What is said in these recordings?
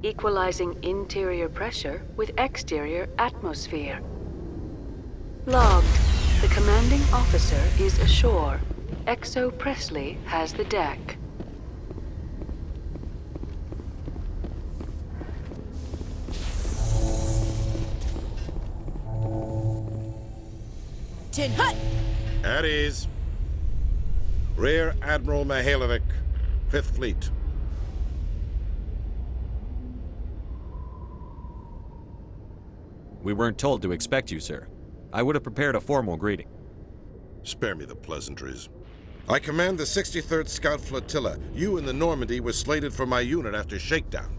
Equalizing interior pressure with exterior atmosphere. Logged. The commanding officer is ashore. Exo Presley has the deck. Tin Hut! At ease. Rear Admiral Mihailovic, 5th Fleet. We weren't told to expect you, sir. I would have prepared a formal greeting. Spare me the pleasantries. I command the 63rd Scout Flotilla. You and the Normandy were slated for my unit after shakedown.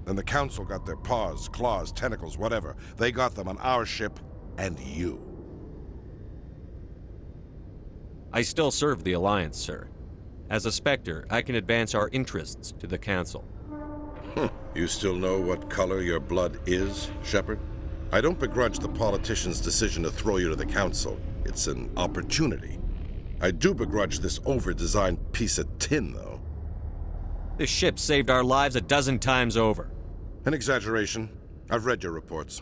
Then the Council got their paws, claws, tentacles, whatever. They got them on our ship and you. I still serve the Alliance, sir. As a Spectre, I can advance our interests to the Council. You still know what color your blood is, Shepard? I don't begrudge the politician's decision to throw you to the Council. It's an opportunity. I do begrudge this over-designed piece of tin, though. This ship saved our lives a dozen times over. An exaggeration. I've read your reports.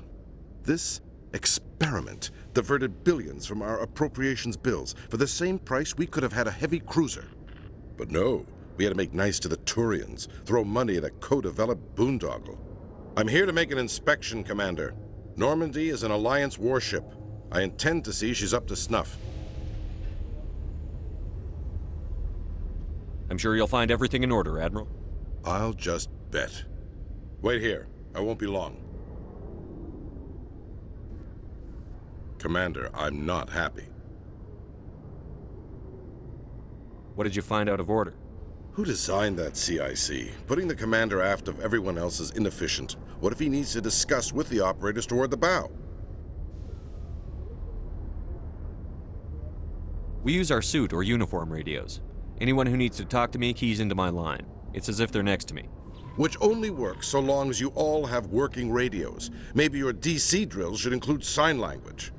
This experiment diverted billions from our appropriations bills. For the same price, we could have had a heavy cruiser. But no, we had to make nice to the Turians, throw money at a co-developed boondoggle. I'm here to make an inspection, Commander. Normandy is an Alliance warship. I intend to see she's up to snuff. I'm sure you'll find everything in order, Admiral. I'll just bet. Wait here. I won't be long. Commander, I'm not happy. What did you find out of order? Who designed that CIC? Putting the commander aft of everyone else is inefficient. What if he needs to discuss with the operators toward the bow? We use our suit or uniform radios. Anyone who needs to talk to me keys into my line. It's as if they're next to me. Which only works so long as you all have working radios. Maybe your DC drills should include sign language.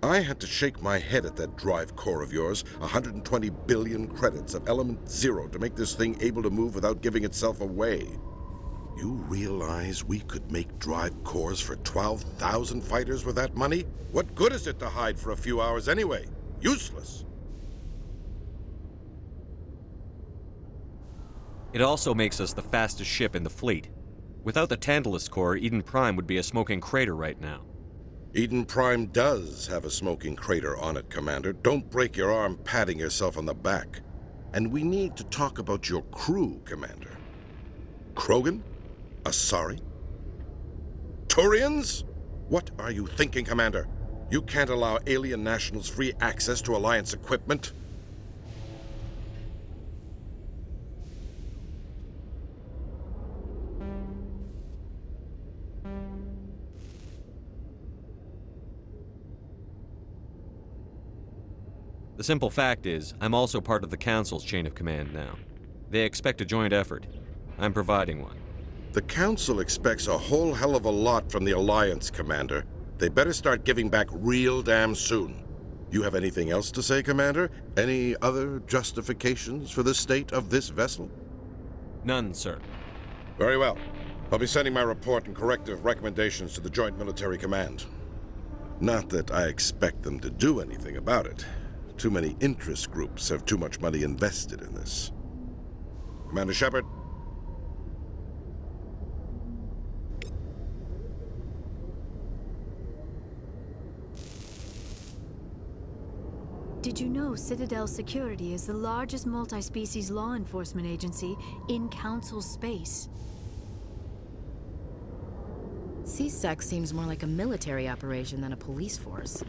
I had to shake my head at that drive core of yours. 120 billion credits of element 0 to make this thing able to move without giving itself away. You realize we could make drive cores for 12,000 fighters with that money? What good is it to hide for a few hours anyway? Useless. It also makes us the fastest ship in the fleet. Without the Tantalus core, Eden Prime would be a smoking crater right now. Eden Prime does have a smoking crater on it, Commander. Don't break your arm patting yourself on the back. And we need to talk about your crew, Commander. Krogan? Asari? Turians? What are you thinking, Commander? You can't allow alien nationals free access to Alliance equipment. The simple fact is, I'm also part of the Council's chain of command now. They expect a joint effort. I'm providing one. The Council expects a whole hell of a lot from the Alliance, Commander. They better start giving back real damn soon. You have anything else to say, Commander? Any other justifications for the state of this vessel? None, sir. Very well. I'll be sending my report and corrective recommendations to the Joint Military Command. Not that I expect them to do anything about it. Too many interest groups have too much money invested in this. Commander Shepard? Did you know Citadel Security is the largest multi-species law enforcement agency in Council space? CSEC seems more like a military operation than a police force.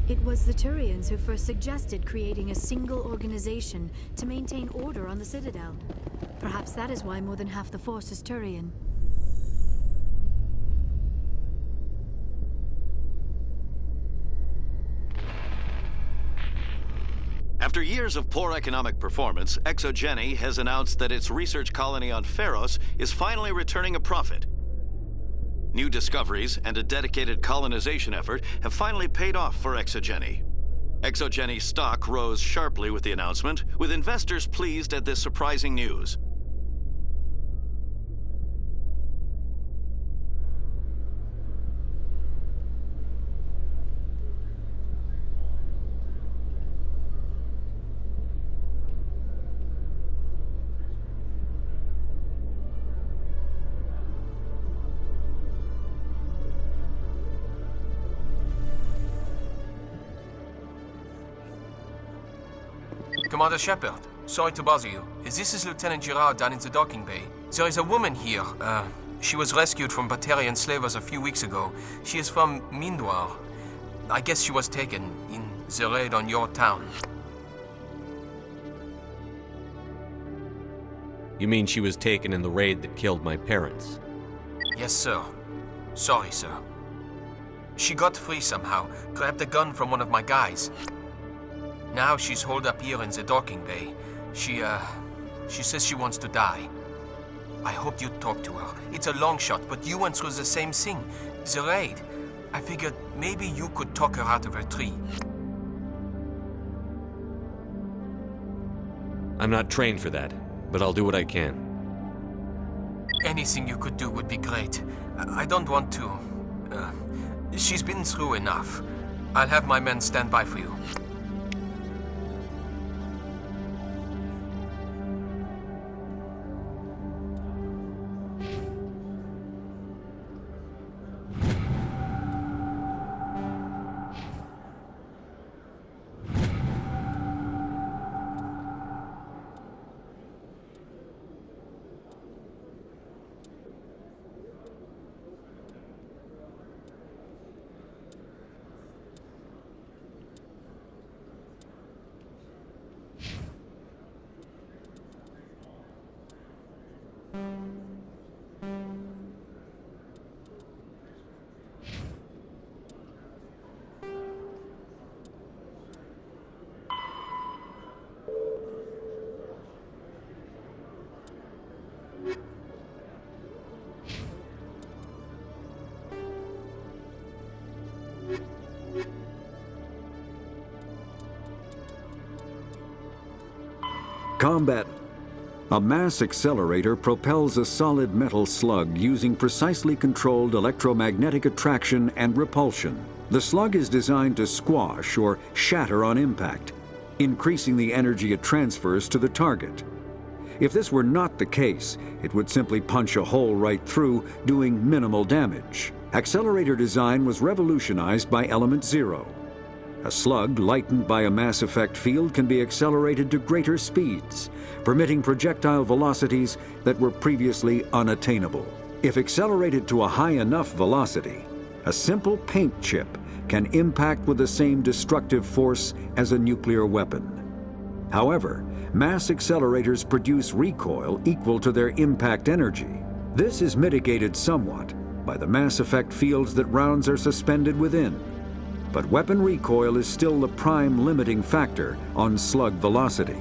It was the Turians who first suggested creating a single organization to maintain order on the Citadel. Perhaps that is why more than half the force is Turian. After years of poor economic performance, ExoGeni has announced that its research colony on Pharos is finally returning a profit. New discoveries and a dedicated colonization effort have finally paid off for ExoGeni. ExoGeni's stock rose sharply with the announcement, with investors pleased at this surprising news. Commander Shepard, sorry to bother you. This is Lieutenant Girard down in the docking bay. There is a woman here. She was rescued from Batarian slavers a few weeks ago. She is from Mindwar. I guess she was taken in the raid on your town. You mean she was taken in the raid that killed my parents? Yes, sir. Sorry, sir. She got free somehow, grabbed a gun from one of my guys. Now she's holed up here in the docking bay. She says she wants to die. I hope you talk to her. It's a long shot, but you went through the same thing. The raid. I figured maybe you could talk her out of her tree. I'm not trained for that, but I'll do what I can. Anything you could do would be great. I don't want to... she's been through enough. I'll have my men stand by for you. Combat. A mass accelerator propels a solid metal slug using precisely controlled electromagnetic attraction and repulsion. The slug is designed to squash or shatter on impact, increasing the energy it transfers to the target. If this were not the case, it would simply punch a hole right through, doing minimal damage. Accelerator design was revolutionized by Element Zero. A slug lightened by a mass effect field can be accelerated to greater speeds, permitting projectile velocities that were previously unattainable. If accelerated to a high enough velocity, a simple paint chip can impact with the same destructive force as a nuclear weapon. However, mass accelerators produce recoil equal to their impact energy. This is mitigated somewhat by the mass effect fields that rounds are suspended within. But weapon recoil is still the prime limiting factor on slug velocity.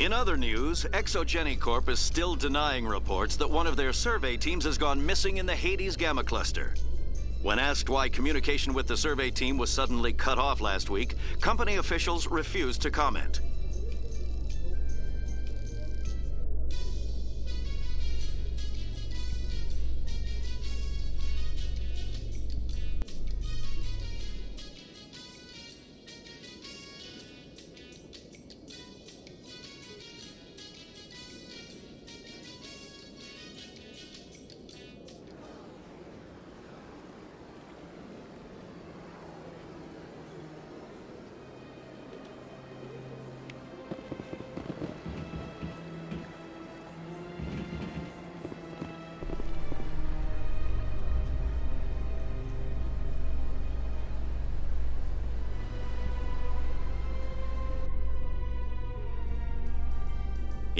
In other news, ExoGeni Corp is still denying reports that one of their survey teams has gone missing in the Hades Gamma Cluster. When asked why communication with the survey team was suddenly cut off last week, company officials refused to comment.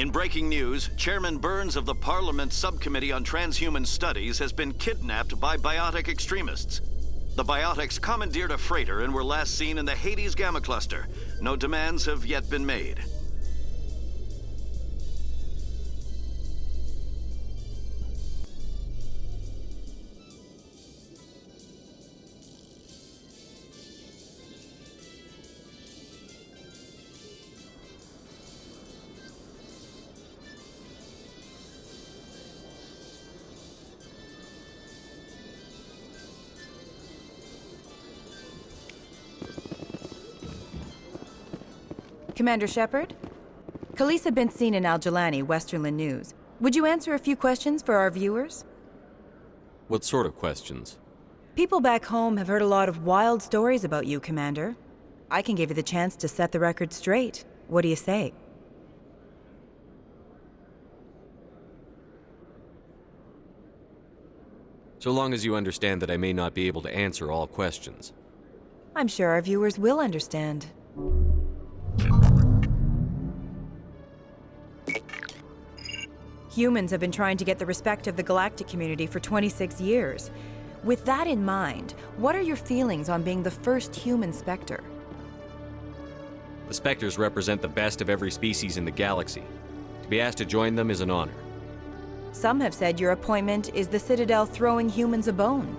In breaking news, Chairman Burns of the Parliament Subcommittee on Transhuman Studies has been kidnapped by biotic extremists. The biotics commandeered a freighter and were last seen in the Hades Gamma Cluster. No demands have yet been made. Commander Shepard? Khaleesa been seen in Al-Jalani, Westerland News. Would you answer a few questions for our viewers? What sort of questions? People back home have heard a lot of wild stories about you, Commander. I can give you the chance to set the record straight. What do you say? So long as you understand that I may not be able to answer all questions. I'm sure our viewers will understand. Humans have been trying to get the respect of the galactic community for 26 years. With that in mind, what are your feelings on being the first human Spectre? The Spectres represent the best of every species in the galaxy. To be asked to join them is an honor. Some have said your appointment is the Citadel throwing humans a bone.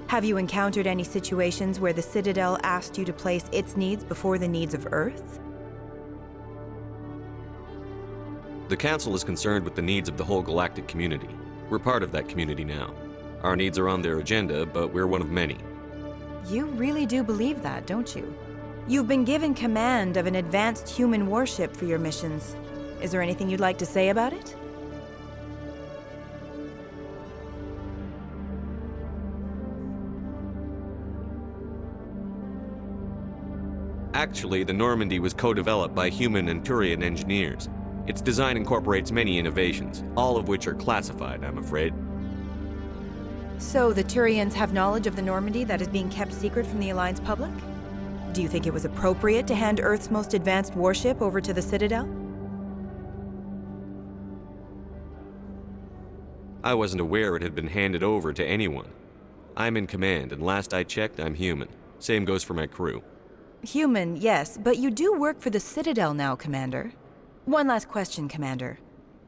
Have you encountered any situations where the Citadel asked you to place its needs before the needs of Earth? The Council is concerned with the needs of the whole galactic community. We're part of that community now. Our needs are on their agenda, but we're one of many. You really do believe that, don't you? You've been given command of an advanced human warship for your missions. Is there anything you'd like to say about it? Actually, the Normandy was co-developed by human and Turian engineers. Its design incorporates many innovations, all of which are classified, I'm afraid. So the Turians have knowledge of the Normandy that is being kept secret from the Alliance public? Do you think it was appropriate to hand Earth's most advanced warship over to the Citadel? I wasn't aware it had been handed over to anyone. I'm in command, and last I checked, I'm human. Same goes for my crew. Human, yes, but you do work for the Citadel now, Commander. One last question, Commander.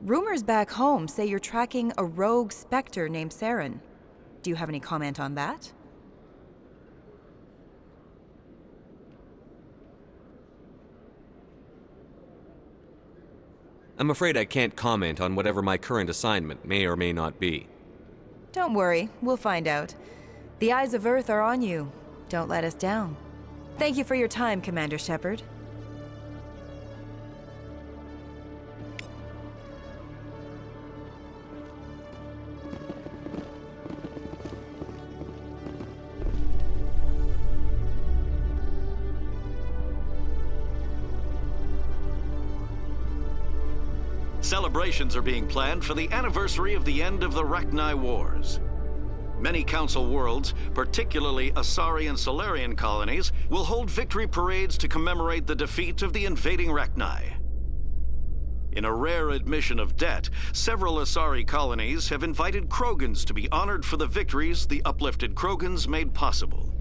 Rumors back home say you're tracking a rogue Spectre named Saren. Do you have any comment on that? I'm afraid I can't comment on whatever my current assignment may or may not be. Don't worry, we'll find out. The eyes of Earth are on you. Don't let us down. Thank you for your time, Commander Shepard. Celebrations are being planned for the anniversary of the end of the Rachni Wars. Many Council worlds, particularly Asari and Solarian colonies, will hold victory parades to commemorate the defeat of the invading Rachni. In a rare admission of debt, several Asari colonies have invited Krogans to be honored for the victories the uplifted Krogans made possible.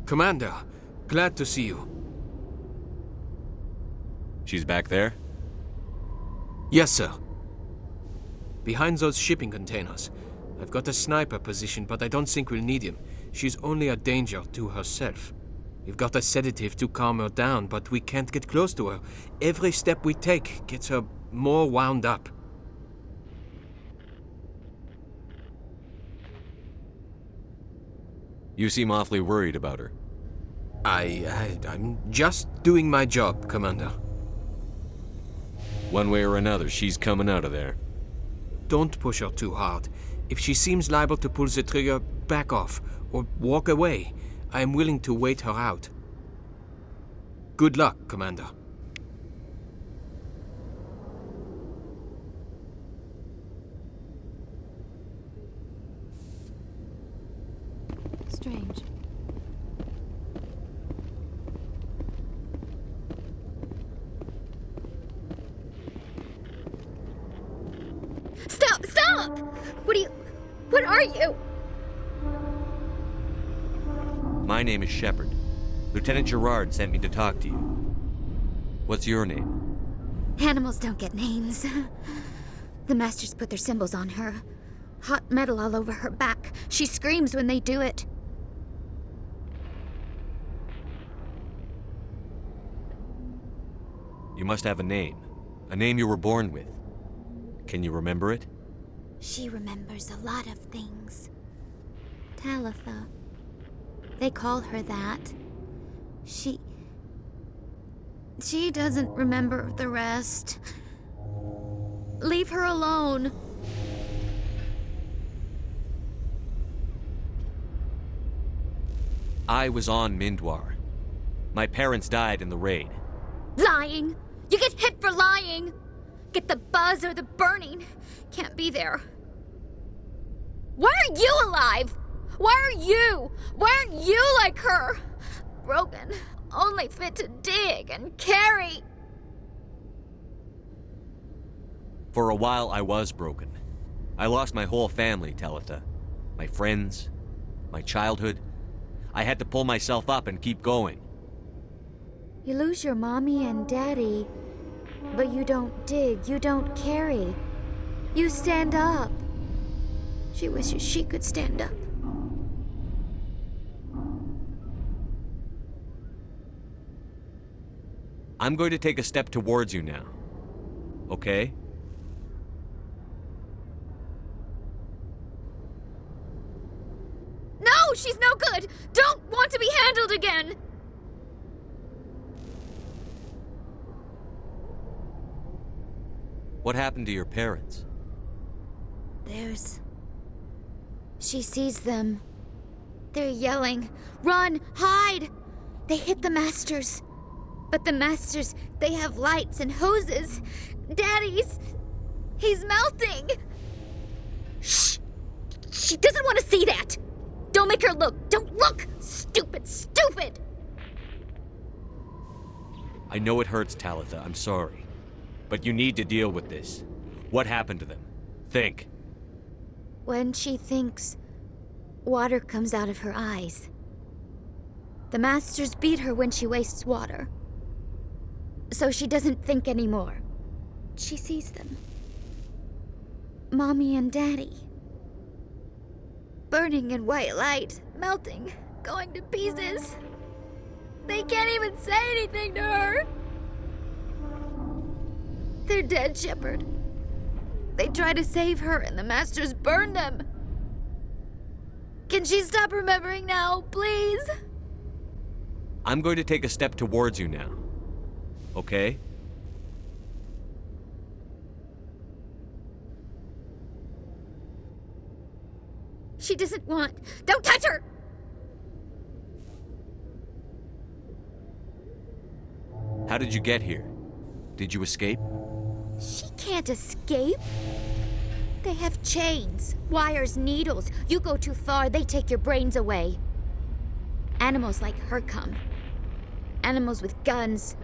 Commander, glad to see you. She's back there? Yes, sir. Behind those shipping containers. I've got a sniper position, but I don't think we'll need him. She's only a danger to herself. We've got a sedative to calm her down, but we can't get close to her. Every step we take gets her more wound up. You seem awfully worried about her. I'm just doing my job, Commander. One way or another, she's coming out of there. Don't push her too hard. If she seems liable to pull the trigger, back off, or walk away. I am willing to wait her out. Good luck, Commander. Strange. Stop! Stop! What are you? My name is Shepard. Lieutenant Gerard sent me to talk to you. What's your name? Animals don't get names. The Masters put their symbols on her. Hot metal all over her back. She screams when they do it. You must have a name. A name you were born with. Can you remember it? She remembers a lot of things. Talitha. They call her that. She doesn't remember the rest. Leave her alone. I was on Mindwar. My parents died in the raid. Lying! You get hit for lying! Get the buzz or the burning. Can't be there. Why are you alive? Why are you? Why aren't you like her? Broken, only fit to dig and carry. For a while, I was broken. I lost my whole family, Talitha. My friends, my childhood. I had to pull myself up and keep going. You lose your mommy and daddy, but you don't dig, you don't carry. You stand up. She wishes she could stand up. I'm going to take a step towards you now. Okay? No, she's no good! Don't want to be handled again! What happened to your parents? She sees them. They're yelling, "Run! Hide!" They hit the Masters. But the Masters, they have lights and hoses. Daddy's... he's melting! Shh! She doesn't want to see that! Don't make her look! Don't look! Stupid, stupid! I know it hurts, Talitha. I'm sorry. But you need to deal with this. What happened to them? Think. When she thinks, water comes out of her eyes. The Masters beat her when she wastes water. So she doesn't think anymore. She sees them. Mommy and Daddy. Burning in white light, melting, going to pieces. They can't even say anything to her. They're dead, Shepard. They try to save her and the Masters burn them. Can she stop remembering now, please? I'm going to take a step towards you now. Okay? She doesn't want... Don't touch her! How did you get here? Did you escape? She can't escape. They have chains, wires, needles. You go too far, they take your brains away. Animals like her come. Animals with guns.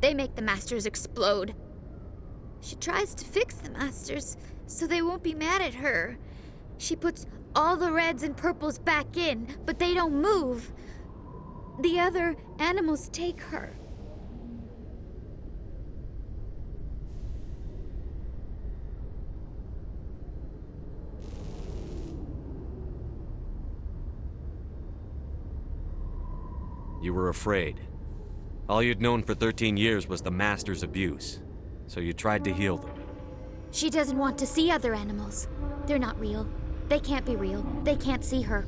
They make the Masters explode. She tries to fix the Masters so they won't be mad at her. She puts all the reds and purples back in, but they don't move. The other animals take her. You were afraid. All you'd known for 13 years was the Master's abuse, so you tried to heal them. She doesn't want to see other animals. They're not real. They can't be real. They can't see her.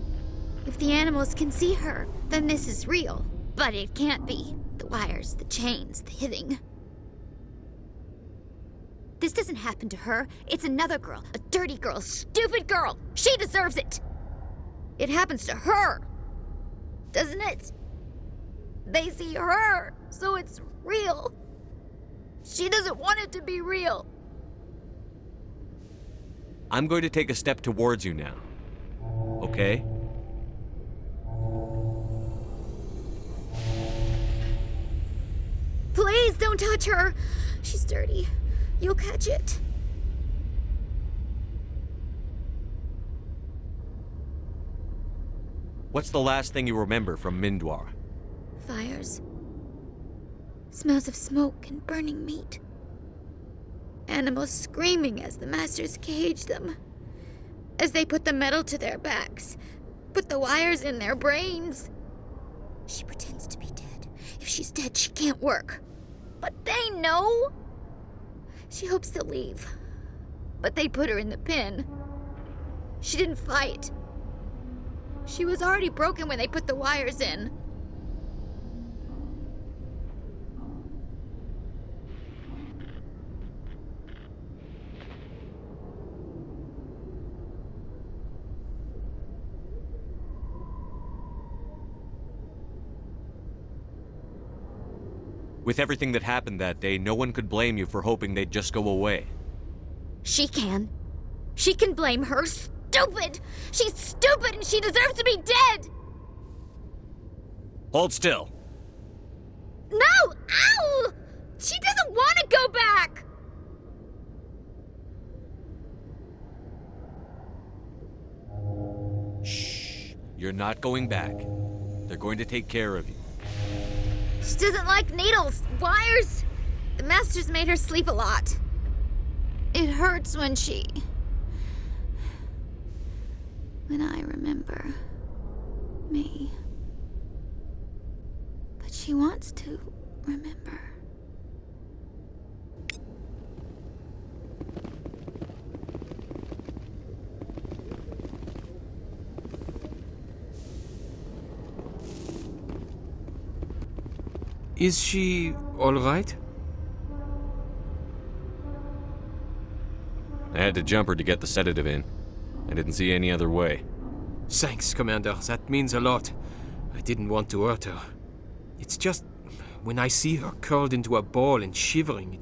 If the animals can see her, then this is real. But it can't be. The wires, the chains, the hitting. This doesn't happen to her. It's another girl. A dirty girl. Stupid girl. She deserves it. It happens to her. Doesn't it? They see her, so it's real. She doesn't want it to be real. I'm going to take a step towards you now. Okay? Please don't touch her. She's dirty. You'll catch it. What's the last thing you remember from Mindwar? Fires. Smells of smoke and burning meat. Animals screaming as the Masters cage them. As they put the metal to their backs. Put the wires in their brains. She pretends to be dead. If she's dead, she can't work. But they know. She hopes to leave. But they put her in the pen. She didn't fight. She was already broken when they put the wires in. With everything that happened that day, no one could blame you for hoping they'd just go away. She can. She can blame her. Stupid! She's stupid and she deserves to be dead! Hold still. No! Ow! She doesn't want to go back! Shh. You're not going back. They're going to take care of you. She doesn't like needles, wires. The Masters made her sleep a lot. It hurts when I remember me. But she wants to remember. Is she all right? I had to jump her to get the sedative in. I didn't see any other way. Thanks, Commander. That means a lot. I didn't want to hurt her. It's just, when I see her curled into a ball and shivering,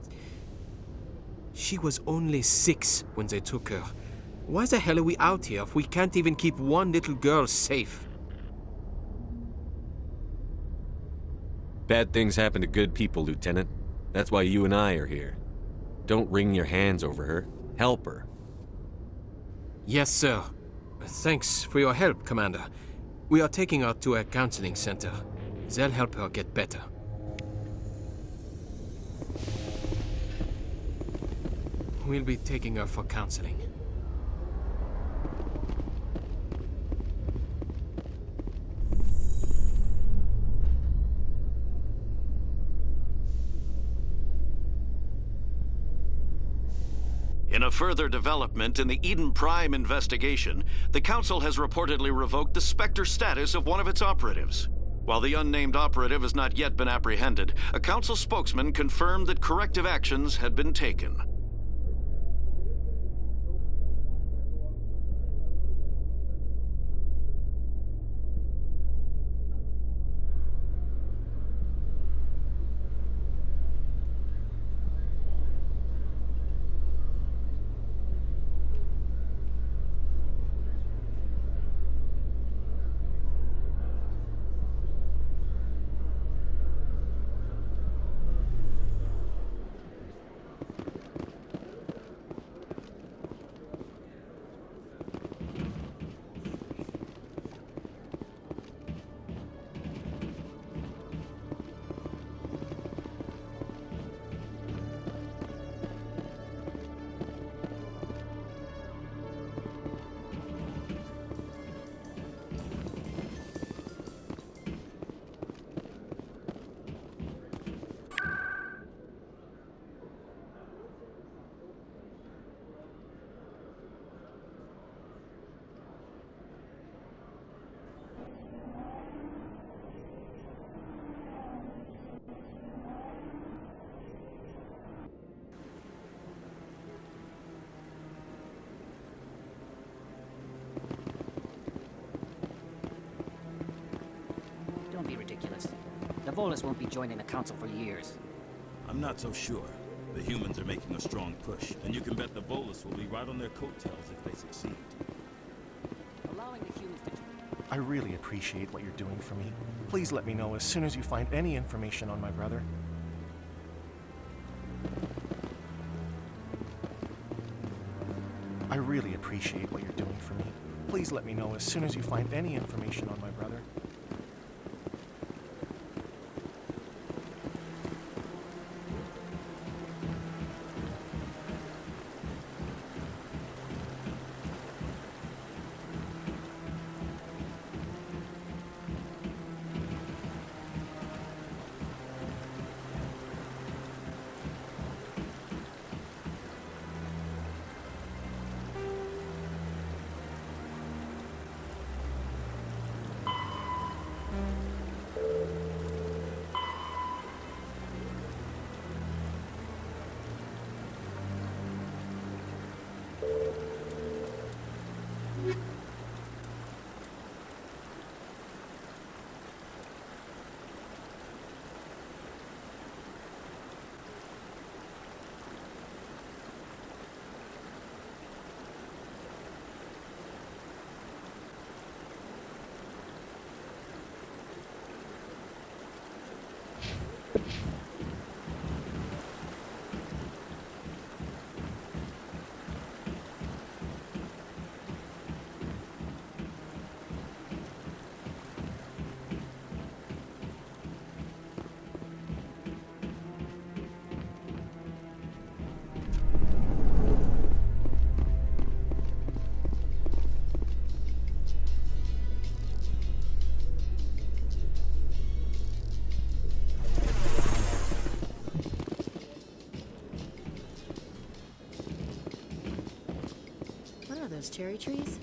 She was only 6 when they took her. Why the hell are we out here if we can't even keep one little girl safe? Bad things happen to good people, Lieutenant. That's why you and I are here. Don't wring your hands over her. Help her. Yes, sir. Thanks for your help, Commander. We are taking her to a counseling center. They'll help her get better. We'll be taking her for counseling. In a further development in the Eden Prime investigation, the Council has reportedly revoked the Spectre status of one of its operatives. While the unnamed operative has not yet been apprehended, a Council spokesman confirmed that corrective actions had been taken. Don't be ridiculous. The Volus won't be joining the Council for years. I'm not so sure. The humans are making a strong push, and you can bet the Volus will be right on their coattails if they succeed. Allowing the humans to... I really appreciate what you're doing for me. Please let me know as soon as you find any information on my brother. I really appreciate what you're doing for me. Please let me know as soon as you find any information on my brother. those cherry trees?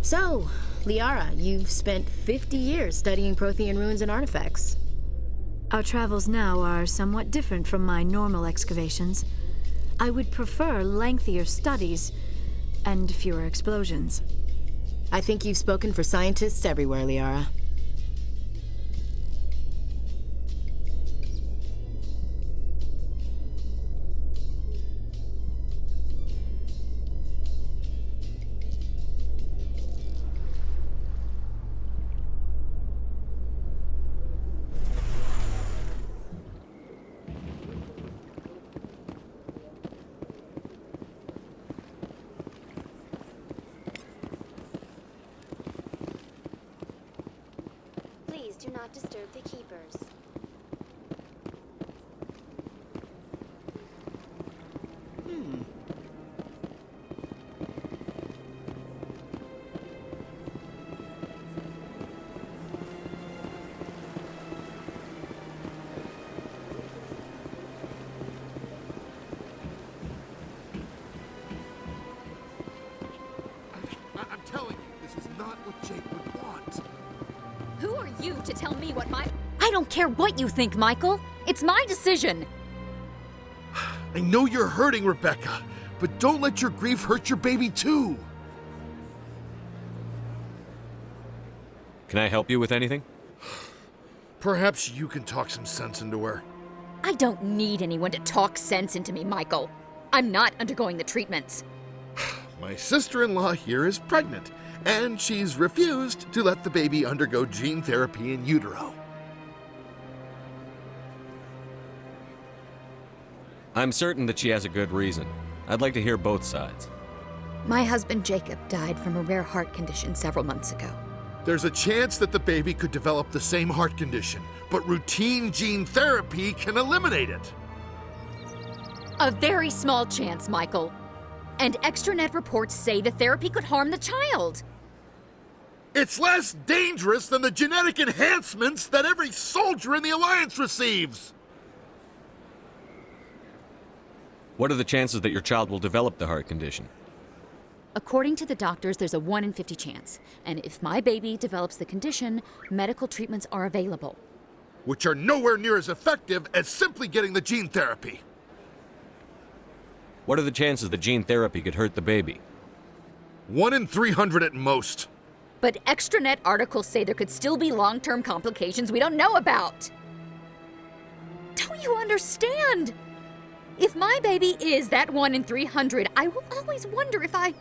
So, Liara, you've spent 50 years studying Prothean ruins and artifacts. Our travels now are somewhat different from my normal excavations. I would prefer lengthier studies and fewer explosions. I think you've spoken for scientists everywhere, Liara. Please do not disturb the keepers. I'm telling you, this is not what Jake would want. Who are you to tell me what my... I don't care what you think, Michael. It's my decision. I know you're hurting, Rebecca, but don't let your grief hurt your baby too. Can I help you with anything? Perhaps you can talk some sense into her. I don't need anyone to talk sense into me, Michael. I'm not undergoing the treatments. My sister-in-law here is pregnant, and she's refused to let the baby undergo gene therapy in utero. I'm certain that she has a good reason. I'd like to hear both sides. My husband Jacob died from a rare heart condition several months ago. There's a chance that the baby could develop the same heart condition, but routine gene therapy can eliminate it. A very small chance, Michael. And extranet reports say the therapy could harm the child. It's less dangerous than the genetic enhancements that every soldier in the Alliance receives. What are the chances that your child will develop the heart condition? According to the doctors, there's a 1 in 50 chance. And if my baby develops the condition, medical treatments are available. Which are nowhere near as effective as simply getting the gene therapy. What are the chances that gene therapy could hurt the baby? 1 in 300 at most. But extranet articles say there could still be long-term complications we don't know about. Don't you understand? If my baby is that 1 in 300, I will always wonder if I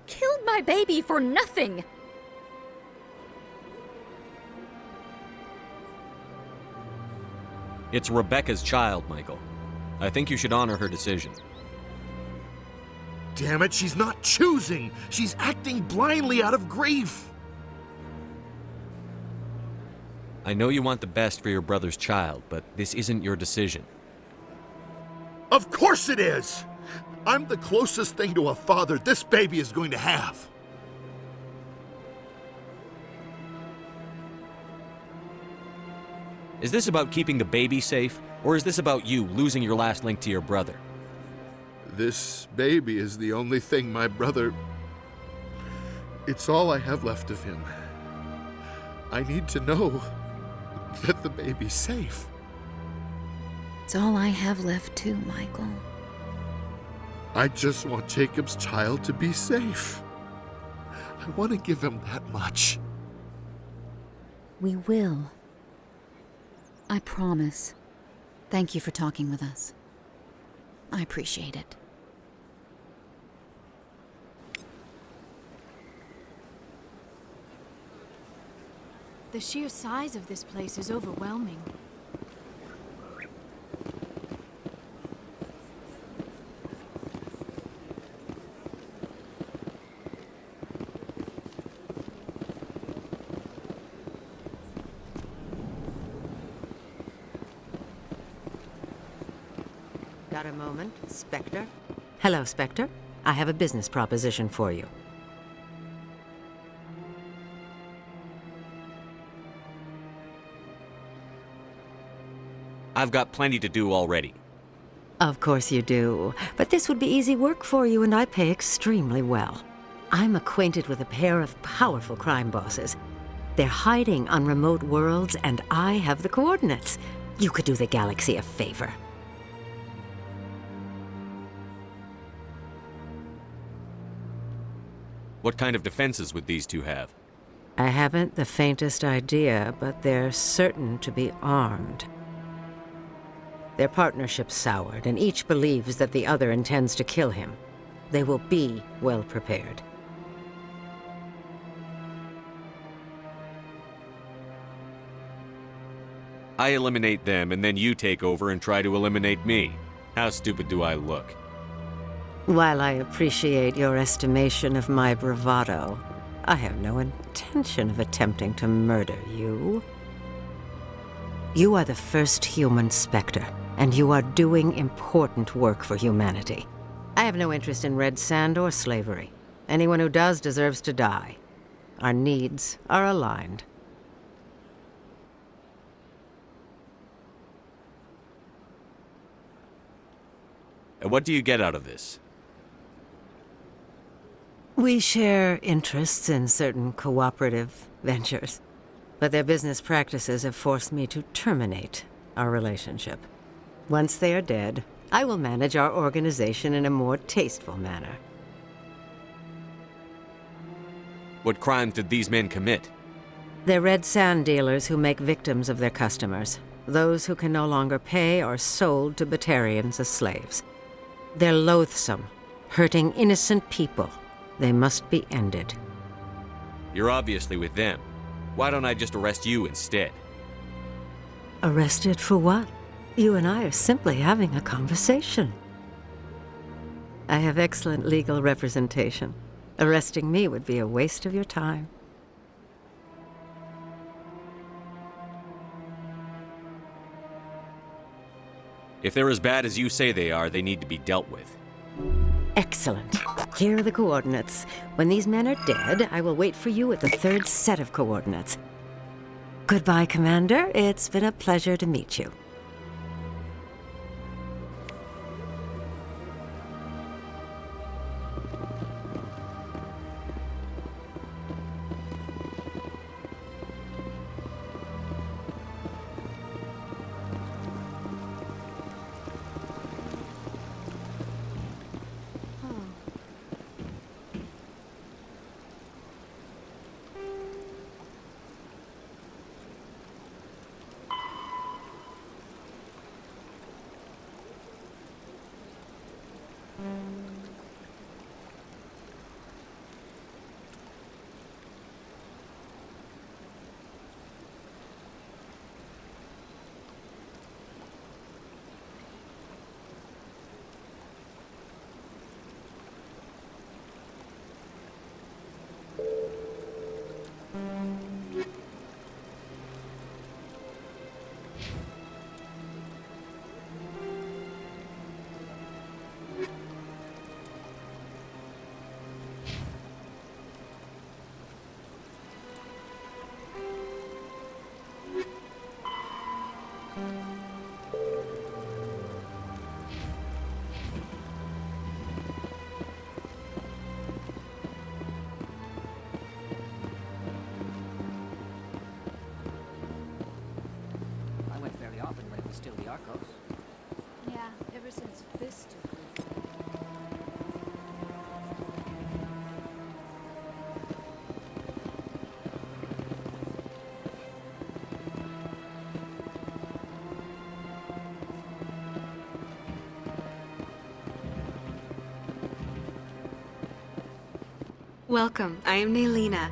killed my baby for nothing. It's Rebecca's child, Michael. I think you should honor her decision. Damn it, she's not choosing. She's acting blindly out of grief. I know you want the best for your brother's child, but this isn't your decision. Of course it is! I'm the closest thing to a father this baby is going to have. Is this about keeping the baby safe, or is this about you losing your last link to your brother? This baby is the only thing my brother... It's all I have left of him. I need to know that the baby's safe. It's all I have left too, Michael. I just want Jacob's child to be safe. I want to give him that much. We will. I promise. Thank you for talking with us. I appreciate it. The sheer size of this place is overwhelming. Got a moment, Spectre? Hello, Spectre. I have a business proposition for you. I've got plenty to do already. Of course you do. But this would be easy work for you, and I pay extremely well. I'm acquainted with a pair of powerful crime bosses. They're hiding on remote worlds, and I have the coordinates. You could do the galaxy a favor. What kind of defenses would these two have? I haven't the faintest idea, but they're certain to be armed. Their partnership's soured, and each believes that the other intends to kill him. They will be well prepared. I eliminate them, and then you take over and try to eliminate me. How stupid do I look? While I appreciate your estimation of my bravado, I have no intention of attempting to murder you. You are the first human Spectre, and you are doing important work for humanity. I have no interest in red sand or slavery. Anyone who does deserves to die. Our needs are aligned. And what do you get out of this? We share interests in certain cooperative ventures, but their business practices have forced me to terminate our relationship. Once they are dead, I will manage our organization in a more tasteful manner. What crimes did these men commit? They're red sand dealers who make victims of their customers. Those who can no longer pay are sold to Batarians as slaves. They're loathsome, hurting innocent people. They must be ended. You're obviously with them. Why don't I just arrest you instead? Arrested for what? You and I are simply having a conversation. I have excellent legal representation. Arresting me would be a waste of your time. If they're as bad as you say they are, they need to be dealt with. Excellent. Here are the coordinates. When these men are dead, I will wait for you at the third set of coordinates. Goodbye, Commander. It's been a pleasure to meet you. I went fairly often when it was still the Arcos. Yeah, ever since Fist took over. Welcome. I am Naylina.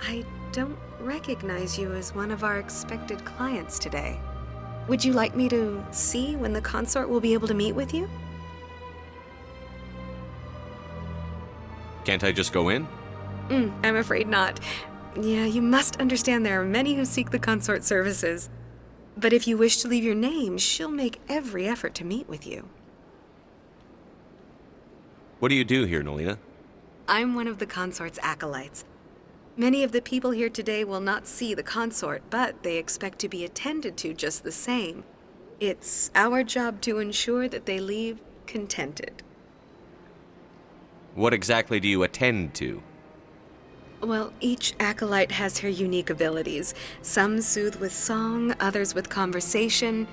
I don't recognize you as one of our expected clients today. Would you like me to see when the consort will be able to meet with you? Can't I just go in? I'm afraid not. Yeah, you must understand there are many who seek the consort services. But if you wish to leave your name, she'll make every effort to meet with you. What do you do here, Nolina? I'm one of the consort's acolytes. Many of the people here today will not see the consort, but they expect to be attended to just the same. It's our job to ensure that they leave contented. What exactly do you attend to? Well, each acolyte has her unique abilities. Some soothe with song, others with conversation.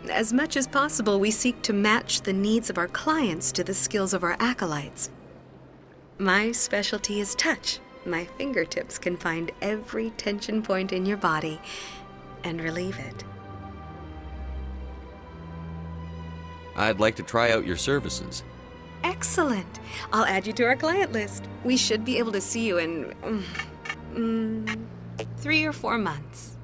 As much as possible, we seek to match the needs of our clients to the skills of our acolytes. My specialty is touch. My fingertips can find every tension point in your body and relieve it. I'd like to try out your services. Excellent. I'll add you to our client list. We should be able to see you in 3 or 4 months.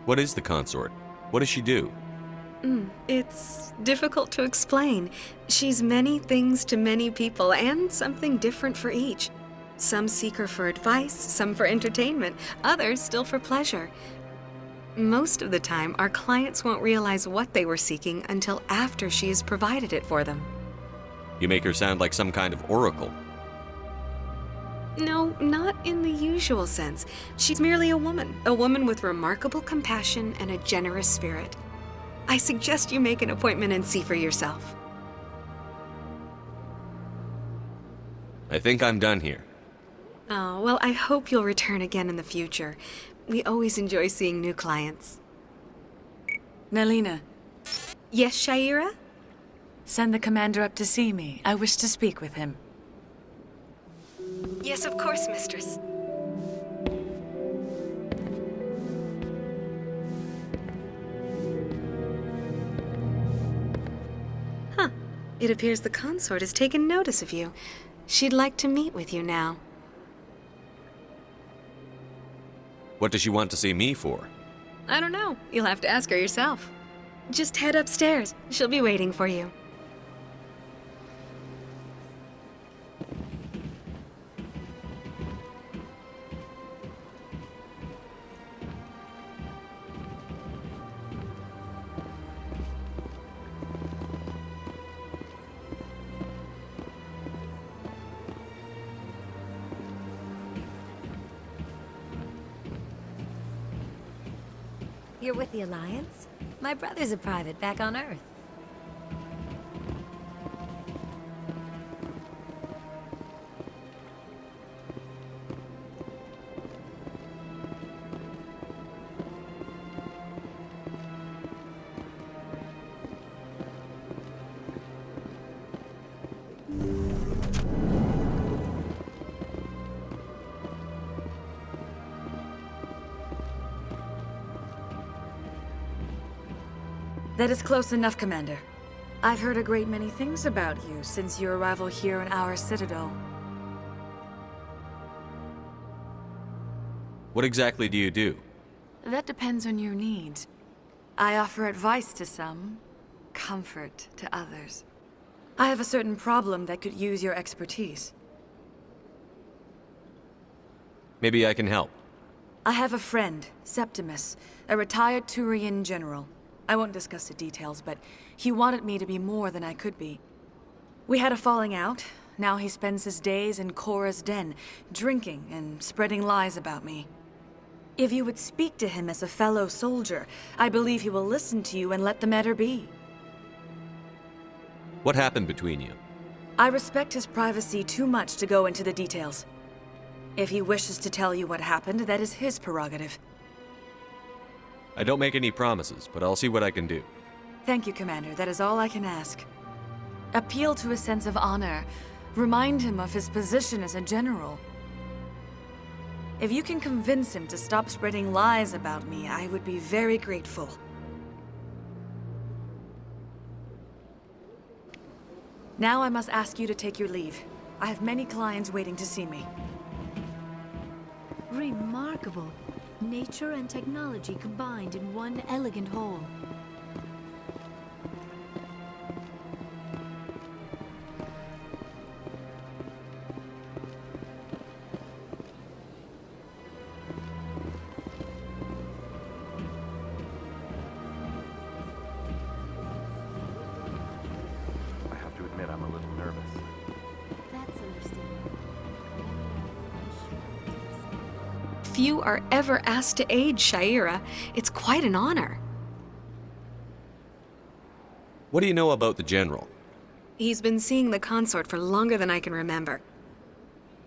What is the consort? What does she do? It's difficult to explain. She's many things to many people, and something different for each. Some seek her for advice, some for entertainment, others still for pleasure. Most of the time, our clients won't realize what they were seeking until after she has provided it for them. You make her sound like some kind of oracle. No, not in the usual sense. She's merely a woman with remarkable compassion and a generous spirit. I suggest you make an appointment and see for yourself. I think I'm done here. Oh, well, I hope you'll return again in the future. We always enjoy seeing new clients. Nelina. Yes, Shaira? Send the commander up to see me. I wish to speak with him. Yes, of course, mistress. Huh. It appears the consort has taken notice of you. She'd like to meet with you now. What does she want to see me for? I don't know. You'll have to ask her yourself. Just head upstairs. She'll be waiting for you. You're with the Alliance? My brother's a private back on Earth. That is close enough, Commander. I've heard a great many things about you since your arrival here in our Citadel. What exactly do you do? That depends on your needs. I offer advice to some, comfort to others. I have a certain problem that could use your expertise. Maybe I can help. I have a friend, Septimus, a retired Turian general. I won't discuss the details, but he wanted me to be more than I could be. We had a falling out. Now he spends his days in Korra's den, drinking and spreading lies about me. If you would speak to him as a fellow soldier, I believe he will listen to you and let the matter be. What happened between you? I respect his privacy too much to go into the details. If he wishes to tell you what happened, that is his prerogative. I don't make any promises, but I'll see what I can do. Thank you, Commander. That is all I can ask. Appeal to his sense of honor. Remind him of his position as a general. If you can convince him to stop spreading lies about me, I would be very grateful. Now I must ask you to take your leave. I have many clients waiting to see me. Remarkable. Nature and technology combined in one elegant whole. I have to admit I'm a little nervous. That's understandable. you are ever asked to aid Shaira, it's quite an honor. What do you know about the General? He's been seeing the consort for longer than I can remember.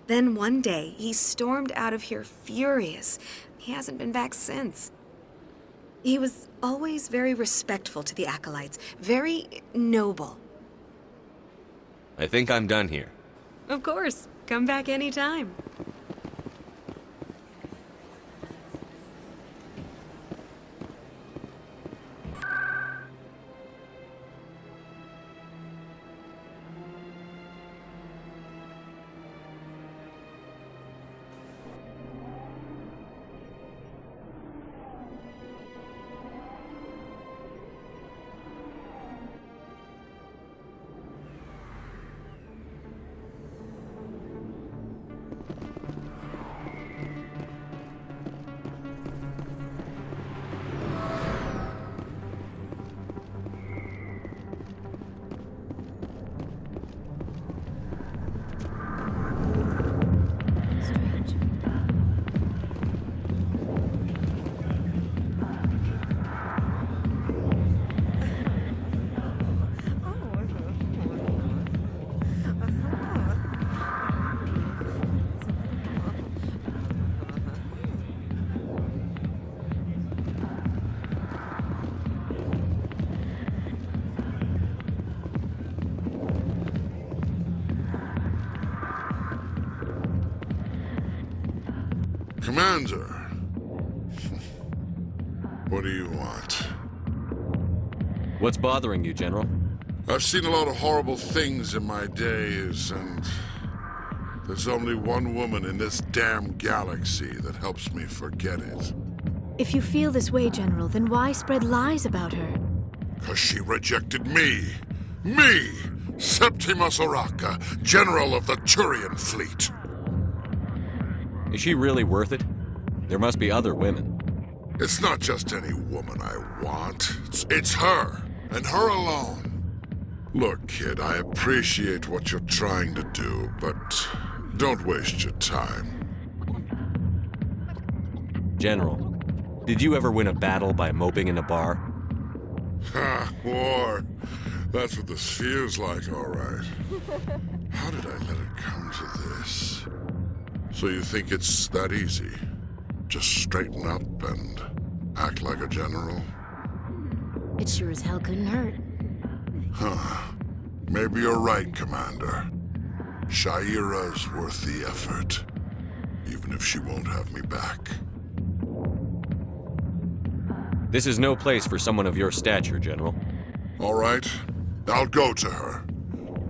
Then one day, he stormed out of here furious. He hasn't been back since. He was always very respectful to the acolytes, very noble. I think I'm done here. Of course, come back anytime. Commander, what do you want? What's bothering you, General? I've seen a lot of horrible things in my days, and there's only one woman in this damn galaxy that helps me forget it. If you feel this way, General, then why spread lies about her? 'Cause she rejected me! Me! Septimus Oraka, General of the Turian Fleet! Is she really worth it? There must be other women. It's not just any woman I want. It's her, and her alone. Look, kid, I appreciate what you're trying to do, but don't waste your time. General, did you ever win a battle by moping in a bar? Ha, war. That's what this feels like, all right. How did I let it come to this? So you think it's that easy? Just straighten up and act like a general? It sure as hell couldn't hurt. Huh. Maybe you're right, Commander. Shaira's worth the effort, even if she won't have me back. This is no place for someone of your stature, General. All right. I'll go to her.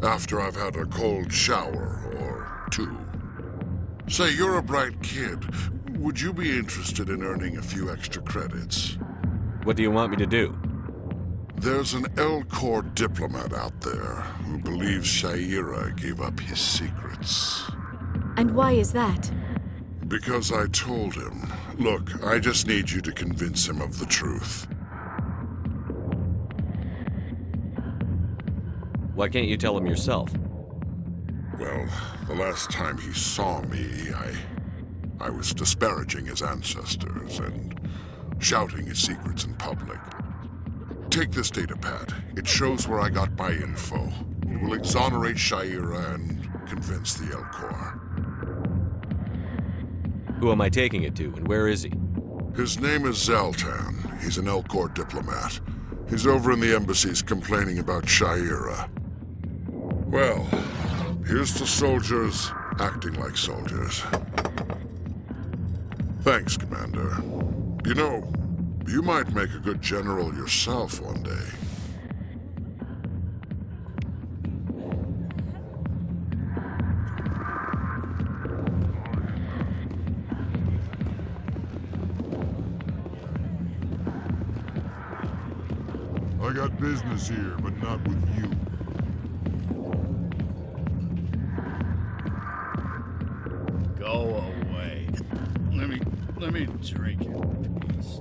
After I've had a cold shower or two. Say, you're a bright kid. Would you be interested in earning a few extra credits? What do you want me to do? There's an L-Corps diplomat out there who believes Shaira gave up his secrets. And why is that? Because I told him. Look, I just need you to convince him of the truth. Why can't you tell him yourself? Well, the last time he saw me, I was disparaging his ancestors and shouting his secrets in public. Take this data pad. It shows where I got my info. It will exonerate Shaira and convince the L-Corps. Who am I taking it to, and where is he? His name is Zaltan. He's an L-Corps diplomat. He's over in the embassies complaining about Shaira. Well, here's to soldiers acting like soldiers. Thanks, Commander. You know, you might make a good general yourself one day. I got business here, but not with you. Go away. Let me drink it in peace.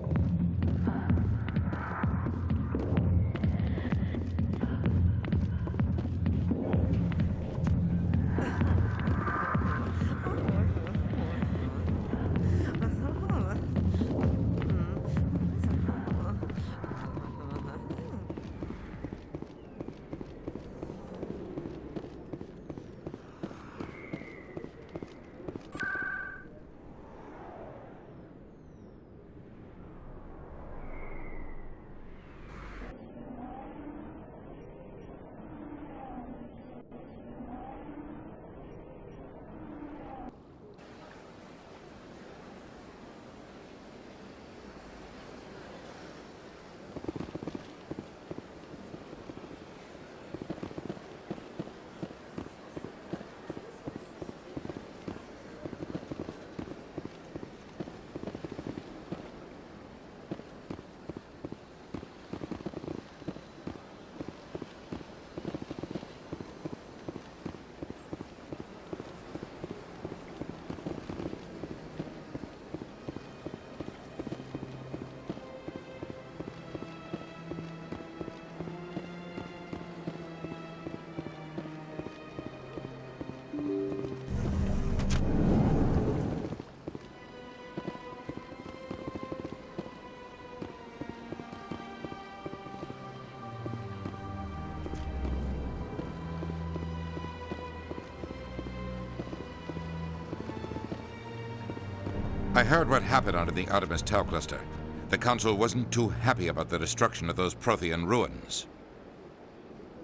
I heard what happened under the Artemis Tau cluster. The Council wasn't too happy about the destruction of those Prothean ruins.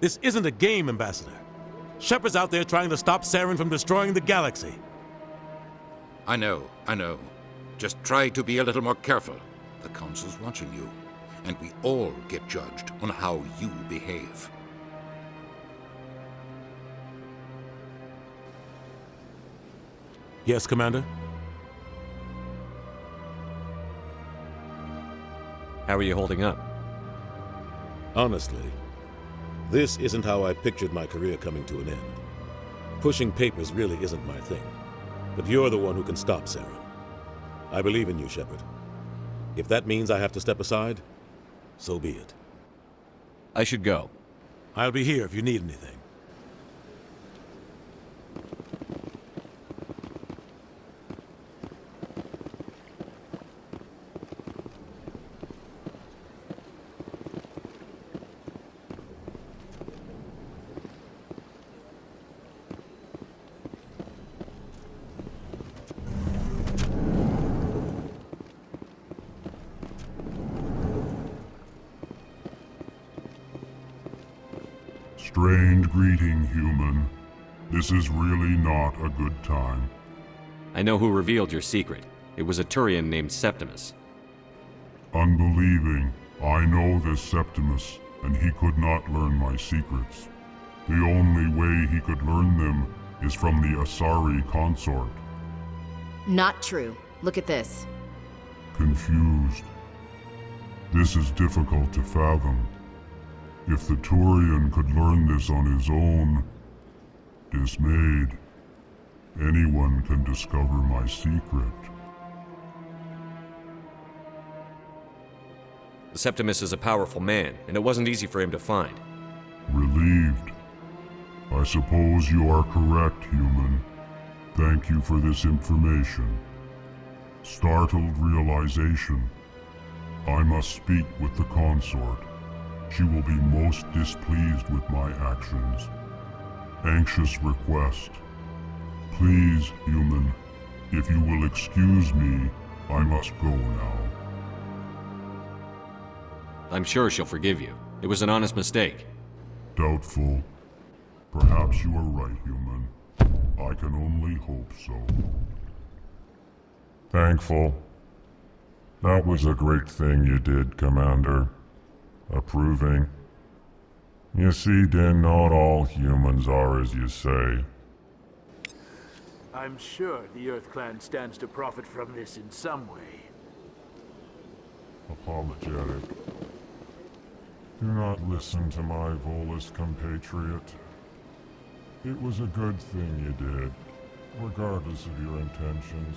This isn't a game, Ambassador. Shepard's out there trying to stop Saren from destroying the galaxy. I know. Just try to be a little more careful. The Council's watching you, and we all get judged on how you behave. Yes, Commander? How are you holding up? Honestly, this isn't how I pictured my career coming to an end. Pushing papers really isn't my thing. But you're the one who can stop Saren. I believe in you, Shepard. If that means I have to step aside, so be it. I should go. I'll be here if you need anything. Strange greeting, human. This is really not a good time. I know who revealed your secret. It was a Turian named Septimus. Unbelieving. I know this Septimus, and he could not learn my secrets. The only way he could learn them is from the Asari consort. Not true. Look at this. Confused. This is difficult to fathom. If the Turian could learn this on his own, dismayed, anyone can discover my secret. The Septimus is a powerful man, and it wasn't easy for him to find. Relieved. I suppose you are correct, human. Thank you for this information. Startled realization. I must speak with the consort. She will be most displeased with my actions. Anxious request. Please, human, if you will excuse me, I must go now. I'm sure she'll forgive you. It was an honest mistake. Doubtful. Perhaps you are right, human. I can only hope so. Thankful. That was a great thing you did, Commander. Approving. You see, Din, not all humans are as you say. I'm sure the Earth Clan stands to profit from this in some way. Apologetic. Do not listen to my Volus compatriot. It was a good thing you did, regardless of your intentions.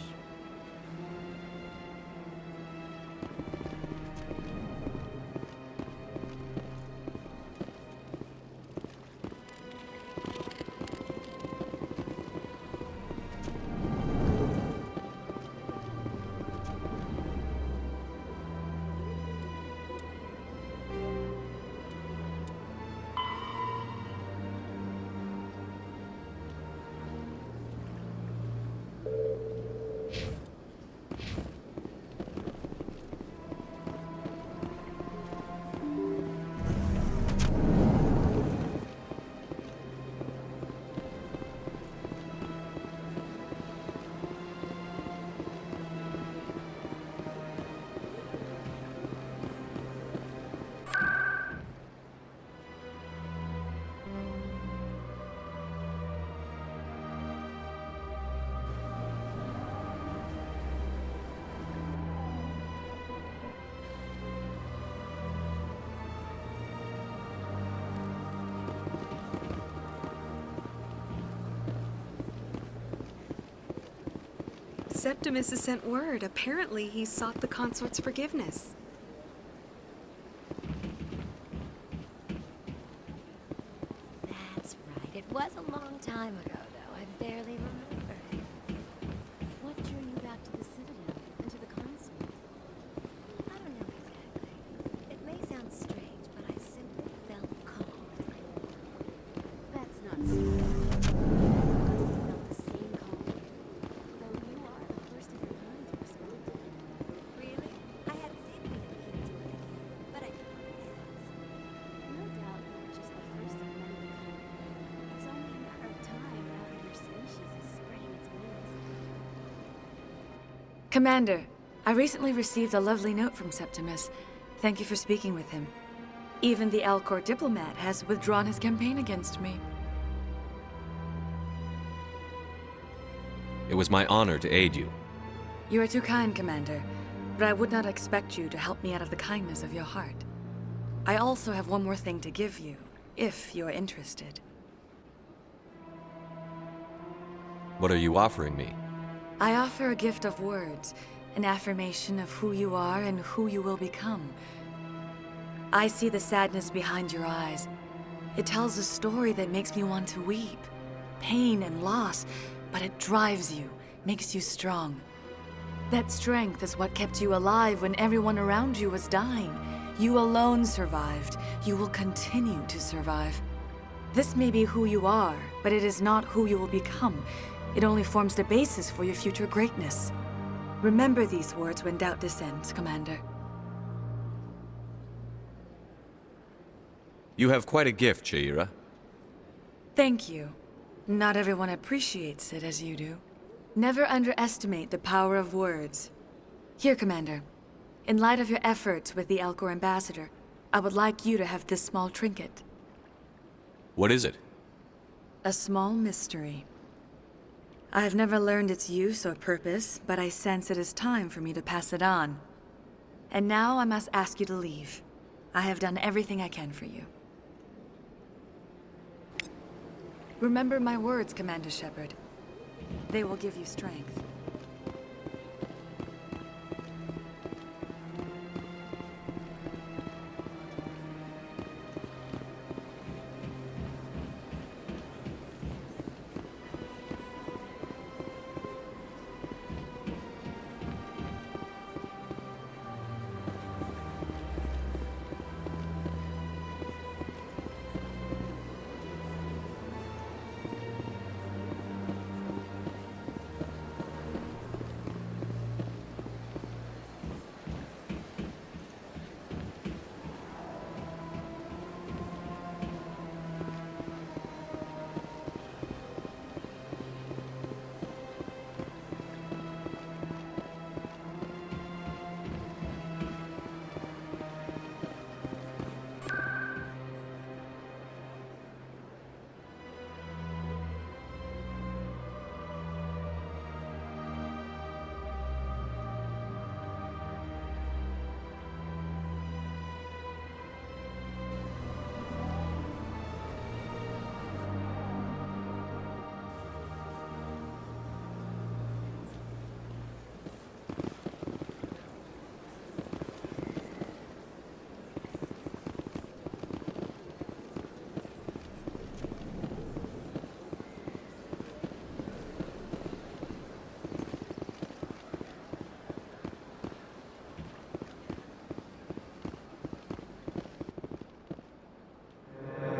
Septimus has sent word. Apparently, he sought the consort's forgiveness. That's right. It was a long time ago, though. I barely remember. What drew you back to the Citadel and to the consort? I don't know exactly. It may sound strange, but I simply felt called. That's not strange. I must have felt the same call. Though you are the first of your kind to respond. Commander, I recently received a lovely note from Septimus. Thank you for speaking with him. Even the Alcor diplomat has withdrawn his campaign against me. It was my honor to aid you. You are too kind, Commander, but I would not expect you to help me out of the kindness of your heart. I also have one more thing to give you, if you are interested. What are you offering me? I offer a gift of words, an affirmation of who you are and who you will become. I see the sadness behind your eyes. It tells a story that makes me want to weep. Pain and loss, but it drives you, makes you strong. That strength is what kept you alive when everyone around you was dying. You alone survived. You will continue to survive. This may be who you are, but it is not who you will become. It only forms the basis for your future greatness. Remember these words when doubt descends, Commander. You have quite a gift, Shaira. Thank you. Not everyone appreciates it as you do. Never underestimate the power of words. Here, Commander. In light of your efforts with the Alcor ambassador, I would like you to have this small trinket. What is it? A small mystery. I have never learned its use or purpose, but I sense it is time for me to pass it on. And now I must ask you to leave. I have done everything I can for you. Remember my words, Commander Shepard. They will give you strength.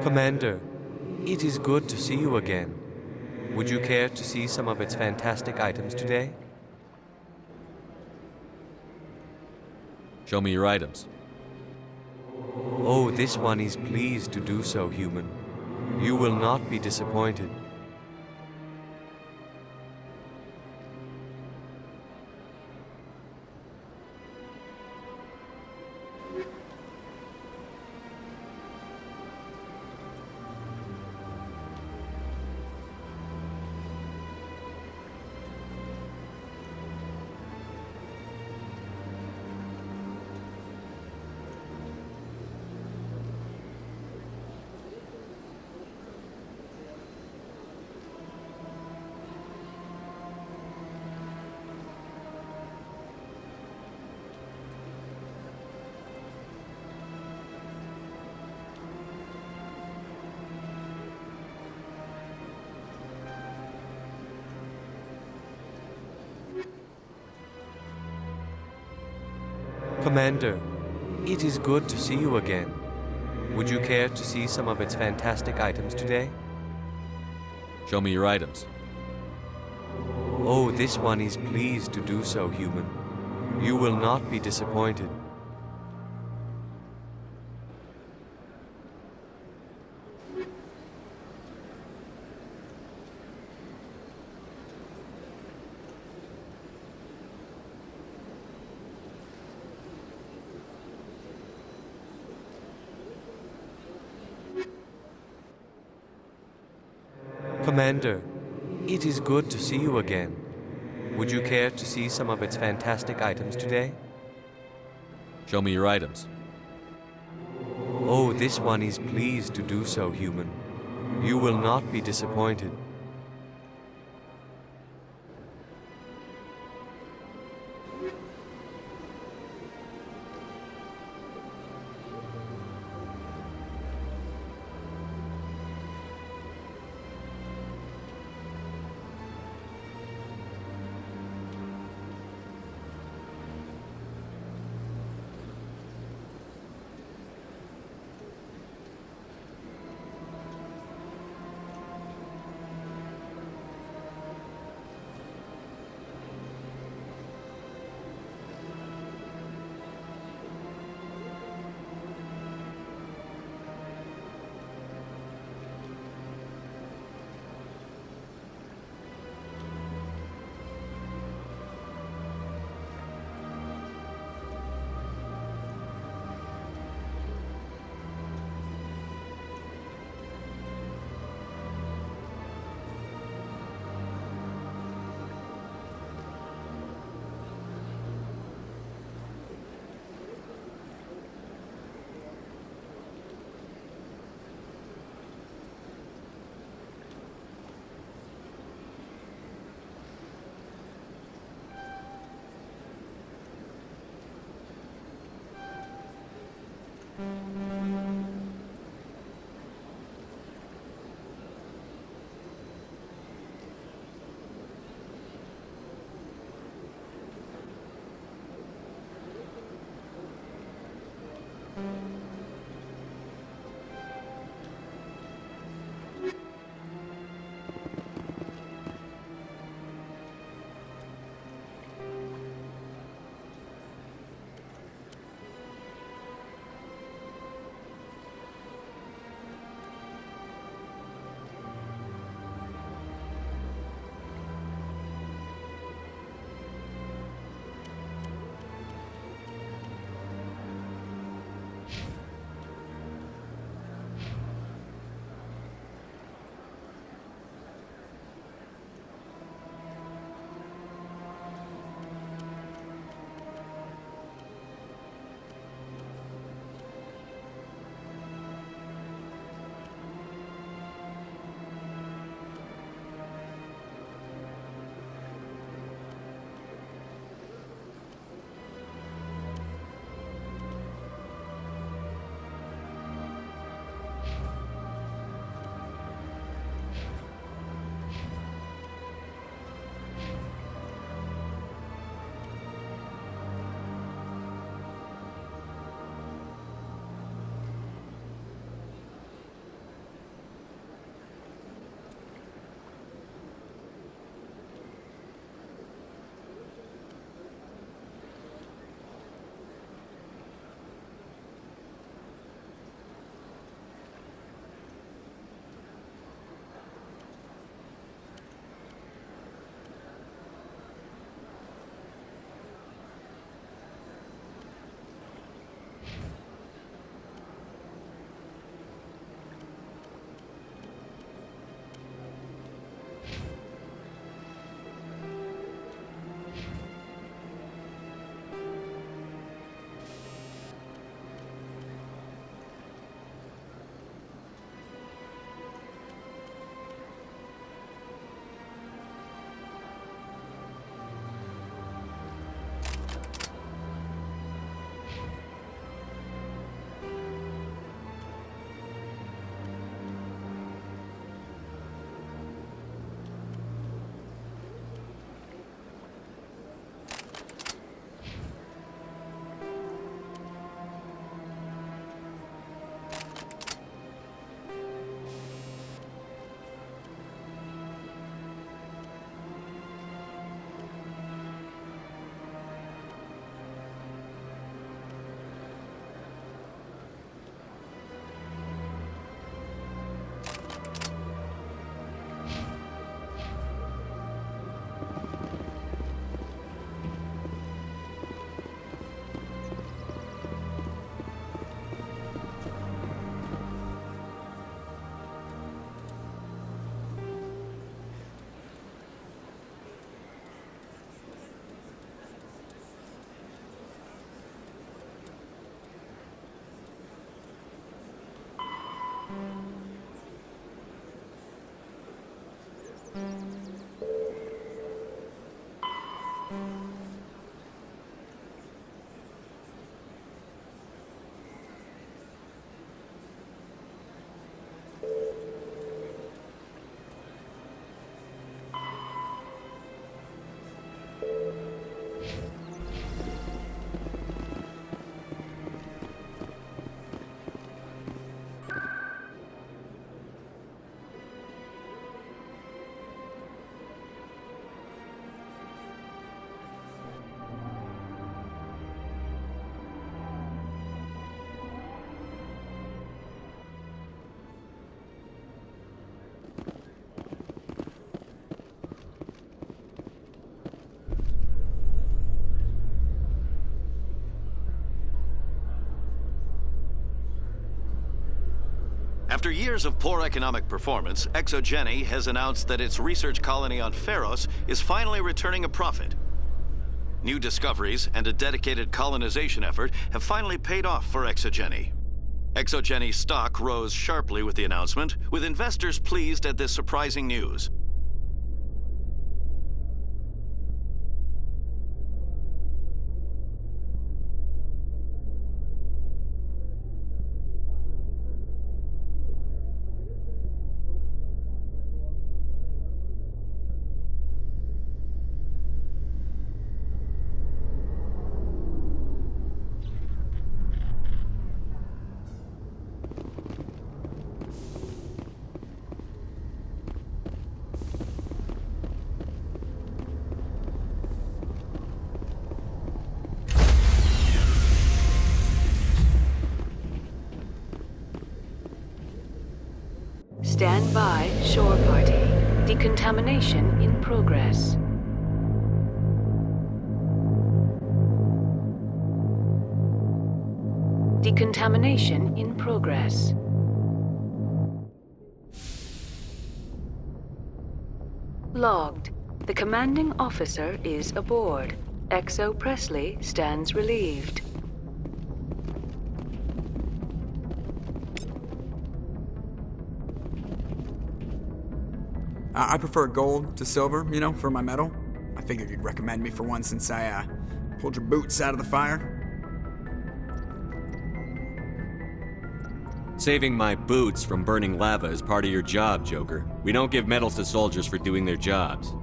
Commander, it is good to see you again. Would you care to see some of its fantastic items today? Show me your items. Oh, this one is pleased to do so, human. You will not be disappointed. Commander, it is good to see you again. Would you care to see some of its fantastic items today? Show me your items. Oh, this one is pleased to do so, human. You will not be disappointed. Commander, it is good to see you again. Would you care to see some of its fantastic items today? Show me your items. Oh, this one is pleased to do so, human. You will not be disappointed. After years of poor economic performance, Exogeny has announced that its research colony on Pharos is finally returning a profit. New discoveries and a dedicated colonization effort have finally paid off for Exogeny. Exogeny's stock rose sharply with the announcement, with investors pleased at this surprising news. Stand by, shore party. Decontamination in progress. Decontamination in progress. Logged. The commanding officer is aboard. Exo Presley stands relieved. I prefer gold to silver, you know, for my medal. I figured you'd recommend me for one since I, pulled your boots out of the fire. Saving my boots from burning lava is part of your job, Joker. We don't give medals to soldiers for doing their jobs.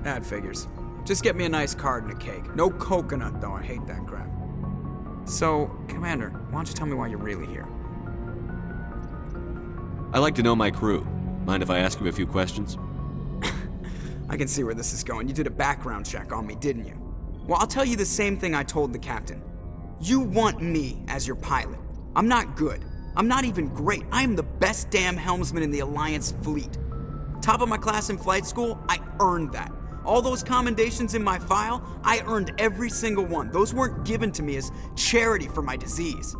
That figures. Just get me a nice card and a cake. No coconut, though. I hate that crap. So, Commander, why don't you tell me why you're really here? I like to know my crew. Mind if I ask you a few questions? I can see where this is going. You did a background check on me, didn't you? Well, I'll tell you the same thing I told the captain. You want me as your pilot. I'm not good. I'm not even great. I am the best damn helmsman in the Alliance fleet. Top of my class in flight school, I earned that. All those commendations in my file, I earned every single one. Those weren't given to me as charity for my disease.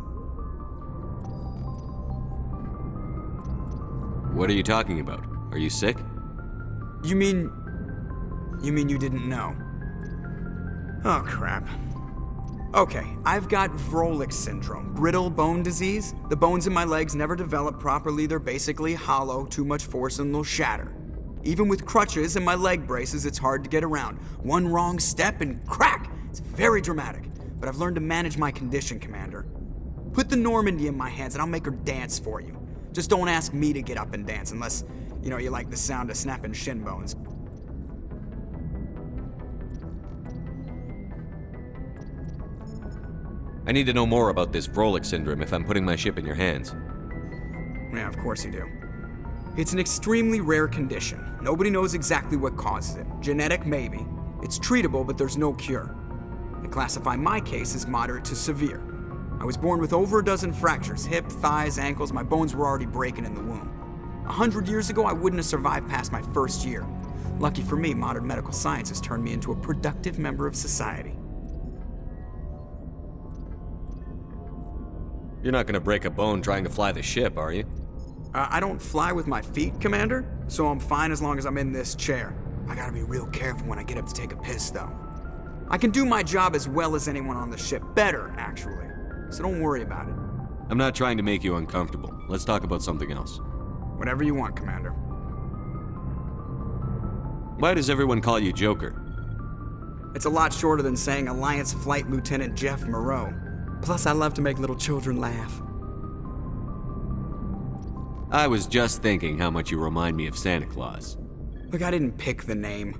What are you talking about? Are you sick? You mean you didn't know? Oh, crap. Okay, I've got Fredrick syndrome, brittle bone disease. The bones in my legs never develop properly. They're basically hollow, too much force and they'll shatter. Even with crutches and my leg braces, it's hard to get around. One wrong step and crack! It's very dramatic, but I've learned to manage my condition, Commander. Put the Normandy in my hands and I'll make her dance for you. Just don't ask me to get up and dance unless, you like the sound of snapping shin bones. I need to know more about this Fredrick syndrome if I'm putting my ship in your hands. Yeah, of course you do. It's an extremely rare condition. Nobody knows exactly what causes it. Genetic, maybe. It's treatable, but there's no cure. They classify my case as moderate to severe. I was born with over a dozen fractures, hip, thighs, ankles. My bones were already breaking in the womb. 100 years ago, I wouldn't have survived past my first year. Lucky for me, modern medical science has turned me into a productive member of society. You're not gonna break a bone trying to fly the ship, are you? I don't fly with my feet, Commander, so I'm fine as long as I'm in this chair. I gotta be real careful when I get up to take a piss, though. I can do my job as well as anyone on the ship. Better, actually. So don't worry about it. I'm not trying to make you uncomfortable. Let's talk about something else. Whatever you want, Commander. Why does everyone call you Joker? It's a lot shorter than saying Alliance Flight Lieutenant Jeff Moreau. Plus, I love to make little children laugh. I was just thinking how much you remind me of Santa Claus. Look, I didn't pick the name.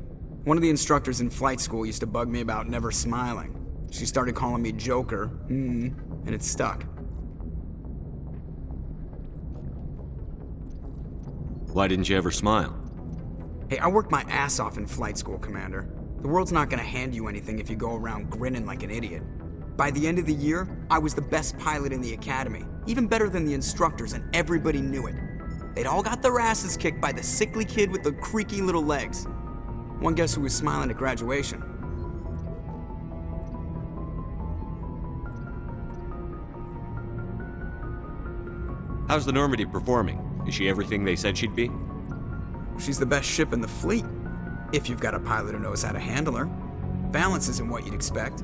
One of the instructors in flight school used to bug me about never smiling. She started calling me Joker, and it stuck. Why didn't you ever smile? Hey, I worked my ass off in flight school, Commander. The world's not gonna hand you anything if you go around grinning like an idiot. By the end of the year, I was the best pilot in the academy, even better than the instructors, and everybody knew it. They'd all got their asses kicked by the sickly kid with the creaky little legs. One guess who was smiling at graduation? How's the Normandy performing? Is she everything they said she'd be? She's the best ship in the fleet, if you've got a pilot who knows how to handle her. Balance isn't what you'd expect.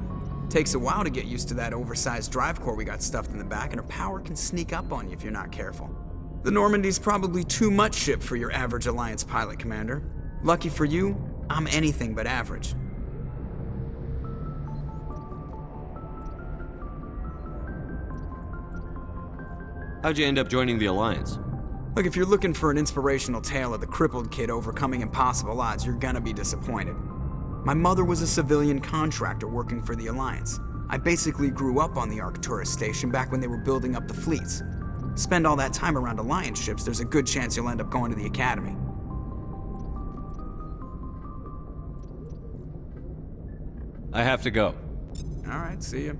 Takes a while to get used to that oversized drive core we got stuffed in the back, and her power can sneak up on you if you're not careful. The Normandy's probably too much ship for your average Alliance pilot, Commander. Lucky for you, I'm anything but average. How'd you end up joining the Alliance? Look, if you're looking for an inspirational tale of the crippled kid overcoming impossible odds, you're gonna be disappointed. My mother was a civilian contractor working for the Alliance. I basically grew up on the Arcturus station back when they were building up the fleets. Spend all that time around Alliance ships, there's a good chance you'll end up going to the Academy. I have to go. All right, see ya.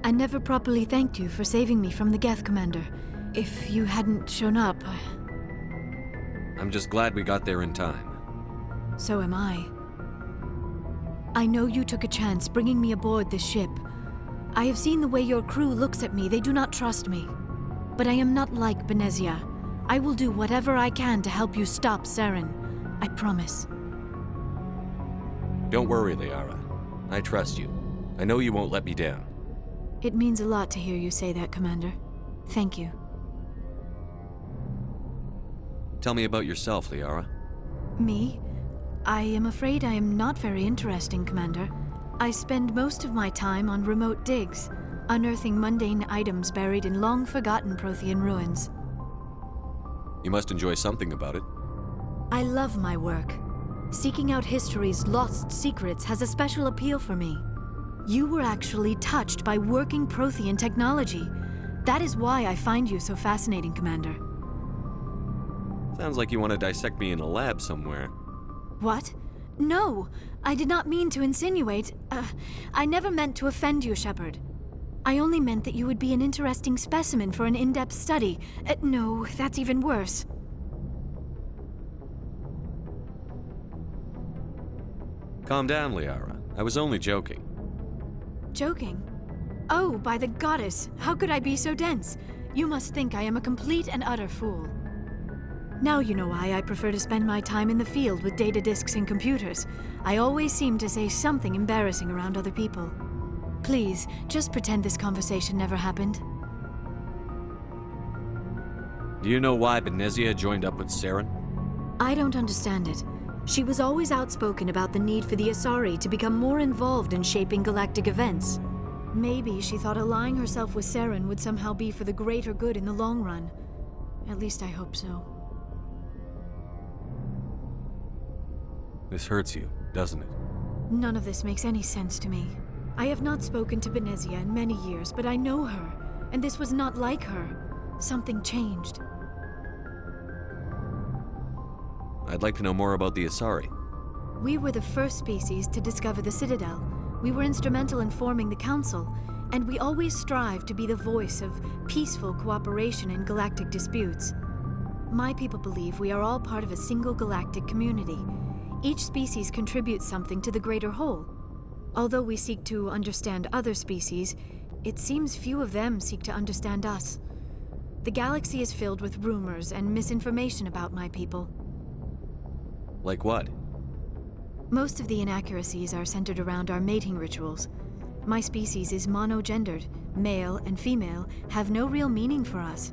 I never properly thanked you for saving me from the Geth, Commander. If you hadn't shown up, I'm just glad we got there in time. So am I. I know you took a chance bringing me aboard this ship. I have seen the way your crew looks at me. They do not trust me. But I am not like Benezia. I will do whatever I can to help you stop Saren. I promise. Don't worry, Liara. I trust you. I know you won't let me down. It means a lot to hear you say that, Commander. Thank you. Tell me about yourself, Liara. Me? I am afraid I am not very interesting, Commander. I spend most of my time on remote digs, unearthing mundane items buried in long-forgotten Prothean ruins. You must enjoy something about it. I love my work. Seeking out history's lost secrets has a special appeal for me. You were actually touched by working Prothean technology. That is why I find you so fascinating, Commander. Sounds like you want to dissect me in a lab somewhere. What? No, I did not mean to insinuate. I never meant to offend you, Shepard. I only meant that you would be an interesting specimen for an in-depth study. No, that's even worse. Calm down, Liara. I was only joking. Joking? Oh, by the goddess, how could I be so dense? You must think I am a complete and utter fool. Now you know why I prefer to spend my time in the field with data disks and computers. I always seem to say something embarrassing around other people. Please, just pretend this conversation never happened. Do you know why Benezia joined up with Saren? I don't understand it. She was always outspoken about the need for the Asari to become more involved in shaping galactic events. Maybe she thought allying herself with Saren would somehow be for the greater good in the long run. At least I hope so. This hurts you, doesn't it? None of this makes any sense to me. I have not spoken to Benezia in many years, but I know her, and this was not like her. Something changed. I'd like to know more about the Asari. We were the first species to discover the Citadel. We were instrumental in forming the Council, and we always strive to be the voice of peaceful cooperation in galactic disputes. My people believe we are all part of a single galactic community. Each species contributes something to the greater whole. Although we seek to understand other species, it seems few of them seek to understand us. The galaxy is filled with rumors and misinformation about my people. Like what? Most of the inaccuracies are centered around our mating rituals. My species is monogendered. Male and female have no real meaning for us.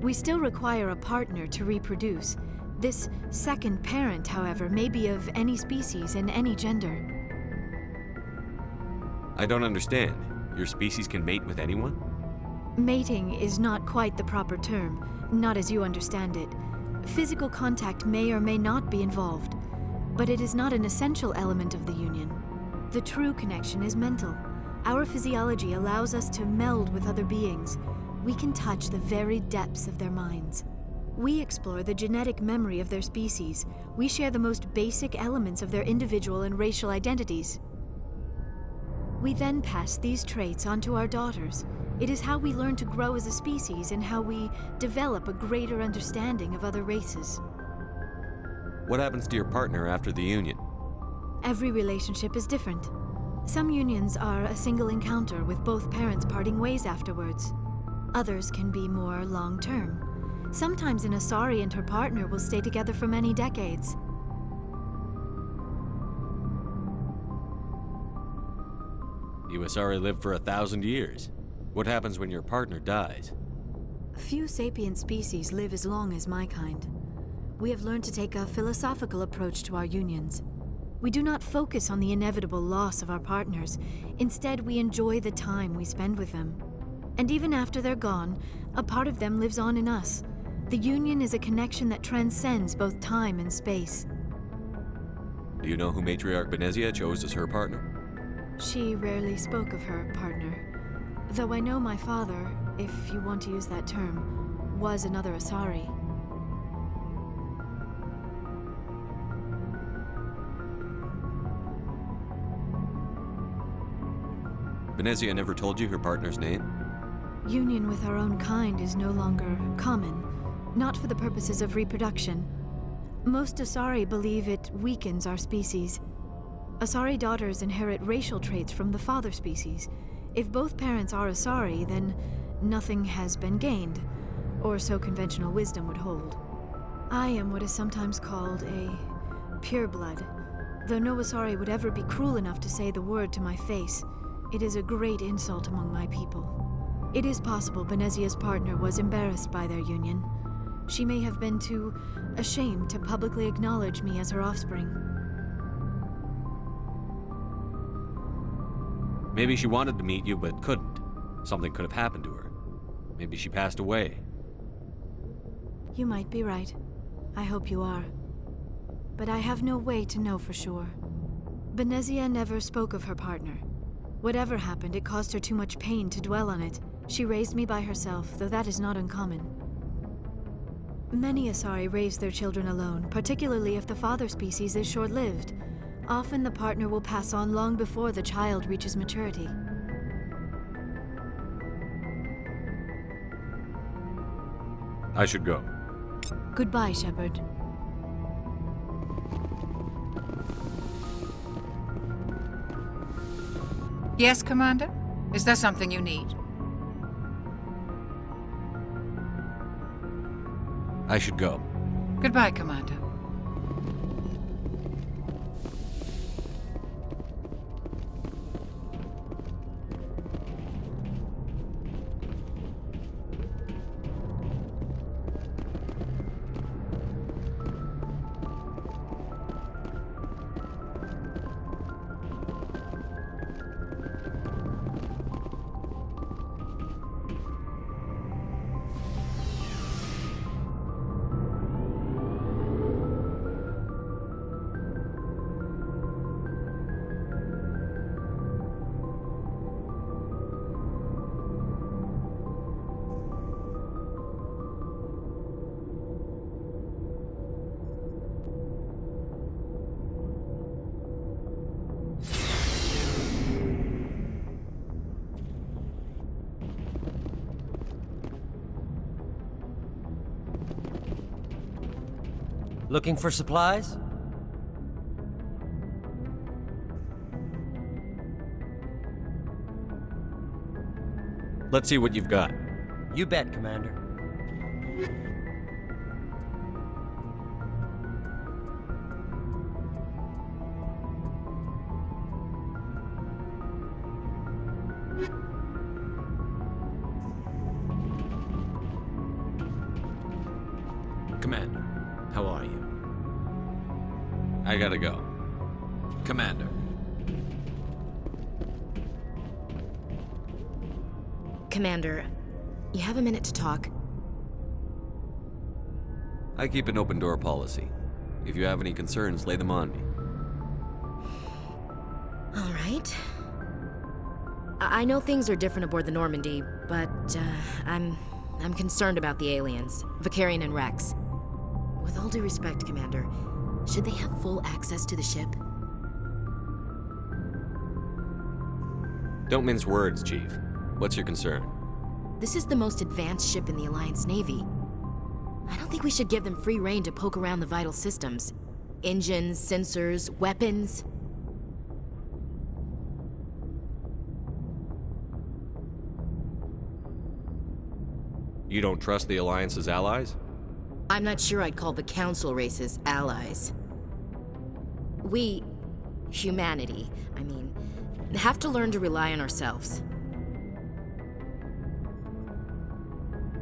We still require a partner to reproduce. This second parent, however, may be of any species and any gender. I don't understand. Your species can mate with anyone? Mating is not quite the proper term, not as you understand it. Physical contact may or may not be involved, but it is not an essential element of the union. The true connection is mental. Our physiology allows us to meld with other beings. We can touch the very depths of their minds. We explore the genetic memory of their species. We share the most basic elements of their individual and racial identities. We then pass these traits on to our daughters. It is how we learn to grow as a species and how we develop a greater understanding of other races. What happens to your partner after the union? Every relationship is different. Some unions are a single encounter with both parents parting ways afterwards. Others can be more long-term. Sometimes an Asari and her partner will stay together for many decades. You Asari live for 1,000 years. What happens when your partner dies? Few sapient species live as long as my kind. We have learned to take a philosophical approach to our unions. We do not focus on the inevitable loss of our partners. Instead, we enjoy the time we spend with them. And even after they're gone, a part of them lives on in us. The union is a connection that transcends both time and space. Do you know who Matriarch Benezia chose as her partner? She rarely spoke of her partner. Though I know my father, if you want to use that term, was another Asari. Benezia never told you her partner's name? Union with our own kind is no longer common, not for the purposes of reproduction. Most Asari believe it weakens our species. Asari daughters inherit racial traits from the father species. If both parents are Asari, then nothing has been gained, or so conventional wisdom would hold. I am what is sometimes called a pureblood, though no Asari would ever be cruel enough to say the word to my face. It is a great insult among my people. It is possible Benezia's partner was embarrassed by their union. She may have been too ashamed to publicly acknowledge me as her offspring. Maybe she wanted to meet you but couldn't. Something could have happened to her. Maybe she passed away. You might be right. I hope you are. But I have no way to know for sure. Benezia never spoke of her partner. Whatever happened, it caused her too much pain to dwell on it. She raised me by herself, though that is not uncommon. Many Asari raise their children alone, particularly if the father species is short-lived. Often the partner will pass on long before the child reaches maturity. I should go. Goodbye, Shepard. Yes, Commander? Is there something you need? I should go. Goodbye, Commander. Looking for supplies? Let's see what you've got. You bet, Commander. Commander, how are you? I gotta go. Commander. Commander, you have a minute to talk? I keep an open door policy. If you have any concerns, lay them on me. All right. I know things are different aboard the Normandy, but I'm concerned about the aliens, Vicarian and Rex. With all due respect, Commander, should they have full access to the ship? Don't mince words, Chief. What's your concern? This is the most advanced ship in the Alliance Navy. I don't think we should give them free rein to poke around the vital systems. Engines, sensors, weapons. You don't trust the Alliance's allies? I'm not sure I'd call the Council races allies. We, humanity, have to learn to rely on ourselves.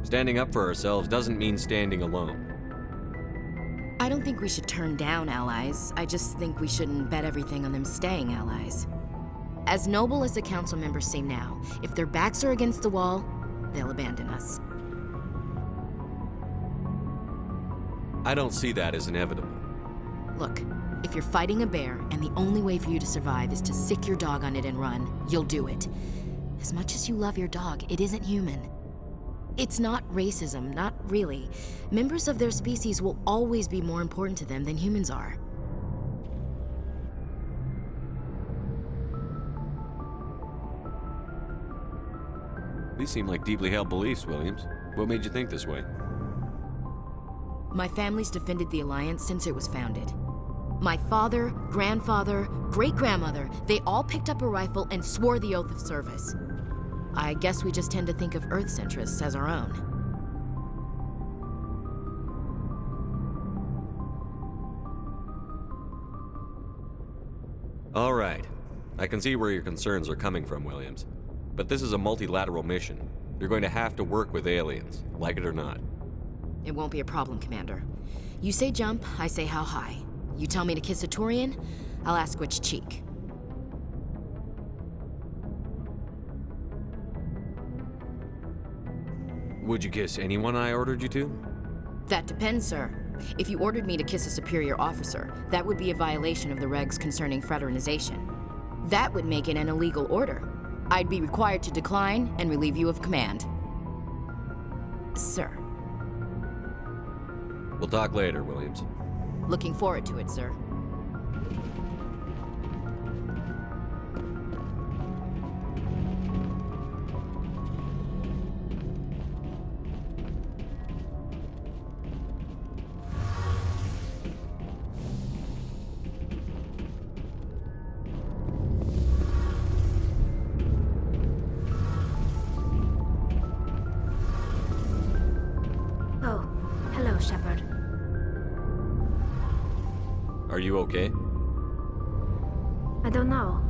Standing up for ourselves doesn't mean standing alone. I don't think we should turn down allies. I just think we shouldn't bet everything on them staying allies. As noble as the Council members seem now, if their backs are against the wall, they'll abandon us. I don't see that as inevitable. Look, if you're fighting a bear and the only way for you to survive is to sick your dog on it and run, you'll do it. As much as you love your dog, it isn't human. It's not racism, not really. Members of their species will always be more important to them than humans are. These seem like deeply held beliefs, Williams. What made you think this way? My family's defended the Alliance since it was founded. My father, grandfather, great-grandmother, they all picked up a rifle and swore the oath of service. I guess we just tend to think of Earth's interests as our own. All right. I can see where your concerns are coming from, Williams. But this is a multilateral mission. You're going to have to work with aliens, like it or not. It won't be a problem, Commander. You say jump, I say how high. You tell me to kiss a Turian, I'll ask which cheek. Would you kiss anyone I ordered you to? That depends, sir. If you ordered me to kiss a superior officer, that would be a violation of the regs concerning fraternization. That would make it an illegal order. I'd be required to decline and relieve you of command. Sir. We'll talk later, Williams. Looking forward to it, sir. Oh, hello, Shepard. Are you okay? I don't know.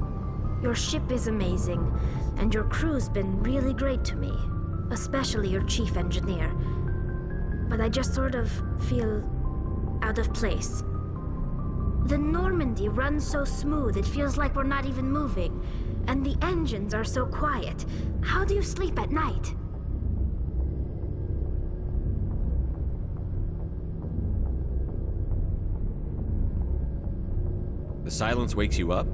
Your ship is amazing, and your crew's been really great to me, especially your chief engineer. But I just sort of feel out of place. The Normandy runs so smooth, it feels like we're not even moving, and the engines are so quiet. How do you sleep at night? The silence wakes you up?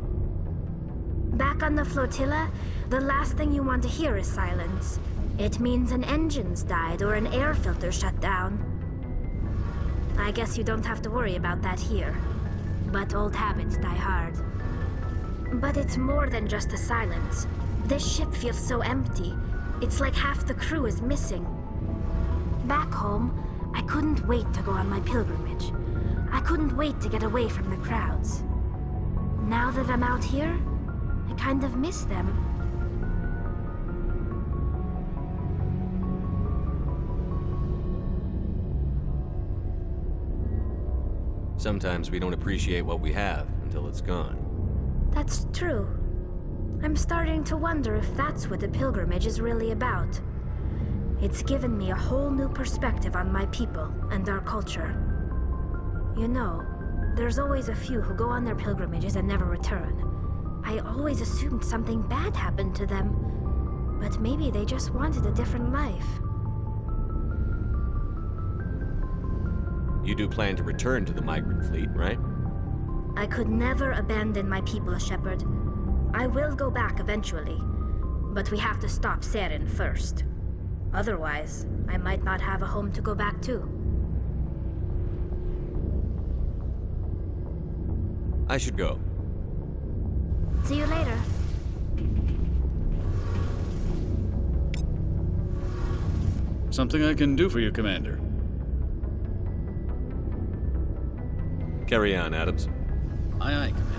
Back on the flotilla, the last thing you want to hear is silence. It means an engine's died or an air filter shut down. I guess you don't have to worry about that here. But old habits die hard. But it's more than just the silence. This ship feels so empty. It's like half the crew is missing. Back home, I couldn't wait to go on my pilgrimage. I couldn't wait to get away from the crowds. Now that I'm out here, I kind of miss them. Sometimes we don't appreciate what we have until it's gone. That's true. I'm starting to wonder if that's what the pilgrimage is really about. It's given me a whole new perspective on my people and our culture. You know, there's always a few who go on their pilgrimages and never return. I always assumed something bad happened to them, but maybe they just wanted a different life. You do plan to return to the migrant fleet, right? I could never abandon my people, Shepard. I will go back eventually, but we have to stop Saren first. Otherwise, I might not have a home to go back to. I should go. See you later. Something I can do for you, Commander. Carry on, Adams. Aye, aye, Commander.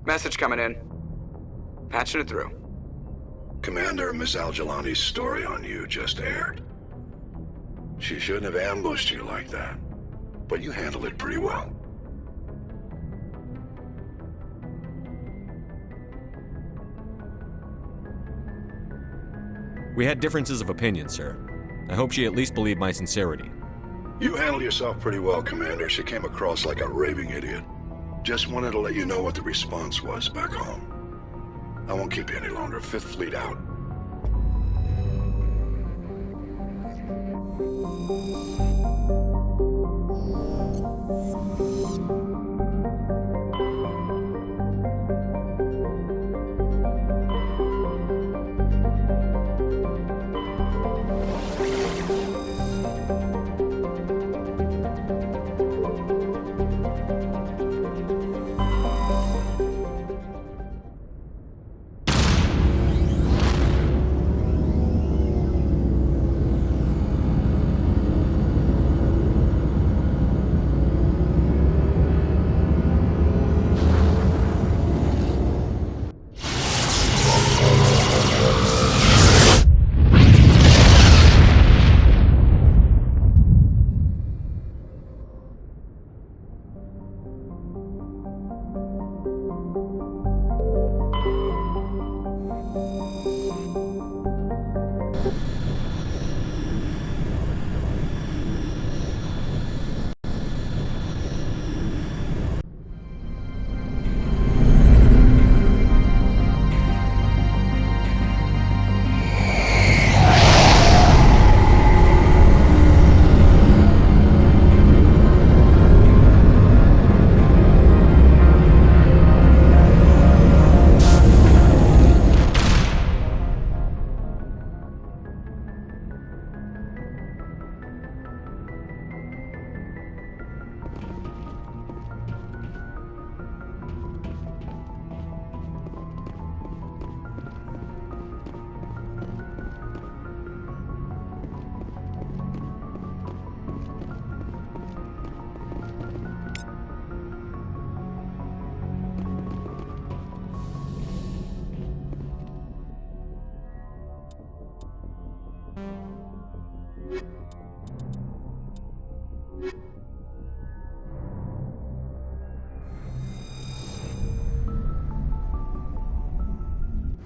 Message coming in. Patching it through. Commander, Miss Al-Jalani's story on you just aired. She shouldn't have ambushed you like that, but you handled it pretty well. We had differences of opinion, sir. I hope she at least believed my sincerity. You handled yourself pretty well, Commander. She came across like a raving idiot. Just wanted to let you know what the response was back home. I won't keep you any longer. Fifth Fleet out.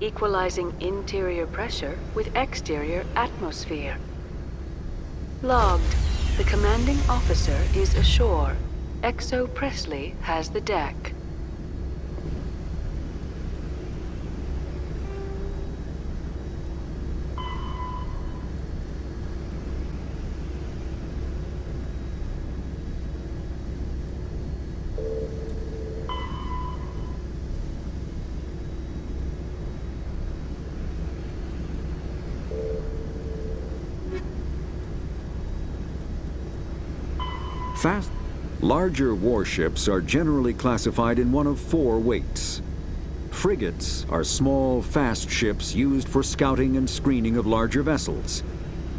Equalizing interior pressure with exterior atmosphere. Logged. The commanding officer is ashore. XO Presley has the deck. Larger warships are generally classified in one of 4 weights. Frigates are small, fast ships used for scouting and screening of larger vessels.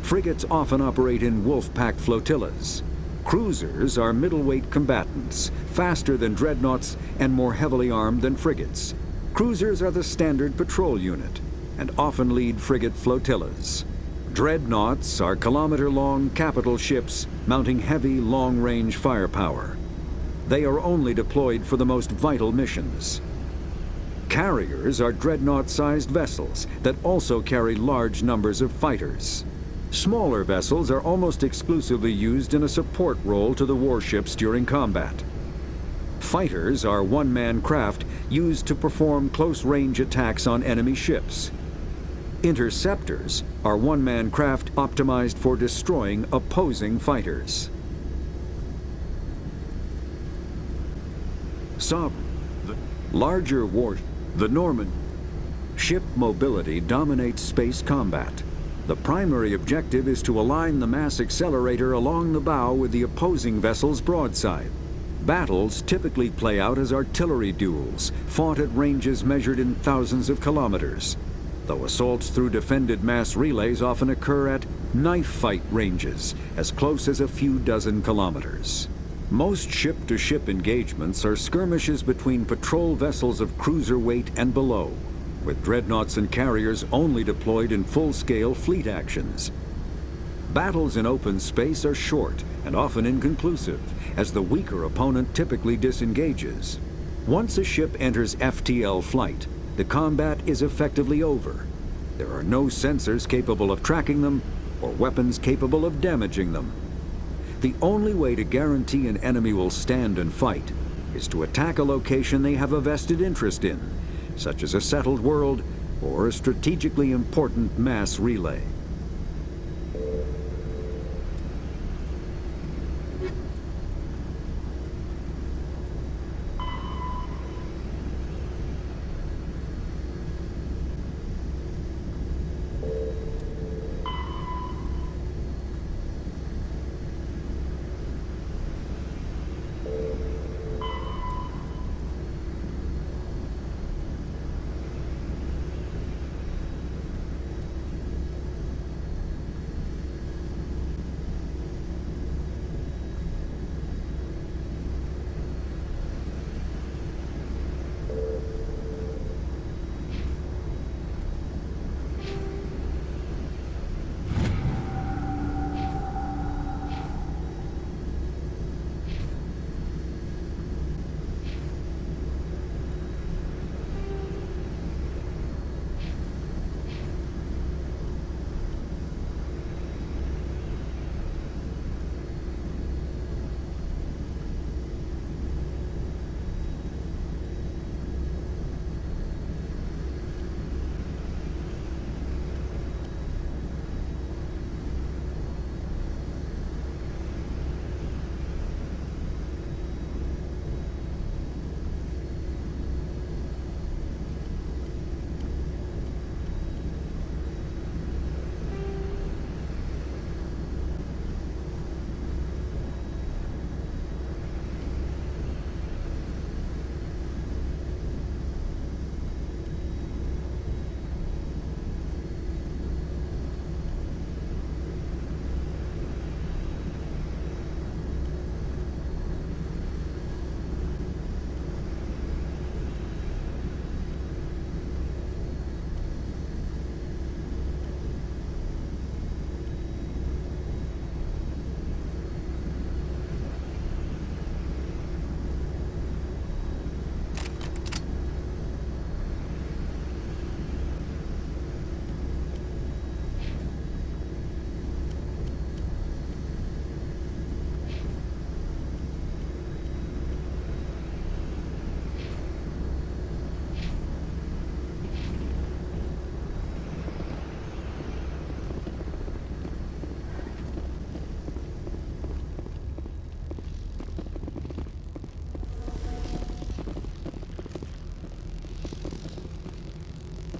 Frigates often operate in wolf-pack flotillas. Cruisers are middleweight combatants, faster than dreadnoughts and more heavily armed than frigates. Cruisers are the standard patrol unit and often lead frigate flotillas. Dreadnoughts are kilometer-long capital ships mounting heavy, long-range firepower. They are only deployed for the most vital missions. Carriers are dreadnought-sized vessels that also carry large numbers of fighters. Smaller vessels are almost exclusively used in a support role to the warships during combat. Fighters are one-man craft used to perform close-range attacks on enemy ships. Interceptors are one-man craft optimized for destroying opposing fighters. The Norman ship mobility dominates space combat. The primary objective is to align the mass accelerator along the bow with the opposing vessel's broadside. Battles typically play out as artillery duels, fought at ranges measured in thousands of kilometers, though assaults through defended mass relays often occur at knife fight ranges as close as a few dozen kilometers. Most ship-to-ship engagements are skirmishes between patrol vessels of cruiser weight and below, with dreadnoughts and carriers only deployed in full-scale fleet actions. Battles in open space are short and often inconclusive, as the weaker opponent typically disengages. Once a ship enters FTL flight, the combat is effectively over. There are no sensors capable of tracking them or weapons capable of damaging them. The only way to guarantee an enemy will stand and fight is to attack a location they have a vested interest in, such as a settled world or a strategically important mass relay.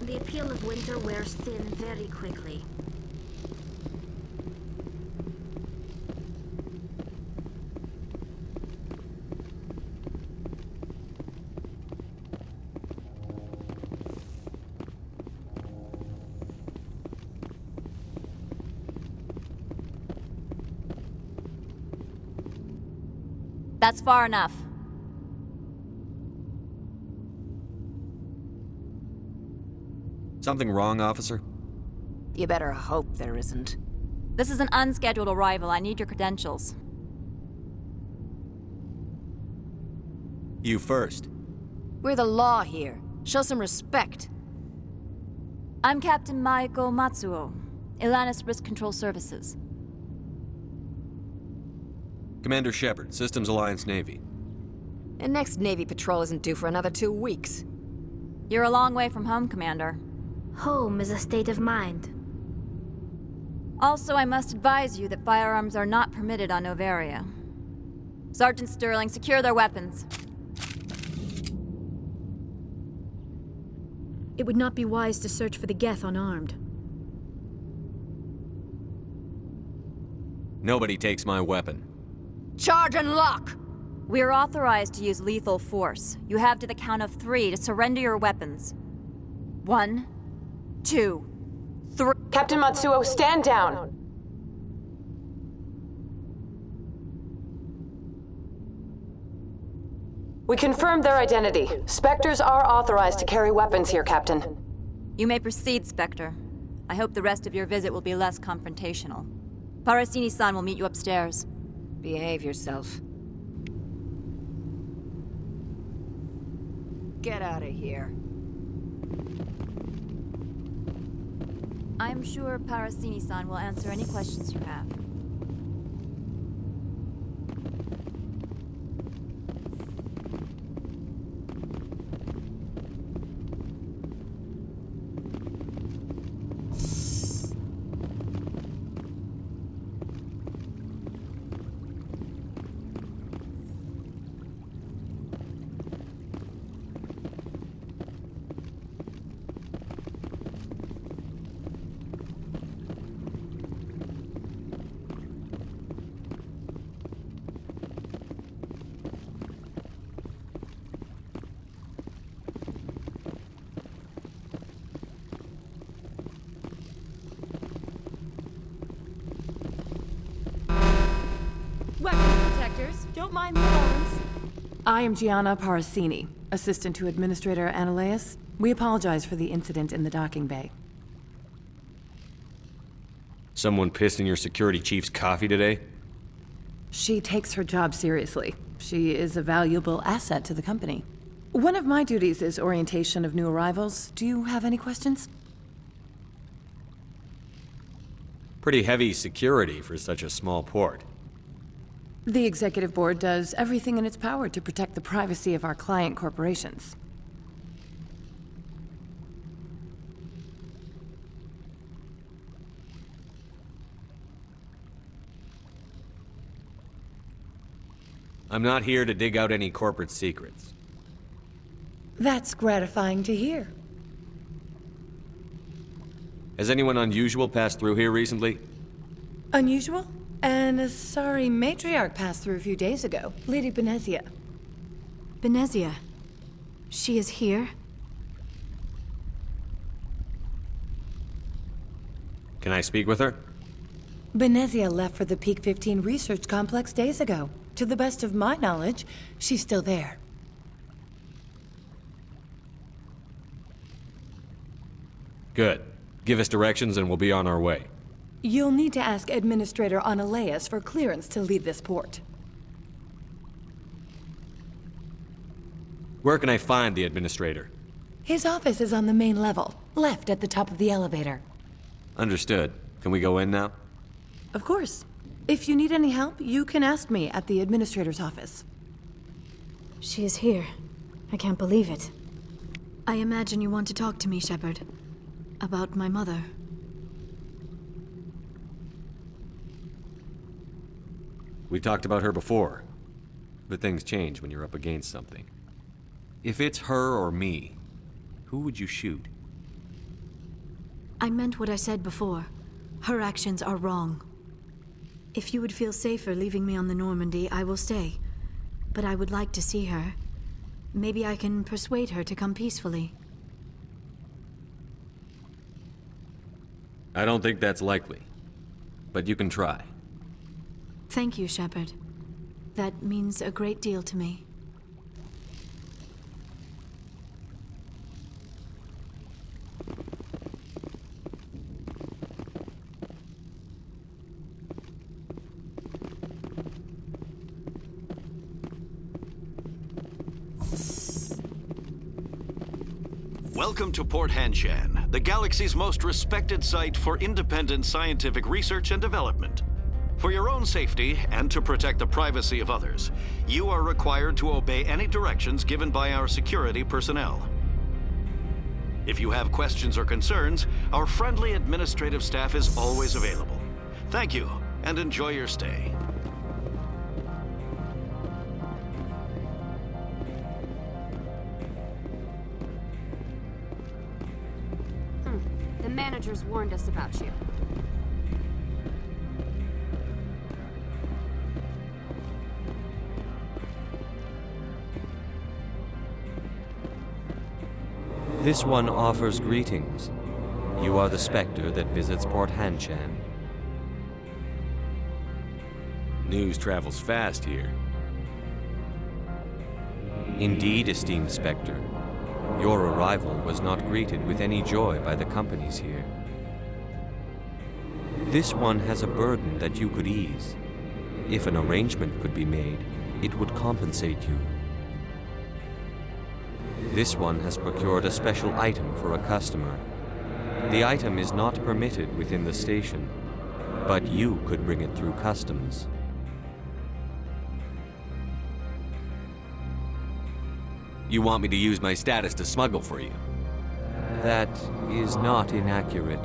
The appeal of winter wears thin very quickly. That's far enough. Something wrong, officer? You better hope there isn't. This is an unscheduled arrival. I need your credentials. You first. We're the law here. Show some respect. I'm Captain Maiko Matsuo, Ilanis Risk Control Services. Commander Shepard, Systems Alliance Navy. And next Navy patrol isn't due for another 2 weeks. You're a long way from home, Commander. Home is a state of mind. Also, I must advise you that firearms are not permitted on Novaria. Sergeant Sterling, secure their weapons. It would not be wise to search for the Geth unarmed. Nobody takes my weapon. Charge and lock! We're authorized to use lethal force. You have to the count of 3 to surrender your weapons. 1, 2, 3. Captain Matsuo, stand down! We confirmed their identity. Spectres are authorized to carry weapons here, Captain. You may proceed, Spectre. I hope the rest of your visit will be less confrontational. Parasini-san will meet you upstairs. Behave yourself. Get out of here. I'm sure Parasini-san will answer any questions you have. Don't mind the alarms. I am Gianna Parasini, assistant to Administrator Ananias. We apologize for the incident in the docking bay. Someone pissed in your security chief's coffee today? She takes her job seriously. She is a valuable asset to the company. One of my duties is orientation of new arrivals. Do you have any questions? Pretty heavy security for such a small port. The Executive Board does everything in its power to protect the privacy of our client corporations. I'm not here to dig out any corporate secrets. That's gratifying to hear. Has anyone unusual passed through here recently? Unusual? And a sorry matriarch passed through a few days ago. Lady Benezia. Benezia? She is here? Can I speak with her? Benezia left for the Peak 15 research complex days ago. To the best of my knowledge, she's still there. Good. Give us directions and we'll be on our way. You'll need to ask Administrator Ananias for clearance to leave this port. Where can I find the Administrator? His office is on the main level, left at the top of the elevator. Understood. Can we go in now? Of course. If you need any help, you can ask me at the Administrator's office. She is here. I can't believe it. I imagine you want to talk to me, Shepard. About my mother. We talked about her before, but things change when you're up against something. If it's her or me, who would you shoot? I meant what I said before. Her actions are wrong. If you would feel safer leaving me on the Normandy, I will stay. But I would like to see her. Maybe I can persuade her to come peacefully. I don't think that's likely, but you can try. Thank you, Shepard. That means a great deal to me. Welcome to Port Hanshan, the galaxy's most respected site for independent scientific research and development. For your own safety and to protect the privacy of others, you are required to obey any directions given by our security personnel. If you have questions or concerns, our friendly administrative staff is always available. Thank you, and enjoy your stay. The managers warned us about you. This one offers greetings. You are the Spectre that visits Port Hanshan. News travels fast here. Indeed, esteemed Spectre. Your arrival was not greeted with any joy by the companies here. This one has a burden that you could ease. If an arrangement could be made, it would compensate you. This one has procured a special item for a customer. The item is not permitted within the station, but you could bring it through customs. You want me to use my status to smuggle for you? That is not inaccurate.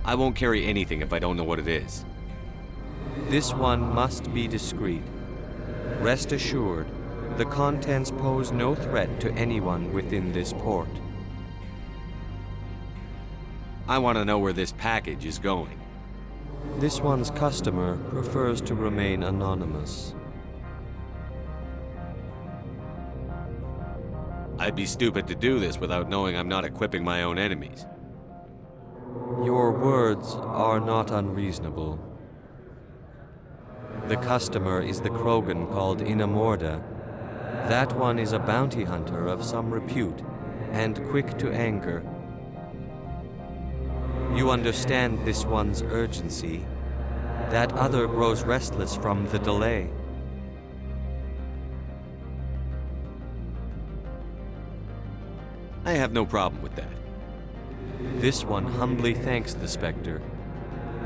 I won't carry anything if I don't know what it is. This one must be discreet. Rest assured, the contents pose no threat to anyone within this port. I want to know where this package is going. This one's customer prefers to remain anonymous. I'd be stupid to do this without knowing I'm not equipping my own enemies. Your words are not unreasonable. The customer is the Krogan called Inamorda. That one is a bounty hunter of some repute, and quick to anger. You understand this one's urgency. That other grows restless from the delay. I have no problem with that. This one humbly thanks the Spectre.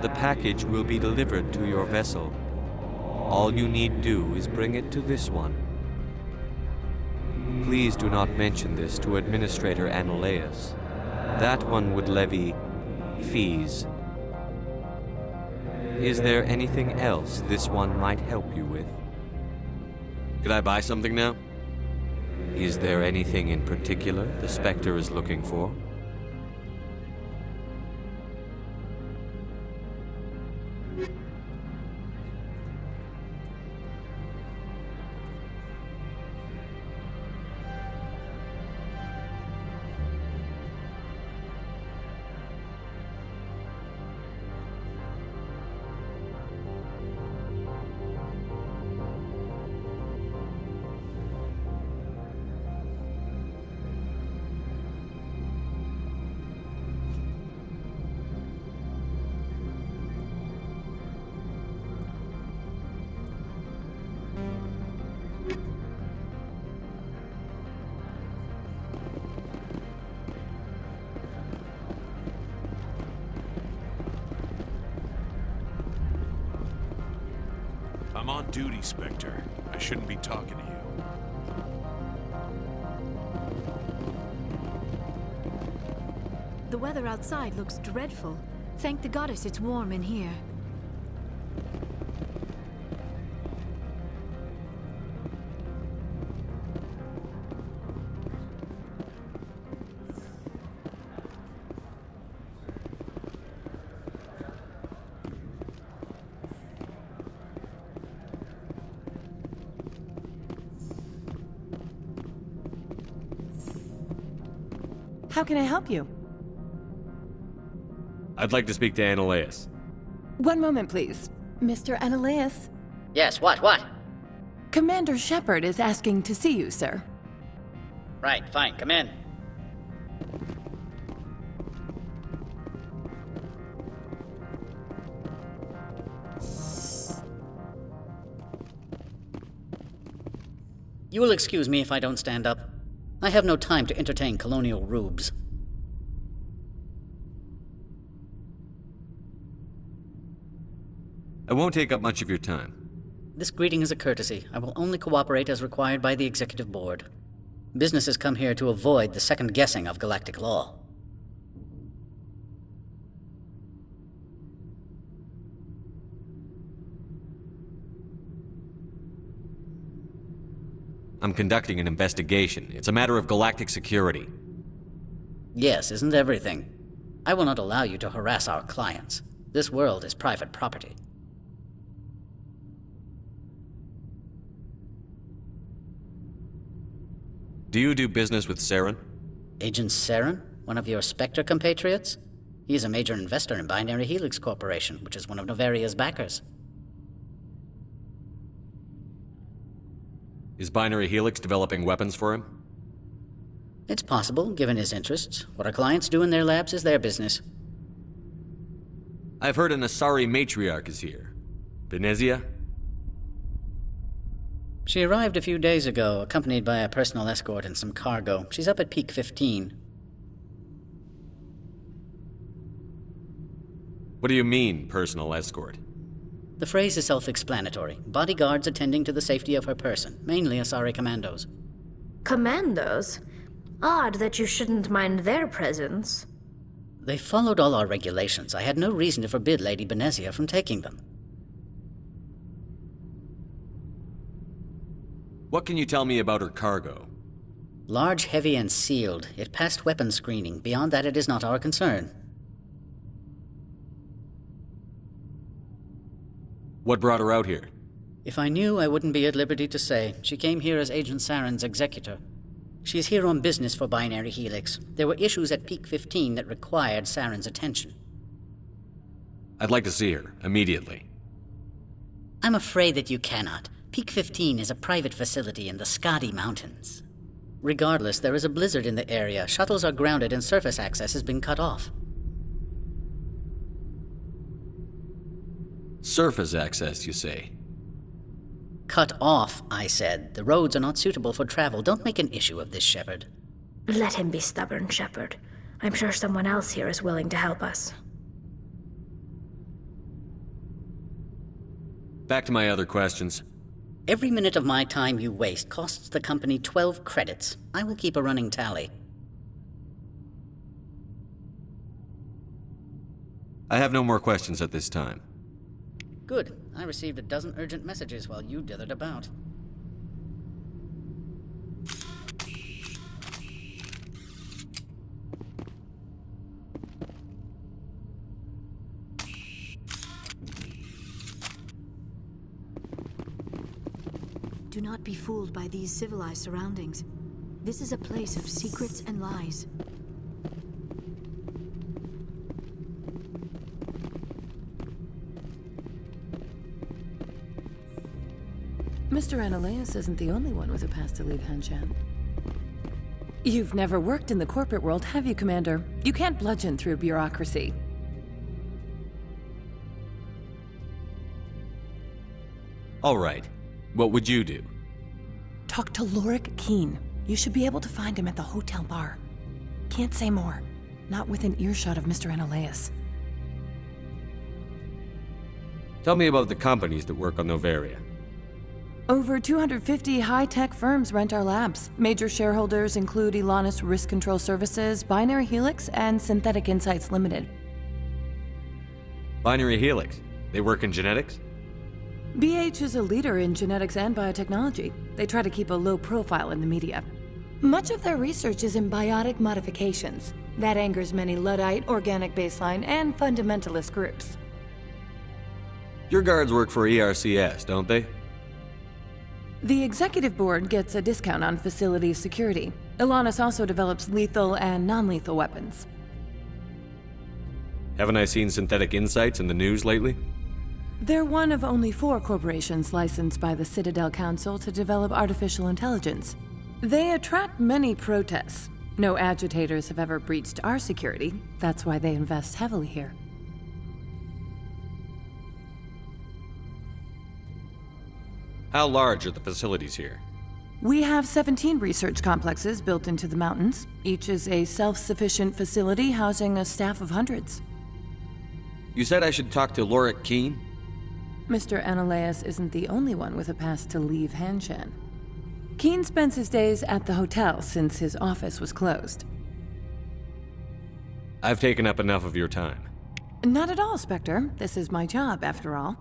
The package will be delivered to your vessel. All you need do is bring it to this one. Please do not mention this to Administrator Annaleus. That one would levy fees. Is there anything else this one might help you with? Could I buy something now? Is there anything in particular the Spectre is looking for? I'm on duty, Spectre. I shouldn't be talking to you. The weather outside looks dreadful. Thank the goddess it's warm in here. How can I help you? I'd like to speak to Annaleus. One moment, please. Mr. Annaleus? Yes, what? Commander Shepard is asking to see you, sir. Right, fine, come in. You will excuse me if I don't stand up. I have no time to entertain colonial rubes. I won't take up much of your time. This greeting is a courtesy. I will only cooperate as required by the Executive Board. Businesses come here to avoid the second guessing of galactic law. I'm conducting an investigation. It's a matter of galactic security. Yes, isn't everything? I will not allow you to harass our clients. This world is private property. Do you do business with Saren? Agent Saren? One of your Spectre compatriots? He is a major investor in Binary Helix Corporation, which is one of Novaria's backers. Is Binary Helix developing weapons for him? It's possible, given his interests. What our clients do in their labs is their business. I've heard an Asari matriarch is here. Benezia? She arrived a few days ago, accompanied by a personal escort and some cargo. She's up at Peak 15. What do you mean, personal escort? The phrase is self-explanatory. Bodyguards attending to the safety of her person, mainly Asari commandos. Commandos? Odd that you shouldn't mind their presence. They followed all our regulations. I had no reason to forbid Lady Benezia from taking them. What can you tell me about her cargo? Large, heavy, and sealed. It passed weapons screening. Beyond that, it is not our concern. What brought her out here? If I knew, I wouldn't be at liberty to say. She came here as Agent Saren's executor. She's here on business for Binary Helix. There were issues at Peak 15 that required Saren's attention. I'd like to see her, immediately. I'm afraid that you cannot. Peak 15 is a private facility in the Skadi Mountains. Regardless, there is a blizzard in the area. Shuttles are grounded and surface access has been cut off. Surface access, you say? Cut off, I said. The roads are not suitable for travel. Don't make an issue of this, Shepard. Let him be stubborn, Shepard. I'm sure someone else here is willing to help us. Back to my other questions. Every minute of my time you waste costs the company 12 credits. I will keep a running tally. I have no more questions at this time. Good. I received a dozen urgent messages while you dithered about. Do not be fooled by these civilized surroundings. This is a place of secrets and lies. Mr. Annaleus isn't the only one with a past to leave Hanshan. You've never worked in the corporate world, have you, Commander? You can't bludgeon through bureaucracy. All right. What would you do? Talk to Lorik Keen. You should be able to find him at the hotel bar. Can't say more. Not within earshot of Mr. Annaleus. Tell me about the companies that work on Novaria. Over 250 high-tech firms rent our labs. Major shareholders include Elanus Risk Control Services, Binary Helix, and Synthetic Insights Limited. Binary Helix? They work in genetics? BH is a leader in genetics and biotechnology. They try to keep a low profile in the media. Much of their research is in biotic modifications. That angers many Luddite, organic baseline, and fundamentalist groups. Your guards work for ERCS, don't they? The executive board gets a discount on facility security. Ilanis also develops lethal and non-lethal weapons. Haven't I seen Synthetic Insights in the news lately? They're one of only 4 corporations licensed by the Citadel Council to develop artificial intelligence. They attract many protests. No agitators have ever breached our security. That's why they invest heavily here. How large are the facilities here? We have 17 research complexes built into the mountains. Each is a self-sufficient facility housing a staff of hundreds. You said I should talk to Lorik Keene? Mr. Ananias isn't the only one with a pass to leave Hanshan. Keene spends his days at the hotel since his office was closed. I've taken up enough of your time. Not at all, Spectre. This is my job, after all.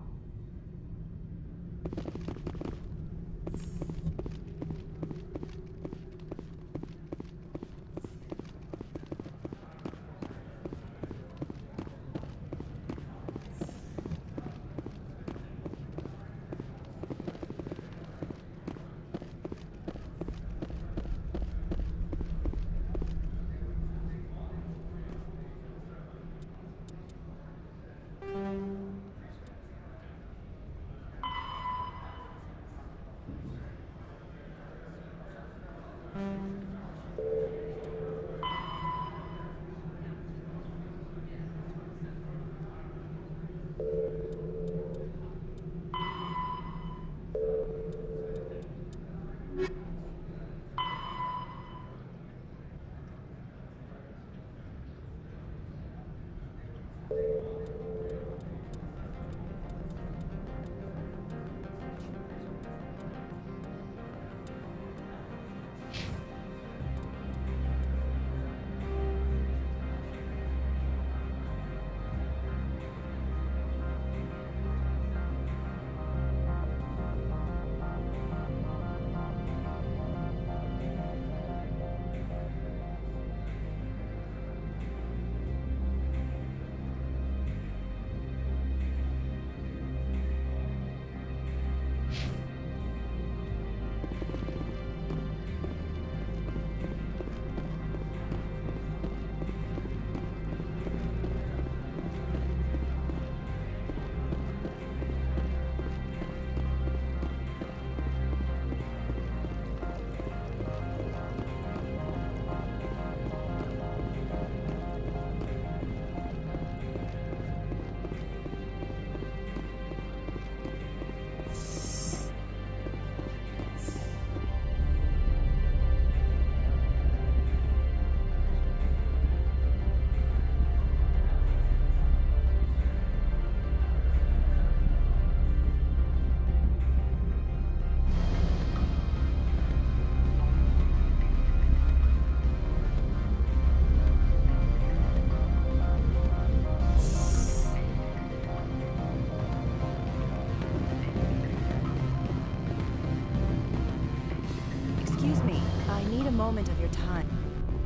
Moment of your time.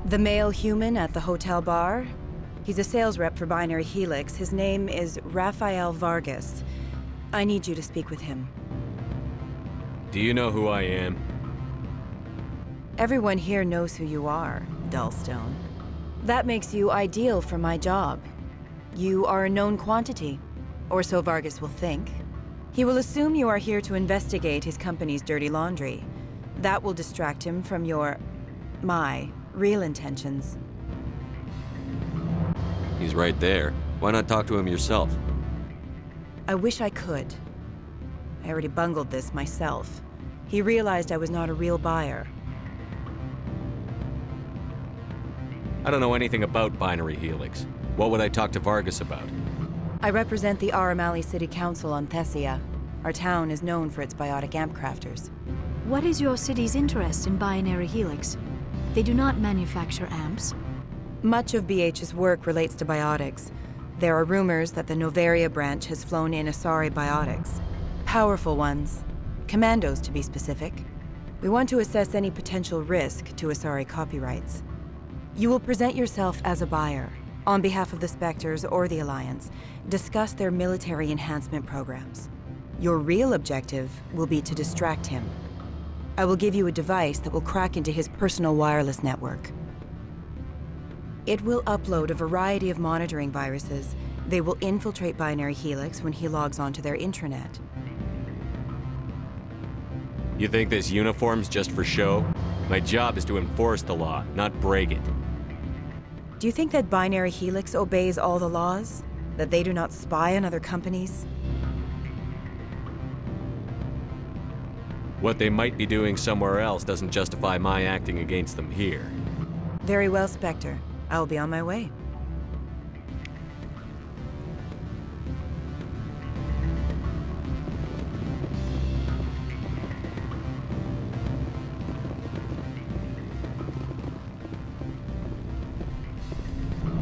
The male human at the hotel bar? He's a sales rep for Binary Helix. His name is Rafael Vargas. I need you to speak with him. Do you know who I am? Everyone here knows who you are, Dullstone. That makes you ideal for my job. You are a known quantity, or so Vargas will think. He will assume you are here to investigate his company's dirty laundry. That will distract him from my real intentions. He's right there. Why not talk to him yourself? I wish I could. I already bungled this myself. He realized I was not a real buyer. I don't know anything about Binary Helix. What would I talk to Vargas about? I represent the Aramali City Council on Thessia. Our town is known for its biotic amp crafters. What is your city's interest in Binary Helix? They do not manufacture amps. Much of BH's work relates to biotics. There are rumors that the Novaria branch has flown in Asari biotics. Powerful ones. Commandos, to be specific. We want to assess any potential risk to Asari copyrights. You will present yourself as a buyer, on behalf of the Spectres or the Alliance. Discuss their military enhancement programs. Your real objective will be to distract him. I will give you a device that will crack into his personal wireless network. It will upload a variety of monitoring viruses. They will infiltrate Binary Helix when he logs onto their intranet. You think this uniform's just for show? My job is to enforce the law, not break it. Do you think that Binary Helix obeys all the laws? That they do not spy on other companies? What they might be doing somewhere else doesn't justify my acting against them here. Very well, Spectre. I will be on my way.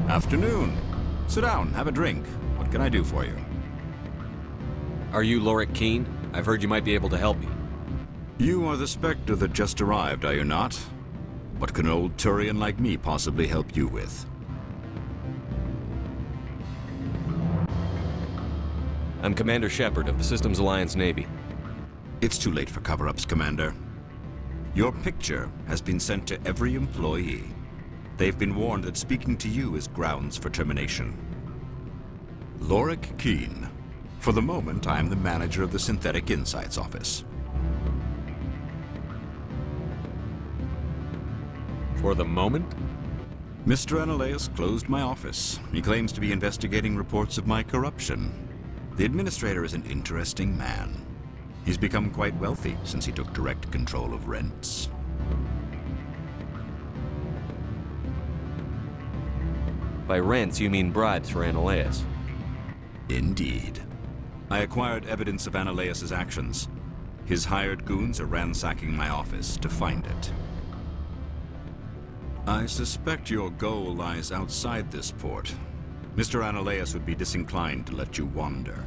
Afternoon. Sit down, have a drink. What can I do for you? Are you Lorick Keene? I've heard you might be able to help me. You are the Spectre that just arrived, are you not? What can an old Turian like me possibly help you with? I'm Commander Shepard of the Systems Alliance Navy. It's too late for cover-ups, Commander. Your picture has been sent to every employee. They've been warned that speaking to you is grounds for termination. Lorick Keene. For the moment, I am the manager of the Synthetic Insights Office. For the moment? Mr. Analaeus closed my office. He claims to be investigating reports of my corruption. The administrator is an interesting man. He's become quite wealthy since he took direct control of rents. By rents, you mean bribes for Analaeus? Indeed. I acquired evidence of Analaeus' actions. His hired goons are ransacking my office to find it. I suspect your goal lies outside this port. Mr. Analaeus would be disinclined to let you wander.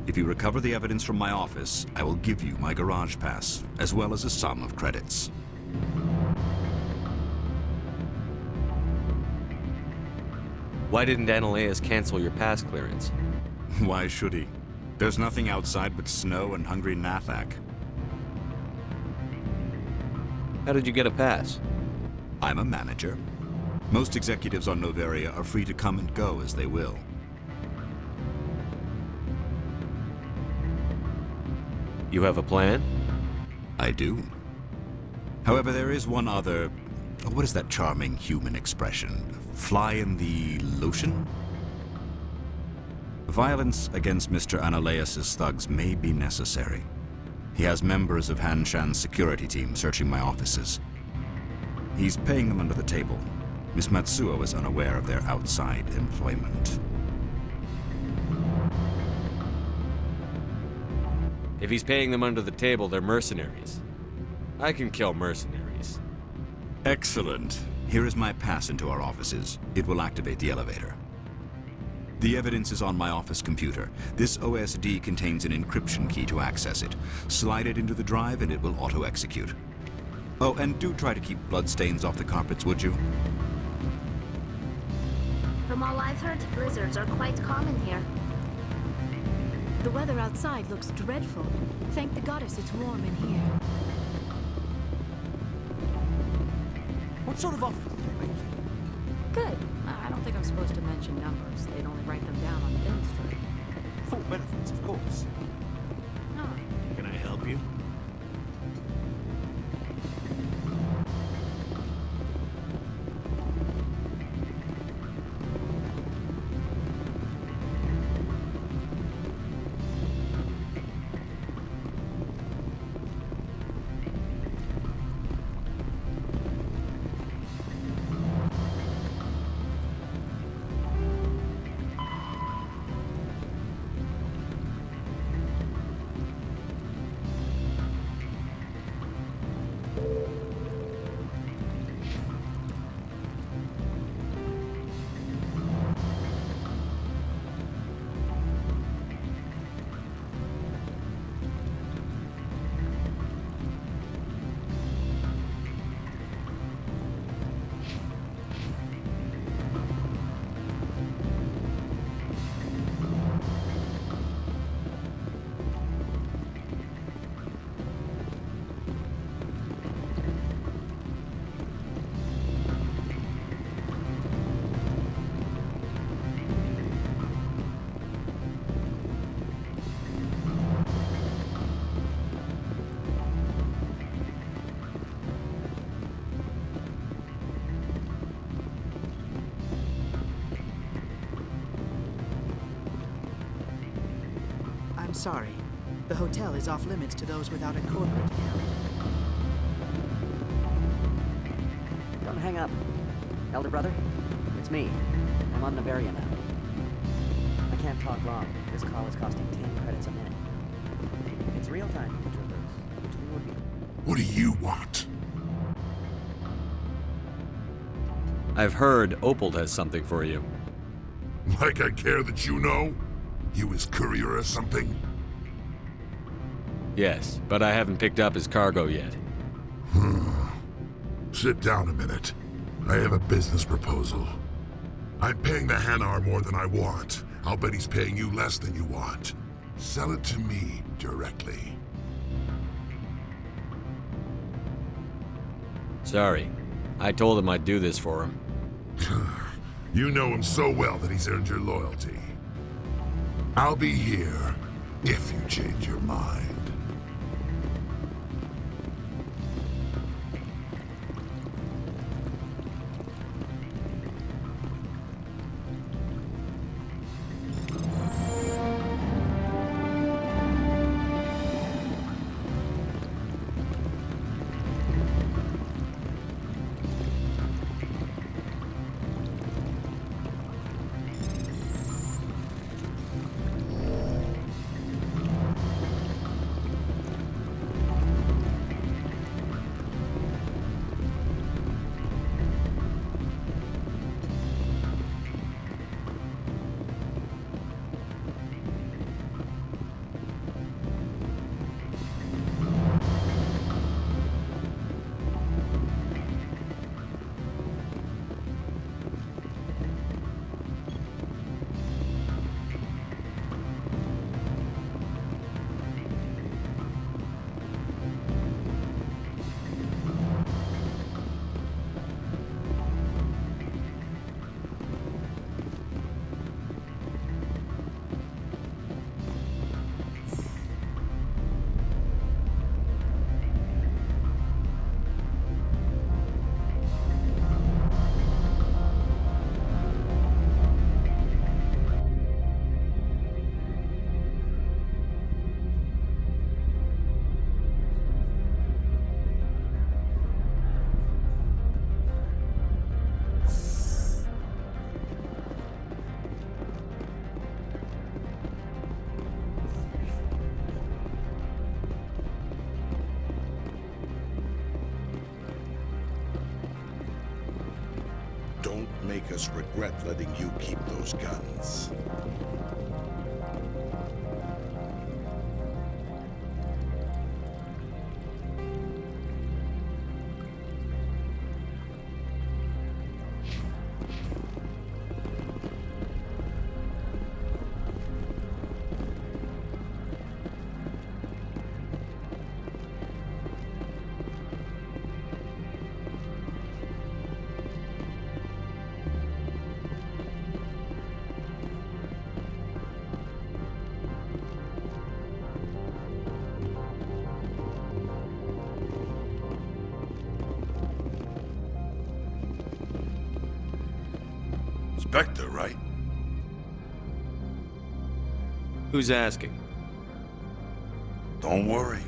If you recover the evidence from my office, I will give you my garage pass, as well as a sum of credits. Why didn't Analaeus cancel your pass clearance? Why should he? There's nothing outside but snow and hungry Nathak. How did you get a pass? I'm a manager. Most executives on Novaria are free to come and go as they will. You have a plan? I do. However, there is one other... What is that charming human expression? Fly in the lotion? Violence against Mr. Analaeus' thugs may be necessary. He has members of Han Shan's security team searching my offices. He's paying them under the table. Miss Matsuo is unaware of their outside employment. If he's paying them under the table, they're mercenaries. I can kill mercenaries. Excellent. Here is my pass into our offices. It will activate the elevator. The evidence is on my office computer. This OSD contains an encryption key to access it. Slide it into the drive and it will auto-execute. Oh, and do try to keep bloodstains off the carpets, would you? From all I've heard, blizzards are quite common here. The weather outside looks dreadful. Thank the goddess it's warm in here. What sort of offer did they make you? Good. I don't think I'm supposed to mention numbers. They'd only write them down on the bin strip. Full benefits, of course. Oh. Can I help you? sorry. The hotel is off limits to those without a corporate account. Don't hang up. Elder brother, it's me. I'm on Novaria now. I can't talk long. This call is costing 10 credits a minute. It's real time, troopers. Which we would be. What do you want? I've heard Opal has something for you. Like I care that you know? You his courier or something? Yes, but I haven't picked up his cargo yet. Sit down a minute. I have a business proposal. I'm paying the Hanar more than I want. I'll bet he's paying you less than you want. Sell it to me directly. Sorry. I told him I'd do this for him. You know him so well that he's earned your loyalty. I'll be here if you change your mind. Don't make us regret letting you keep those guns. Spectre, right? Who's asking? Don't worry.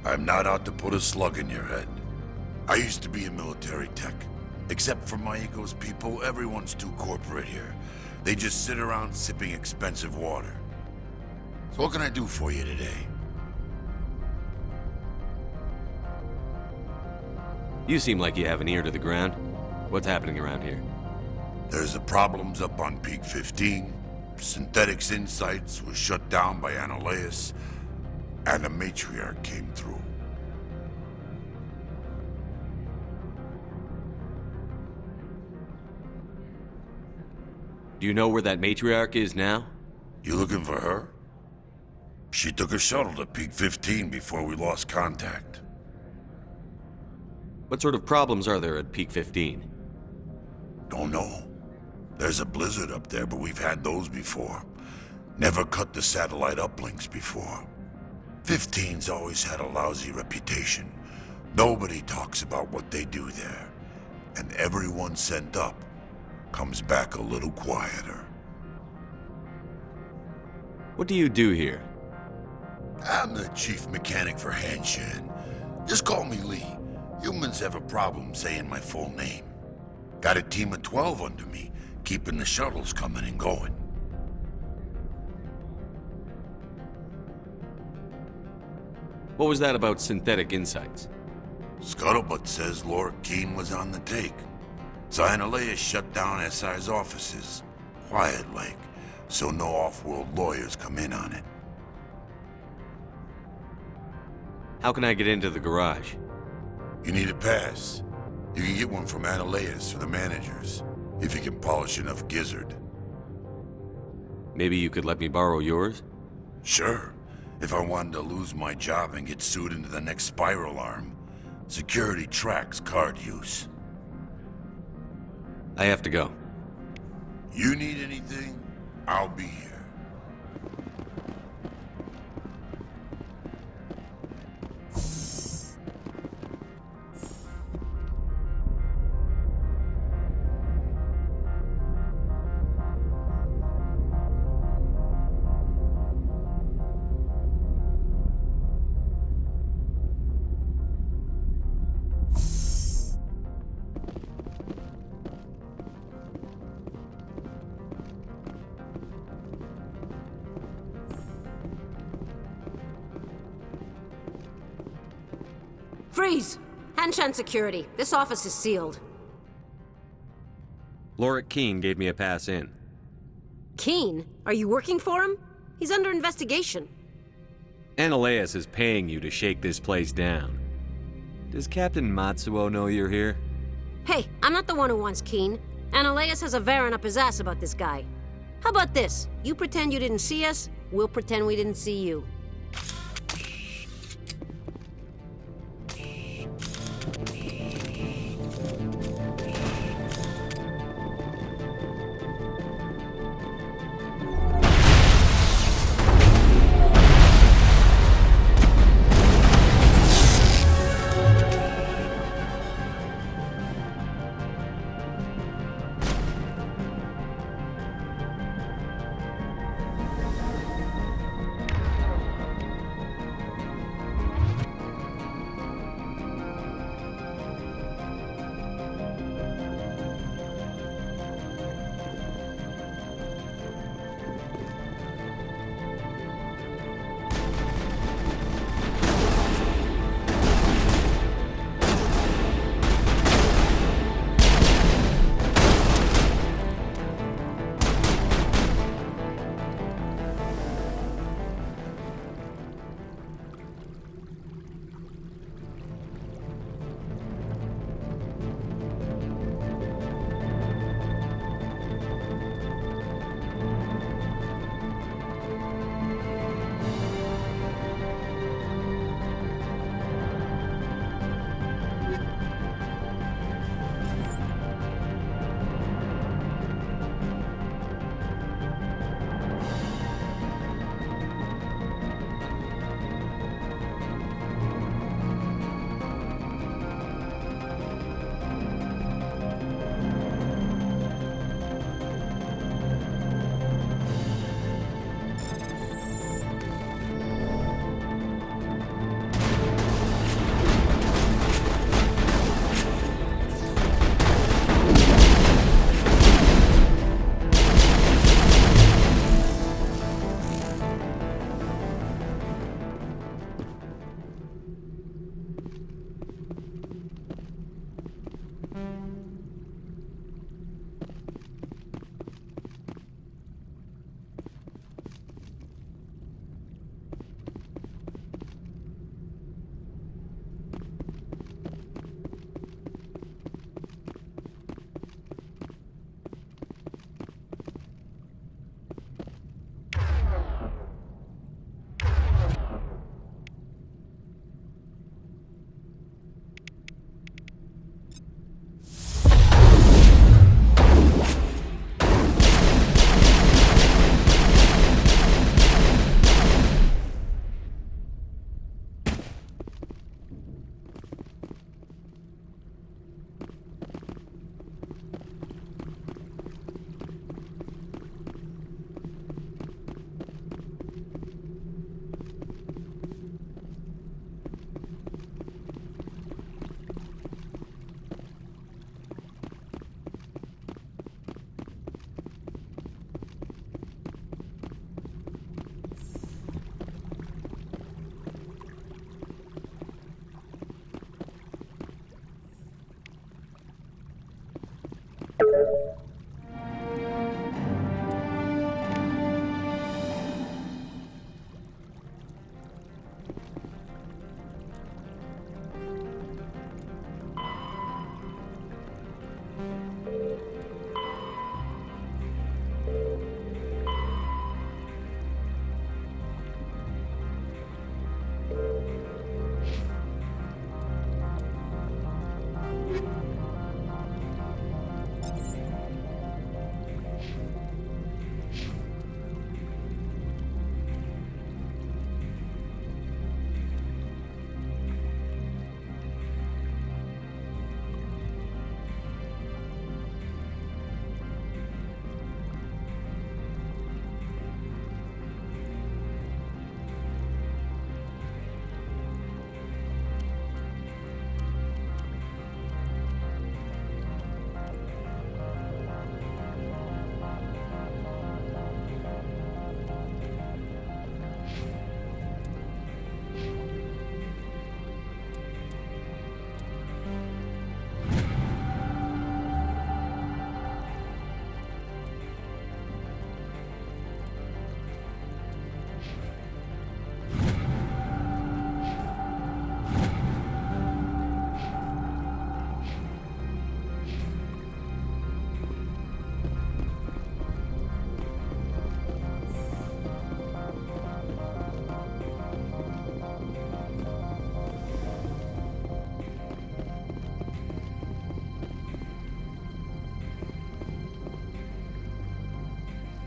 I'm not out to put a slug in your head. I used to be a military tech. Except for my ego's people, everyone's too corporate here. They just sit around sipping expensive water. So what can I do for you today? You seem like you have an ear to the ground. What's happening around here? There's the problems up on Peak 15. Synthetics Insights was shut down by Ananias, and a matriarch came through. Do you know where that matriarch is now? You looking for her? She took a shuttle to Peak 15 before we lost contact. What sort of problems are there at Peak 15? Don't know. There's a blizzard up there, but we've had those before. Never cut the satellite uplinks before. 15's always had a lousy reputation. Nobody talks about what they do there. And everyone sent up comes back a little quieter. What do you do here? I'm the chief mechanic for Hanshin. Just call me Lee. Humans have a problem saying my full name. Got a team of 12 under me, keeping the shuttles coming and going. What was that about synthetic insights? Scuttlebutt says Laura Keene was on the take. Zionalea shut down SI's offices. Quiet-like, so no off-world lawyers come in on it. How can I get into the garage? You need a pass. You can get one from Analeas or the managers, if you can polish enough gizzard. Maybe you could let me borrow yours? Sure. If I wanted to lose my job and get sued into the next spiral arm, security tracks card use. I have to go. You need anything, I'll be here. Freeze! Hanshan security. This office is sealed. Laura Keene gave me a pass in. Keene? Are you working for him? He's under investigation. Analeas is paying you to shake this place down. Does Captain Matsuo know you're here? Hey, I'm not the one who wants Keene. Analeas has a Varan up his ass about this guy. How about this? You pretend you didn't see us, we'll pretend we didn't see you.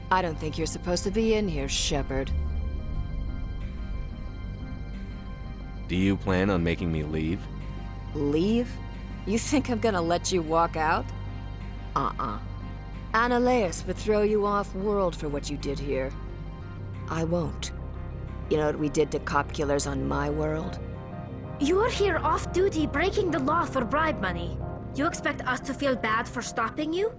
I don't think you're supposed to be in here, Shepard. Do you plan on making me leave? Leave? You think I'm gonna let you walk out? Annaleus would throw you off-world for what you did here. I won't. You know what we did to cop killers on my world? You're here off-duty breaking the law for bribe money. You expect us to feel bad for stopping you?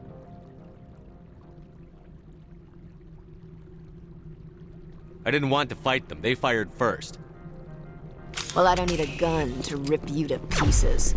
I didn't want to fight them. They fired first. Well, I don't need a gun to rip you to pieces.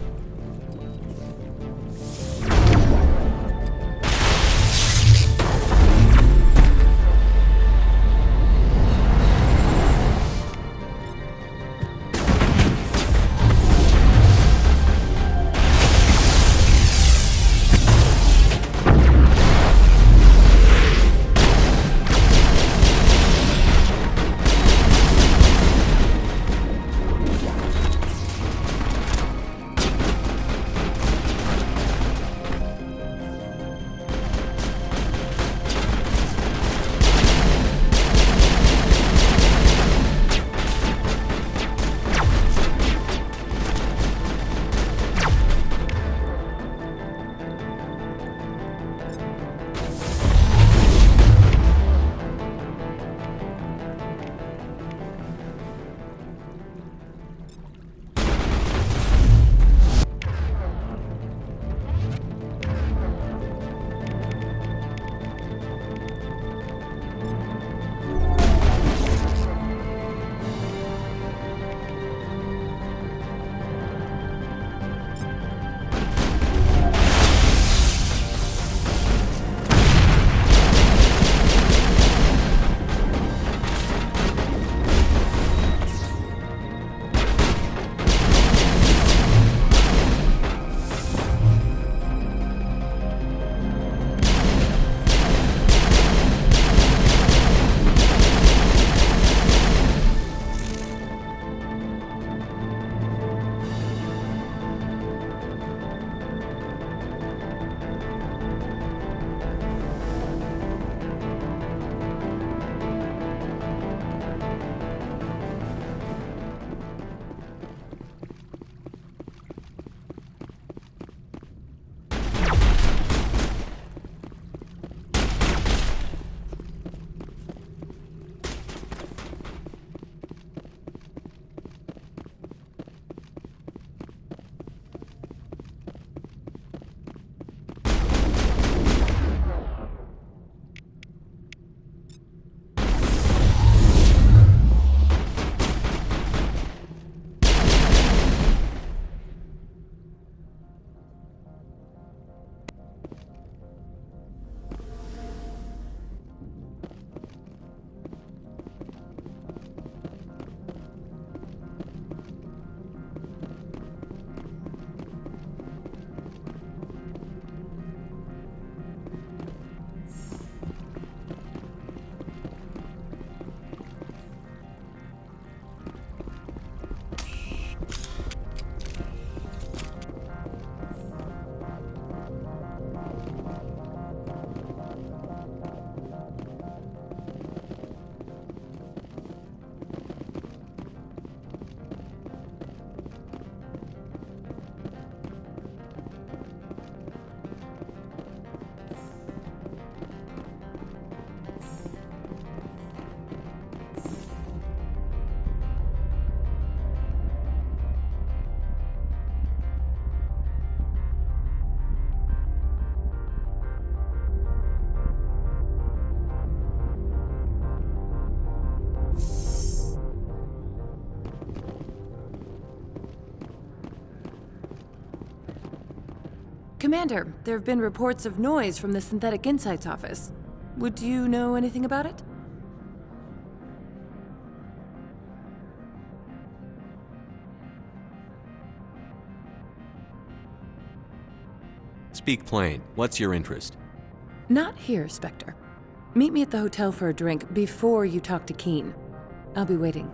Commander, there have been reports of noise from the Synthetic Insights office. Would you know anything about it? Speak plain. What's your interest? Not here, Spectre. Meet me at the hotel for a drink before you talk to Keen. I'll be waiting.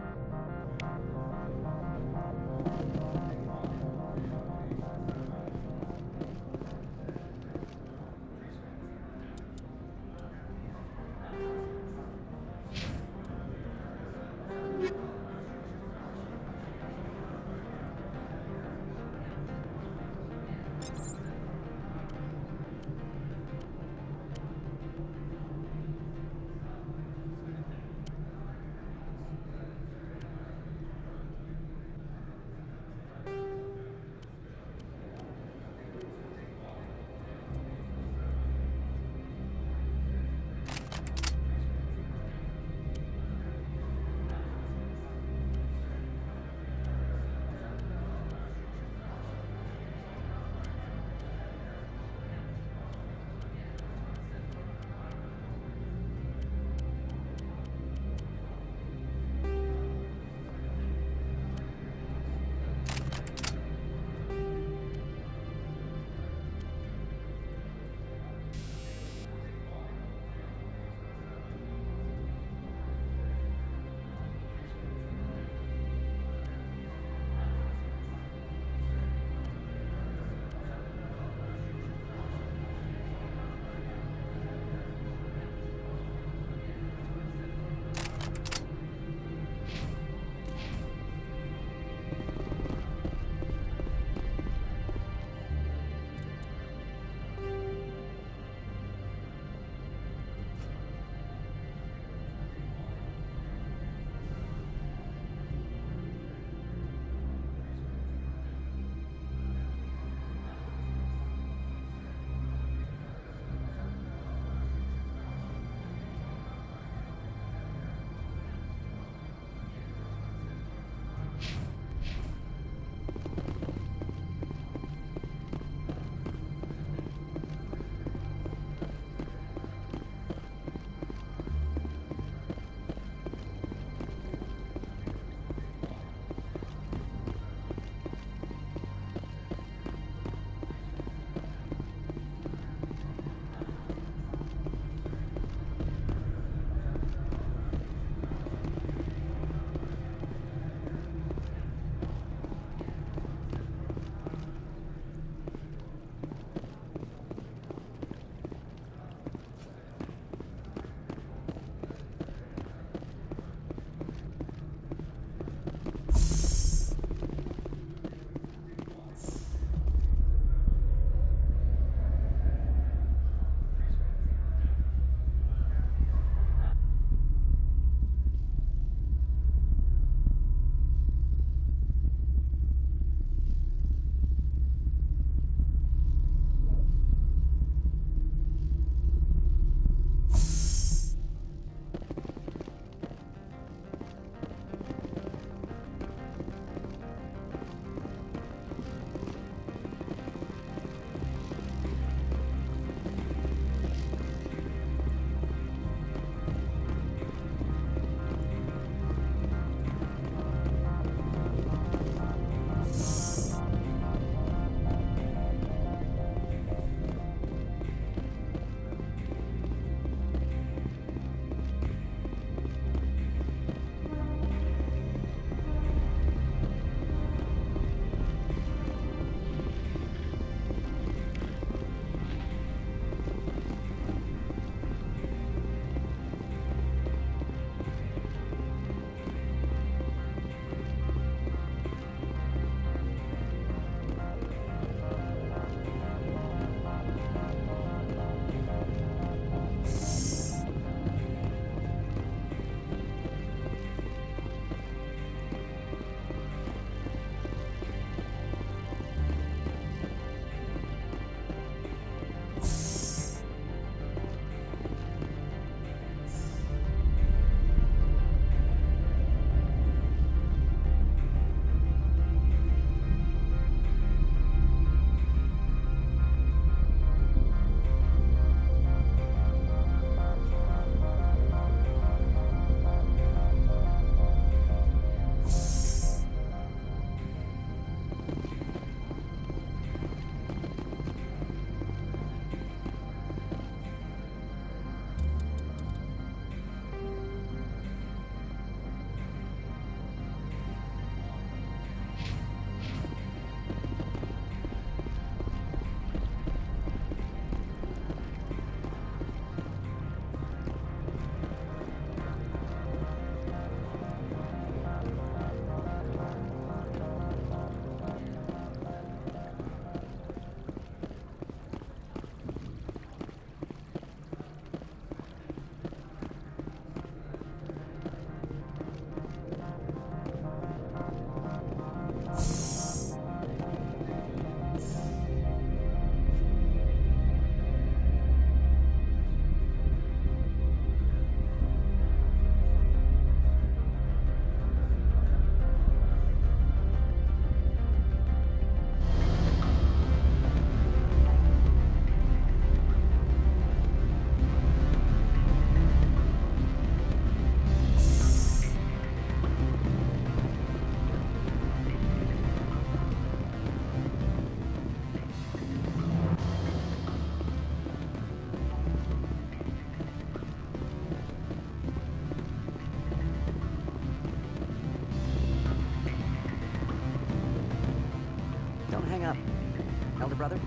brother?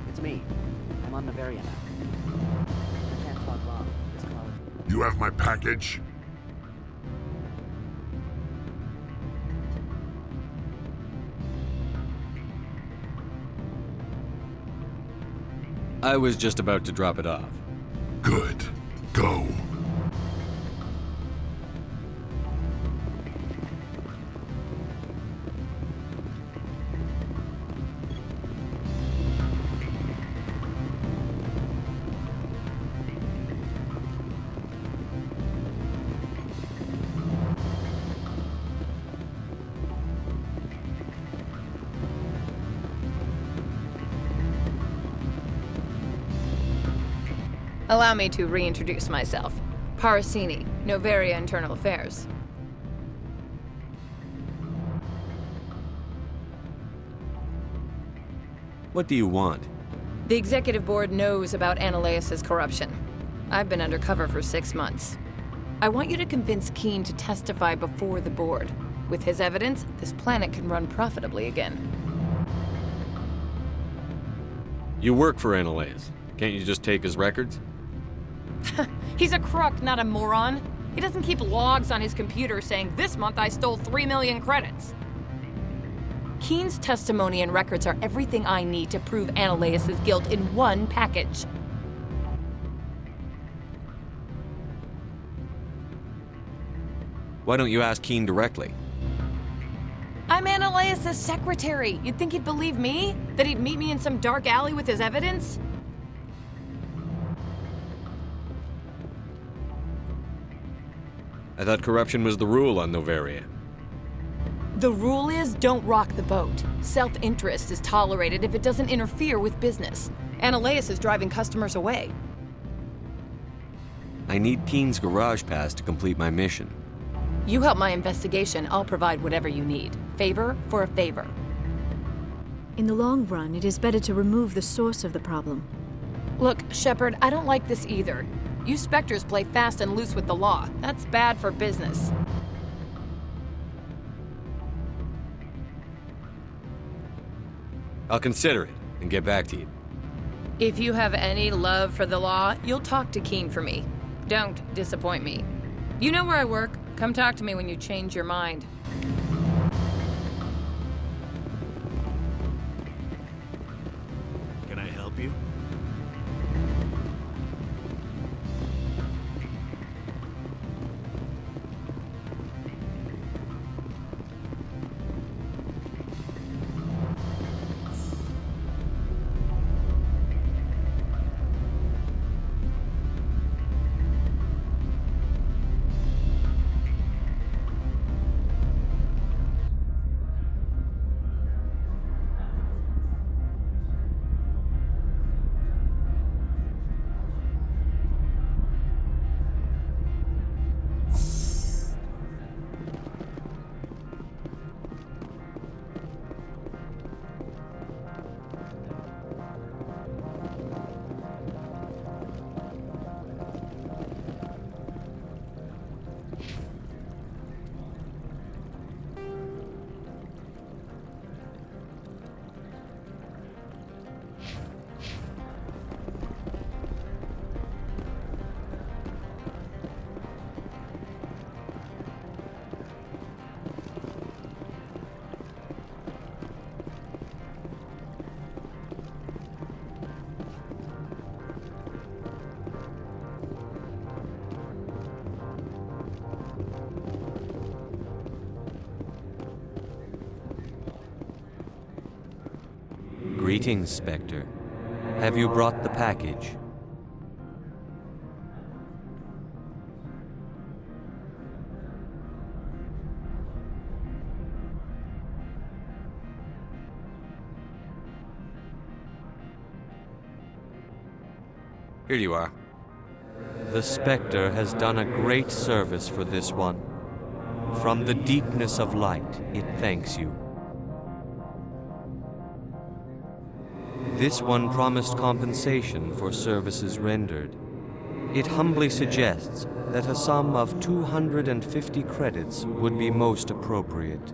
It's me. I'm on Novaria now. I can't talk long. This call is... You have my package? I was just about to drop it off. Good. Go. Allow me to reintroduce myself. Parasini, Novaria Internal Affairs. What do you want? The executive board knows about Ananias' corruption. I've been undercover for 6 months. I want you to convince Keene to testify before the board. With his evidence, this planet can run profitably again. You work for Ananias. Can't you just take his records? He's a crook, not a moron. He doesn't keep logs on his computer saying, "This month I stole 3 million credits." Keene's testimony and records are everything I need to prove Ananias' guilt in one package. Why don't you ask Keene directly? I'm Ananias' secretary. You'd think he'd believe me? That he'd meet me in some dark alley with his evidence? I thought corruption was the rule on Novaria. The rule is, don't rock the boat. Self-interest is tolerated if it doesn't interfere with business. Ananias is driving customers away. I need Keene's garage pass to complete my mission. You help my investigation, I'll provide whatever you need. Favor for a favor. In the long run, it is better to remove the source of the problem. Look, Shepard, I don't like this either. You Spectres play fast and loose with the law. That's bad for business. I'll consider it and get back to you. If you have any love for the law, you'll talk to Keene for me. Don't disappoint me. You know where I work. Come talk to me when you change your mind. Can I help you? Greetings, Spectre. Have you brought the package? Here you are. The Spectre has done a great service for this one. From the deepness of light, it thanks you. This one promised compensation for services rendered. It humbly suggests that a sum of 250 credits would be most appropriate.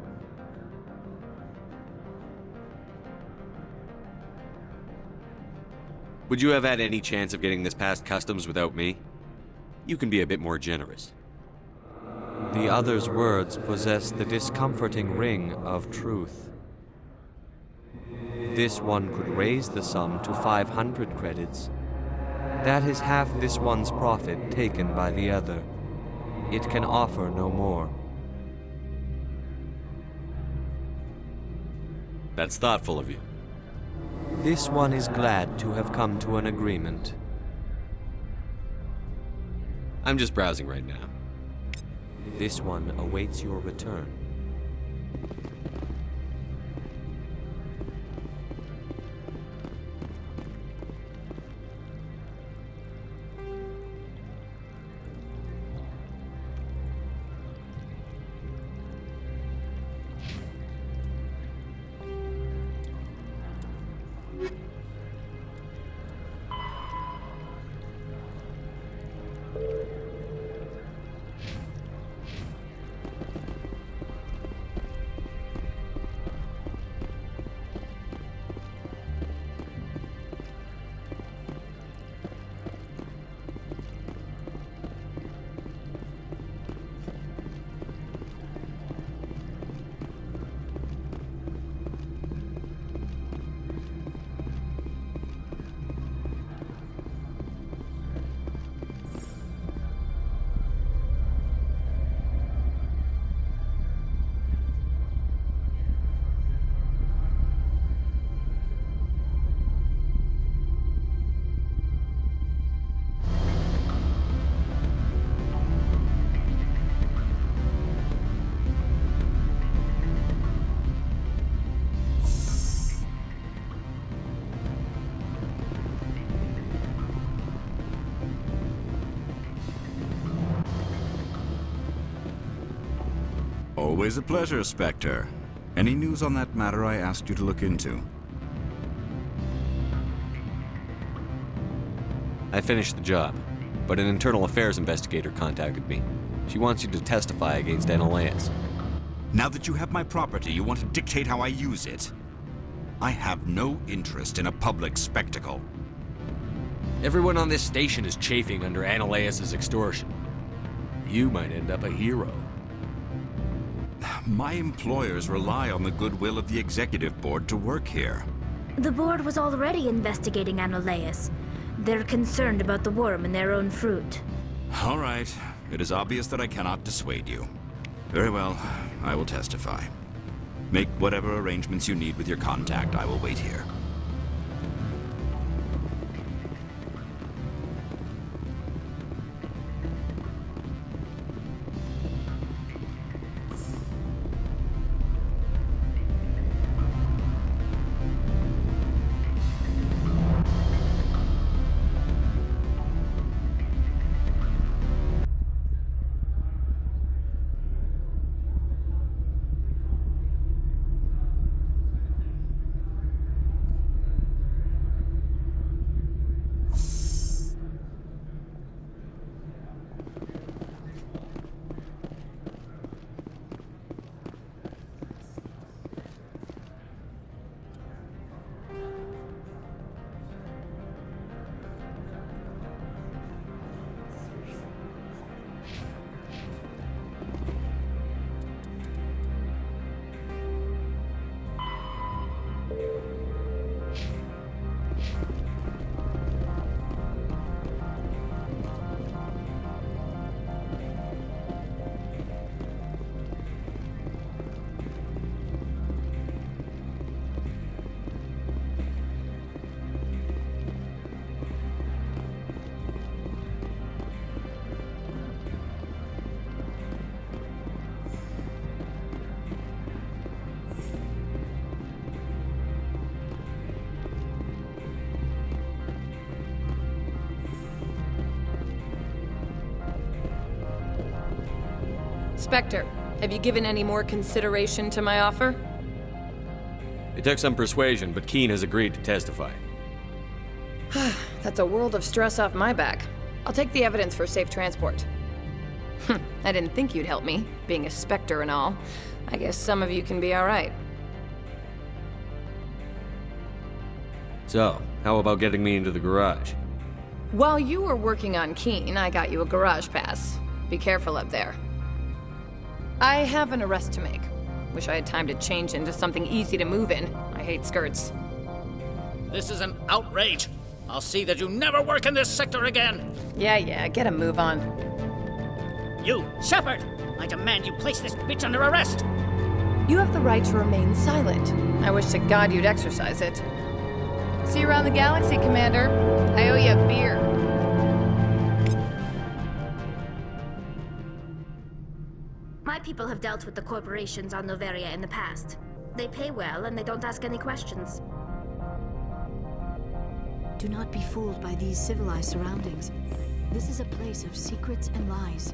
Would you have had any chance of getting this past customs without me? You can be a bit more generous. The other's words possess the discomforting ring of truth. This one could raise the sum to 500 credits. That is half this one's profit taken by the other. It can offer no more. That's thoughtful of you. This one is glad to have come to an agreement. I'm just browsing right now. This one awaits your return. Always a pleasure, Spectre. Any news on that matter I asked you to look into? I finished the job, but an internal affairs investigator contacted me. She wants you to testify against Analaeus. Now that you have my property, you want to dictate how I use it? I have no interest in a public spectacle. Everyone on this station is chafing under Analaeus' extortion. You might end up a hero. My employers rely on the goodwill of the executive board to work here. The board was already investigating Analaeus. They're concerned about the worm in their own fruit. All right. It is obvious that I cannot dissuade you. Very well. I will testify. Make whatever arrangements you need with your contact. I will wait here. Spectre, have you given any more consideration to my offer? It took some persuasion, but Keen has agreed to testify. That's a world of stress off my back. I'll take the evidence for safe transport. I didn't think you'd help me, being a Spectre and all. I guess some of you can be alright. So, how about getting me into the garage? While you were working on Keen, I got you a garage pass. Be careful up there. I have an arrest to make. Wish I had time to change into something easy to move in. I hate skirts. This is an outrage. I'll see that you never work in this sector again. Yeah, get a move on. You, Shepard! I demand you place this bitch under arrest! You have the right to remain silent. I wish to God you'd exercise it. See you around the galaxy, Commander. I owe you a beer. My people have dealt with the corporations on Novaria in the past. They pay well and they don't ask any questions. Do not be fooled by these civilized surroundings. This is a place of secrets and lies.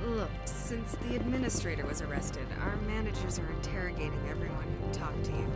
Look, since the administrator was arrested, our managers are interrogating everyone who talked to you.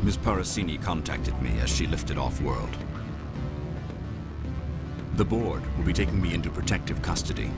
Ms. Parasini contacted me as she lifted off-world. The board will be taking me into protective custody.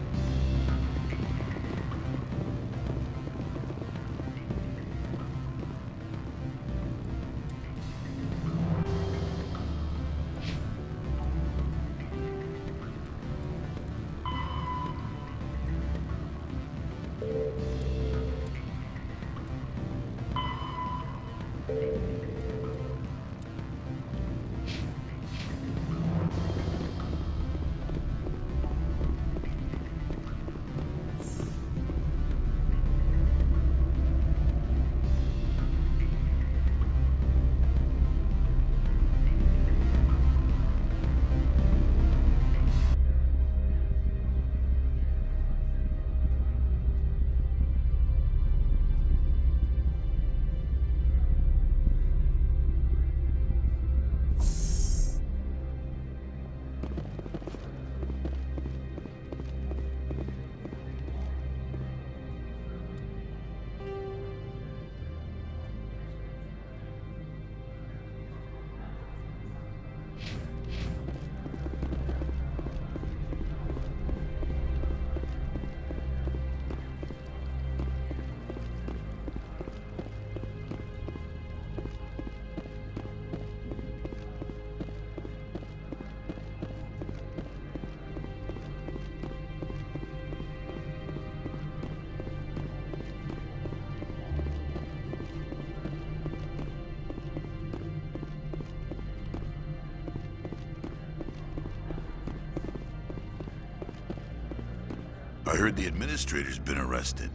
I heard the administrator's been arrested.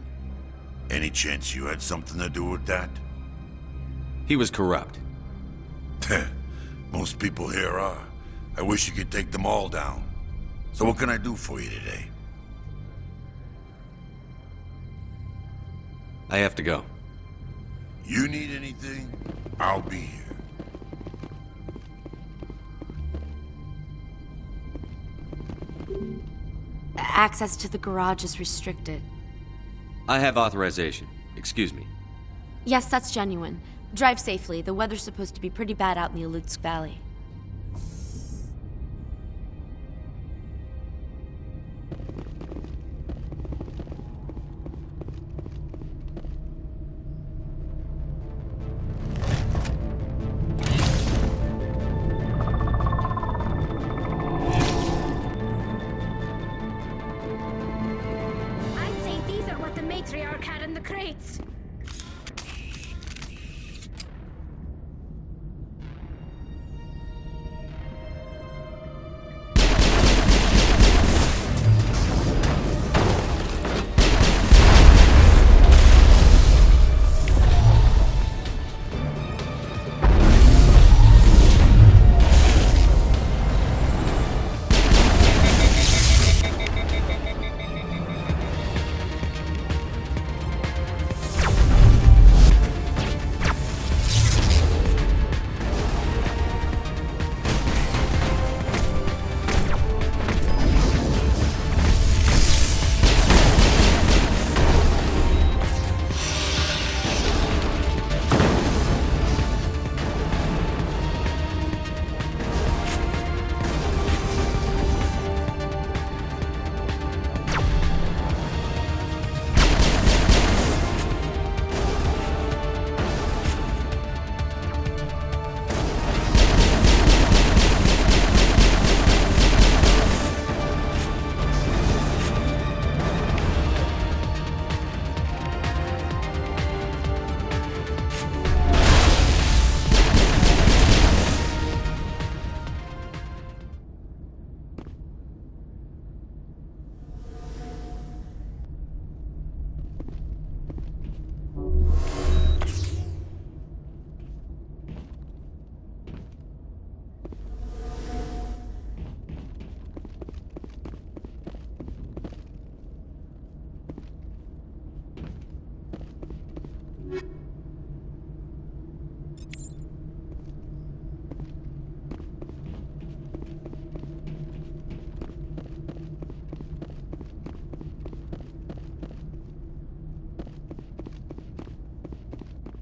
Any chance you had something to do with that? He was corrupt. Most people here are. I wish you could take them all down. So what can I do for you today? I have to go. You need anything? I'll be here. Access to the garage is restricted. I have authorization. Excuse me. Yes, that's genuine. Drive safely. The weather's supposed to be pretty bad out in the Alutsk Valley. I'd say these are what the matriarch had in the crates.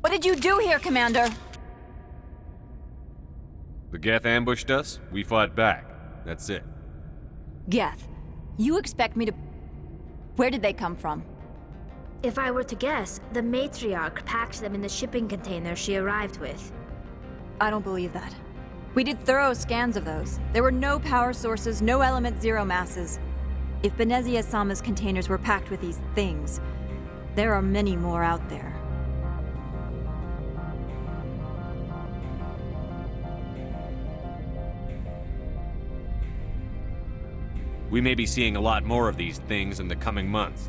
What did you do here, Commander? The Geth ambushed us, we fought back. That's it. Geth, you expect me to... Where did they come from? If I were to guess, the matriarch packed them in the shipping container she arrived with. I don't believe that. We did thorough scans of those. There were no power sources, no element zero masses. If Benezia-sama's containers were packed with these things, there are many more out there. We may be seeing a lot more of these things in the coming months.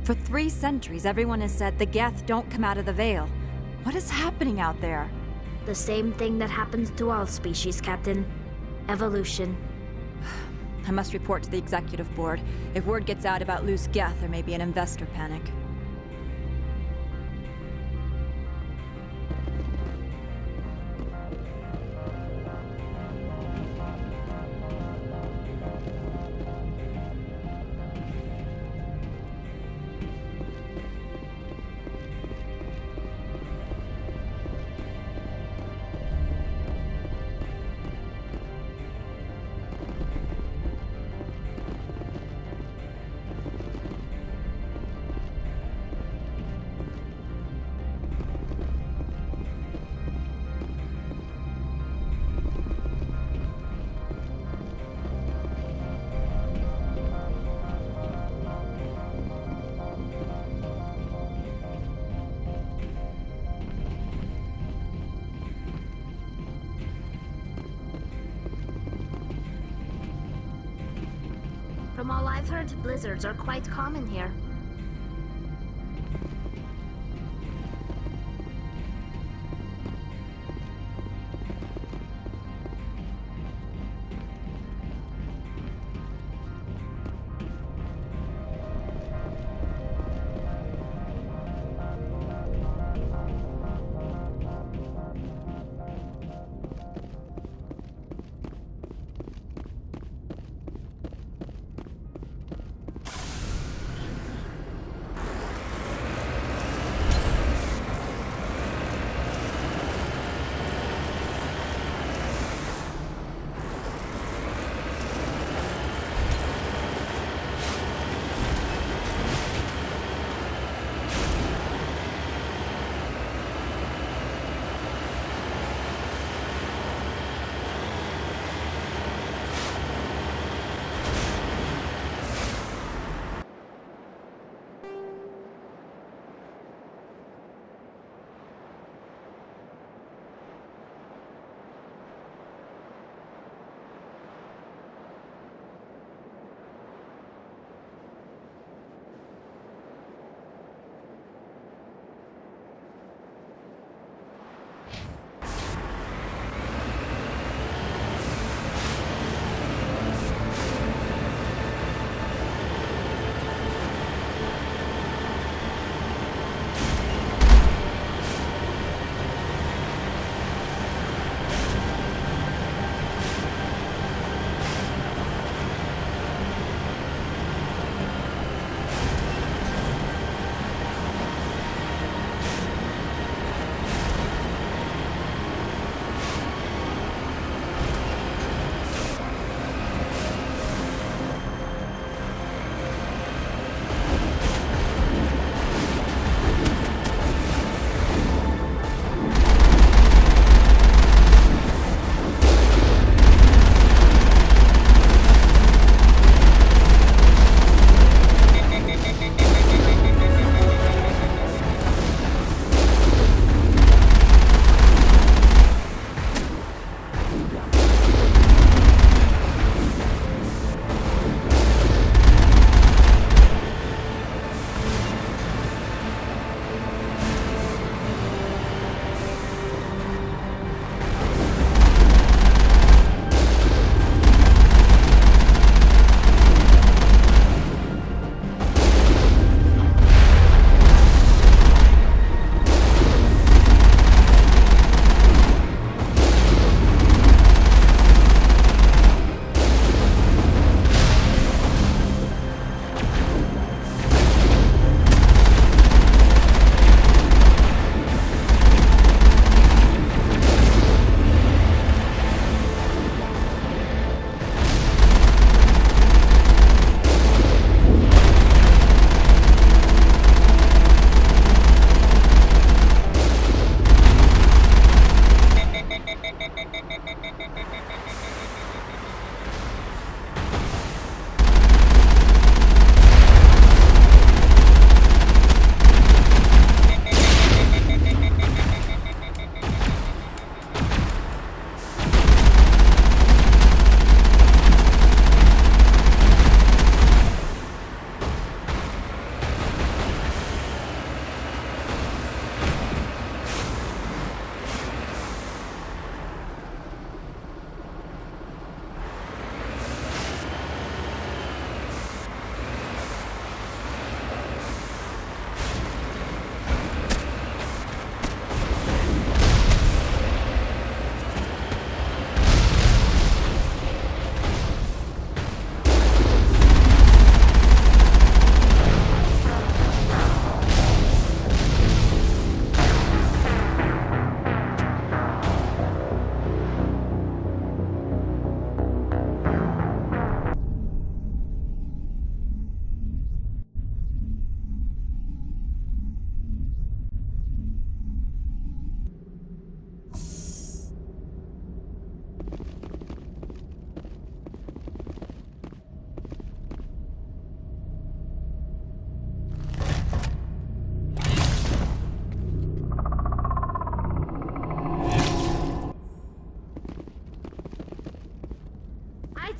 For 3 centuries, everyone has said the Geth don't come out of the Veil. What is happening out there? The same thing that happens to all species, Captain. Evolution. I must report to the Executive Board. If word gets out about loose Geth, there may be an investor panic. From all I've heard, blizzards are quite common here.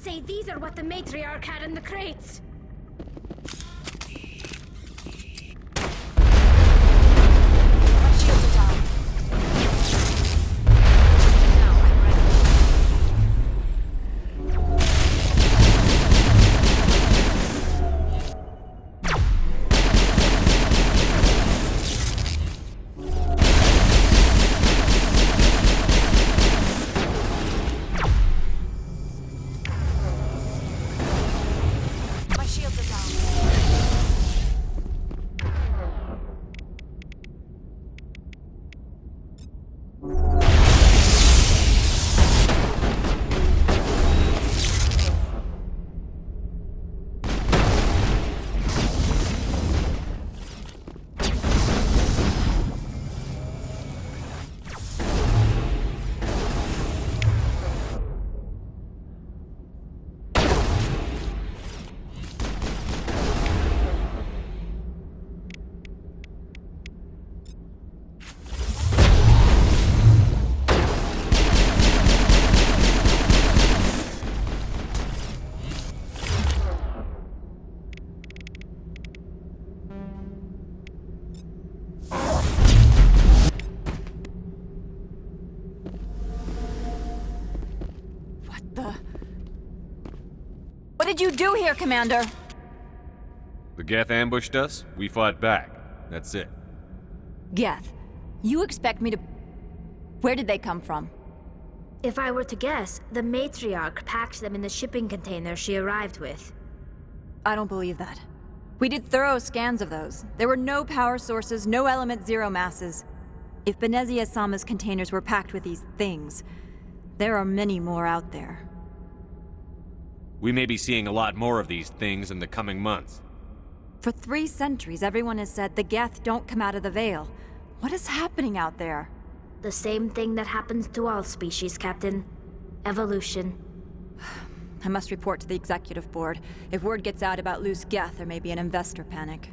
say these are what the matriarch had in the crates. My shields are down. Now I'm ready. My shields are down. What did you do here, Commander? The Geth ambushed us, we fought back. That's it. Geth, you expect me to... Where did they come from? If I were to guess, the matriarch packed them in the shipping container she arrived with. I don't believe that. We did thorough scans of those. There were no power sources, no element zero masses. If Benezia-sama's containers were packed with these things, there are many more out there. We may be seeing a lot more of these things in the coming months. For 3 centuries, everyone has said the Geth don't come out of the Veil. What is happening out there? The same thing that happens to all species, Captain. Evolution. I must report to the Executive Board. If word gets out about loose Geth, there may be an investor panic.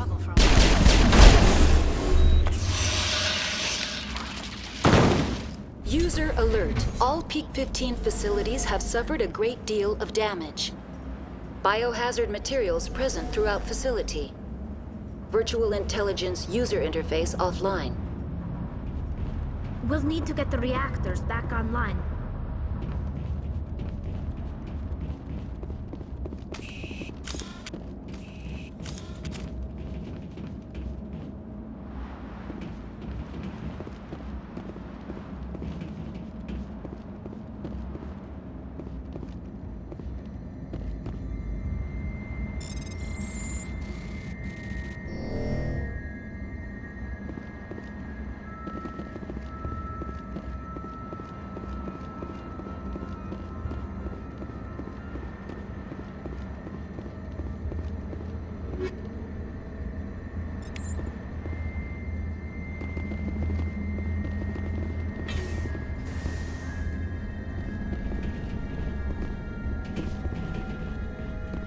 struggle for User alert. All Peak 15 facilities have suffered a great deal of damage. Biohazard materials present throughout facility. Virtual intelligence user interface offline. We'll need to get the reactors back online.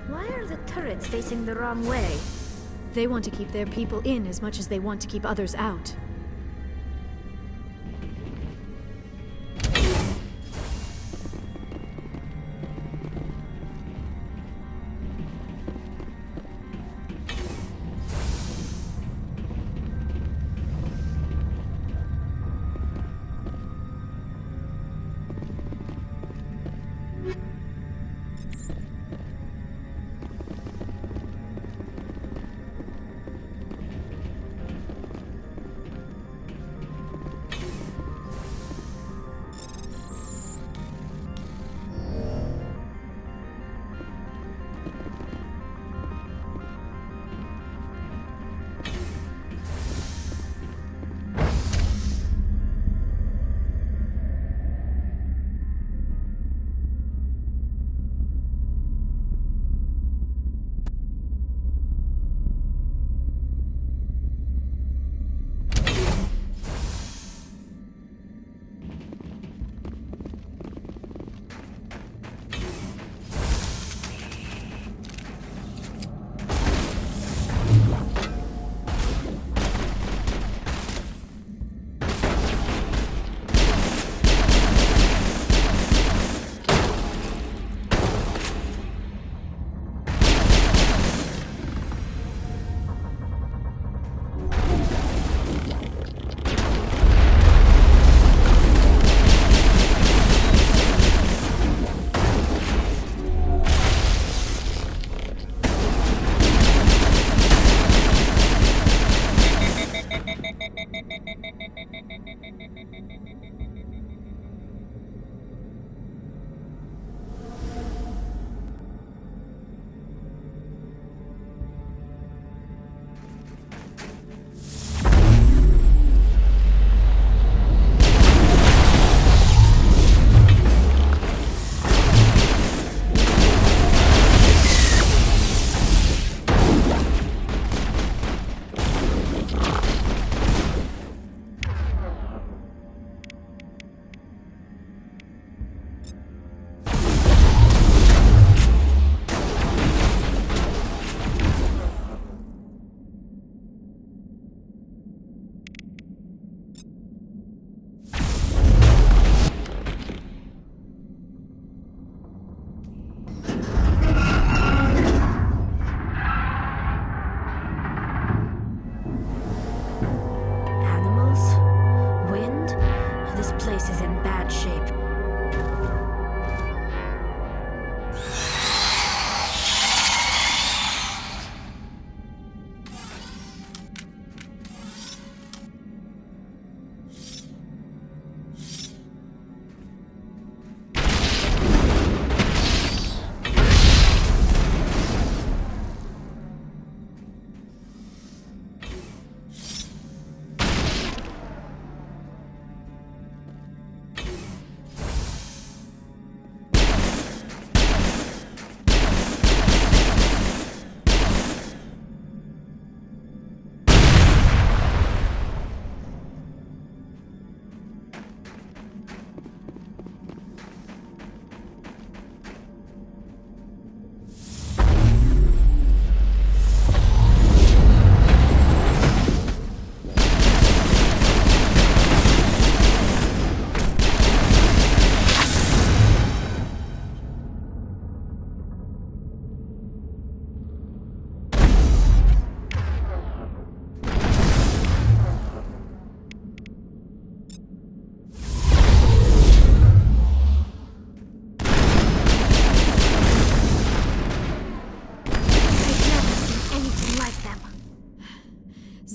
Why are the turrets facing the wrong way? They want to keep their people in as much as they want to keep others out.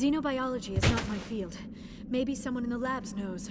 Xenobiology is not my field. Maybe someone in the labs knows.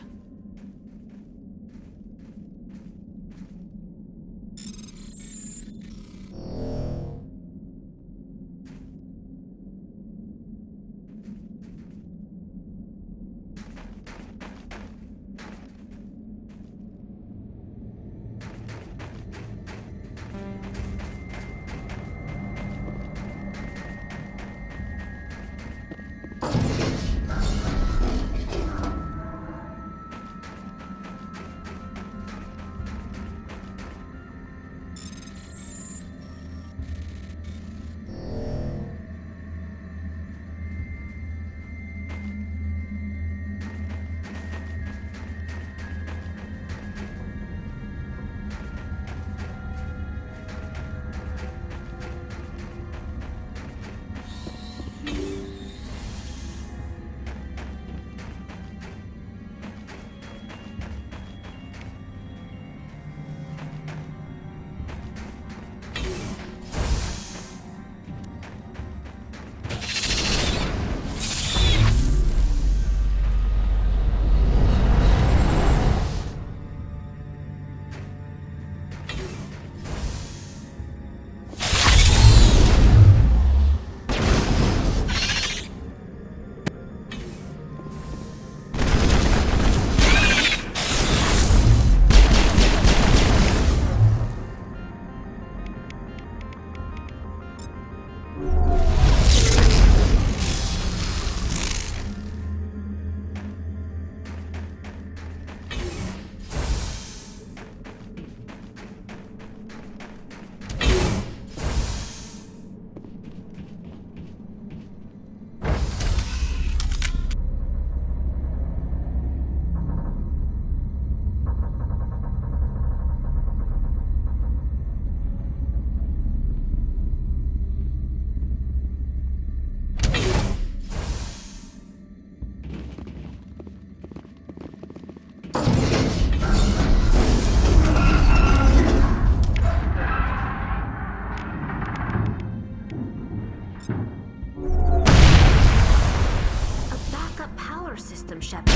system, Shepard.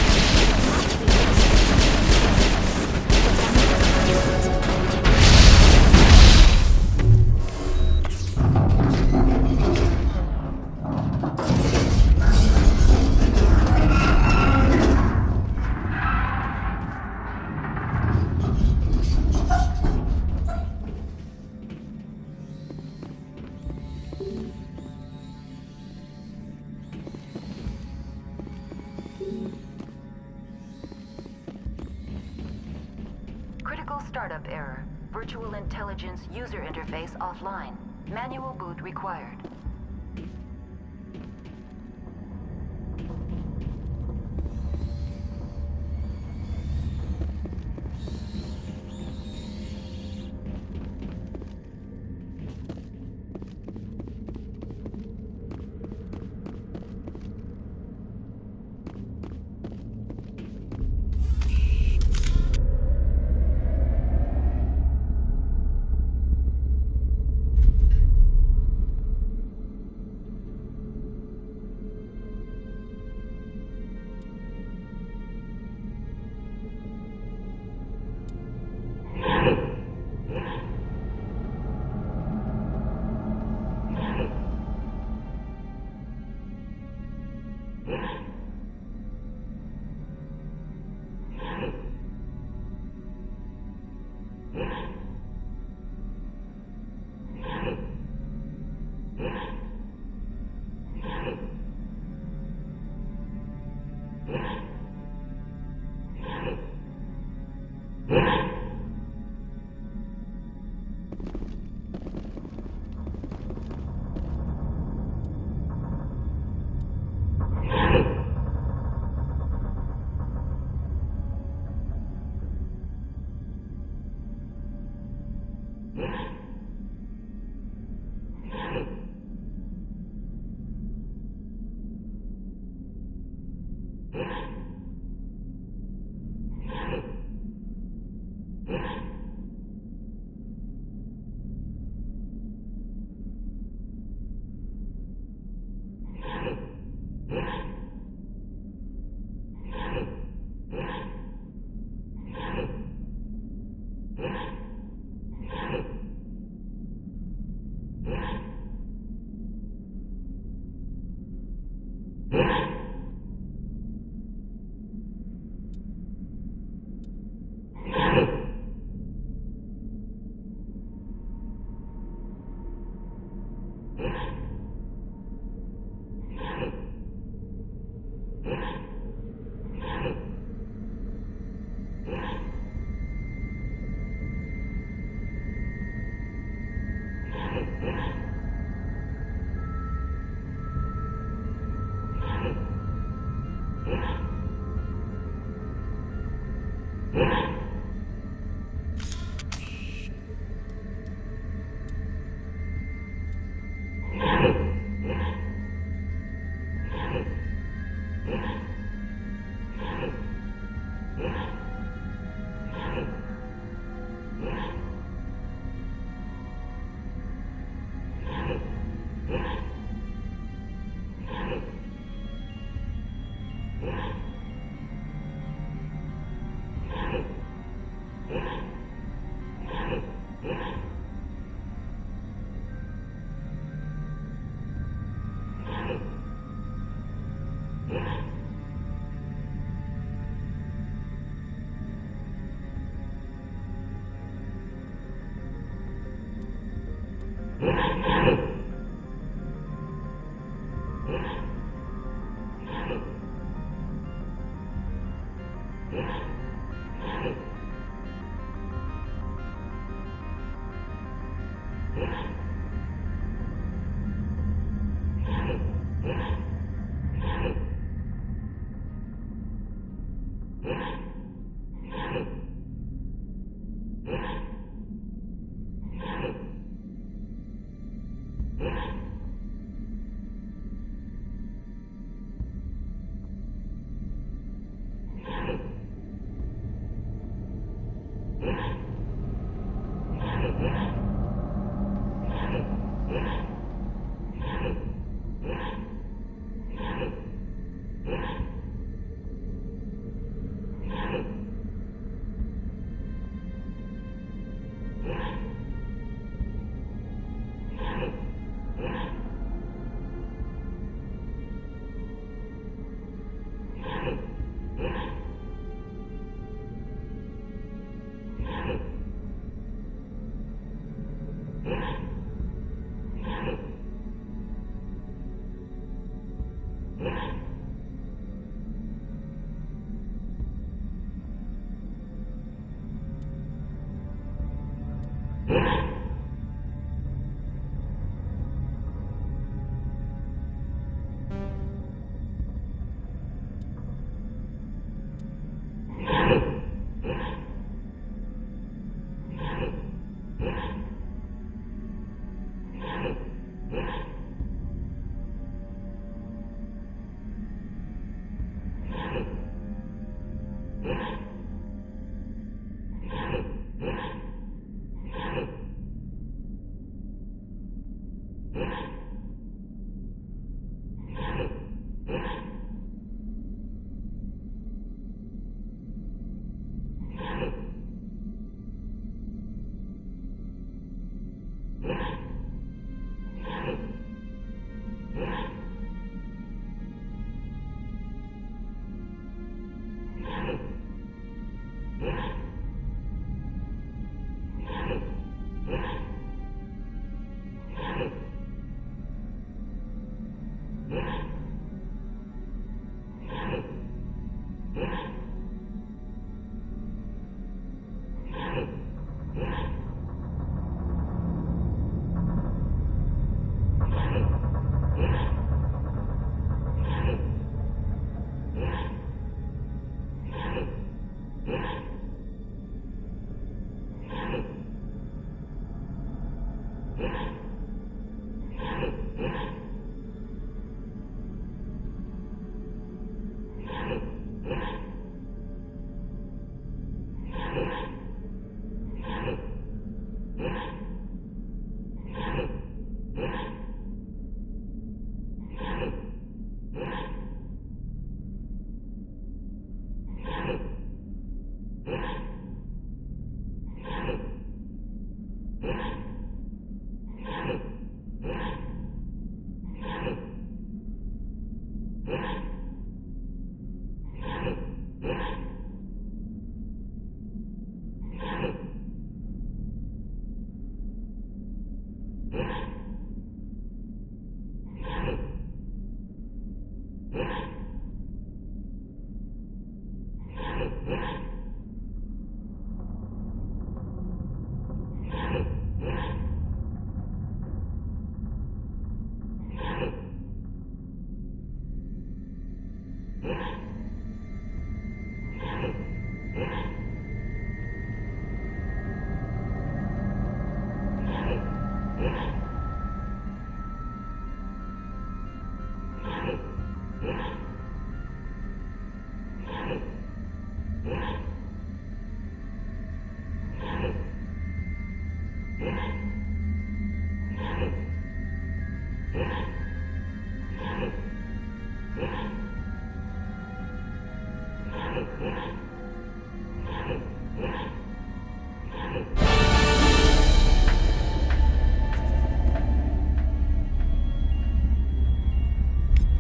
Critical startup error. Virtual intelligence user interface offline. Manual boot required.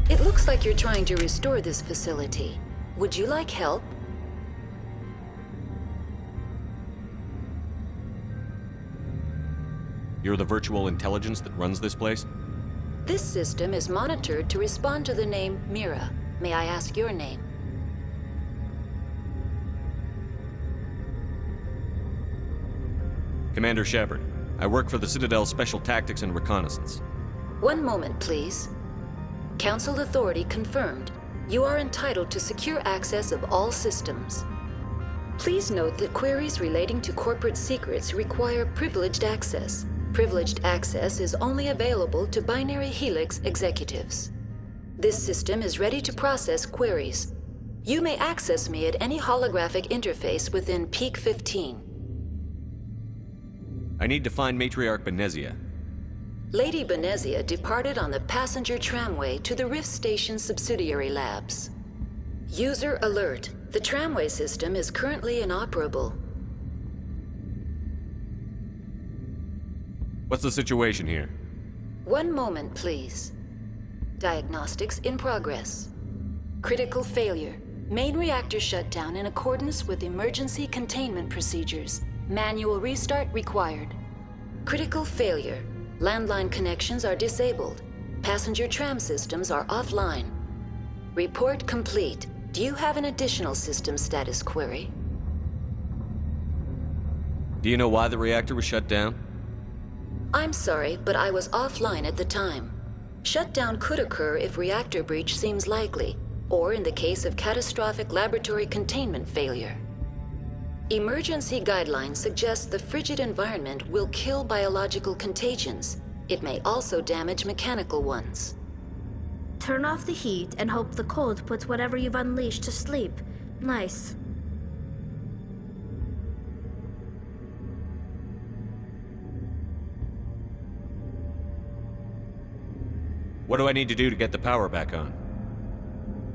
It looks like you're trying to restore this facility. Would you like help? You're the virtual intelligence that runs this place? This system is monitored to respond to the name Mira. May I ask your name? Commander Shepard. I work for the Citadel Special Tactics and Reconnaissance. One moment, please. Council authority confirmed. You are entitled to secure access of all systems. Please note that queries relating to corporate secrets require privileged access. Privileged access is only available to Binary Helix executives. This system is ready to process queries. You may access me at any holographic interface within Peak 15. I need to find Matriarch Benezia. Lady Benezia departed on the passenger tramway to the Rift Station subsidiary labs. User alert. The tramway system is currently inoperable. What's the situation here? One moment, please. Diagnostics in progress. Critical failure. Main reactor shut down in accordance with emergency containment procedures. Manual restart required. Critical failure. Landline connections are disabled. Passenger tram systems are offline. Report complete. Do you have an additional system status query? Do you know why the reactor was shut down? I'm sorry, but I was offline at the time. Shutdown could occur if reactor breach seems likely, or in the case of catastrophic laboratory containment failure. Emergency guidelines suggest the frigid environment will kill biological contagions. It may also damage mechanical ones. Turn off the heat and hope the cold puts whatever you've unleashed to sleep. Nice. What do I need to do to get the power back on?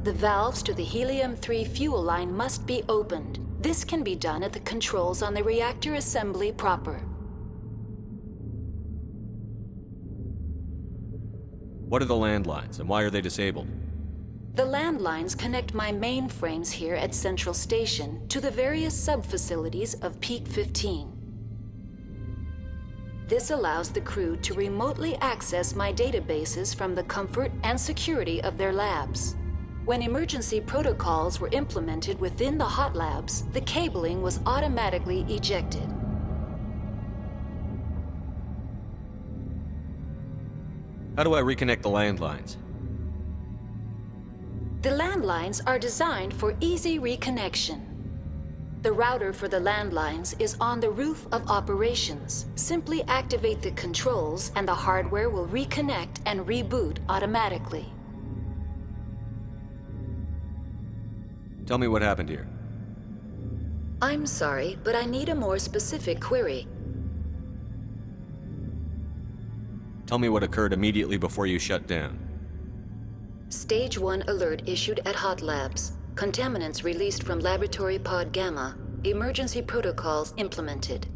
The valves to the helium-3 fuel line must be opened. This can be done at the controls on the reactor assembly proper. What are the landlines, and why are they disabled? The landlines connect my mainframes here at Central Station to the various sub-facilities of Peak 15. This allows the crew to remotely access my databases from the comfort and security of their labs. When emergency protocols were implemented within the hot labs, the cabling was automatically ejected. How do I reconnect the landlines? The landlines are designed for easy reconnection. The router for the landlines is on the roof of operations. Simply activate the controls and the hardware will reconnect and reboot automatically. Tell me what happened here. I'm sorry, but I need a more specific query. Tell me what occurred immediately before you shut down. Stage 1 alert issued at Hot Labs. Contaminants released from Laboratory Pod Gamma. Emergency protocols implemented.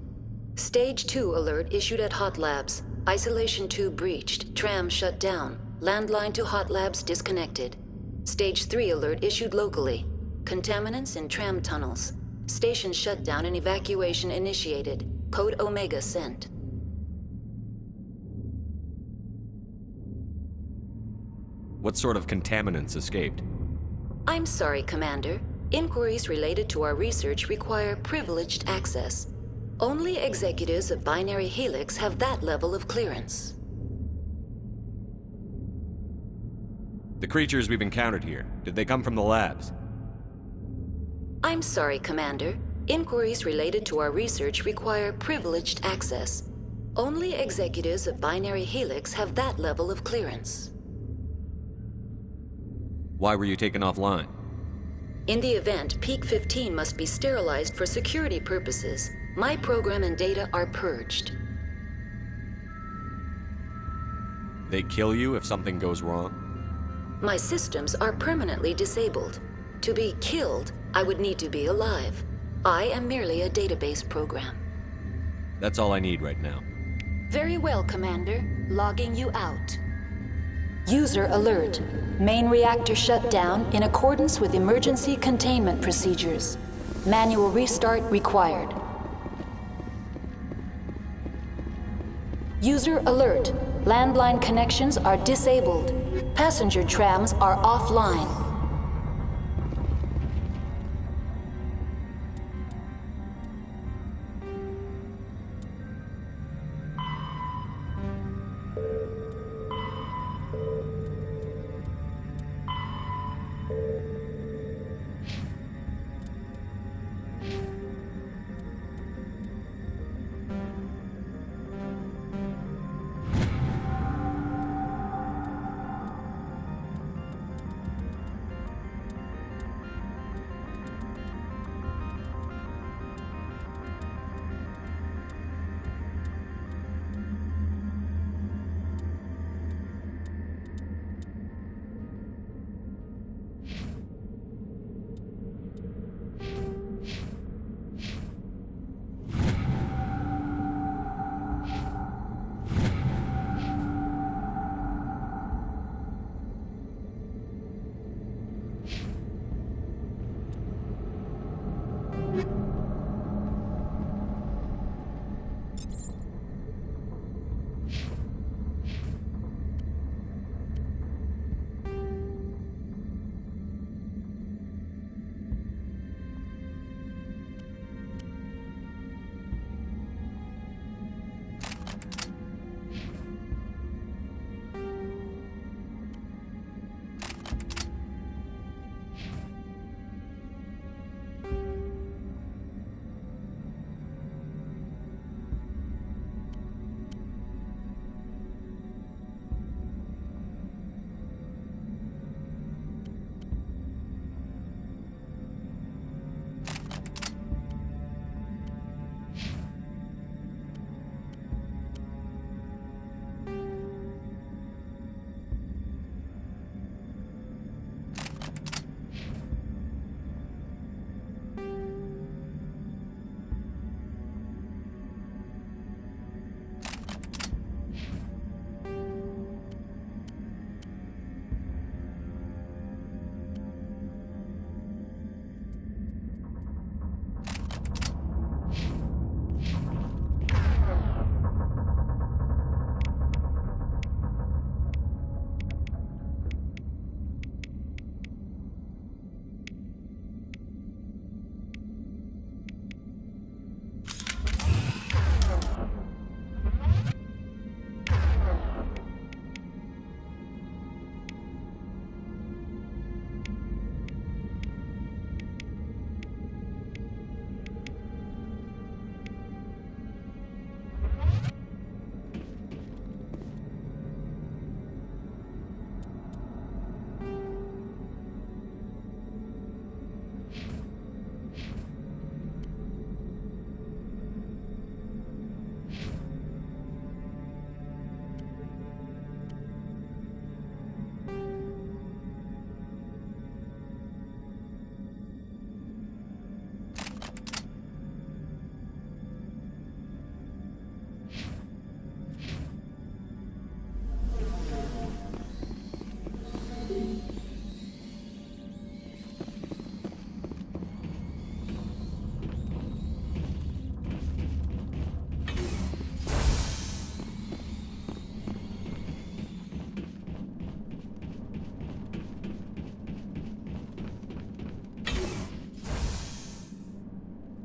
Stage 2 alert issued at Hot Labs. Isolation tube breached. Tram shut down. Landline to Hot Labs disconnected. Stage 3 alert issued locally. Contaminants in tram tunnels. Station shutdown and evacuation initiated. Code Omega sent. What sort of contaminants escaped? I'm sorry, Commander. Inquiries related to our research require privileged access. Only executives of Binary Helix have that level of clearance. The creatures we've encountered here, did they come from the labs? I'm sorry, Commander. Inquiries related to our research require privileged access. Only executives of Binary Helix have that level of clearance. Why were you taken offline? In the event, Peak 15 must be sterilized for security purposes. My program and data are purged. They kill you if something goes wrong? My systems are permanently disabled. To be killed, I would need to be alive. I am merely a database program. That's all I need right now. Very well, Commander. Logging you out. User alert. Main reactor shut down in accordance with emergency containment procedures. Manual restart required. User alert. Landline connections are disabled. Passenger trams are offline.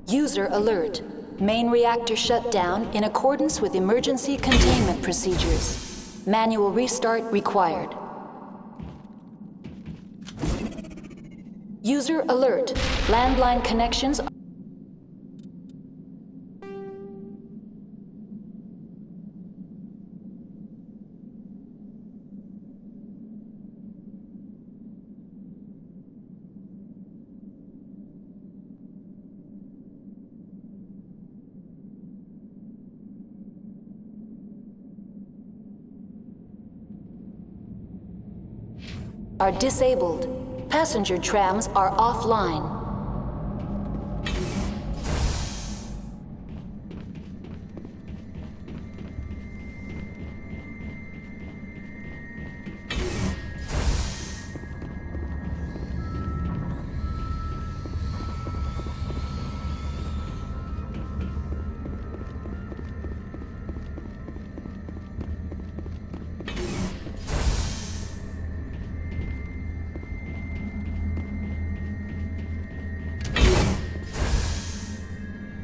User alert. Main reactor shut down in accordance with emergency containment procedures. Manual restart required. User alert. Landline connections are disabled. Passenger trams are offline.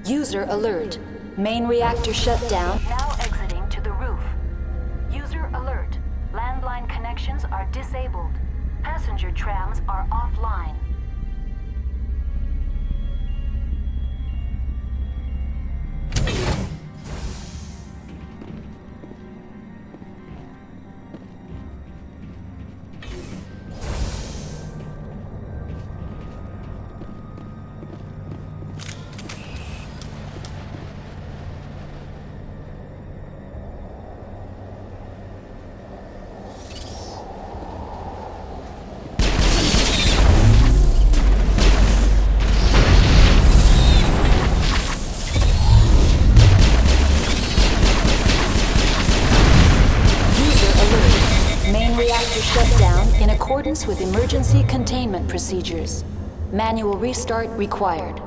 User alert. Main reactor shut down. Now exiting to the roof. User alert. Landline connections are disabled. Passenger trams are offline. Shut down in accordance with emergency containment procedures. Manual restart required.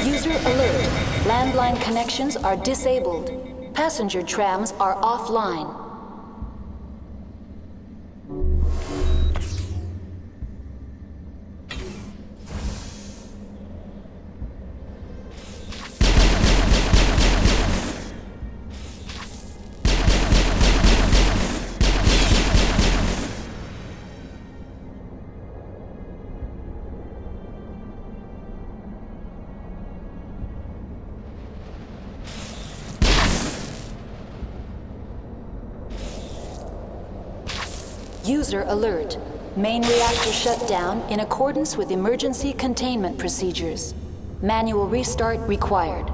User alert. Landline connections are disabled. Passenger trams are offline. User alert. Main reactor shut down in accordance with emergency containment procedures. Manual restart required.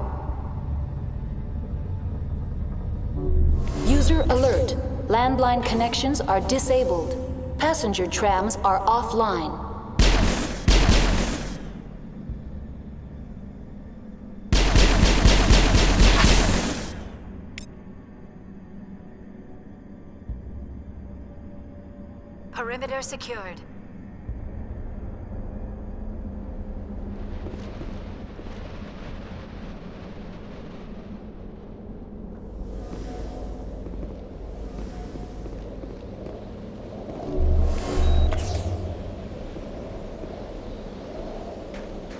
User alert. Landline connections are disabled. Passenger trams are offline. Perimeter secured.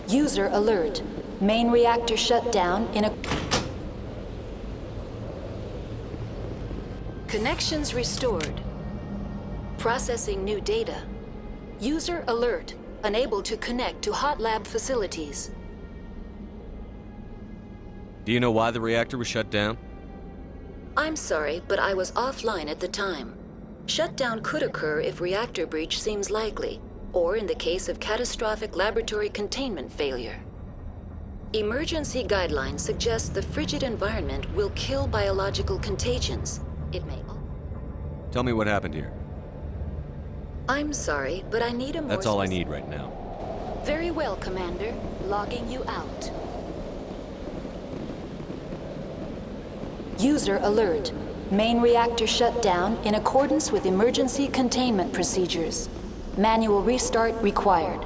User alert. Main reactor shut down in a... Connections restored. Processing new data. User alert. Unable to connect to hot lab facilities. Do you know why the reactor was shut down? I'm sorry, but I was offline at the time. Shutdown could occur if reactor breach seems likely, or in the case of catastrophic laboratory containment failure. Emergency guidelines suggest the frigid environment will kill biological contagions. It may... Tell me what happened here. I'm sorry, but I need a more... That's all I need right now. Very well, Commander. Logging you out. User alert. Main reactor shut down in accordance with emergency containment procedures. Manual restart required.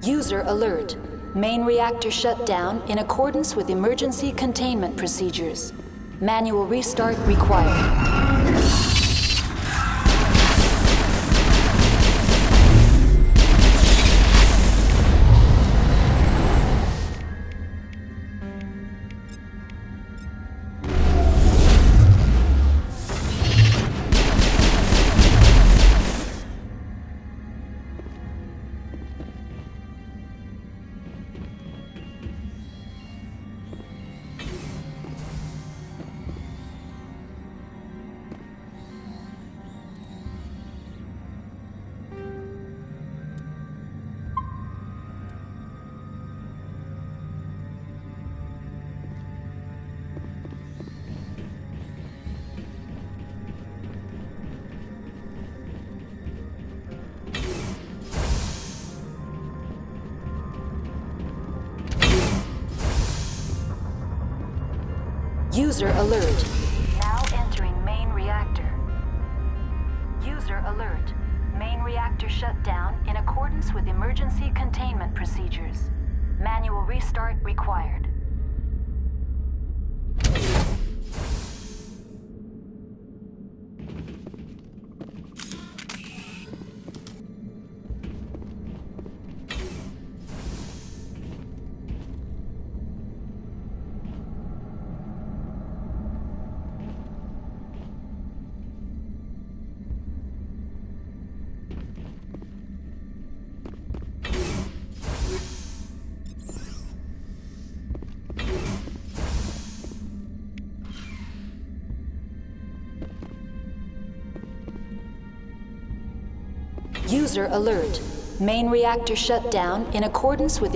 User alert. Main reactor shut down in accordance with emergency containment procedures. Manual restart required. User alert. Now entering main reactor. User alert. Main reactor shut down in accordance with emergency containment procedures. Manual restart required. User alert. Main reactor shut down in accordance with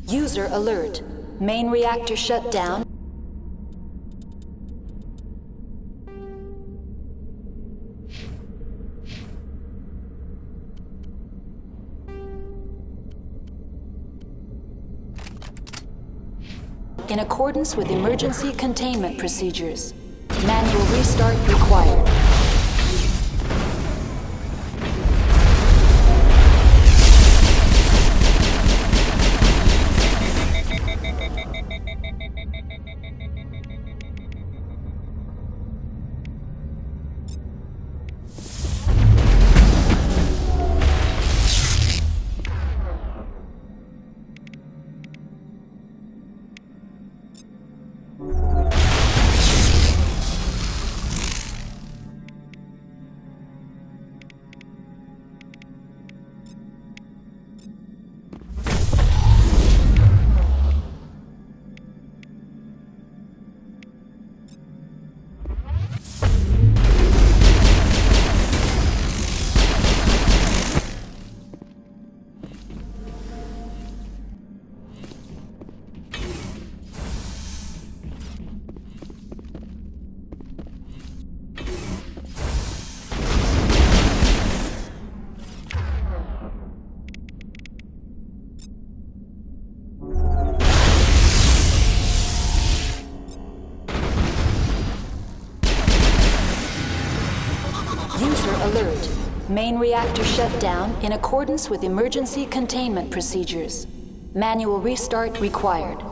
User alert. Main reactor shut down. In accordance with emergency containment procedures. Manual restart required. Alert. Main reactor shut down in accordance with emergency containment procedures. Manual restart required.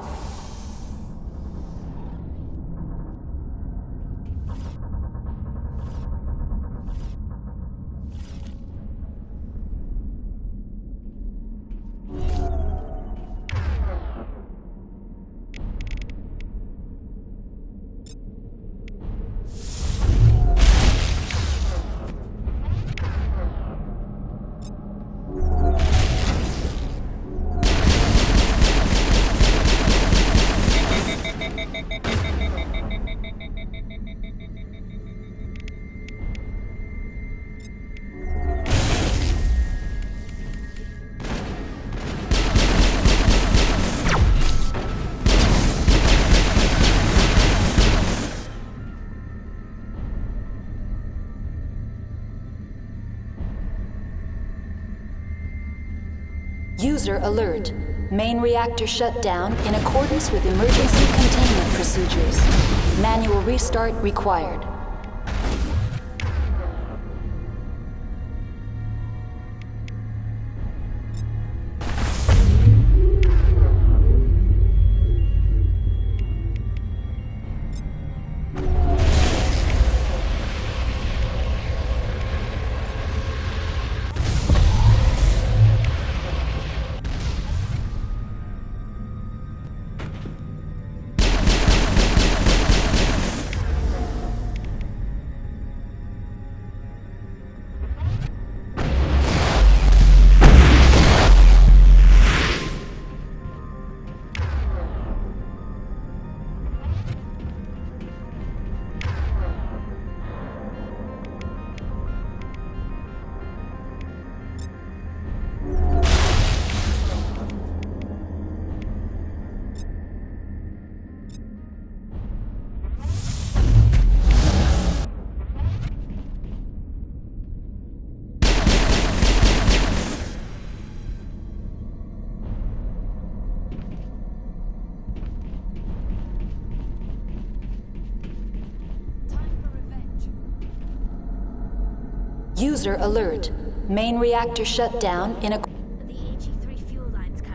User alert. Main reactor shut down in accordance with emergency containment procedures. Manual restart required. User alert. Main reactor shut down in a... The HE3 fuel lines cut.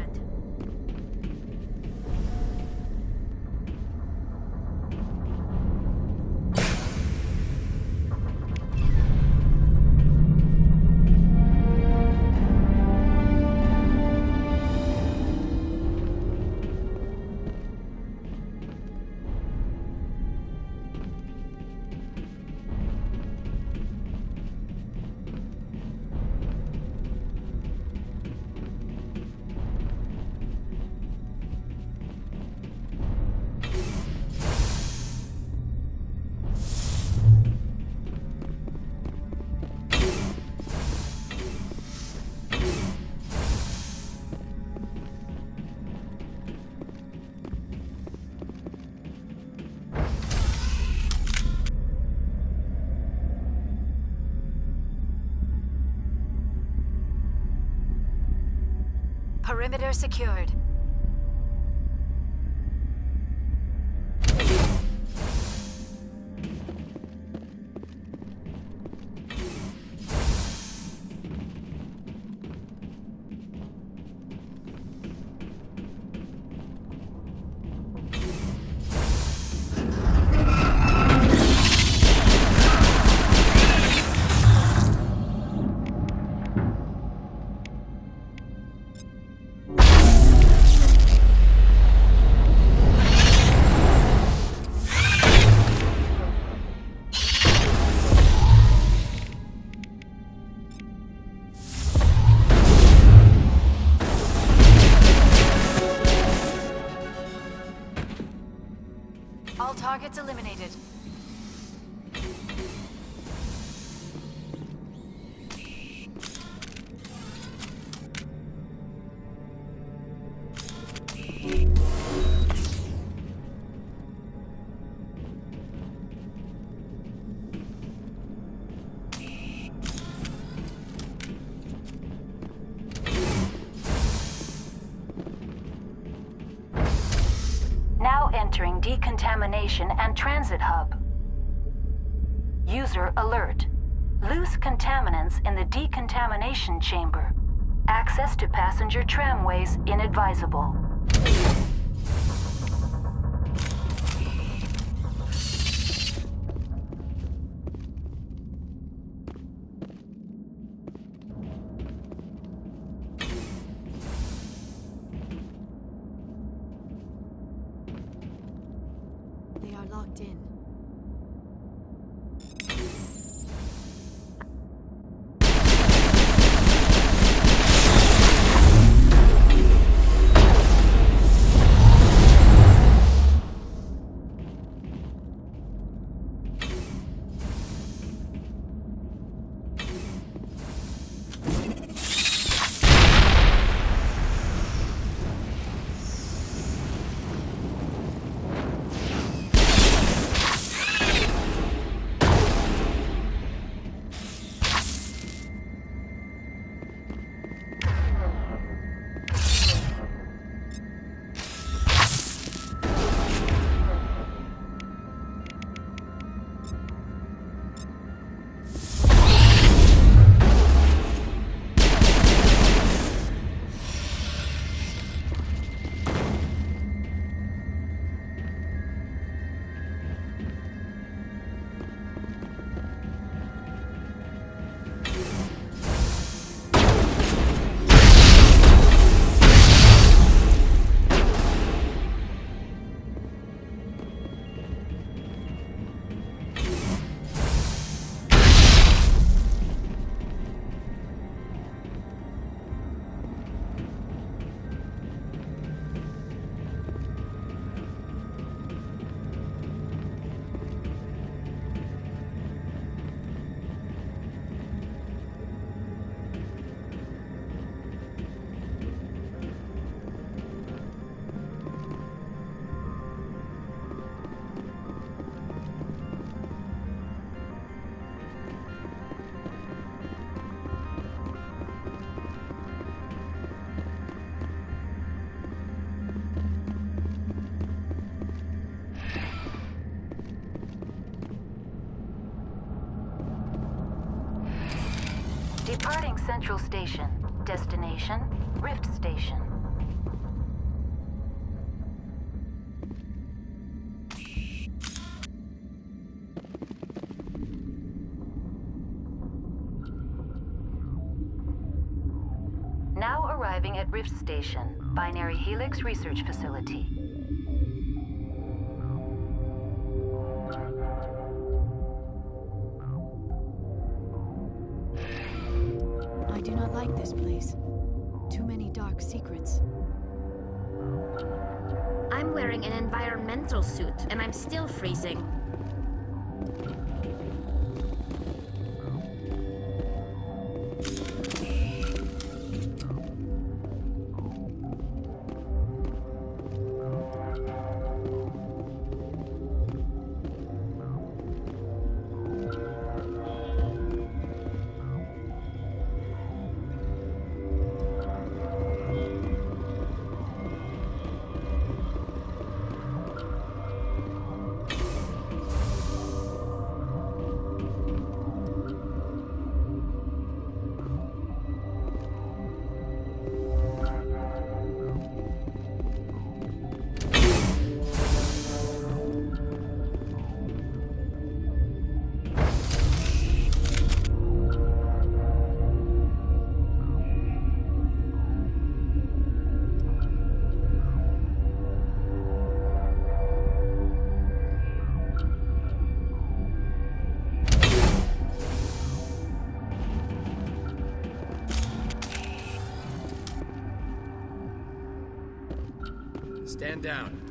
Perimeter secured. All targets eliminated. Now entering decontamination and transit hub. User alert. Loose contaminants in the decontamination chamber. Access to passenger tramways inadvisable. They are locked in. Departing Central Station. Destination, Rift Station. Now arriving at Rift Station, Binary Helix Research Facility. I do not like this place. Too many dark secrets. I'm wearing an environmental suit, and I'm still freezing. Stand down.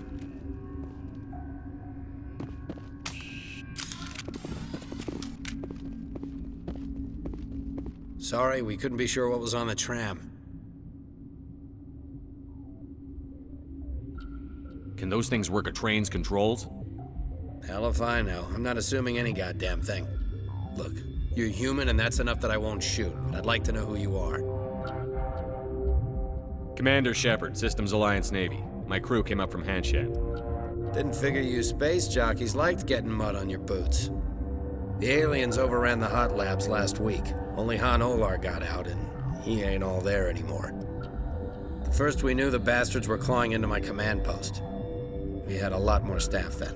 Sorry, we couldn't be sure what was on the tram. Can those things work a train's controls? Hell if I know. I'm not assuming any goddamn thing. Look, you're human and that's enough that I won't shoot, but I'd like to know who you are. Commander Shepard, Systems Alliance Navy. My crew came up from Hanshat. Didn't figure you space jockeys liked getting mud on your boots. The aliens overran the hot labs last week. Only Han Olar got out, and he ain't all there anymore. The first we knew, the bastards were clawing into my command post. We had a lot more staff then.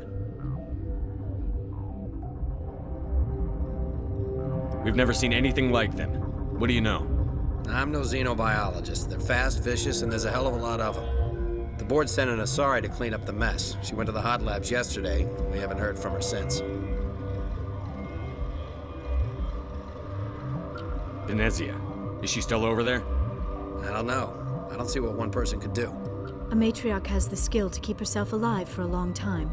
We've never seen anything like them. What do you know? I'm no xenobiologist. They're fast, vicious, and there's a hell of a lot of them. The board sent an Asari to clean up the mess. She went to the hot labs yesterday. We haven't heard from her since. Venezia. Is she still over there? I don't know. I don't see what one person could do. A matriarch has the skill to keep herself alive for a long time.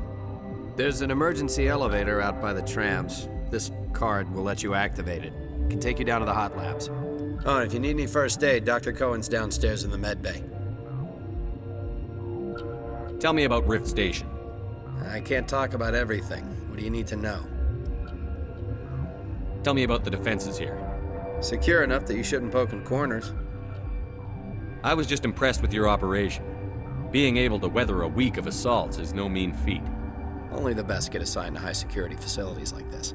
There's an emergency elevator out by the trams. This card will let you activate it. Can take you down to the hot labs. Oh, and if you need any first aid, Dr. Cohen's downstairs in the med bay. Tell me about Rift Station. I can't talk about everything. What do you need to know? Tell me about the defenses here. Secure enough that you shouldn't poke in corners. I was just impressed with your operation. Being able to weather a week of assaults is no mean feat. Only the best get assigned to high-security facilities like this.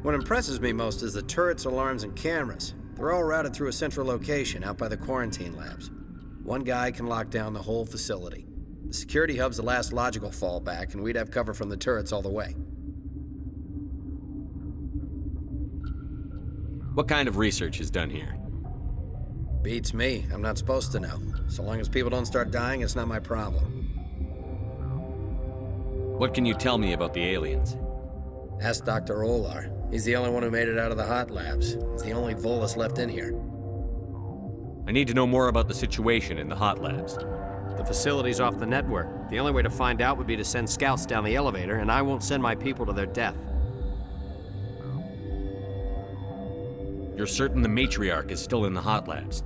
What impresses me most is the turrets, alarms, and cameras. They're all routed through a central location out by the quarantine labs. One guy can lock down the whole facility. The security hub's the last logical fallback, and we'd have cover from the turrets all the way. What kind of research is done here? Beats me. I'm not supposed to know. So long as people don't start dying, it's not my problem. What can you tell me about the aliens? Ask Dr. Olar. He's the only one who made it out of the hot labs. He's the only Volus left in here. I need to know more about the situation in the hot labs. The facility's off the network. The only way to find out would be to send scouts down the elevator, and I won't send my people to their death. You're certain the matriarch is still in the hot labs?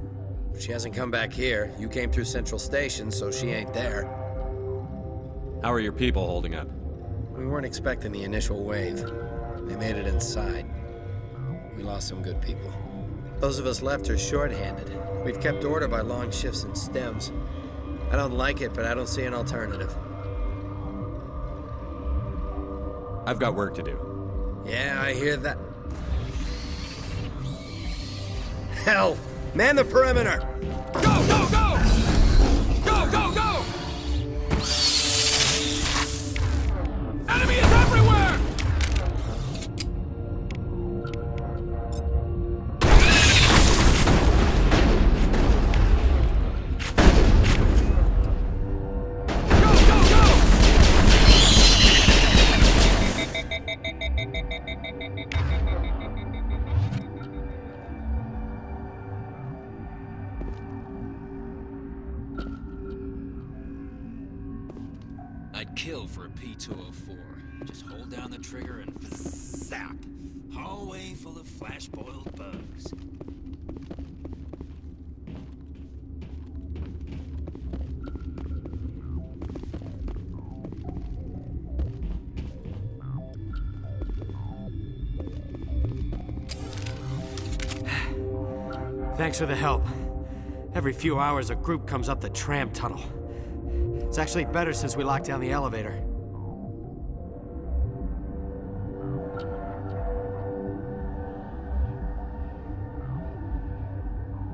She hasn't come back here. You came through Central Station, so she ain't there. How are your people holding up? We weren't expecting the initial wave. They made it inside. We lost some good people. Those of us left are short-handed. We've kept order by long shifts and stems. I don't like it, but I don't see an alternative. I've got work to do. Yeah, I hear that. Hell! Man the perimeter! Go, go, go! Go, go, go! Enemy is everywhere! I'd kill for a P-204. Just hold down the trigger and zap. Hallway full of flash-boiled bugs. Thanks for the help. Every few hours, a group comes up the tram tunnel. It's actually better since we locked down the elevator.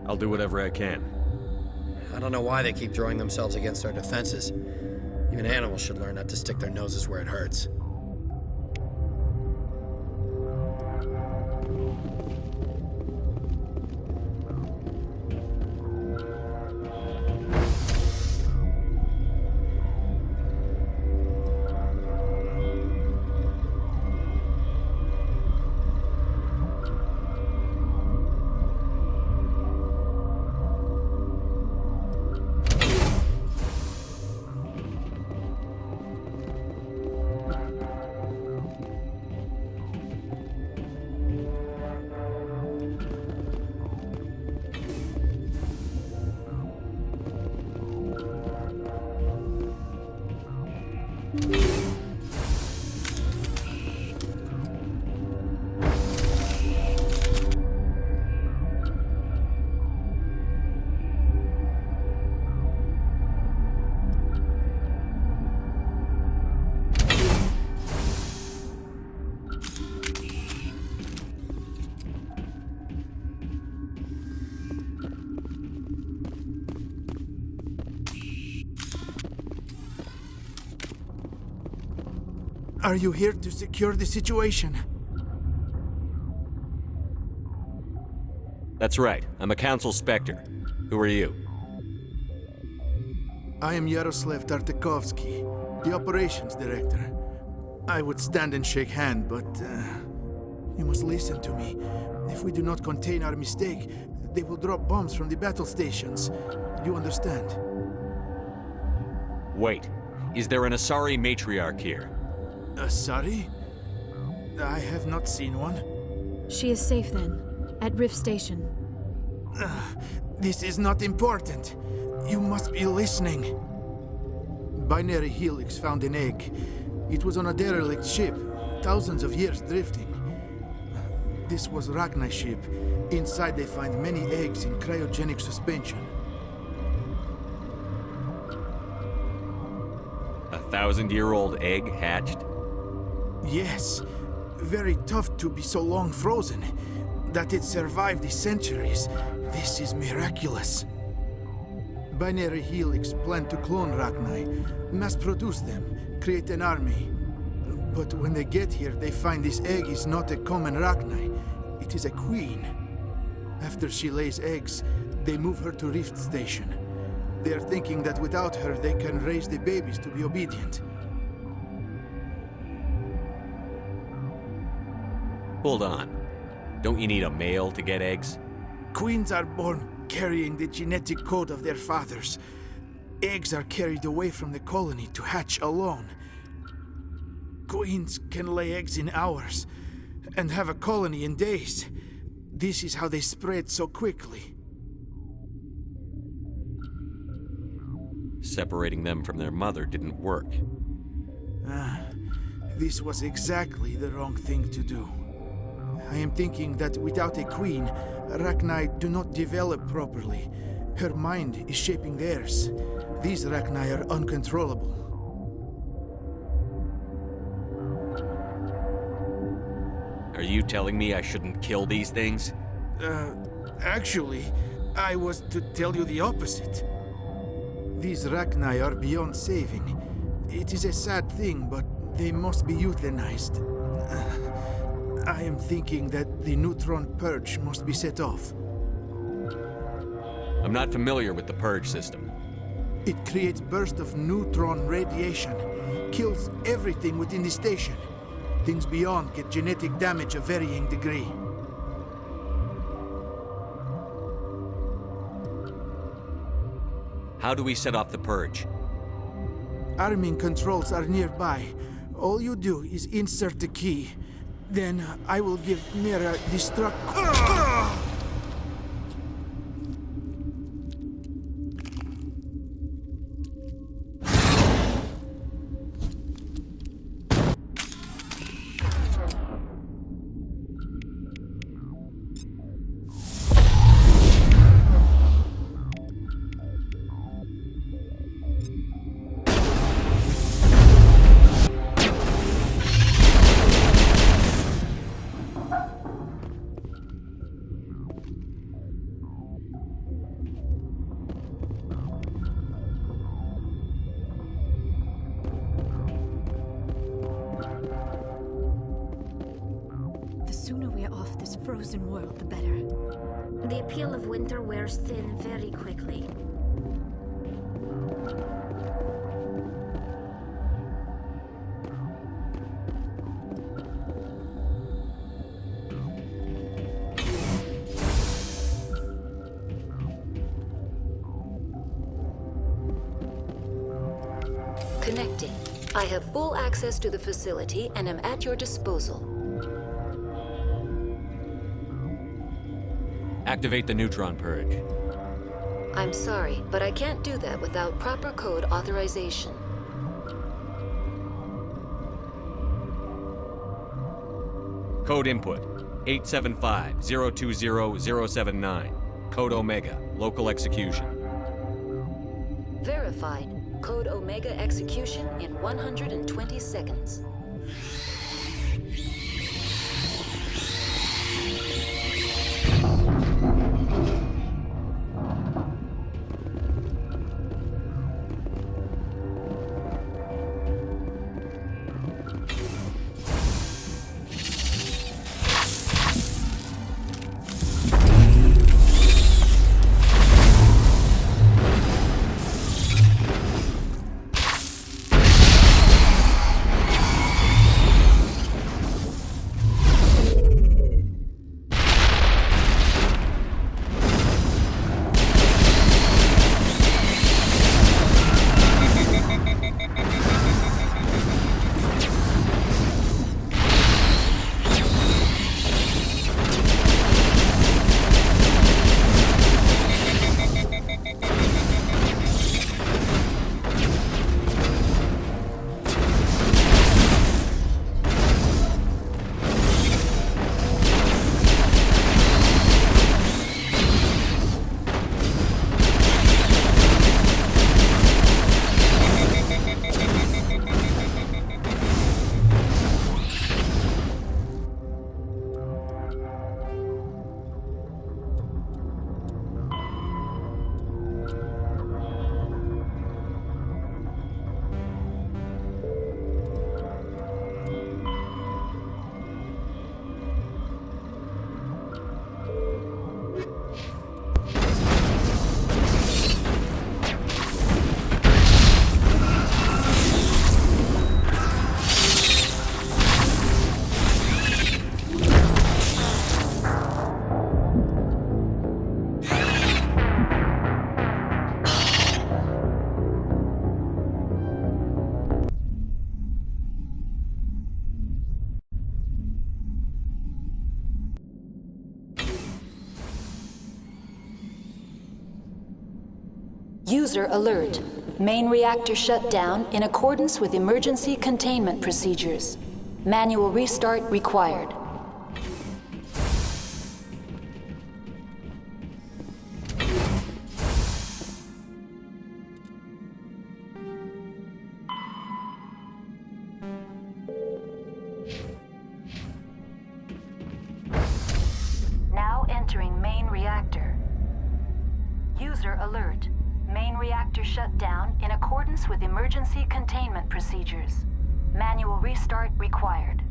I'll do whatever I can. I don't know why they keep throwing themselves against our defenses. Even animals should learn not to stick their noses where it hurts. Are you here to secure the situation? That's right. I'm a Council Spectre. Who are you? I am Yaroslav Tartakovsky, the Operations Director. I would stand and shake hand, but you must listen to me. If we do not contain our mistake, they will drop bombs from the battle stations. You understand? Wait. Is there an Asari matriarch here? Asari? I have not seen one. She is safe then, at Rift Station. This is not important. You must be listening. Binary Helix found an egg. It was on a derelict ship, thousands of years drifting. This was Rachni's ship. Inside they find many eggs in cryogenic suspension. 1,000-year-old egg hatched? Yes. Very tough to be so long frozen. That it survived the centuries. This is miraculous. Binary Helix planned to clone Rachni, mass-produce them, create an army. But when they get here, they find this egg is not a common Rachni. It is a queen. After she lays eggs, they move her to Rift Station. They are thinking that without her, they can raise the babies to be obedient. Hold on. Don't you need a male to get eggs? Queens are born carrying the genetic code of their fathers. Eggs are carried away from the colony to hatch alone. Queens can lay eggs in hours and have a colony in days. This is how they spread so quickly. Separating them from their mother didn't work. This was exactly the wrong thing to do. I am thinking that without a queen, Rachni do not develop properly. Her mind is shaping theirs. These Rachni are uncontrollable. Are you telling me I shouldn't kill these things? Actually, I was to tell you the opposite. These Rachni are beyond saving. It is a sad thing, but they must be euthanized. I am thinking that the neutron purge must be set off. I'm not familiar with the purge system. It creates bursts of neutron radiation, kills everything within the station. Things beyond get genetic damage of varying degree. How do we set off the purge? Arming controls are nearby. All you do is insert the key. Then I will give Mira destruct... The sooner we're off this frozen world, the better. The appeal of winter wears thin very quickly. Connecting. I have full access to the facility and am at your disposal. Activate the neutron purge. I'm sorry, but I can't do that without proper code authorization. Code input 875-020-079. Code Omega. Local execution. Verified. Code Omega execution in 120 seconds. User alert. Main reactor shut down in accordance with emergency containment procedures. Manual restart required. Now entering main reactor. User alert. Main reactor shut down in accordance with emergency containment procedures. Manual restart required.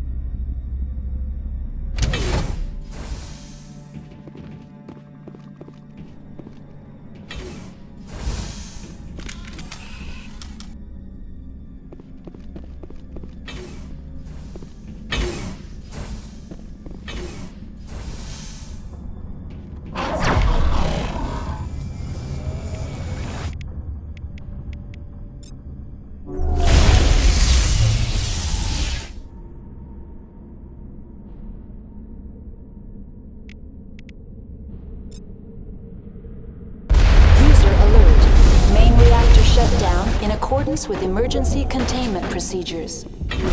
In accordance with emergency containment procedures.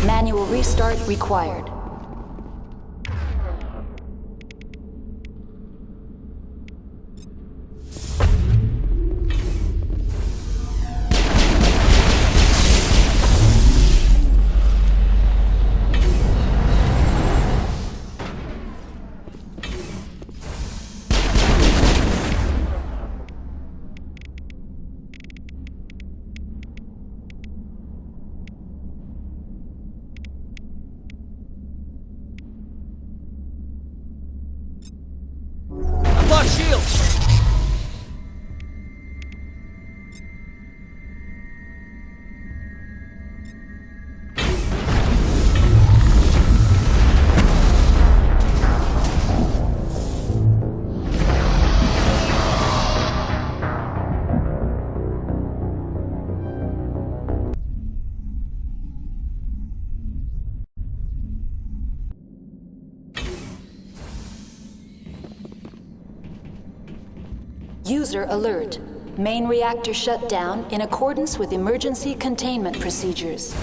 Manual restart required. User alert. Main reactor shut down in accordance with emergency containment procedures.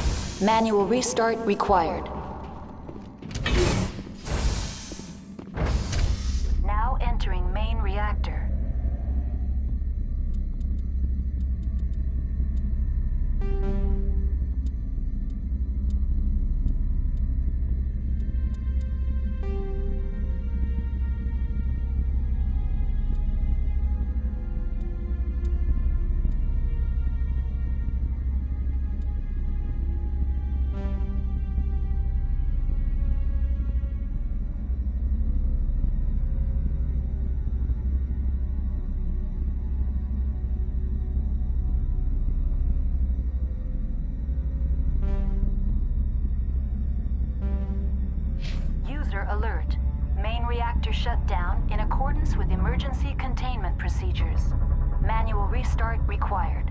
Manual restart required. Now entering main reactor. Alert. Main reactor shut down in accordance with emergency containment procedures. Manual restart required.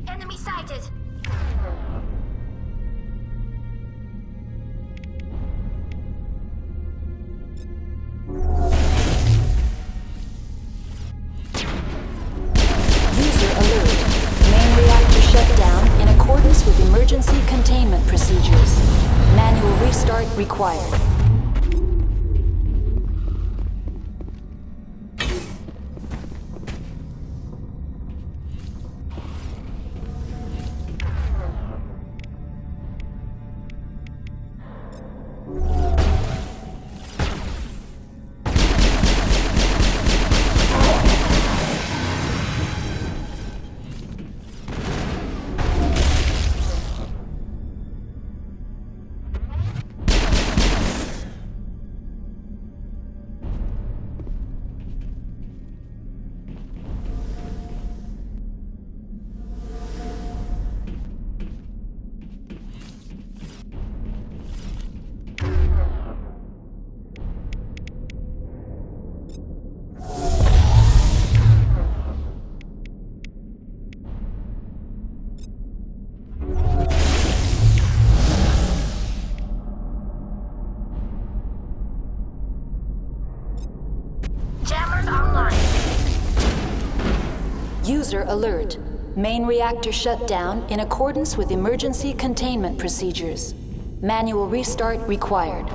Enemy sighted! User alert. Main reactor shut down in accordance with emergency containment procedures. Manual restart required. User alert. Main reactor shut down in accordance with emergency containment procedures. Manual restart required.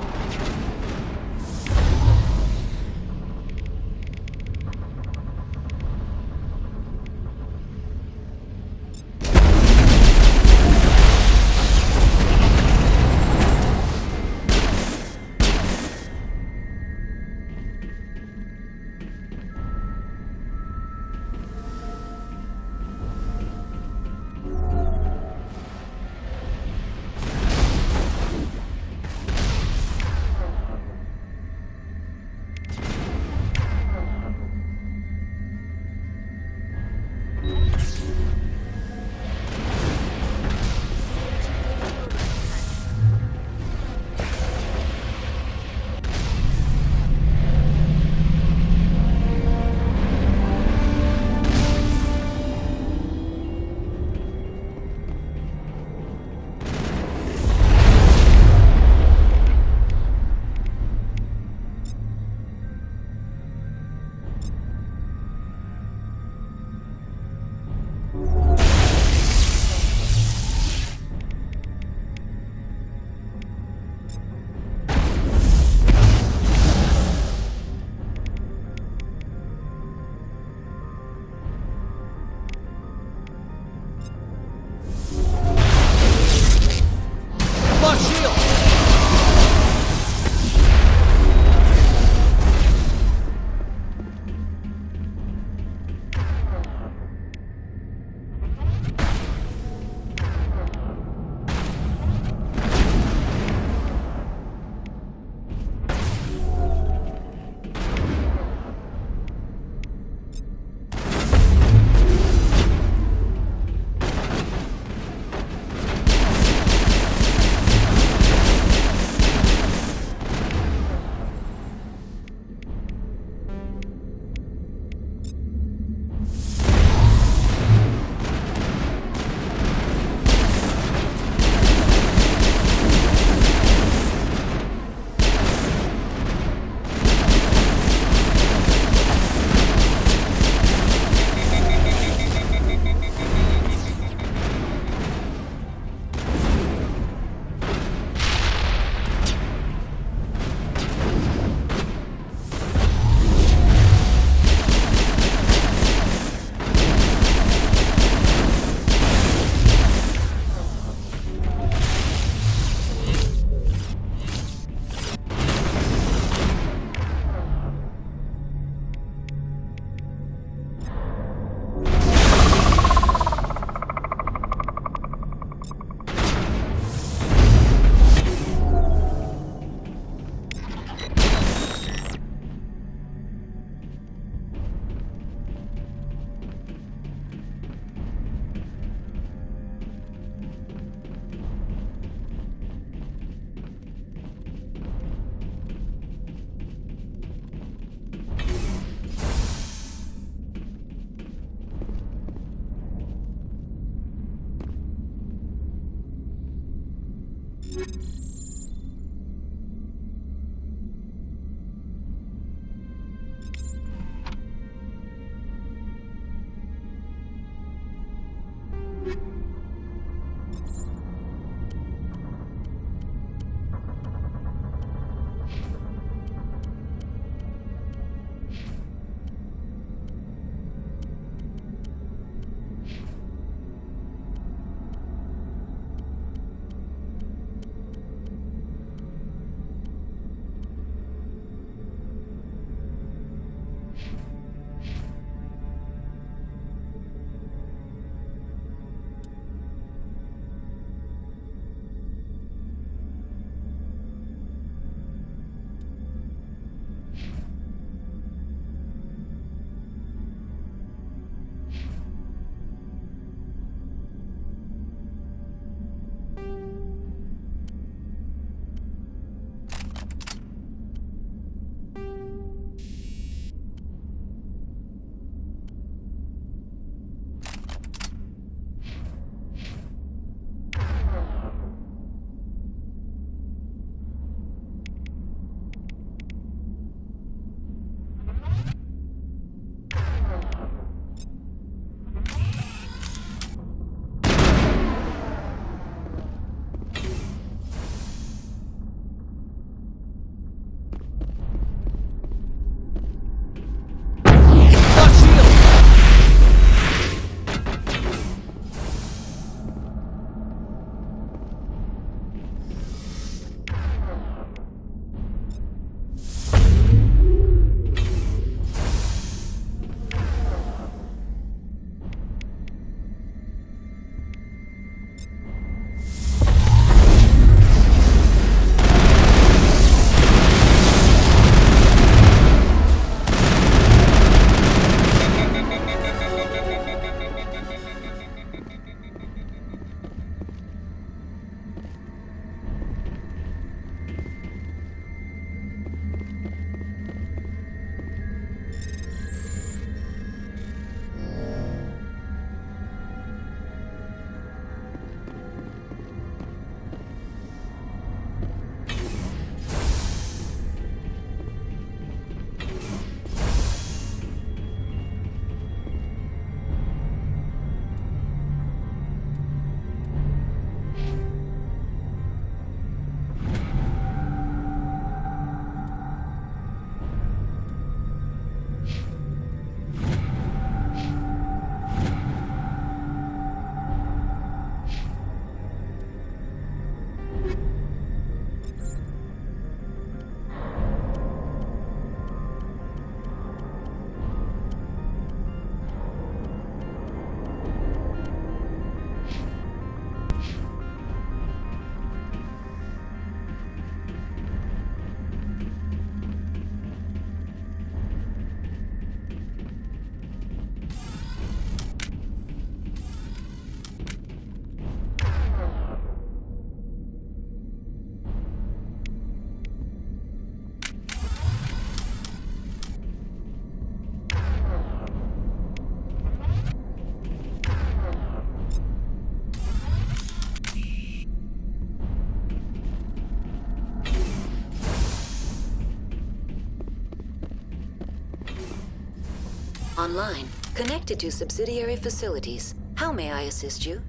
Online, connected to subsidiary facilities. How may I assist you?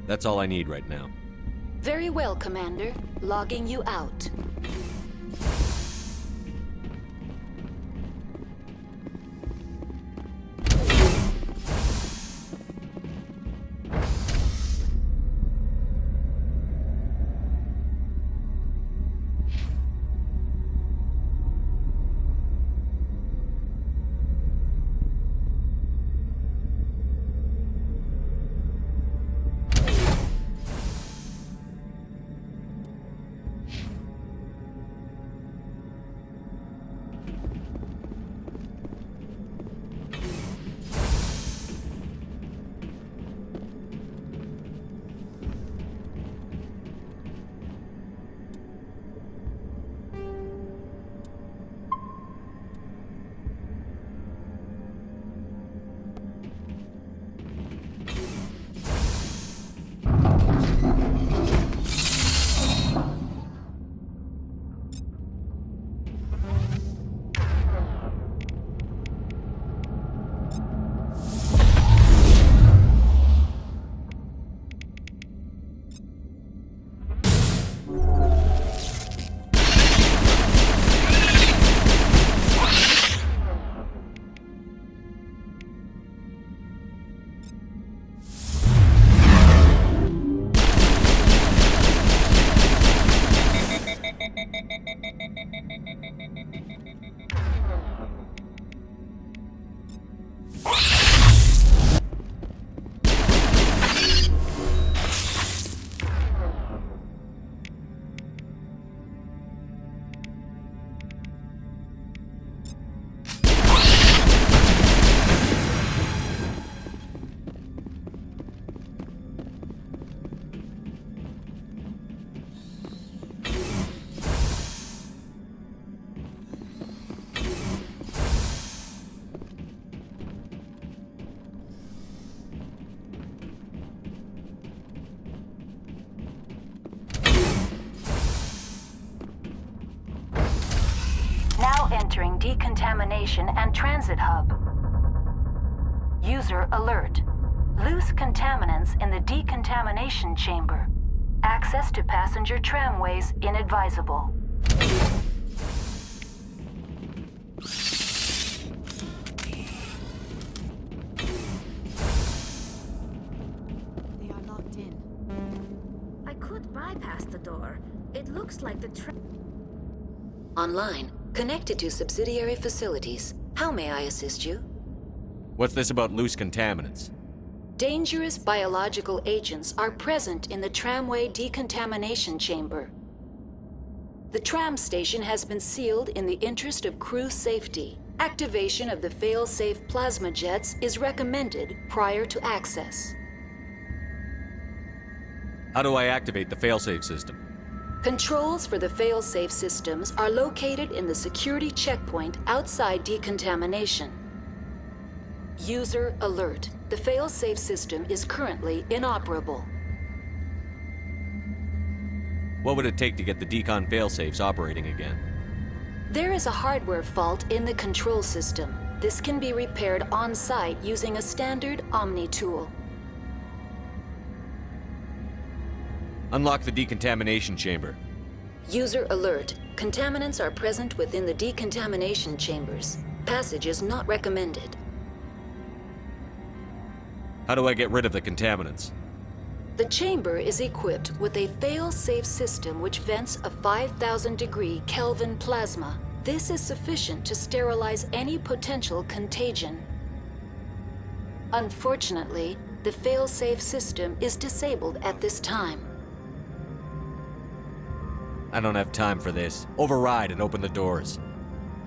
That's all I need right now. Very well, Commander. Logging you out. Now entering decontamination and transit hub. User alert. Loose contaminants in the decontamination chamber. Access to passenger tramways inadvisable. They are locked in. I could bypass the door. It looks like the Online, connected to subsidiary facilities. How may I assist you? What's this about loose contaminants? Dangerous biological agents are present in the tramway decontamination chamber. The tram station has been sealed in the interest of crew safety. Activation of the fail-safe plasma jets is recommended prior to access. How do I activate the failsafe system? Controls for the fail-safe systems are located in the security checkpoint outside decontamination. User alert. The fail-safe system is currently inoperable. What would it take to get the decon failsafes operating again? There is a hardware fault in the control system. This can be repaired on-site using a standard Omni tool. Unlock the decontamination chamber. User alert. Contaminants are present within the decontamination chambers. Passage is not recommended. How do I get rid of the contaminants? The chamber is equipped with a fail-safe system which vents a 5,000-degree Kelvin plasma. This is sufficient to sterilize any potential contagion. Unfortunately, the fail-safe system is disabled at this time. I don't have time for this. Override and open the doors.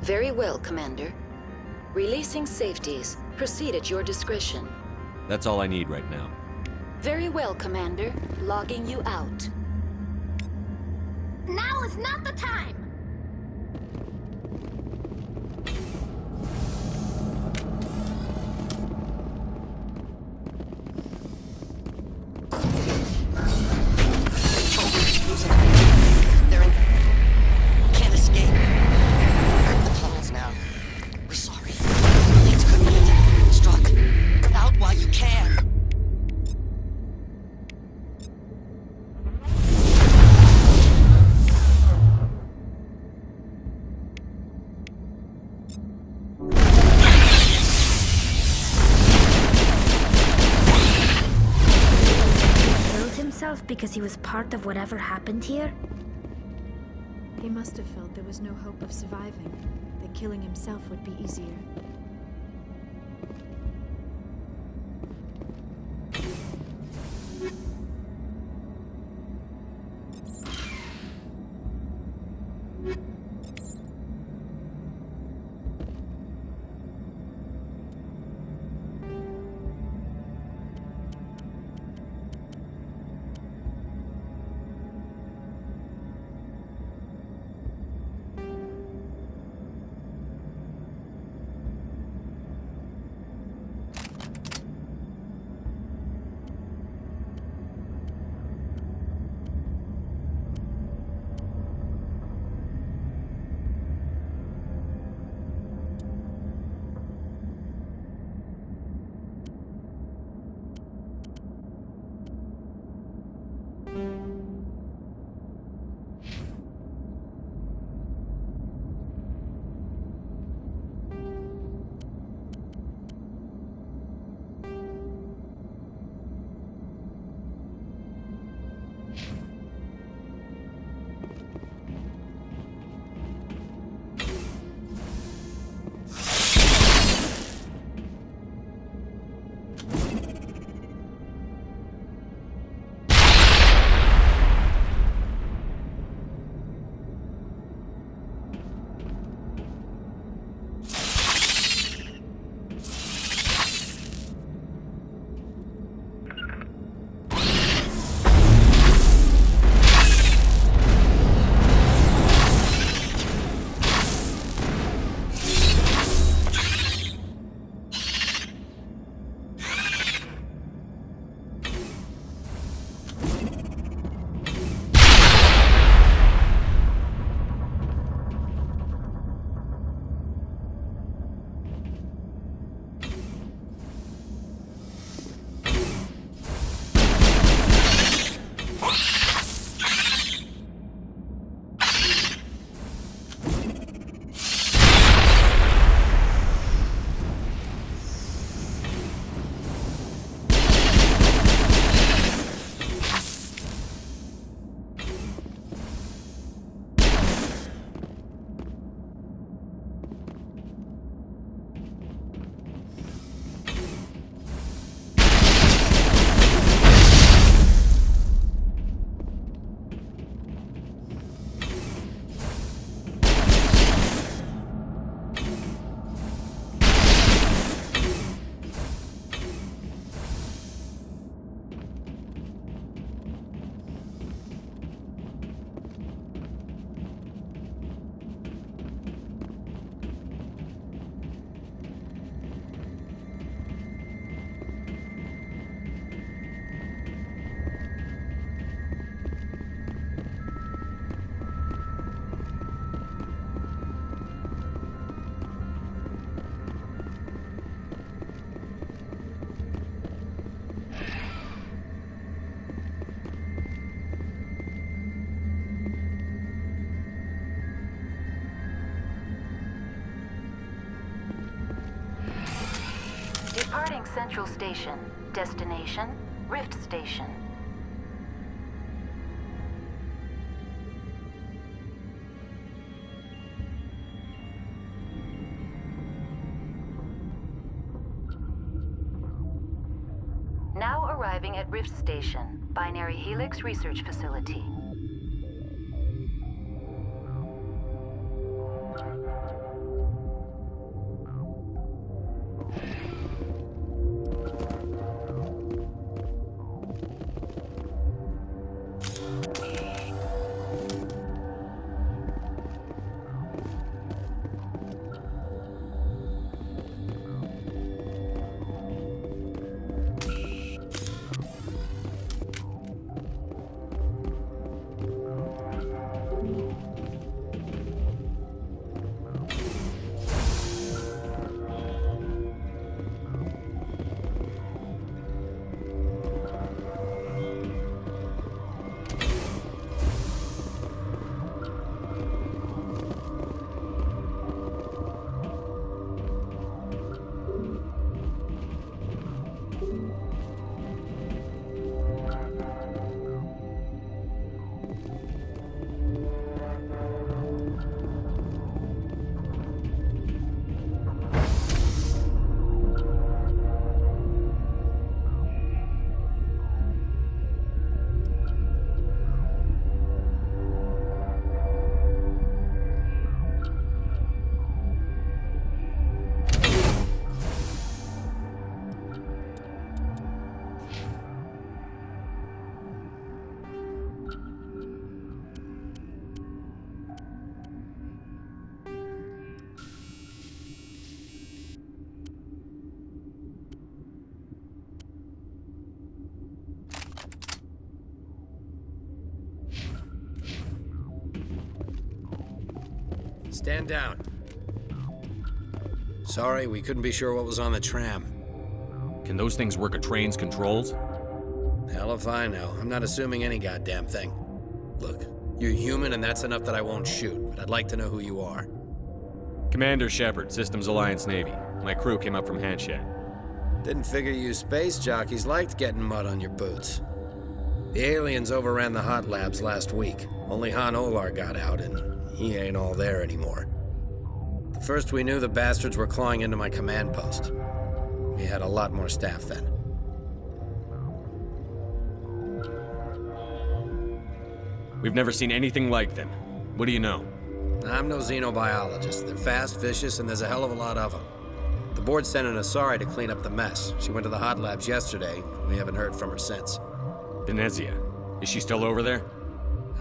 Very well, Commander. Releasing safeties. Proceed at your discretion. That's all I need right now. Very well, Commander. Logging you out. Now is not the time! They're in... Can't escape. The tunnels now. We're sorry. himself because he was part of whatever happened here? He must have felt there was no hope of surviving, that killing himself would be easier. Departing Central Station. Destination, Rift Station. Now arriving at Rift Station, Binary Helix Research Facility. Stand down. Sorry, we couldn't be sure what was on the tram. Can those things work a train's controls? Hell if I know. I'm not assuming any goddamn thing. Look, you're human and that's enough that I won't shoot, but I'd like to know who you are. Commander Shepard, Systems Alliance Navy. My crew came up from Handshed. Didn't figure you space jockeys liked getting mud on your boots. The aliens overran the hot labs last week. Only Han Olar got out, and he ain't all there anymore. The first we knew, the bastards were clawing into my command post. We had a lot more staff then. We've never seen anything like them. What do you know? I'm no xenobiologist. They're fast, vicious, and there's a hell of a lot of them. The board sent an Asari to clean up the mess. She went to the hot labs yesterday. We haven't heard from her since. Venezia. Is she still over there?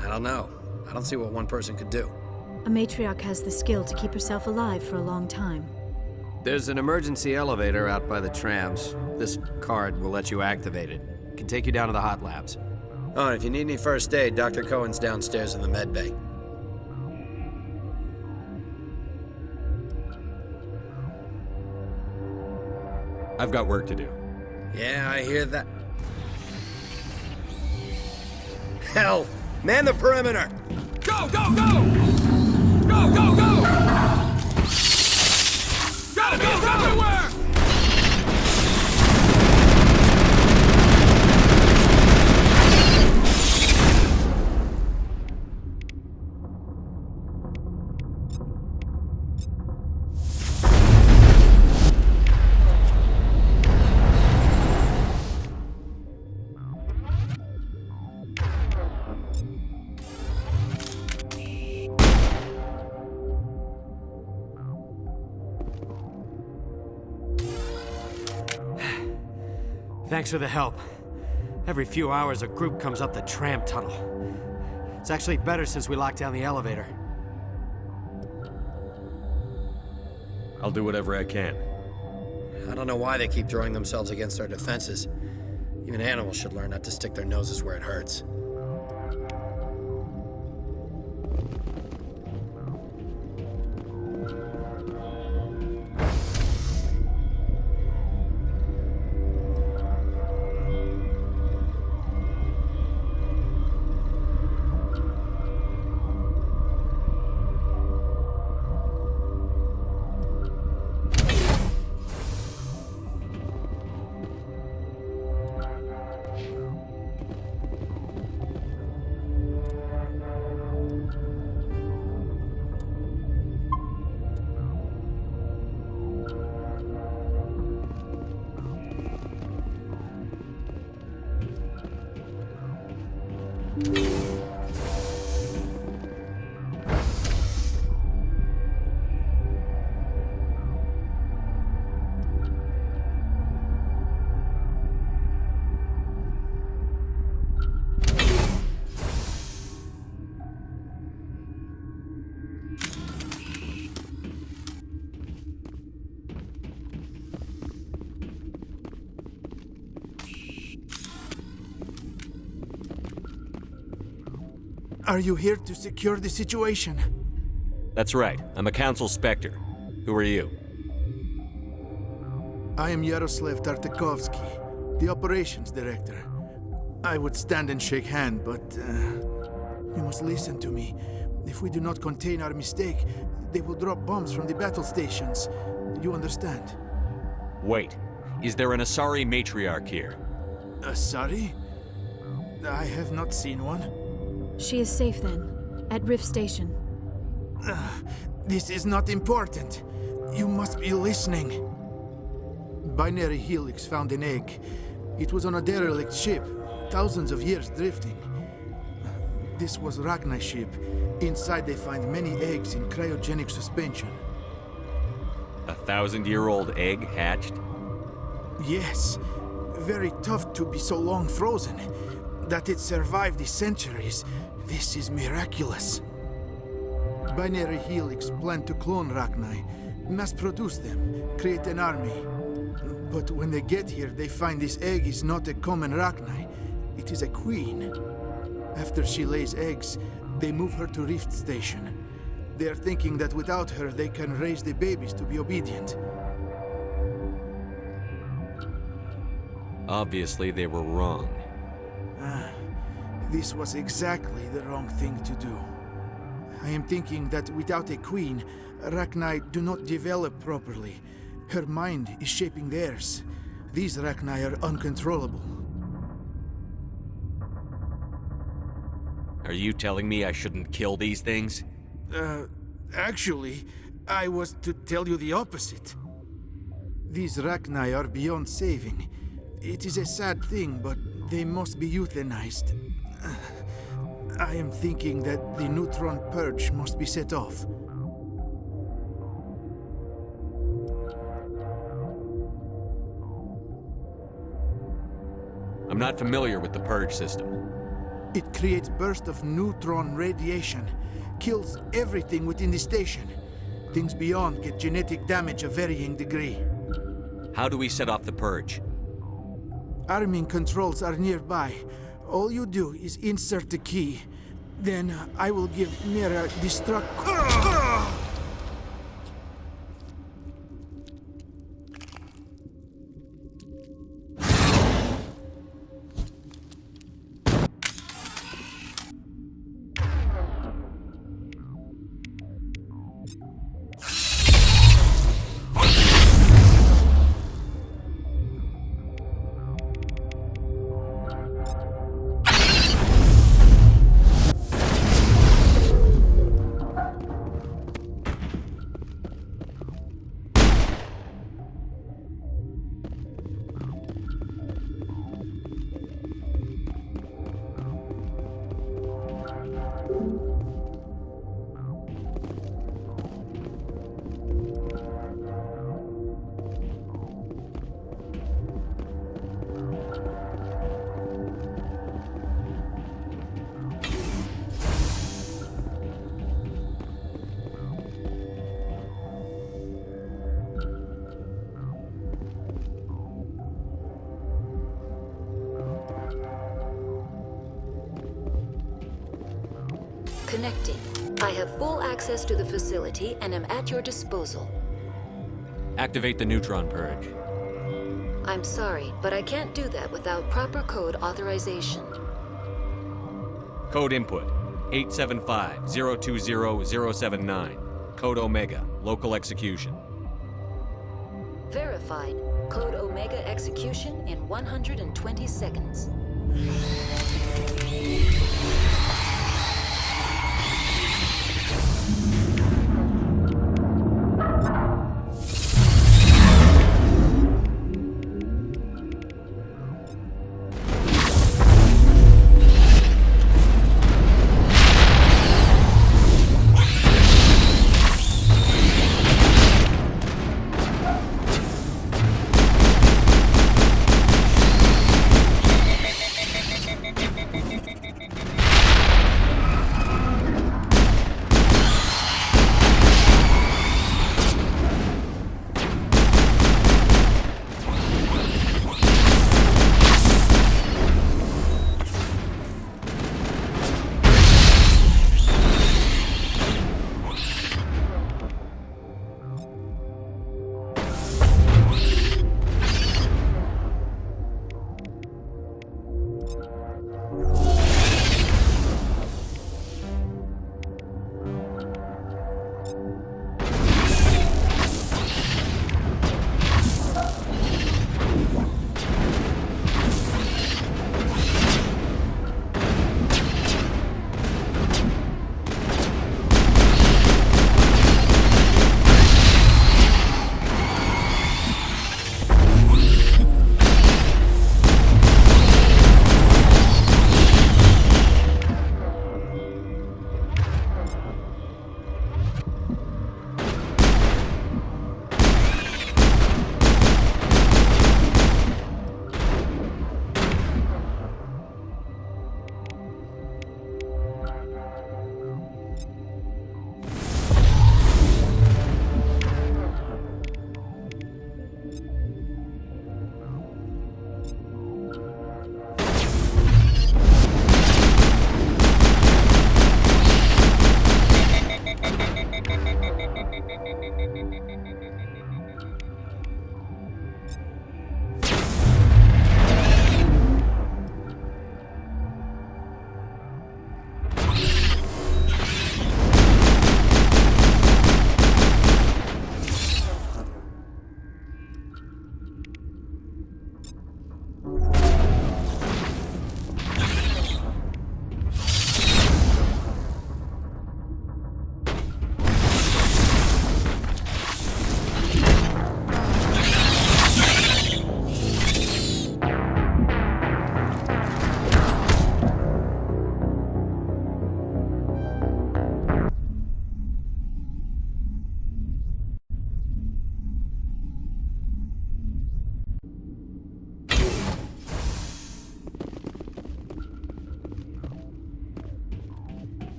I don't know. I don't see what one person could do. A matriarch has the skill to keep herself alive for a long time. There's an emergency elevator out by the trams. This card will let you activate it. It can take you down to the hot labs. Oh, and if you need any first aid, Dr. Cohen's downstairs in the med bay. I've got work to do. Yeah, I hear that. Hell! Man the perimeter! Go, go, go! Go, go, go! Gotta be everywhere! Thanks for the help. Every few hours, a group comes up the tram tunnel. It's actually better since we locked down the elevator. I'll do whatever I can. I don't know why they keep throwing themselves against our defenses. Even animals should learn not to stick their noses where it hurts. Are you here to secure the situation? That's right. I'm a Council Spectre. Who are you? I am Yaroslav Tartakovsky, the Operations Director. I would stand and shake hand, but you must listen to me. If we do not contain our mistake, they will drop bombs from the battle stations. You understand? Wait. Is there an Asari matriarch here? Asari? I have not seen one. She is safe then, at Rift Station. This is not important. You must be listening. Binary Helix found an egg. It was on a derelict ship, thousands of years drifting. This was Rachni's ship. Inside they find many eggs in cryogenic suspension. A 1,000-year-old egg hatched? Yes. Very tough to be so long frozen. That it survived the centuries, this is miraculous. Binary Helix planned to clone Rachni, mass-produce them, create an army. But when they get here, they find this egg is not a common Rachni, it is a queen. After she lays eggs, they move her to Rift Station. They're thinking that without her, they can raise the babies to be obedient. Obviously, they were wrong. This was exactly the wrong thing to do. I am thinking that without a queen, Rachni do not develop properly. Her mind is shaping theirs. These Rachni are uncontrollable. Are you telling me I shouldn't kill these things? Actually, I was to tell you the opposite. These Rachni are beyond saving. It is a sad thing, but they must be euthanized. I am thinking that the neutron purge must be set off. I'm not familiar with the purge system. It creates bursts of neutron radiation, kills everything within the station. Things beyond get genetic damage of varying degree. How do we set off the purge? Arming controls are nearby. All you do is insert the key. Then I will give Mira destruct... Connecting. I have full access to the facility and am at your disposal. Activate the neutron purge. I'm sorry, but I can't do that without proper code authorization. Code input 875-020-079. Code Omega. Local execution. Verified. Code Omega execution in 120 seconds.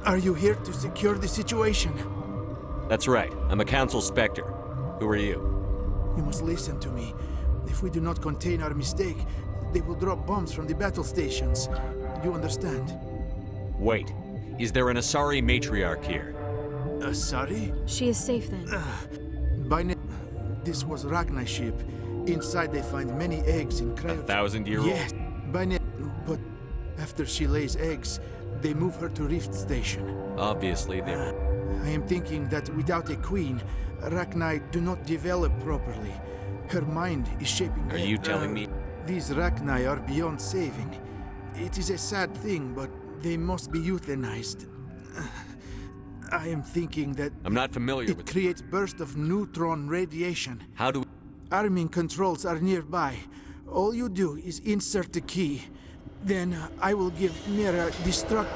Are you here to secure the situation? That's right. I'm a Council Spectre. Who are you? You must listen to me. If we do not contain our mistake, they will drop bombs from the battle stations. You understand? Wait. Is there an Asari matriarch here? Asari? She is safe then. This was Ragnar's ship. Inside they find many eggs in cryo... 1,000-year-old? Yes. But after she lays eggs, they move her to Rift Station. Obviously, they were... I am thinking that without a queen, Rachni do not develop properly. Her mind is shaping... Are you telling me? These Rachni are beyond saving. It is a sad thing, but they must be euthanized. I am thinking that... I'm not familiar with... It creates bursts of neutron radiation. How do... Arming controls are nearby. All you do is insert the key. Then I will give Mira destruct...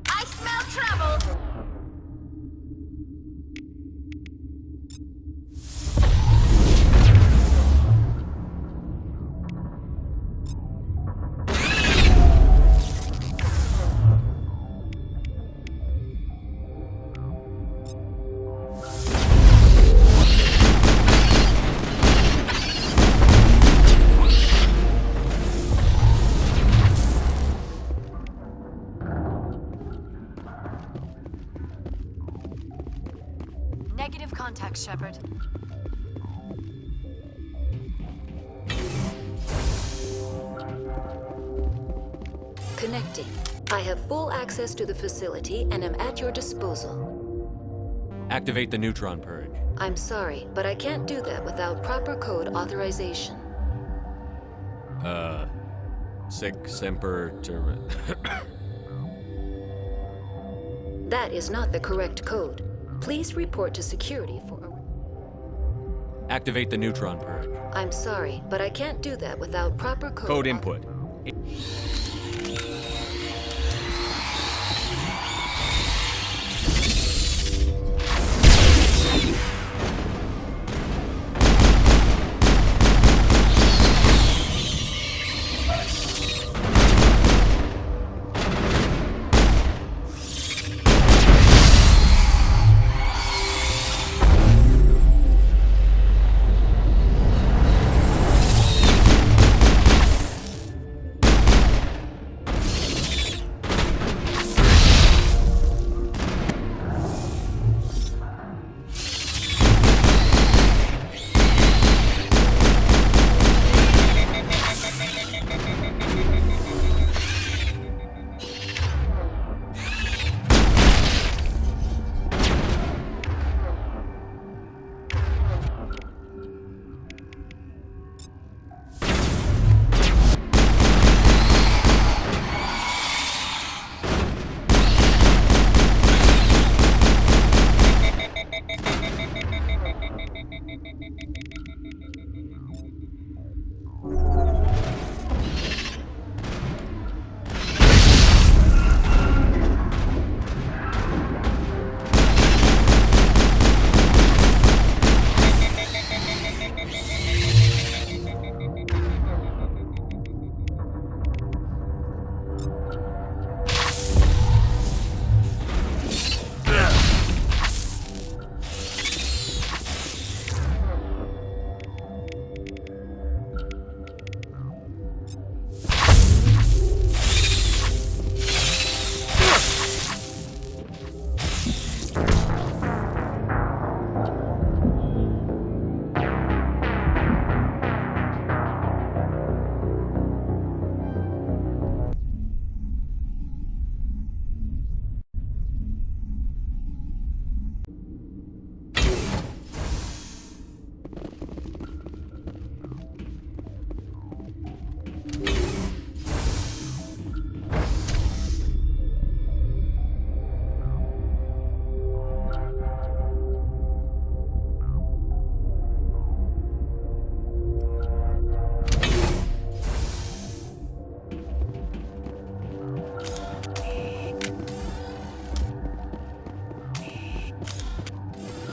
I smell trouble! Negative contact, Shepard. Connecting. I have full access to the facility and am at your disposal. Activate the neutron purge. I'm sorry, but I can't do that without proper code authorization. Sic Semper Ter... That is not the correct code. Please report to security for a... Activate the neutron purge. I'm sorry, but I can't do that without proper code... Code input.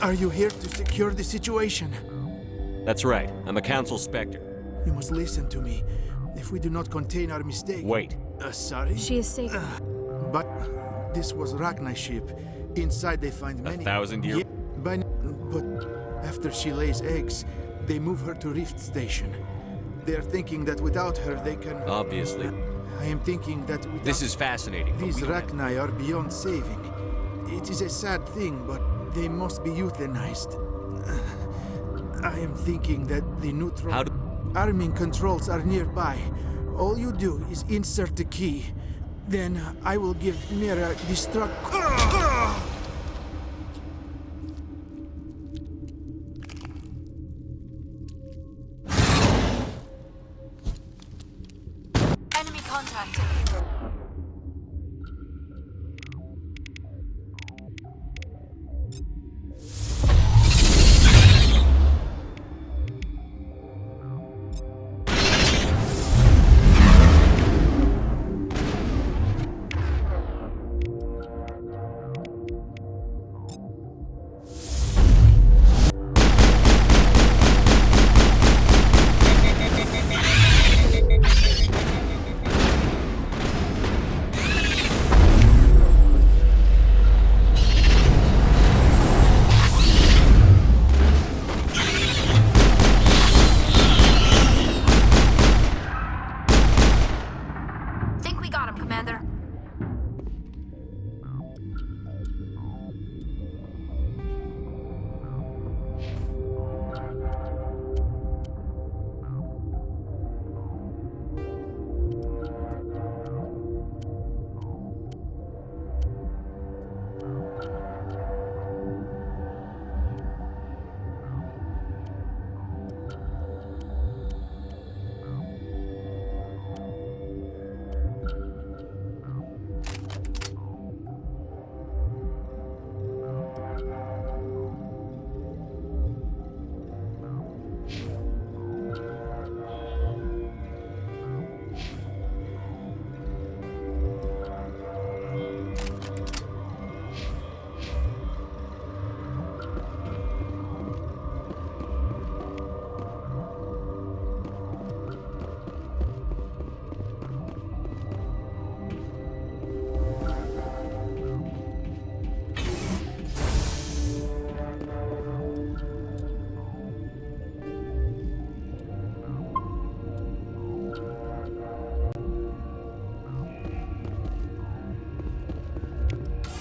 Are you here to secure the situation? That's right. I'm a Council Spectre. You must listen to me. If we do not contain our mistake... Wait. Sorry? She is safe. But this was Ragna's ship. Inside they find many... 1,000 years? But after she lays eggs, they move her to Rift Station. They are thinking that without her they can... Obviously. I am thinking that without... This is fascinating. These Ragni are beyond saving. It is a sad thing, but they must be euthanized. I am thinking that the neutron... Arming controls are nearby. All you do is insert the key. Then I will give Mira destruct... Enemy contacted.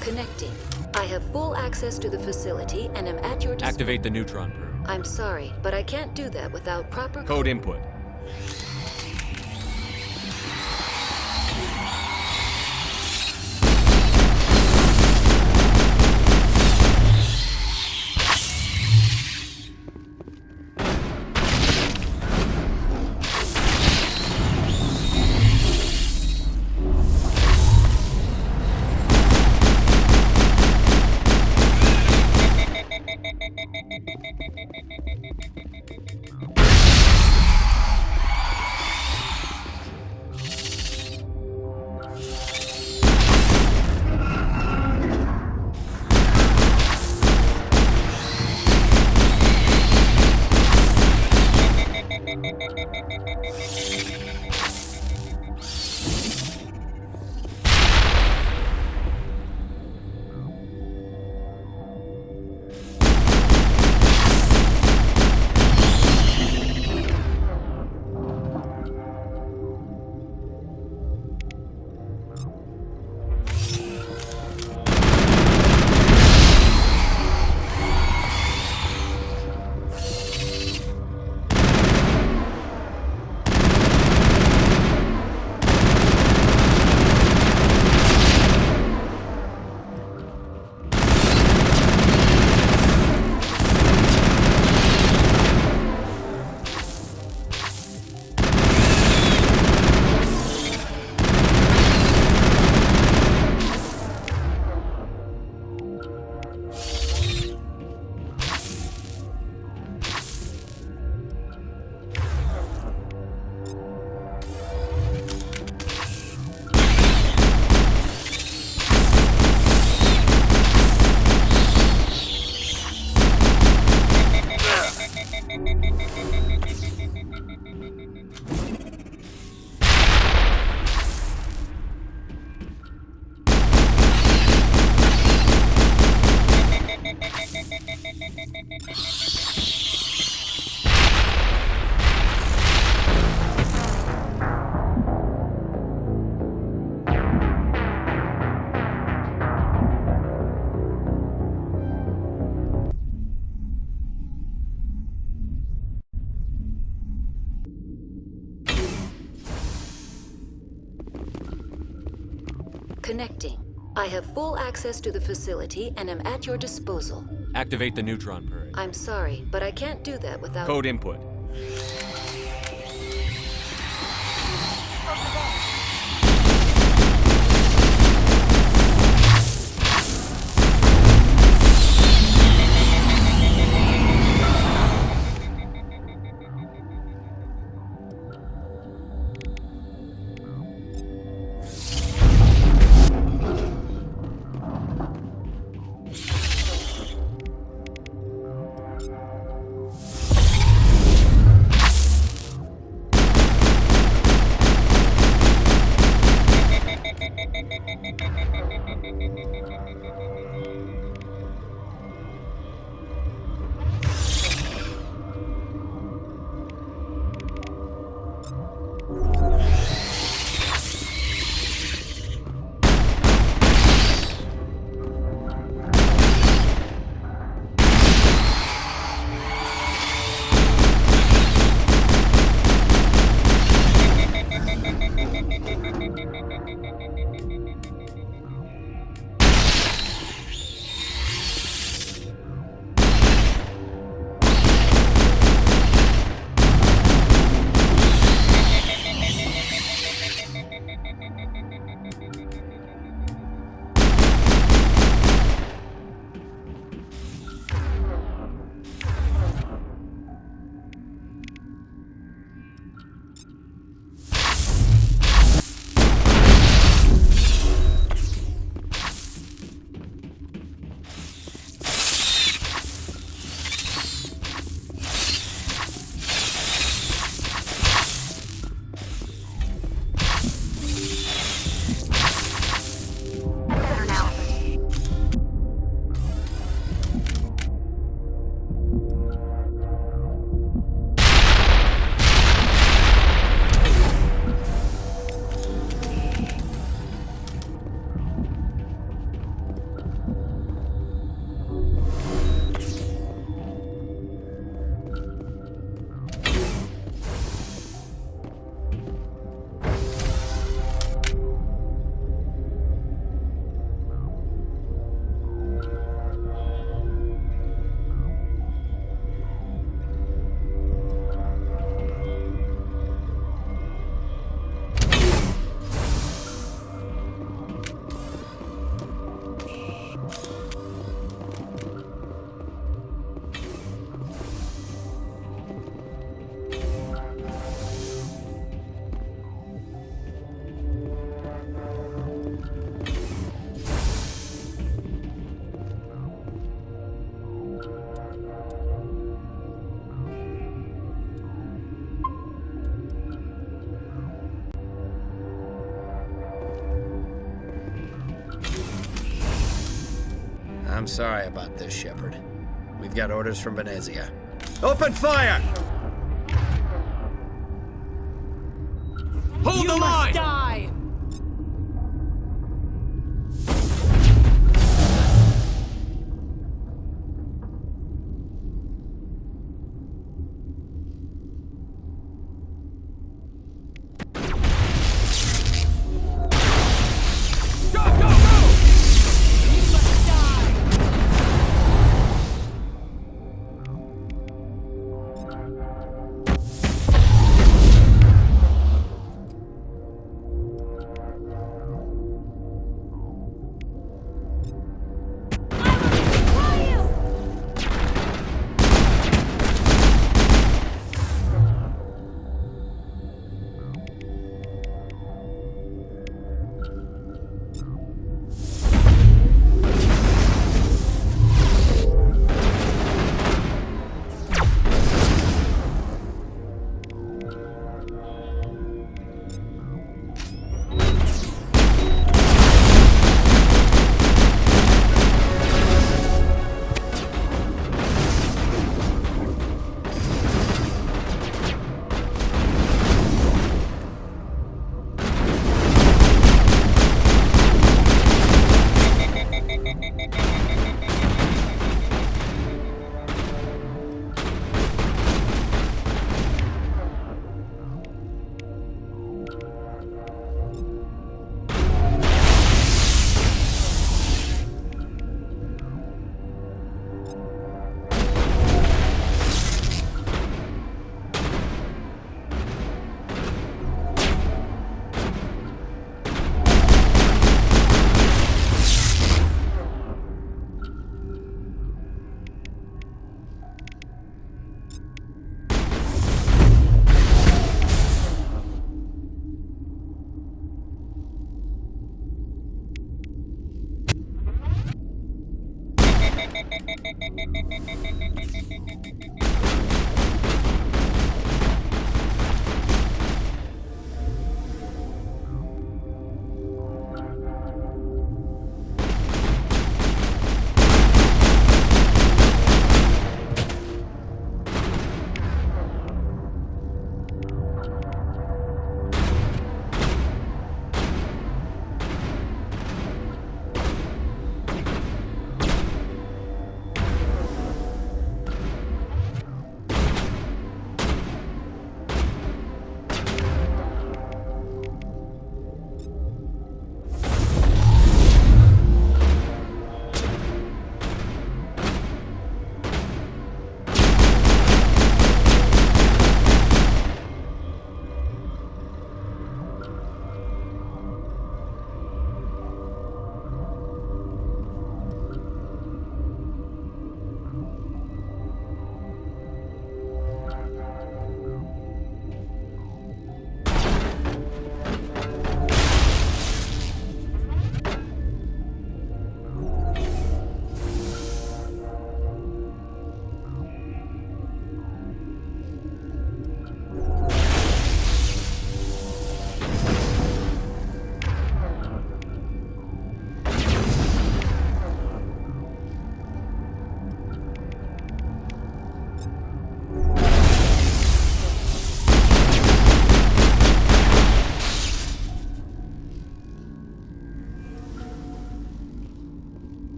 Connecting. I have full access to the facility and am at your disposal. Activate the neutron probe. I'm sorry, but I can't do that without proper... Code input. Connecting. I have full access to the facility and am at your disposal. Activate the neutron purge. I'm sorry, but I can't do that without... Code input. I'm sorry about this, Shepard. We've got orders from Venezia. Open fire! Hold the line! Die!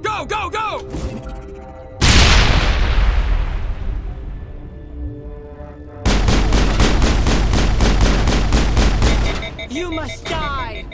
Go, go, go! You must die!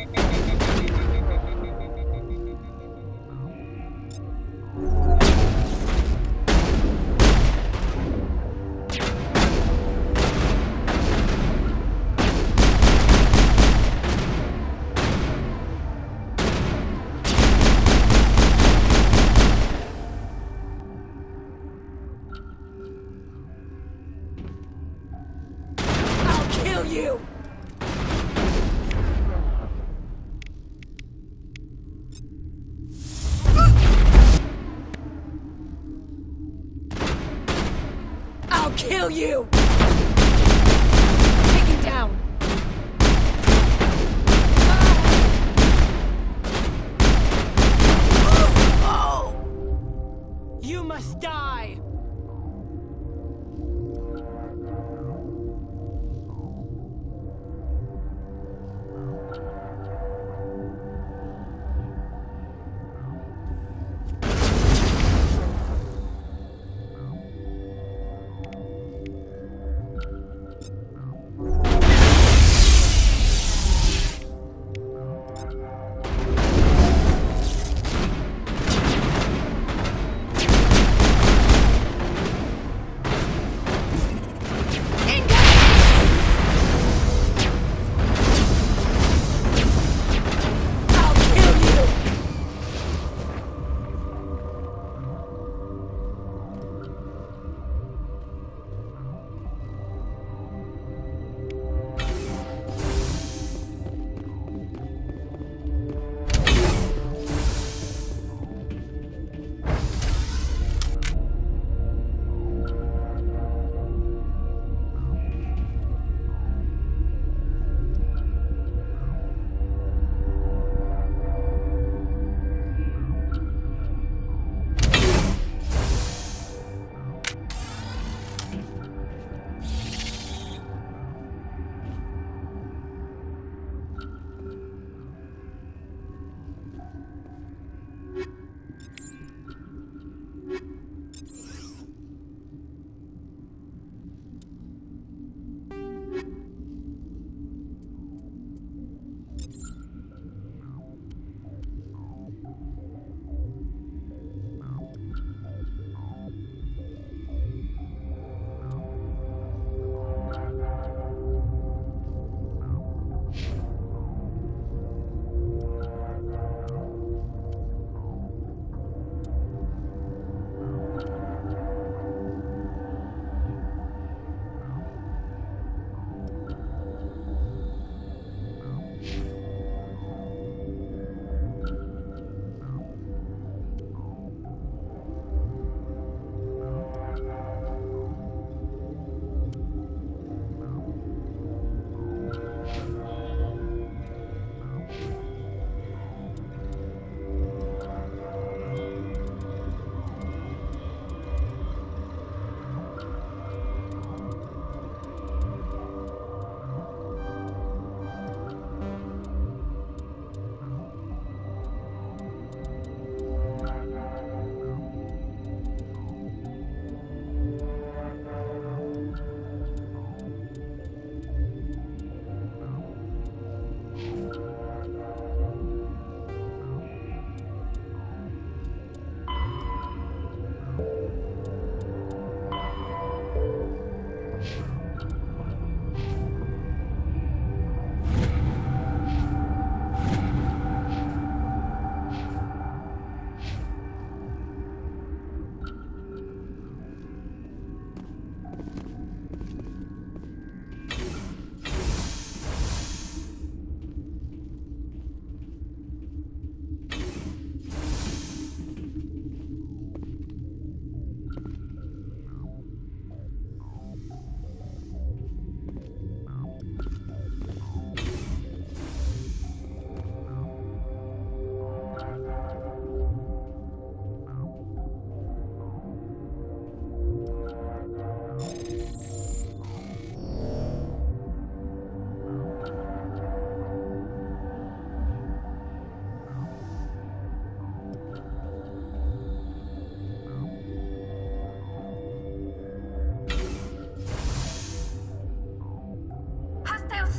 kill you! Take him down! You must die!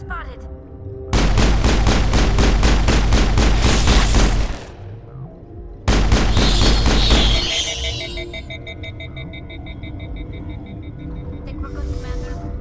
spotted. Think we're good, Commander.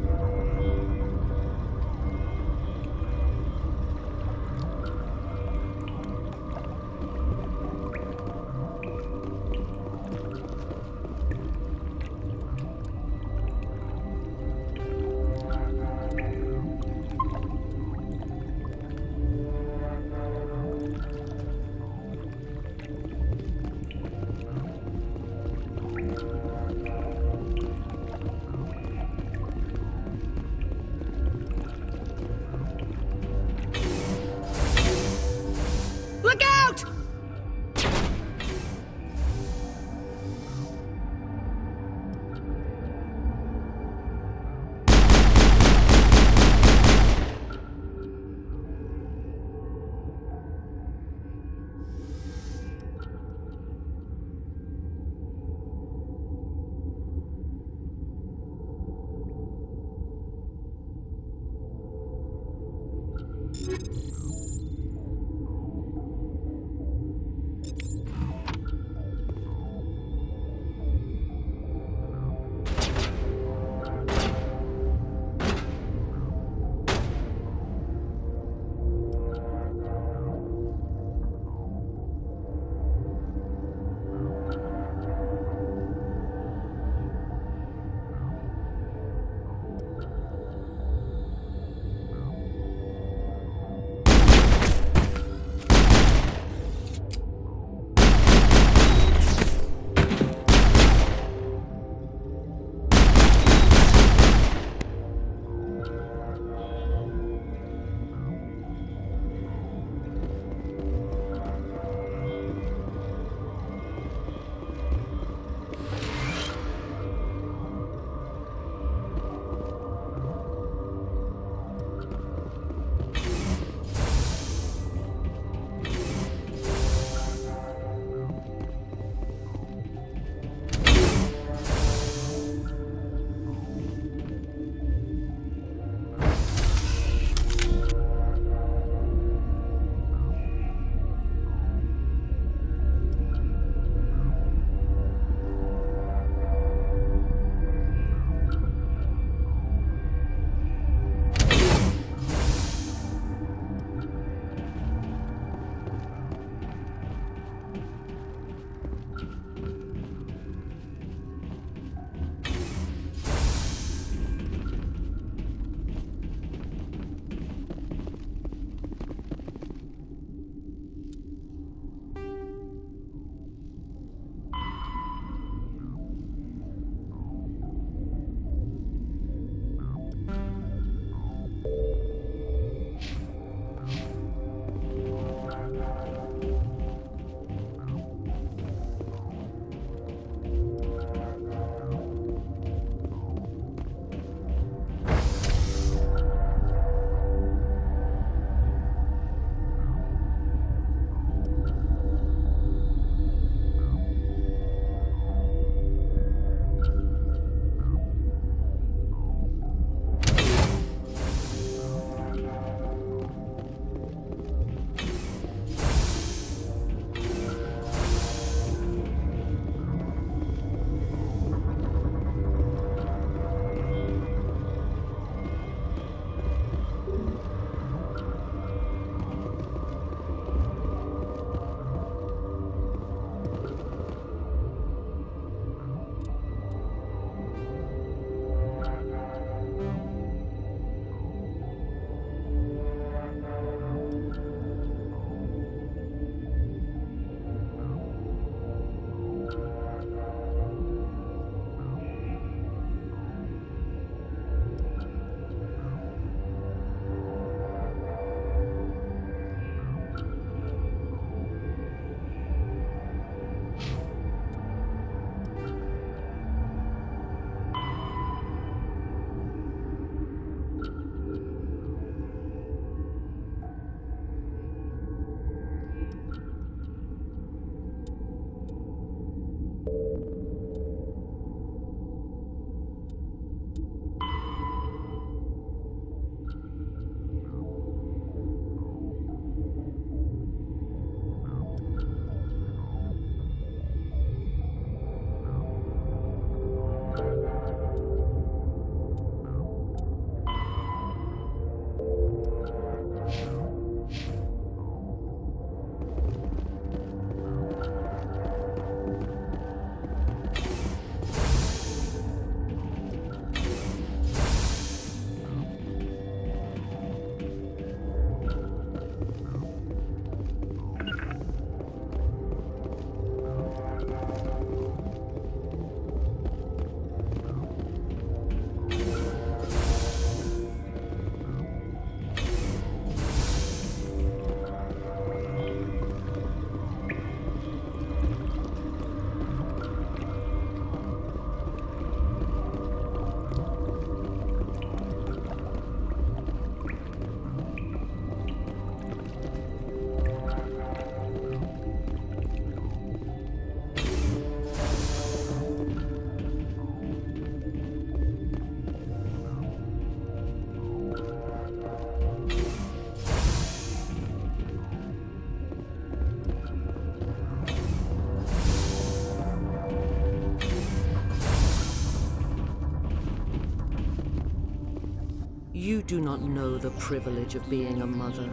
You do not know the privilege of being a mother.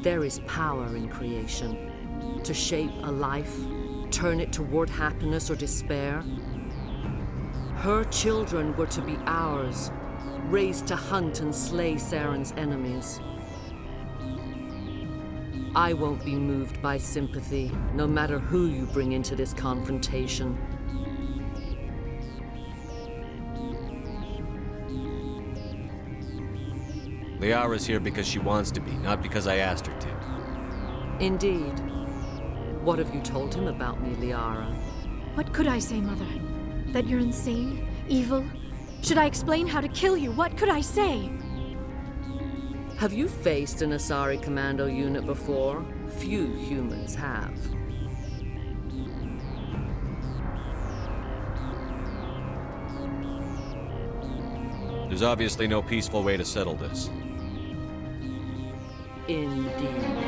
There is power in creation. To shape a life, turn it toward happiness or despair. Her children were to be ours, raised to hunt and slay Saren's enemies. I won't be moved by sympathy, no matter who you bring into this confrontation. Liara's here because she wants to be, not because I asked her to. Indeed. What have you told him about me, Liara? What could I say, Mother? That you're insane? Evil? Should I explain how to kill you? What could I say? Have you faced an Asari commando unit before? Few humans have. There's obviously no peaceful way to settle this. Indeed.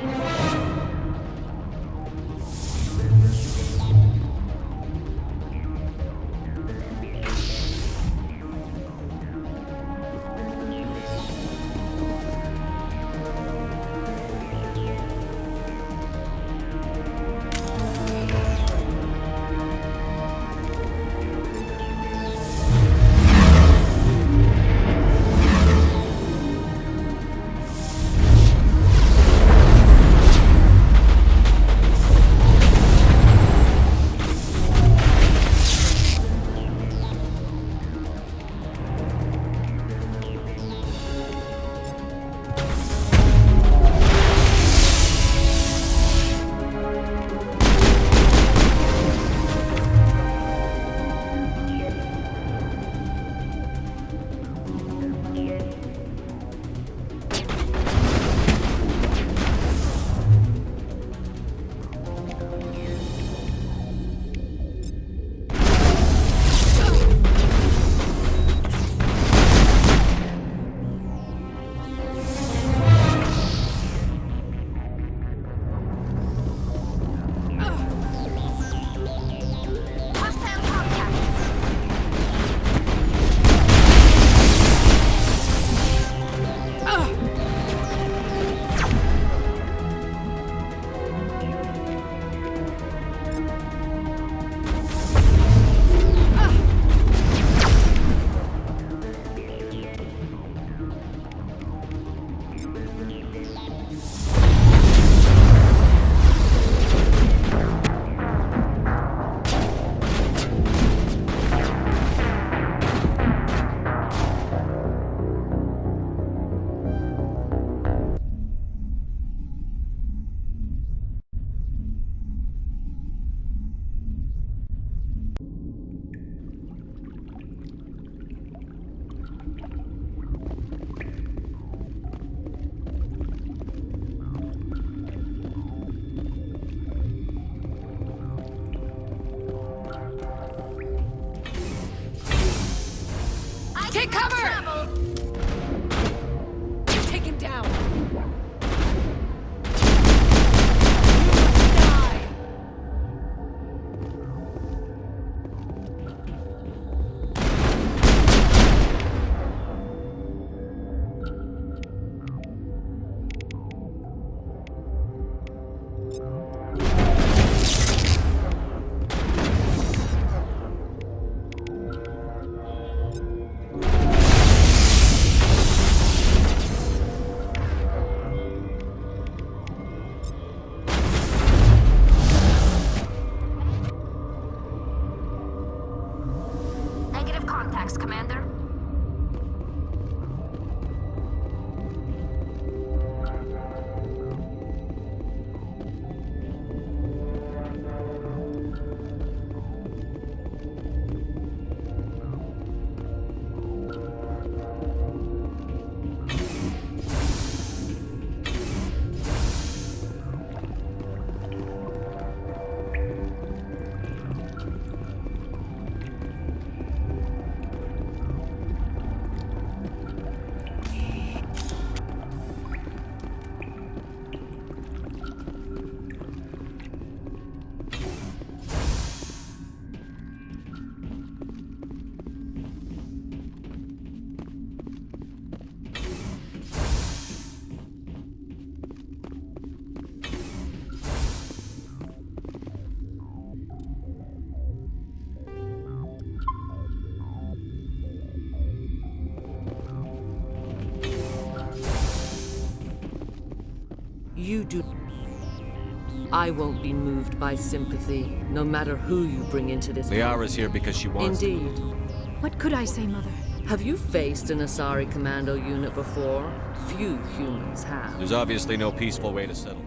You do. I won't be moved by sympathy, no matter who you bring into this. Liara's here because she wants Indeed. What could I say, Mother? Have you faced an Asari commando unit before? Few humans have. There's obviously no peaceful way to settle.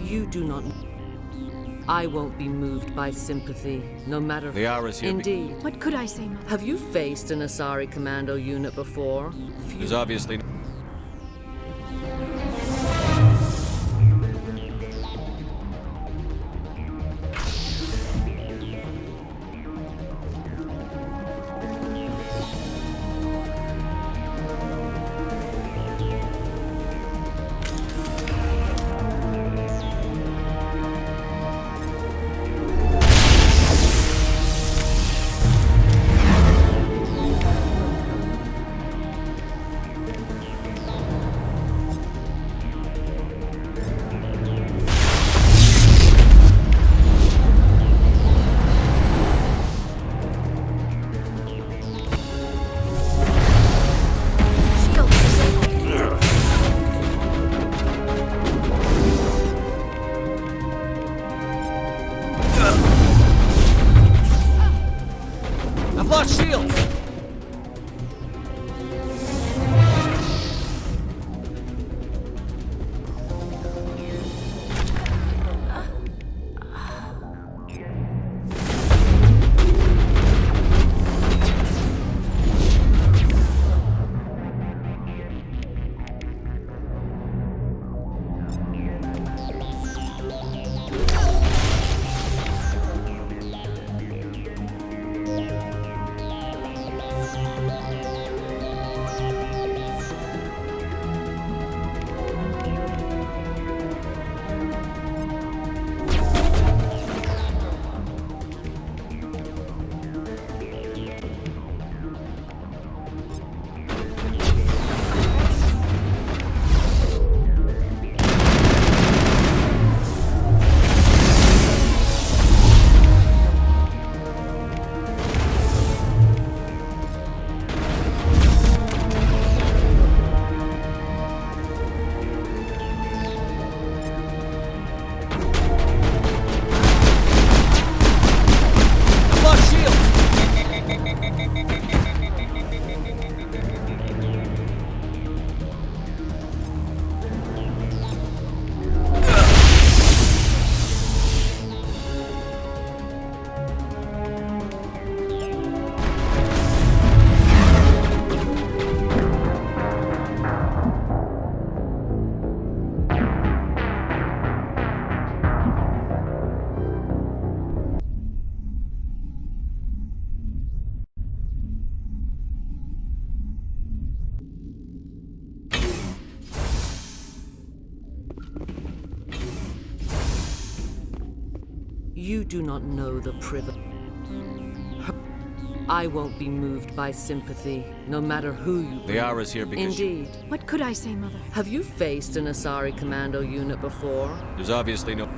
You do not. I won't be moved by sympathy, no matter. Liara's here. Indeed. What could I say, Mother? Have you faced an Asari commando unit before? There's obviously. You do not know the privilege. I won't be moved by sympathy, no matter who you bring. Liara's here because Indeed. What could I say, Mother? Have you faced an Asari commando unit before? There's obviously no...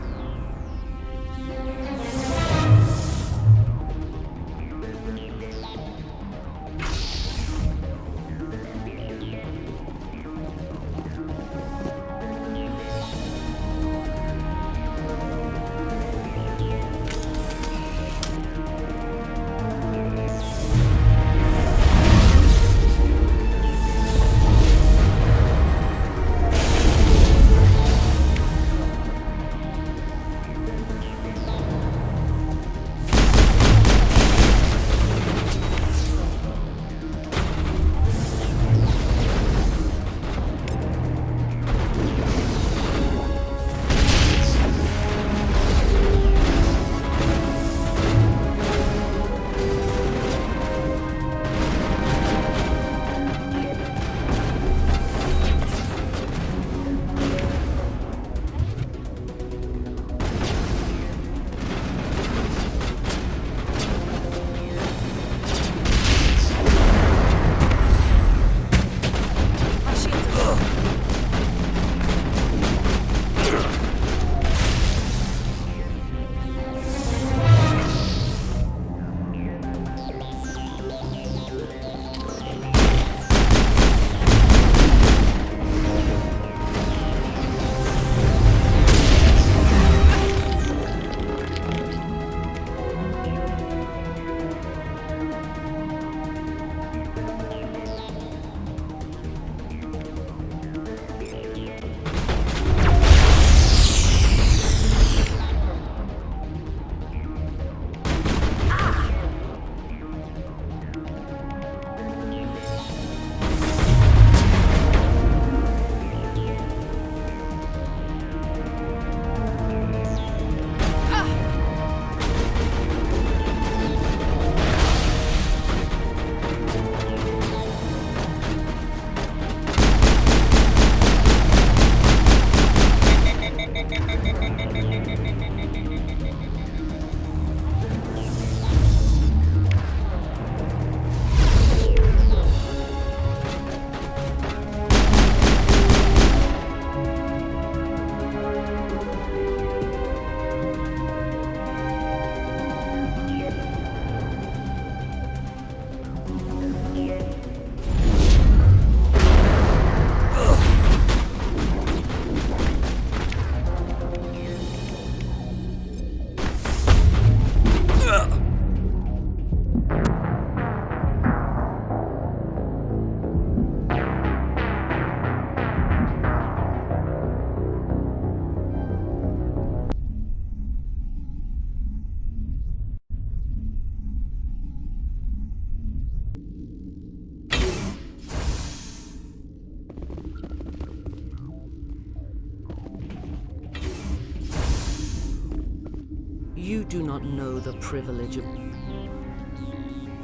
You do not know the privilege of...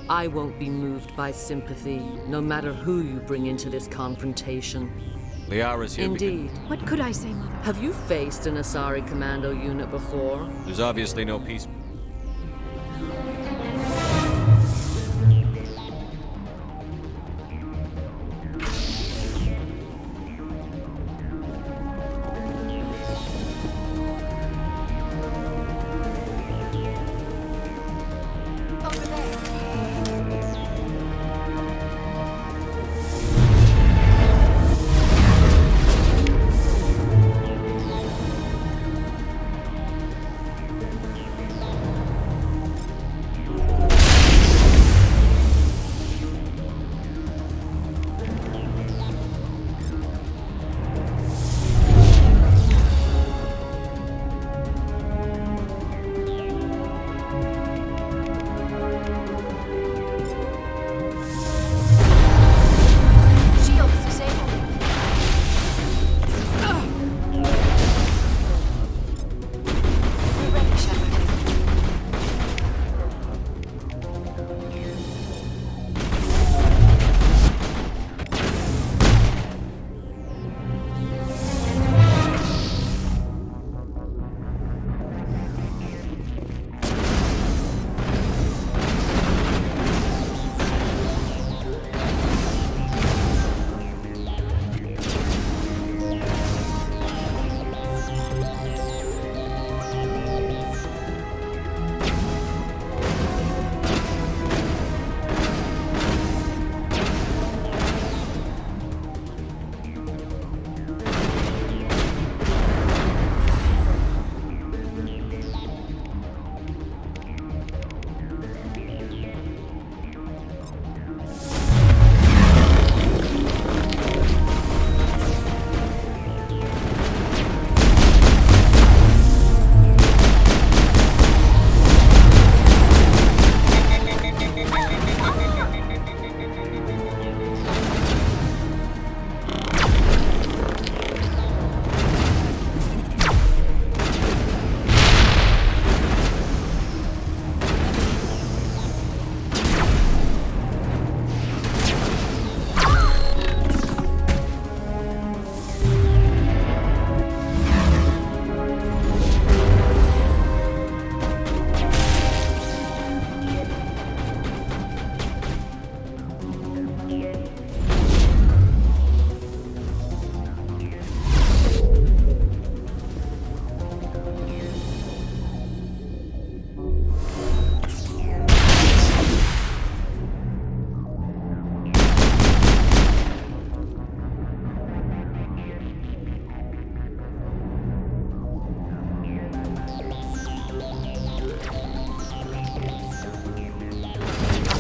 I won't be moved by sympathy, no matter who you bring into this confrontation. Liara's here Indeed. What could I say, Mother? Have you faced an Asari commando unit before? There's obviously no peace...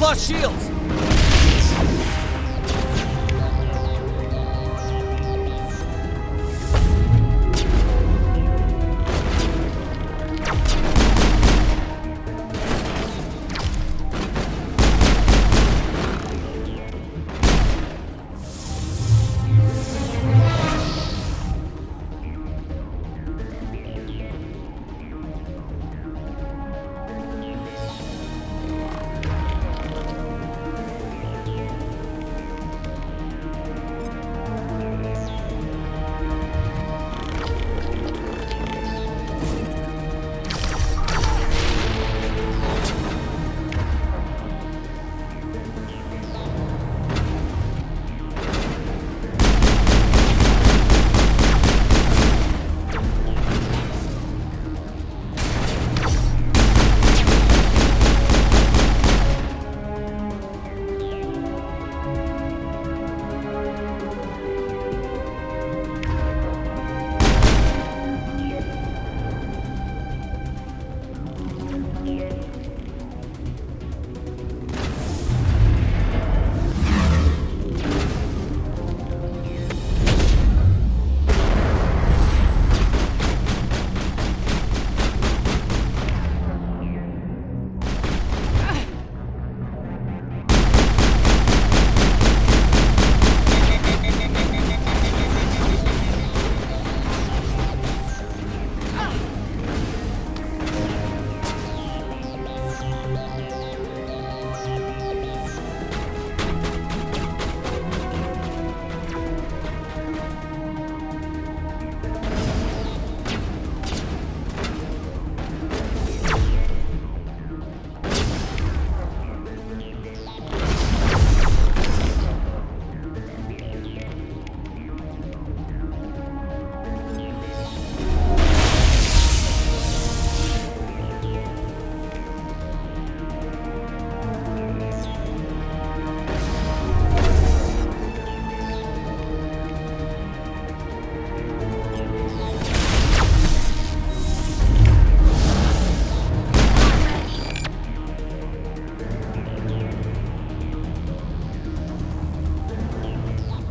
lost shields!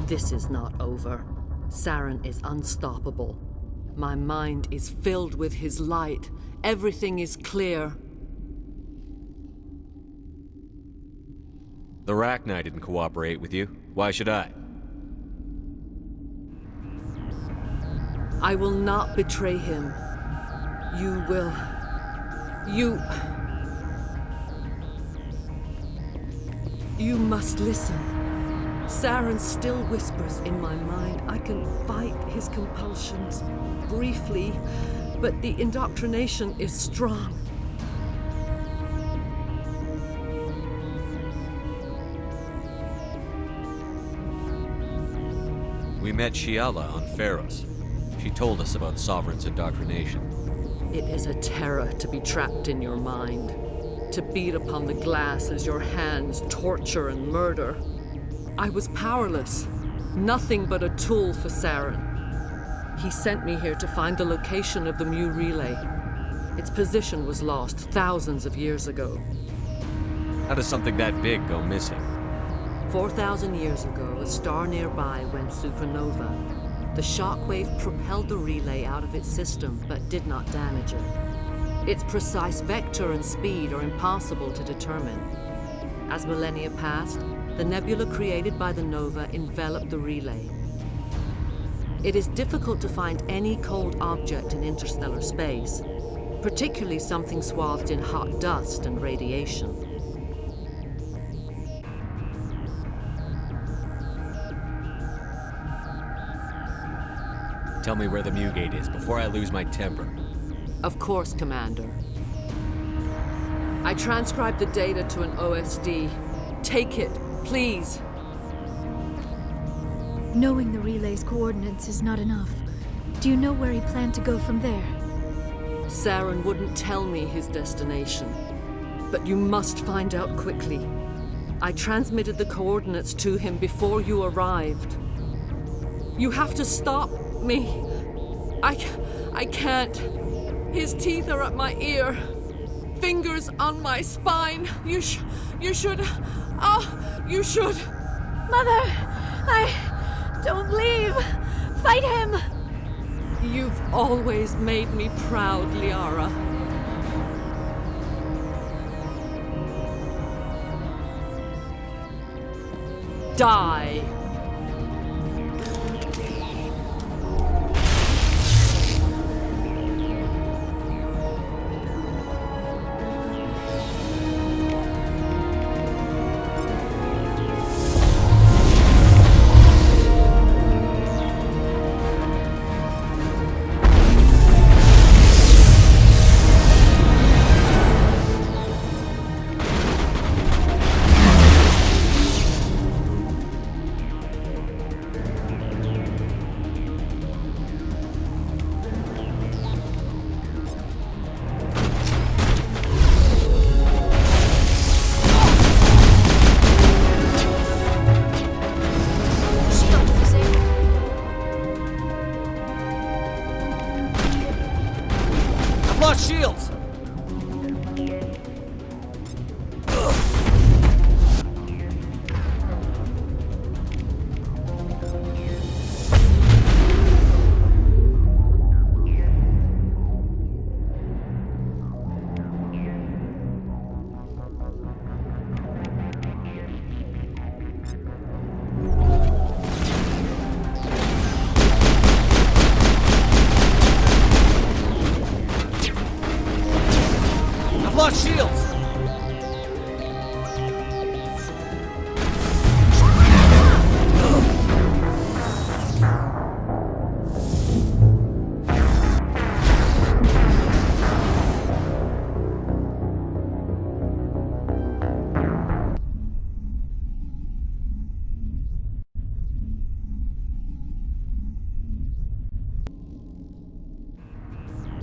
This is not over. Saren is unstoppable. My mind is filled with his light. Everything is clear. The Rachni didn't cooperate with you. Why should I? I will not betray him. You will... You must listen. Saren still whispers in my mind. I can fight his compulsions briefly, but the indoctrination is strong. We met Shiala on Pharos. She told us about Sovereign's indoctrination. It is a terror to be trapped in your mind, to beat upon the glass as your hands torture and murder. I was powerless, nothing but a tool for Saren. He sent me here to find the location of the Mu relay. Its position was lost thousands of years ago. How does something that big go missing? 4,000 years ago, a star nearby went supernova. The shockwave propelled the relay out of its system, but did not damage it. Its precise vector and speed are impossible to determine. As millennia passed, the nebula created by the nova enveloped the relay. It is difficult to find any cold object in interstellar space, particularly something swathed in hot dust and radiation. Tell me where the Mu Gate is before I lose my temper. Of course, Commander. I transcribed the data to an OSD. Take it, please. Knowing the relay's coordinates is not enough. Do you know where he planned to go from there? Saren wouldn't tell me his destination. But you must find out quickly. I transmitted the coordinates to him before you arrived. You have to stop me. I can't. His teeth are at my ear. Fingers on my spine. You should. You should. Mother, don't leave. Fight him. You've always made me proud, Liara. Die. Shields! Lost shields!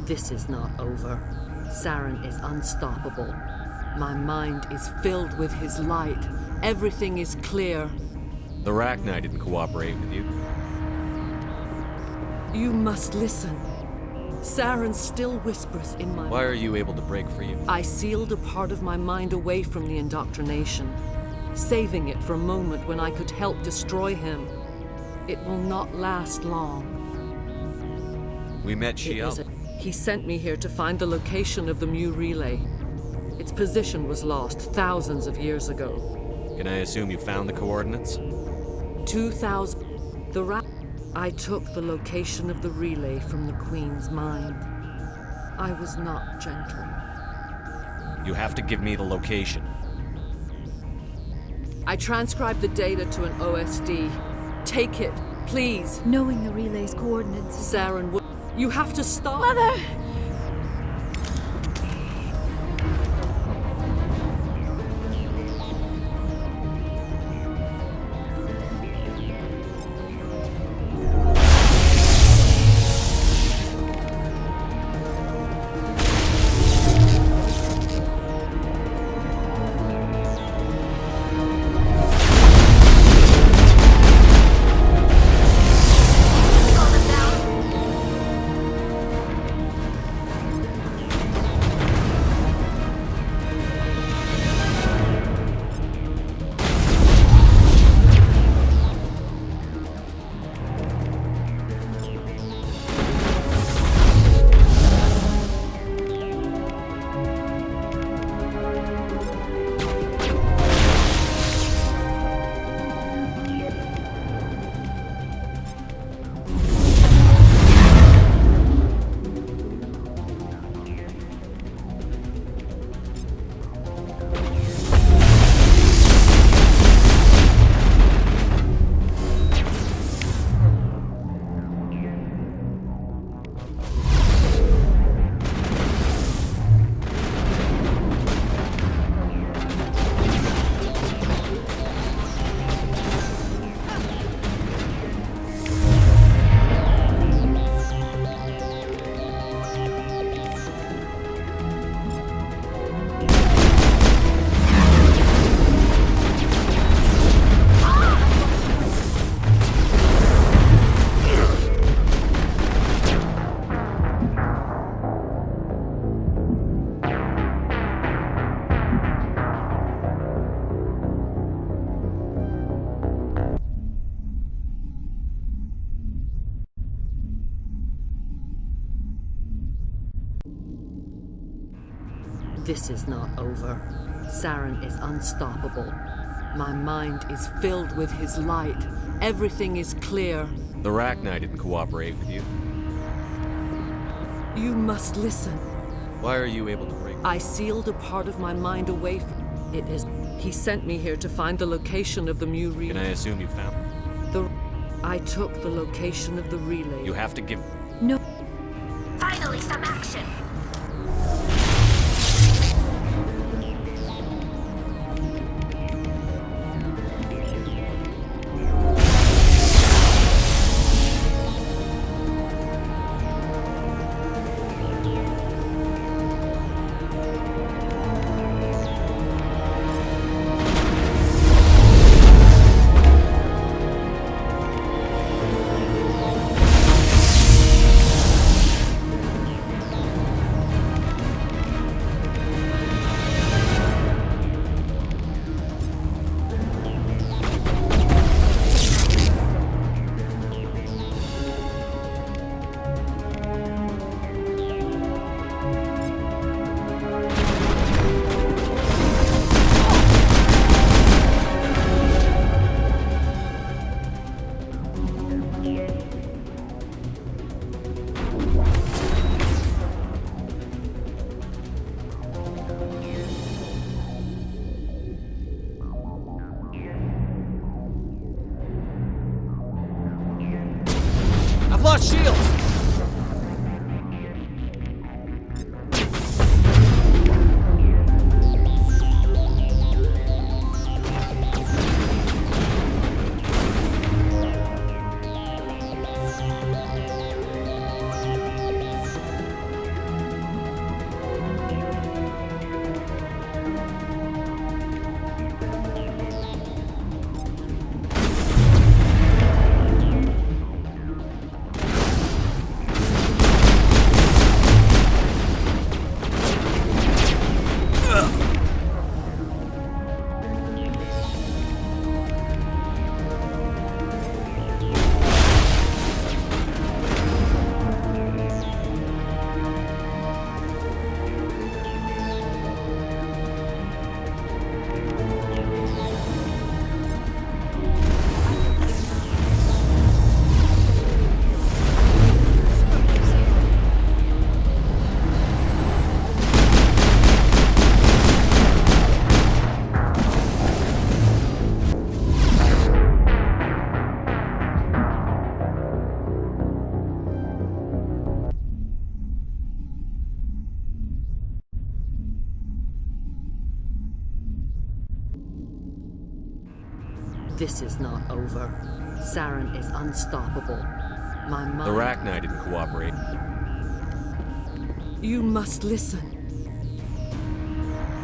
This is not over. Saren is unstoppable. My mind is filled with his light. Everything is clear. The Rachni didn't cooperate with you. You must listen. Saren still whispers in my... Why are you able to break free? I sealed a part of my mind away from the indoctrination, saving it for a moment when I could help destroy him. It will not last long. We met Shiel. He sent me here to find the location of the Mu relay. Its position was lost thousands of years ago. Can I assume you found the coordinates? 2000. I took the location of the relay from the Queen's mind. I was not gentle. You have to give me the location. I transcribed the data to an OSD. Take it, please. Knowing the relay's coordinates. Saren, you have to stop. Mother! This is not over. Saren is unstoppable. My mind is filled with his light. Everything is clear. The Rachni didn't cooperate with you. You must listen. Why are you able to break? I sealed a part of my mind away from it. He sent me here to find the location of the Mu relay. Can I assume you found I took the location of the relay. You have to give... No. Finally, some action! Lost shields! This is not over. Saren is unstoppable. My mind... The Rachni didn't cooperate. You must listen.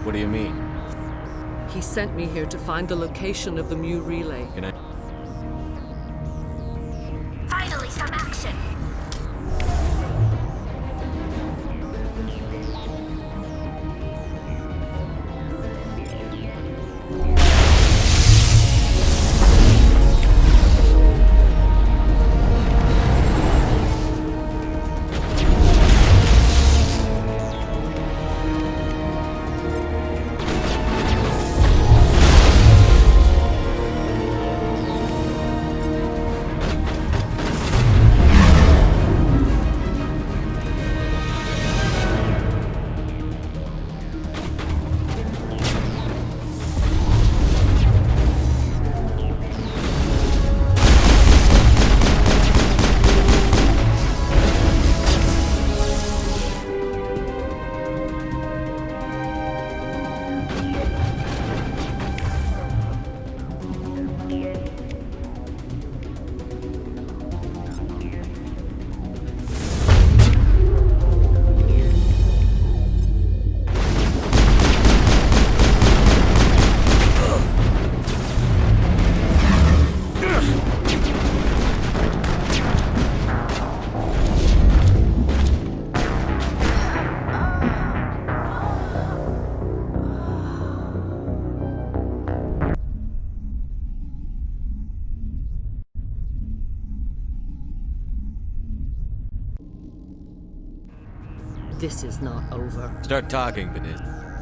What do you mean? He sent me here to find the location of the Mu relay. Can I... Finally, some action! This is not over. Start talking, Benez.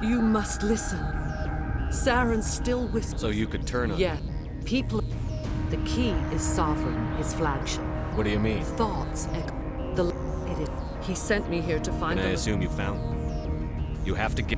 You must listen. Saren still whispers. So you could turn on Yeah. People... The key is Sovereign, his flagship. What do you mean? Thoughts echo. It is. He sent me here to find And I the... assume you found them. You have to get...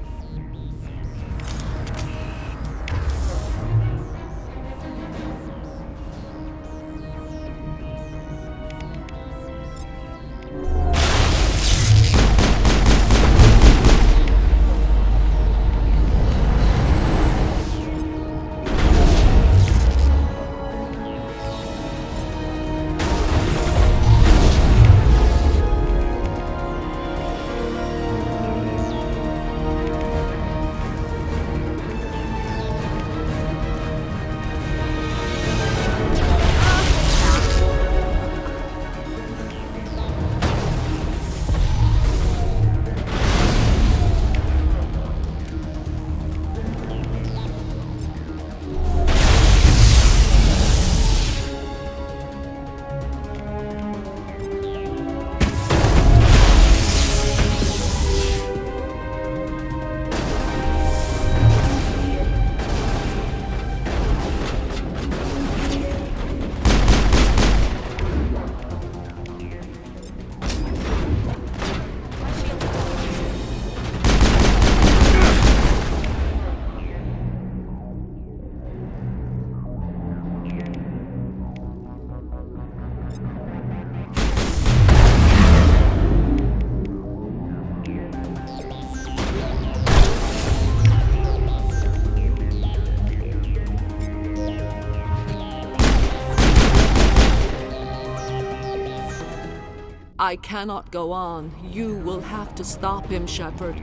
I cannot go on. You will have to stop him, Shepard.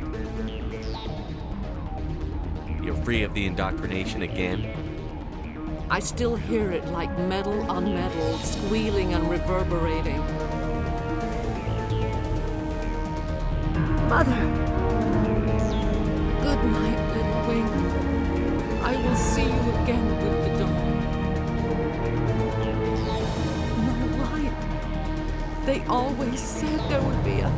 You're free of the indoctrination again? I still hear it like metal on metal, squealing and reverberating. Mother! Good night, little wing. I will see you again with the dawn. No light. They always said there would be a...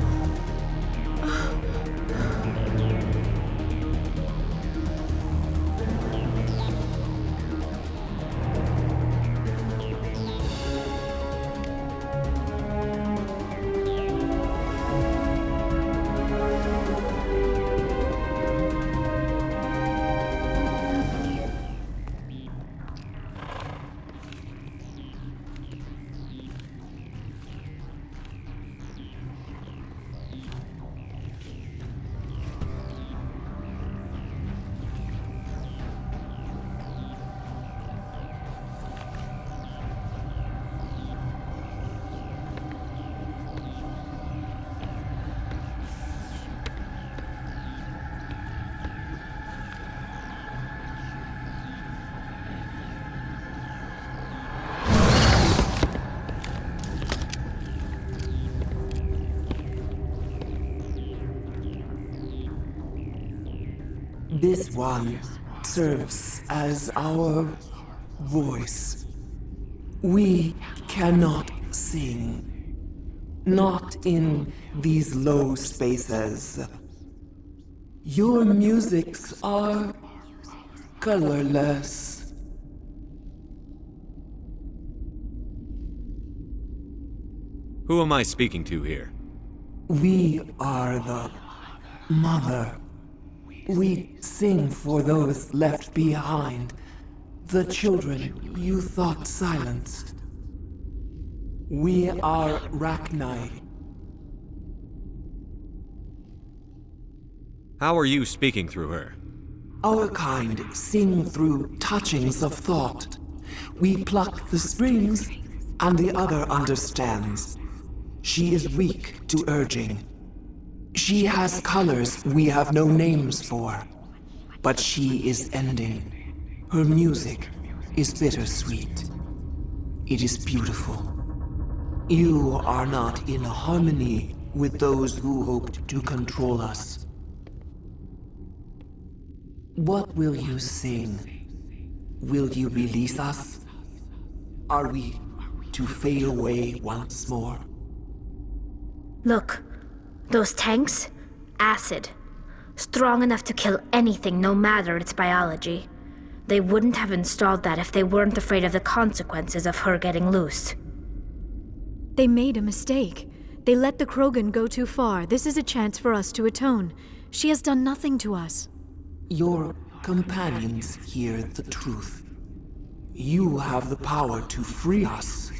This one serves as our voice. We cannot sing. Not in these low spaces. Your musics are colorless. Who am I speaking to here? We are the Mother. We sing for those left behind, the children you thought silenced. We are Rachni. How are you speaking through her? Our kind sing through touchings of thought. We pluck the strings, and the other understands. She is weak to urging. She has colors we have no names for, but she is ending. Her music is bittersweet. It is beautiful. You are not in harmony with those who hoped to control us. What will you sing? Will you release us? Are we to fade away once more? Look. Those tanks? Acid. Strong enough to kill anything, no matter its biology. They wouldn't have installed that if they weren't afraid of the consequences of her getting loose. They made a mistake. They let the Krogan go too far. This is a chance for us to atone. She has done nothing to us. Your companions hear the truth. You have the power to free us,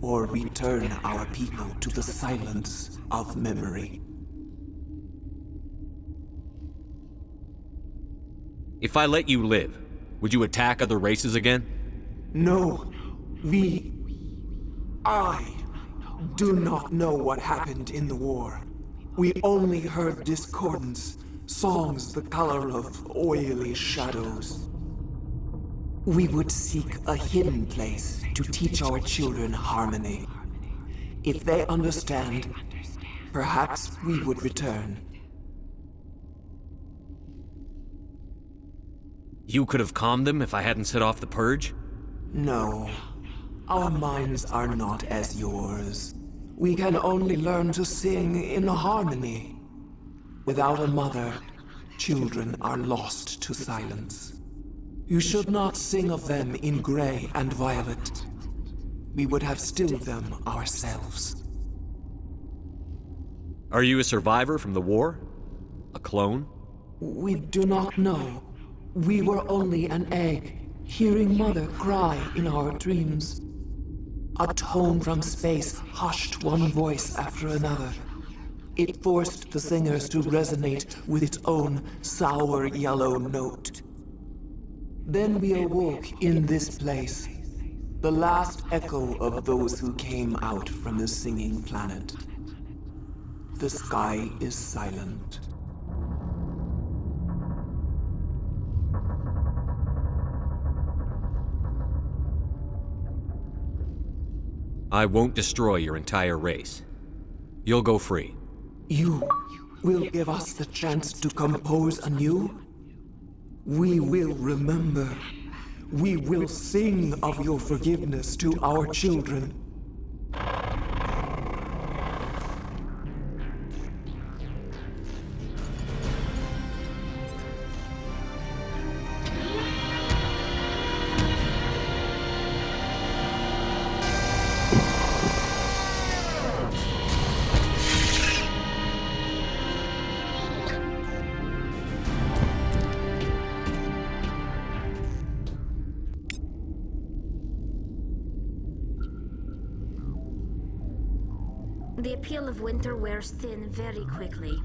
or return our people to the silence of memory. If I let you live, would you attack other races again? No, I do not know what happened in the war. We only heard discordance, songs the color of oily shadows. We would seek a hidden place to teach our children harmony. If they understand, perhaps we would return. You could have calmed them if I hadn't set off the purge? No. Our minds are not as yours. We can only learn to sing in harmony. Without a mother, children are lost to silence. You should not sing of them in gray and violet. We would have stilled them ourselves. Are you a survivor from the war? A clone? We do not know. We were only an egg, hearing Mother cry in our dreams. A tone from space hushed one voice after another. It forced the singers to resonate with its own sour yellow note. Then we awoke in this place, the last echo of those who came out from the singing planet. The sky is silent. I won't destroy your entire race. You'll go free. You will give us the chance to compose anew? We will remember. We will sing of your forgiveness to our children. The appeal of winter wears thin very quickly.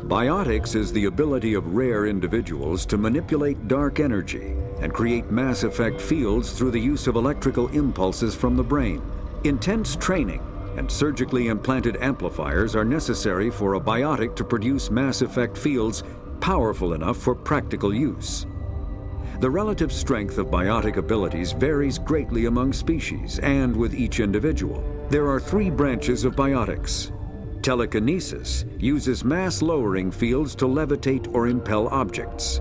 Biotics is the ability of rare individuals to manipulate dark energy and create mass effect fields through the use of electrical impulses from the brain. Intense training and surgically implanted amplifiers are necessary for a biotic to produce mass effect fields powerful enough for practical use. The relative strength of biotic abilities varies greatly among species and with each individual. There are 3 branches of biotics. Telekinesis uses mass-lowering fields to levitate or impel objects.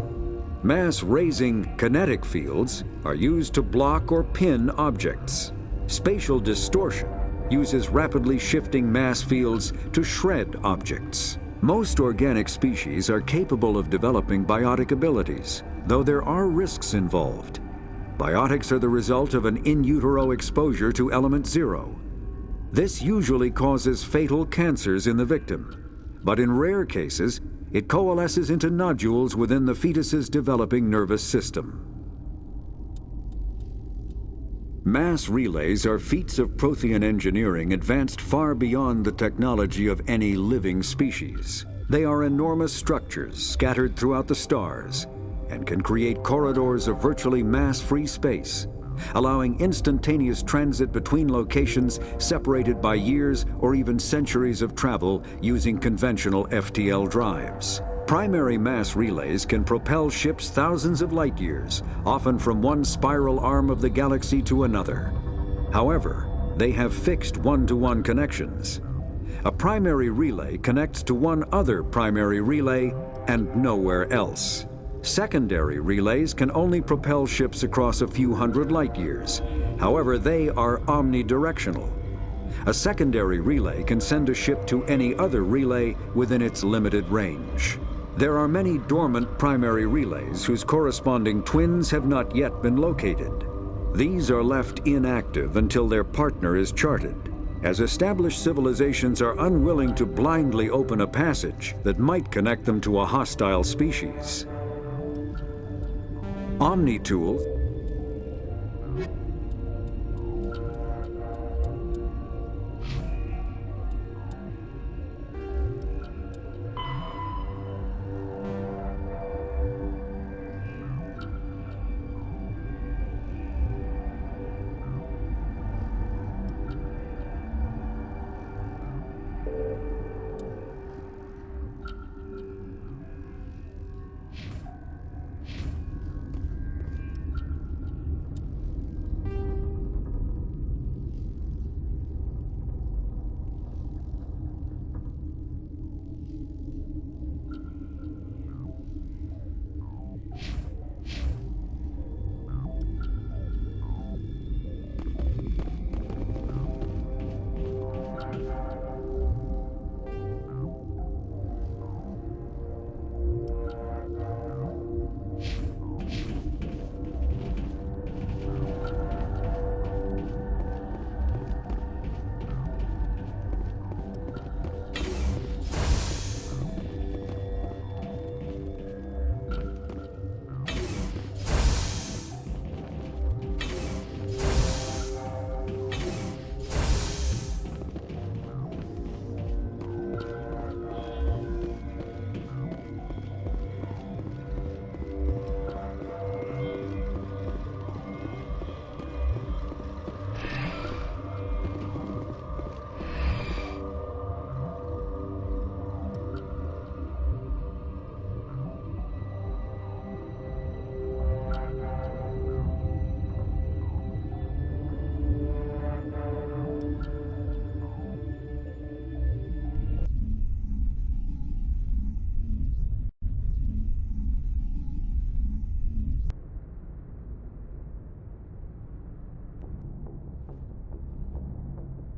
Mass-raising kinetic fields are used to block or pin objects. Spatial distortion uses rapidly shifting mass fields to shred objects. Most organic species are capable of developing biotic abilities, though there are risks involved. Biotics are the result of an in utero exposure to element 0. This usually causes fatal cancers in the victim, but in rare cases, it coalesces into nodules within the fetus's developing nervous system. Mass relays are feats of Prothean engineering advanced far beyond the technology of any living species. They are enormous structures scattered throughout the stars and can create corridors of virtually mass-free space, allowing instantaneous transit between locations separated by years or even centuries of travel using conventional FTL drives. Primary mass relays can propel ships thousands of light years, often from one spiral arm of the galaxy to another. However, they have fixed one-to-one connections. A primary relay connects to one other primary relay and nowhere else. Secondary relays can only propel ships across a few hundred light years. However, they are omnidirectional. A secondary relay can send a ship to any other relay within its limited range. There are many dormant primary relays whose corresponding twins have not yet been located. These are left inactive until their partner is charted, as established civilizations are unwilling to blindly open a passage that might connect them to a hostile species. Omni-tools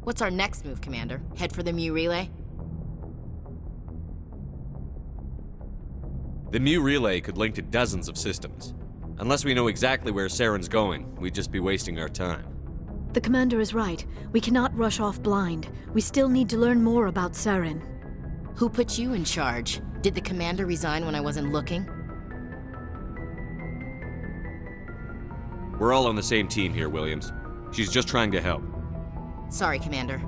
What's our next move, Commander? Head for the Mu relay? The Mu relay could link to dozens of systems. Unless we know exactly where Saren's going, we'd just be wasting our time. The commander is right. We cannot rush off blind. We still need to learn more about Saren. Who put you in charge? Did the commander resign when I wasn't looking? We're all on the same team here, Williams. She's just trying to help. Sorry, Commander.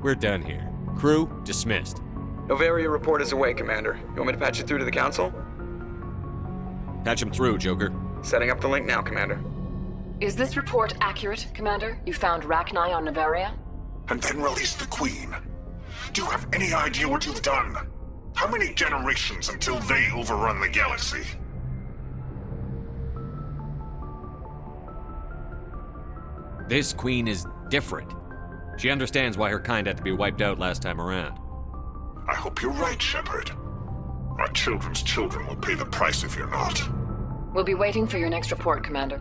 We're done here. Crew, dismissed. Novaria report is away, Commander. You want me to patch you through to the Council? Patch him through, Joker. Setting up the link now, Commander. Is this report accurate, Commander? You found Rachni on Novaria? And then released the Queen. Do you have any idea what you've done? How many generations until they overrun the galaxy? This Queen is different. She understands why her kind had to be wiped out last time around. I hope you're right, Shepard. Our children's children will pay the price if you're not. We'll be waiting for your next report, Commander.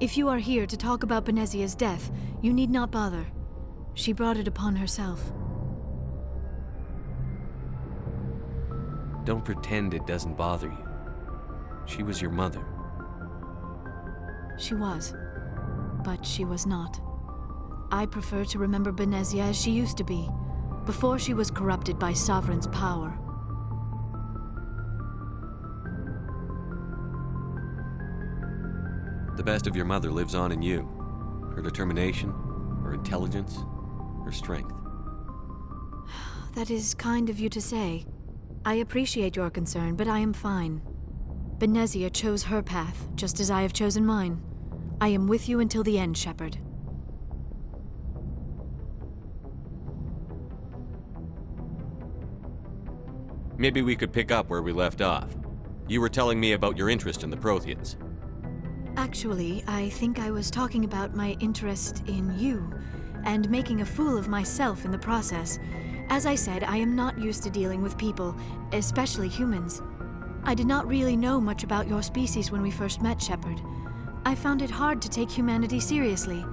If you are here to talk about Benezia's death, you need not bother. She brought it upon herself. Don't pretend it doesn't bother you. She was your mother. She was. But she was not. I prefer to remember Benezia as she used to be, before she was corrupted by Sovereign's power. The best of your mother lives on in you. Her determination, her intelligence, her strength. That is kind of you to say. I appreciate your concern, but I am fine. Benezia chose her path, just as I have chosen mine. I am with you until the end, Shepard. Maybe we could pick up where we left off. You were telling me about your interest in the Protheans. Actually, I think I was talking about my interest in you, and making a fool of myself in the process. As I said, I am not used to dealing with people, especially humans. I did not really know much about your species when we first met, Shepard. I found it hard to take humanity seriously.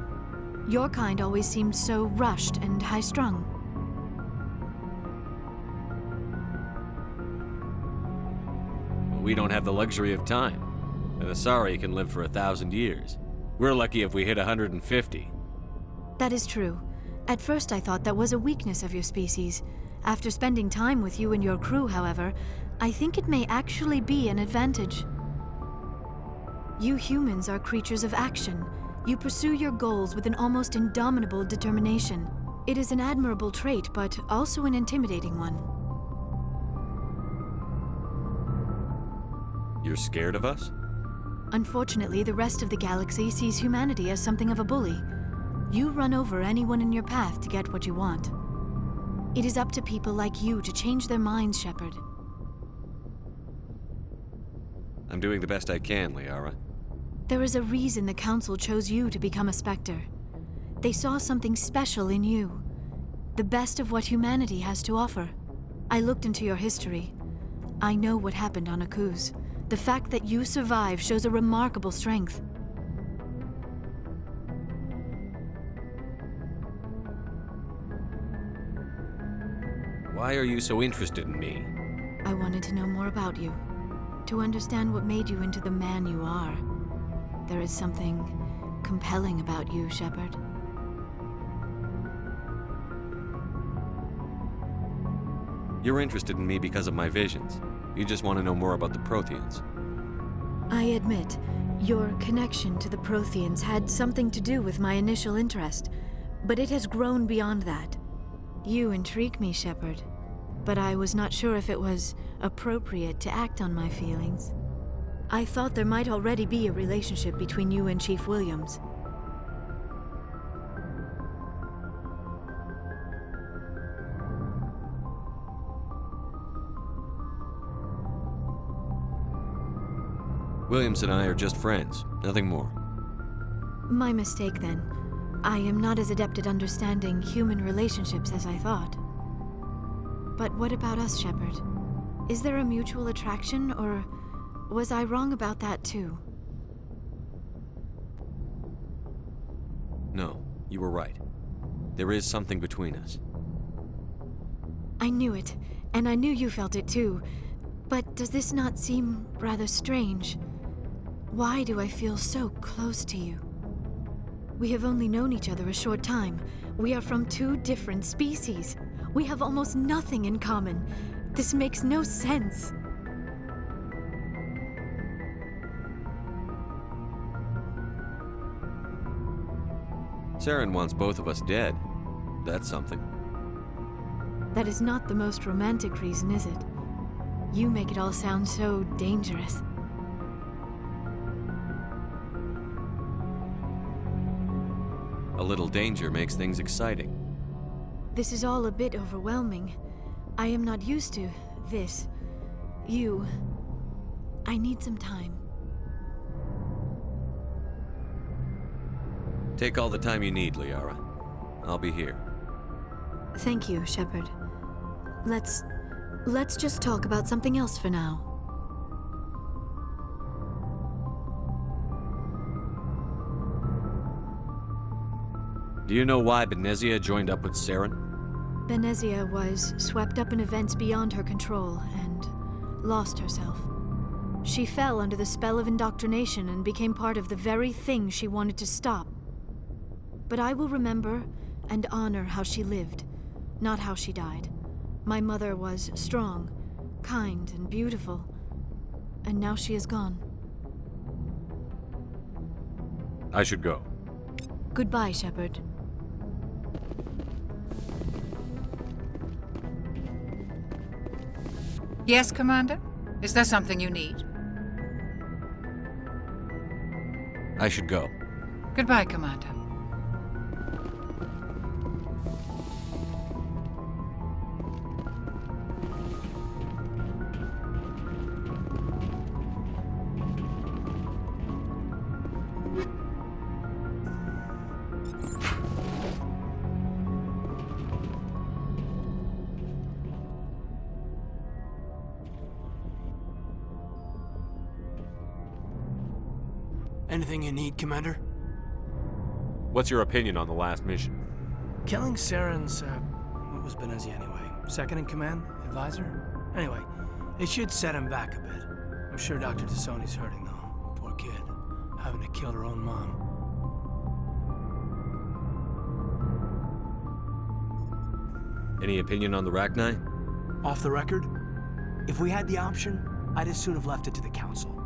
Your kind always seemed so rushed and high-strung. We don't have the luxury of time. An Asari can live for 1,000 years. We're lucky if we hit 150. That is true. At first I thought that was a weakness of your species. After spending time with you and your crew, however, I think it may actually be an advantage. You humans are creatures of action. You pursue your goals with an almost indomitable determination. It is an admirable trait, but also an intimidating one. You're scared of us? Unfortunately, the rest of the galaxy sees humanity as something of a bully. You run over anyone in your path to get what you want. It is up to people like you to change their minds, Shepard. I'm doing the best I can, Liara. There is a reason the Council chose you to become a Spectre. They saw something special in you. The best of what humanity has to offer. I looked into your history. I know what happened on Akuz. The fact that you survived shows a remarkable strength. Why are you so interested in me? I wanted to know more about you. To understand what made you into the man you are. There is something compelling about you, Shepard. You're interested in me because of my visions. You just want to know more about the Protheans. I admit, your connection to the Protheans had something to do with my initial interest, but it has grown beyond that. You intrigue me, Shepard, but I was not sure if it was appropriate to act on my feelings. I thought there might already be a relationship between you and Chief Williams. Williams and I are just friends, nothing more. My mistake, then. I am not as adept at understanding human relationships as I thought. But what about us, Shepard? Is there a mutual attraction, or was I wrong about that too? No, you were right. There is something between us. I knew it, and I knew you felt it too. But does this not seem rather strange? Why do I feel so close to you? We have only known each other a short time. We are from two different species. We have almost nothing in common. This makes no sense. Saren wants both of us dead. That's something. That is not the most romantic reason, is it? You make it all sound so dangerous. A little danger makes things exciting. This is all a bit overwhelming. I am not used to this. You. I need some time. Take all the time you need, Liara. I'll be here. Thank you, Shepard. Let's just talk about something else for now. Do you know why Benezia joined up with Saren? Benezia was swept up in events beyond her control and lost herself. She fell under the spell of indoctrination and became part of the very thing she wanted to stop. But I will remember and honor how she lived, not how she died. My mother was strong, kind, and beautiful, and now she is gone. I should go. Goodbye, Shepard. Yes, Commander? Is there something you need? I should go. Goodbye, Commander. Anything you need, Commander? What's your opinion on the last mission? Killing Saren's, what was Benezia anyway? Second in command? Advisor? Anyway, it should set him back a bit. I'm sure Dr. Tassoni's hurting, though. Poor kid. Having to kill her own mom. Any opinion on the Rachni? Off the record? If we had the option, I'd as soon have left it to the Council.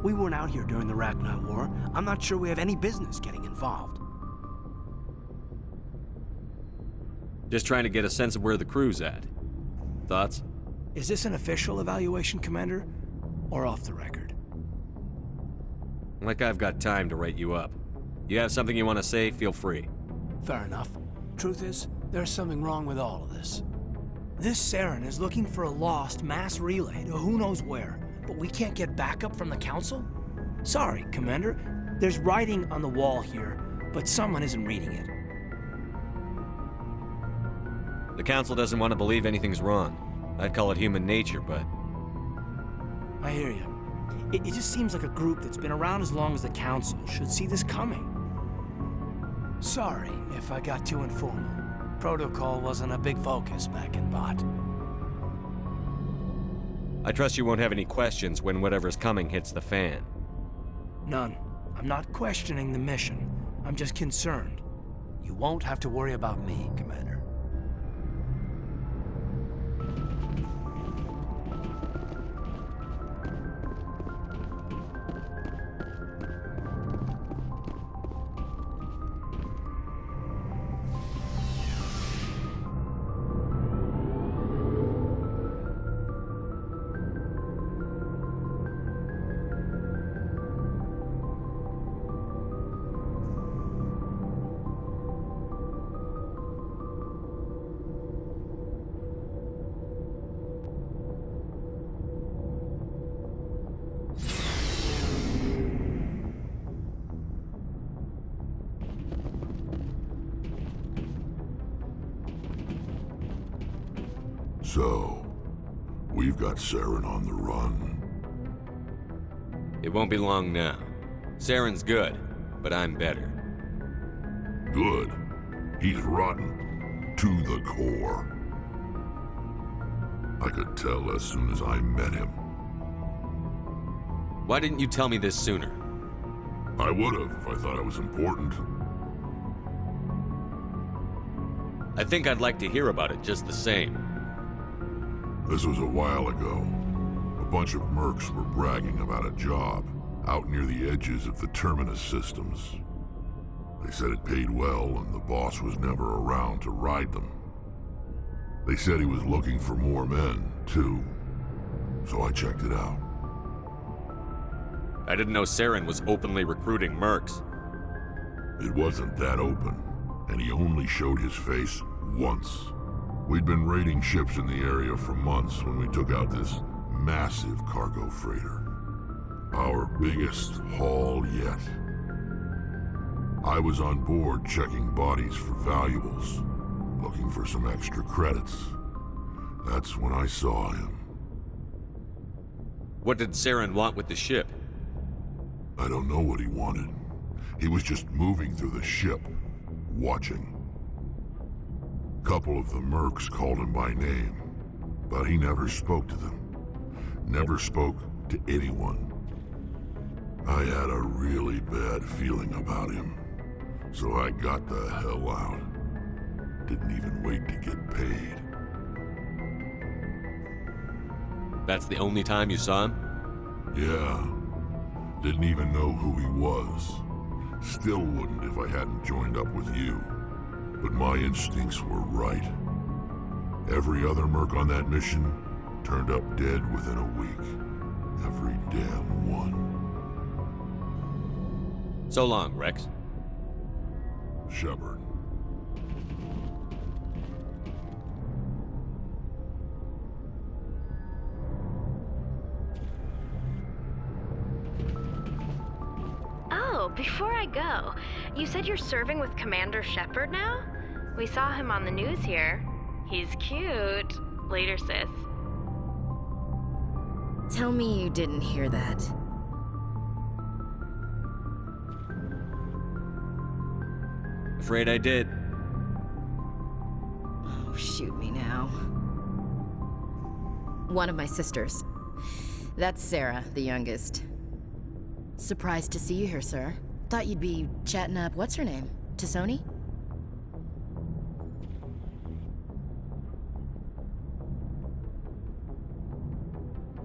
We weren't out here during the Rachni War. I'm not sure we have any business getting involved. Just trying to get a sense of where the crew's at. Thoughts? Is this an official evaluation, Commander? Or off the record? Like I've got time to write you up. You have something you want to say, feel free. Fair enough. Truth is, there's something wrong with all of this. This Saren is looking for a lost mass relay to who knows where, but we can't get backup from the Council? Sorry, Commander. There's writing on the wall here, but someone isn't reading it. The Council doesn't want to believe anything's wrong. I'd call it human nature, but... I hear you. It just seems like a group that's been around as long as the Council should see this coming. Sorry if I got too informal. Protocol wasn't a big focus back in Bot. I trust you won't have any questions when whatever's coming hits the fan. None. I'm not questioning the mission. I'm just concerned. You won't have to worry about me, Commander. So, we've got Saren on the run. It won't be long now. Saren's good, but I'm better. Good. He's rotten. To the core. I could tell as soon as I met him. Why didn't you tell me this sooner? I would've if I thought it was important. I think I'd like to hear about it just the same. This was a while ago. A bunch of mercs were bragging about a job out near the edges of the Terminus systems. They said it paid well and the boss was never around to ride them. They said he was looking for more men, too. So I checked it out. I didn't know Saren was openly recruiting mercs. It wasn't that open, and he only showed his face once. We'd been raiding ships in the area for months when we took out this massive cargo freighter. Our biggest haul yet. I was on board checking bodies for valuables, looking for some extra credits. That's when I saw him. What did Saren want with the ship? I don't know what he wanted. He was just moving through the ship, watching. Couple of the mercs called him by name, but he never spoke to them. Never spoke to anyone. I had a really bad feeling about him, so I got the hell out. Didn't even wait to get paid. That's the only time you saw him? Yeah. Didn't even know who he was. Still wouldn't if I hadn't joined up with you. But my instincts were right. Every other merc on that mission turned up dead within a week. Every damn one. So long, Rex. Shepard. Oh, before I go, you said you're serving with Commander Shepard now? We saw him on the news here. He's cute. Later, sis. Tell me you didn't hear that. Afraid I did. Oh, shoot me now. One of my sisters. That's Sarah, the youngest. Surprised to see you here, sir. Thought you'd be chatting up, what's her name? Tassoni?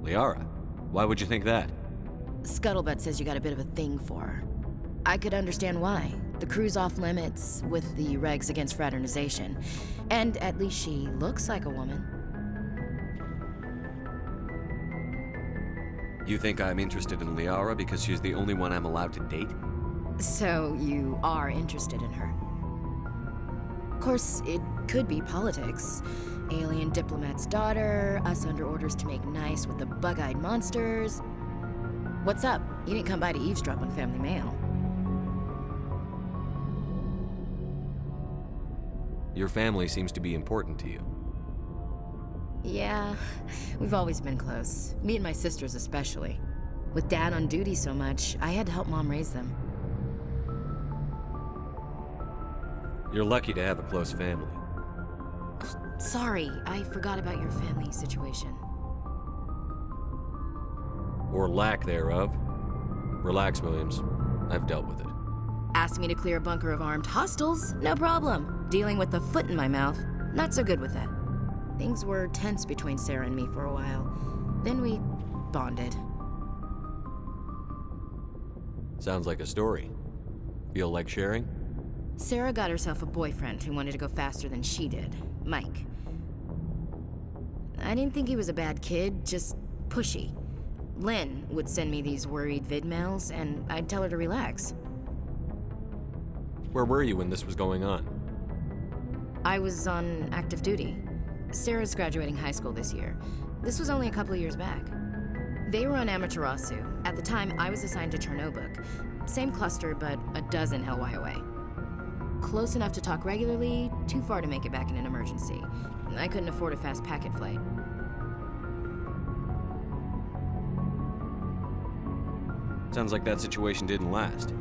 Liara, why would you think that? Scuttlebutt says you got a bit of a thing for her. I could understand why. The crew's off limits with the regs against fraternization. And at least she looks like a woman. You think I'm interested in Liara because she's the only one I'm allowed to date? So you are interested in her. Of course, it could be politics. Alien diplomat's daughter, us under orders to make nice with the bug-eyed monsters. What's up? You didn't come by to eavesdrop on Family Mail. Your family seems to be important to you. Yeah, we've always been close. Me and my sisters especially. With Dad on duty so much, I had to help Mom raise them. You're lucky to have a close family. Sorry, I forgot about your family situation. Or lack thereof. Relax, Williams. I've dealt with it. Asked me to clear a bunker of armed hostiles? No problem. Dealing with the foot in my mouth? Not so good with that. Things were tense between Sarah and me for a while. Then we bonded. Sounds like a story. Feel like sharing? Sarah got herself a boyfriend who wanted to go faster than she did, Mike. I didn't think he was a bad kid, just pushy. Lynn would send me these worried vid mails, and I'd tell her to relax. Where were you when this was going on? I was on active duty. Sarah's graduating high school this year. This was only a couple of years back. They were on Amaterasu. At the time, I was assigned to Chernobog. Same cluster, but a dozen LY away. Close enough to talk regularly, too far to make it back in an emergency. I couldn't afford a fast packet flight. Sounds like that situation didn't last.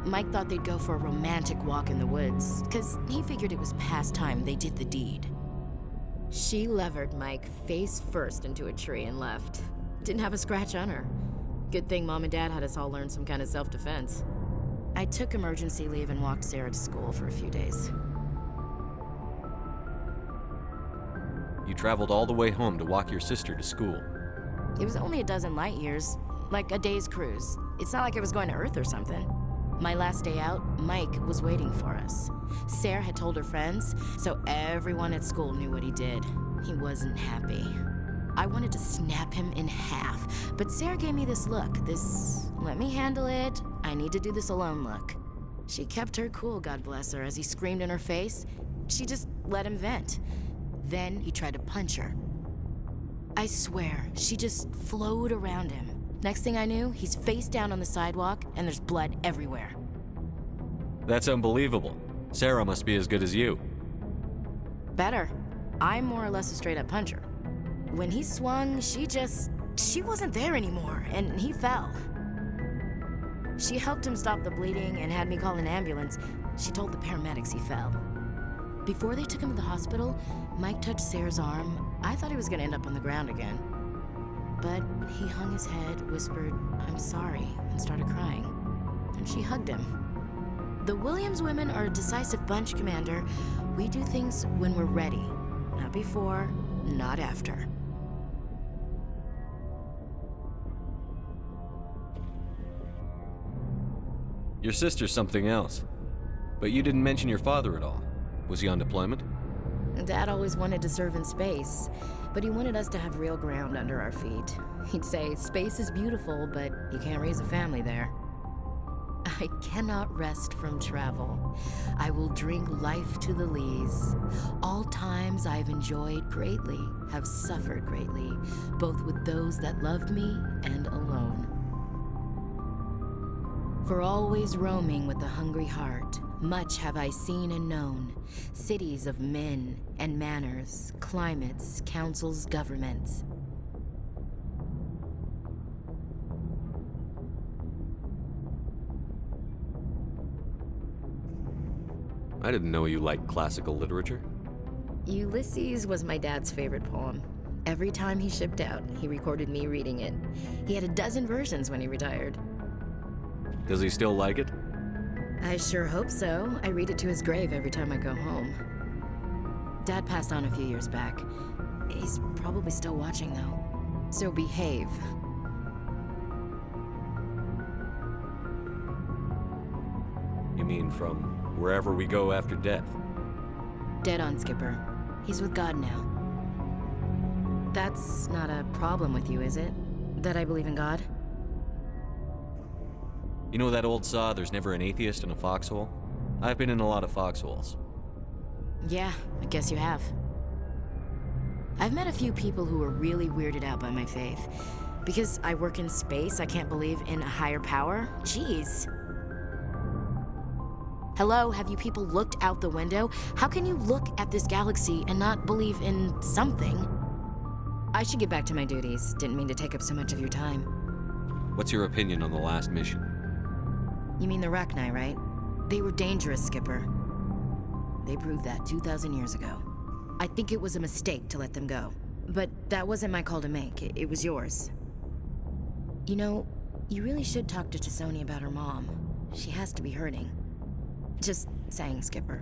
Mike thought they'd go for a romantic walk in the woods, because he figured it was past time they did the deed. She levered Mike face first into a tree and left. Didn't have a scratch on her. Good thing Mom and Dad had us all learn some kind of self-defense. I took emergency leave and walked Sarah to school for a few days. You traveled all the way home to walk your sister to school. It was only a dozen light years, like a day's cruise. It's not like I was going to Earth or something. My last day out, Mike was waiting for us. Sarah had told her friends, so everyone at school knew what he did. He wasn't happy. I wanted to snap him in half, but Sarah gave me this look, this let me handle it, I need to do this alone look. She kept her cool, God bless her, as he screamed in her face. She just let him vent. Then he tried to punch her. I swear, she just flowed around him. Next thing I knew, he's face down on the sidewalk, and there's blood everywhere. That's unbelievable. Sarah must be as good as you. Better. I'm more or less a straight-up puncher. When he swung, she wasn't there anymore, and he fell. She helped him stop the bleeding and had me call an ambulance. She told the paramedics he fell. Before they took him to the hospital, Mike touched Sarah's arm. I thought he was gonna end up on the ground again. But he hung his head, whispered, "I'm sorry," and started crying. And she hugged him. The Williams women are a decisive bunch, Commander. We do things when we're ready. Not before, not after. Your sister's something else. But you didn't mention your father at all. Was he on deployment? Dad always wanted to serve in space, but he wanted us to have real ground under our feet. He'd say, space is beautiful, but you can't raise a family there. I cannot rest from travel. I will drink life to the lees. All times I've enjoyed greatly, have suffered greatly, both with those that loved me and alone. For always roaming with a hungry heart, much have I seen and known, cities of men and manners, climates, councils, governments. I didn't know you liked classical literature. Ulysses was my dad's favorite poem. Every time he shipped out, he recorded me reading it. He had a dozen versions when he retired. Does he still like it? I sure hope so. I read it to his grave every time I go home. Dad passed on a few years back. He's probably still watching, though. So behave. You mean from wherever we go after death? Dead on, Skipper. He's with God now. That's not a problem with you, is it? That I believe in God? You know that old saw, there's never an atheist in a foxhole? I've been in a lot of foxholes. Yeah, I guess you have. I've met a few people who are really weirded out by my faith. Because I work in space, I can't believe in a higher power? Jeez. Hello, have you people looked out the window? How can you look at this galaxy and not believe in something? I should get back to my duties. Didn't mean to take up so much of your time. What's your opinion on the last mission? You mean the Rachni, right? They were dangerous, Skipper. They proved that 2,000 years ago. I think it was a mistake to let them go. But that wasn't my call to make. It was yours. You know, you really should talk to T'Soni about her mom. She has to be hurting. Just saying, Skipper.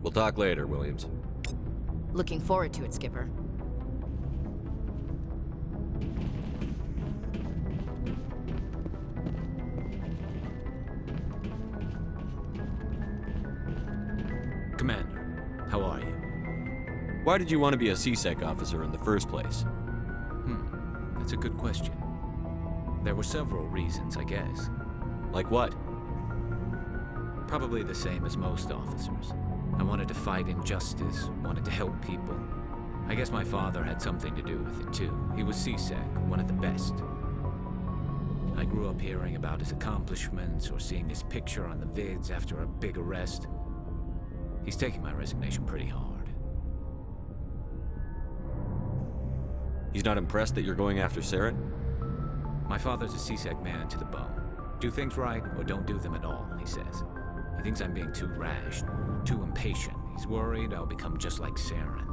We'll talk later, Williams. Looking forward to it, Skipper. Commander, how are you? Why did you want to be a CSEC officer in the first place? That's a good question. There were several reasons, I guess. Like what? Probably the same as most officers. I wanted to fight injustice, wanted to help people. I guess my father had something to do with it too. He was CSEC, one of the best. I grew up hearing about his accomplishments or seeing his picture on the vids after a big arrest. He's taking my resignation pretty hard. He's not impressed that you're going after Saren? My father's a CSEC man to the bone. Do things right or don't do them at all, he says. He thinks I'm being too rash, too impatient. He's worried I'll become just like Saren.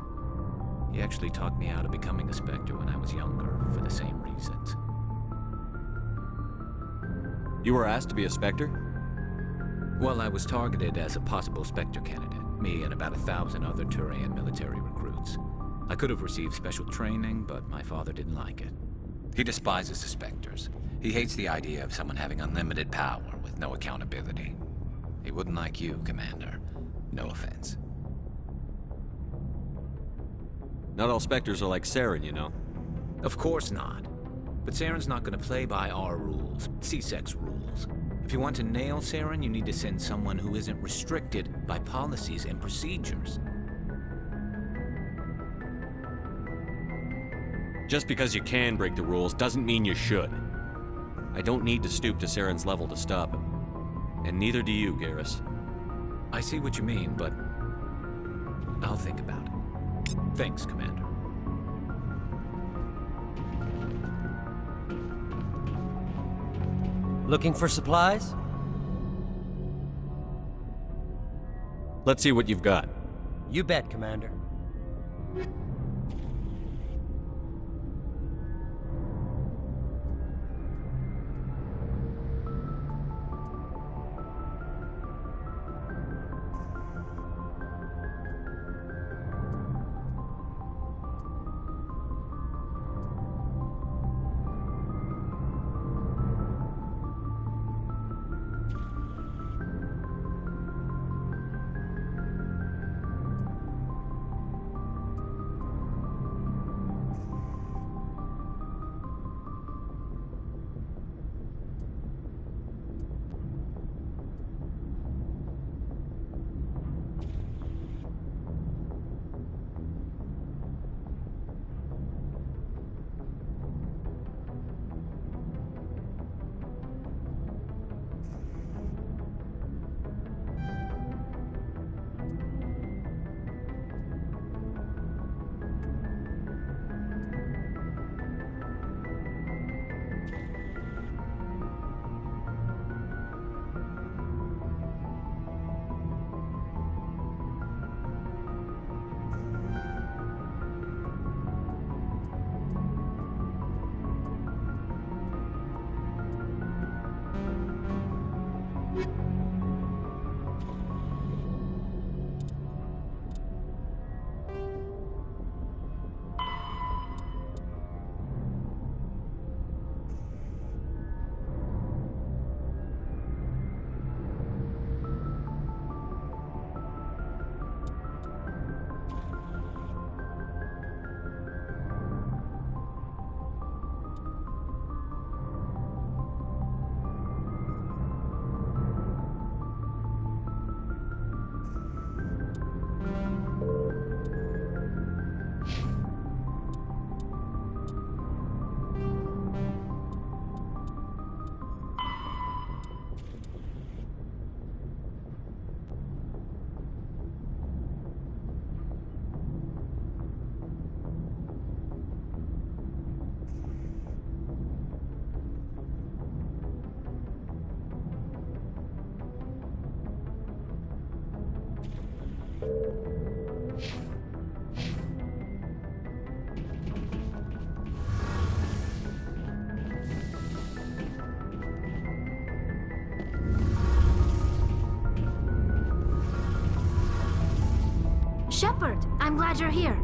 He actually talked me out of becoming a Spectre when I was younger, for the same reasons. You were asked to be a Spectre? Well, I was targeted as a possible Spectre candidate, me and about 1,000 other Turian military recruits. I could have received special training, but my father didn't like it. He despises the Spectres. He hates the idea of someone having unlimited power with no accountability. He wouldn't like you, Commander. No offense. Not all Spectres are like Saren, you know. Of course not. But Saren's not going to play by our rules, CSEC's rules. If you want to nail Saren, you need to send someone who isn't restricted by policies and procedures. Just because you can break the rules doesn't mean you should. I don't need to stoop to Saren's level to stop him. And neither do you, Garrus. I see what you mean, but I'll think about it. Thanks, Commander. Looking for supplies? Let's see what you've got. You bet, Commander. Shepard, I'm glad you're here.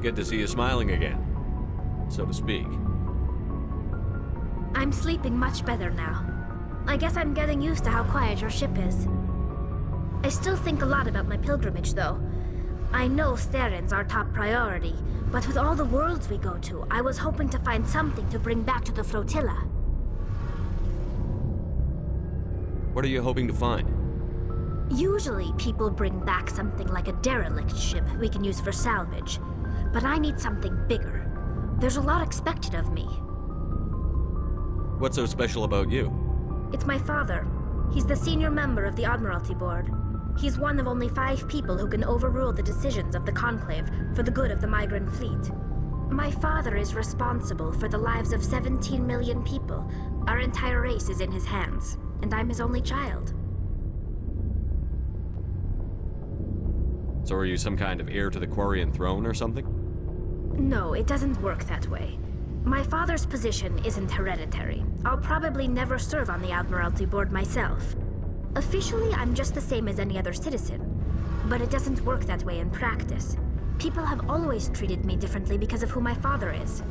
Good to see you smiling again, so to speak. I'm sleeping much better now. I guess I'm getting used to how quiet your ship is. I still think a lot about my pilgrimage, though. I know Saren's our top priority, but with all the worlds we go to, I was hoping to find something to bring back to the flotilla. What are you hoping to find? Usually, people bring back something like a derelict ship we can use for salvage. But I need something bigger. There's a lot expected of me. What's so special about you? It's my father. He's the senior member of the Admiralty Board. He's one of only 5 people who can overrule the decisions of the Conclave for the good of the migrant fleet. My father is responsible for the lives of 17 million people. Our entire race is in his hands, and I'm his only child. So are you some kind of heir to the Quarian throne or something? No, it doesn't work that way. My father's position isn't hereditary. I'll probably never serve on the Admiralty Board myself. Officially, I'm just the same as any other citizen. But it doesn't work that way in practice. People have always treated me differently because of who my father is.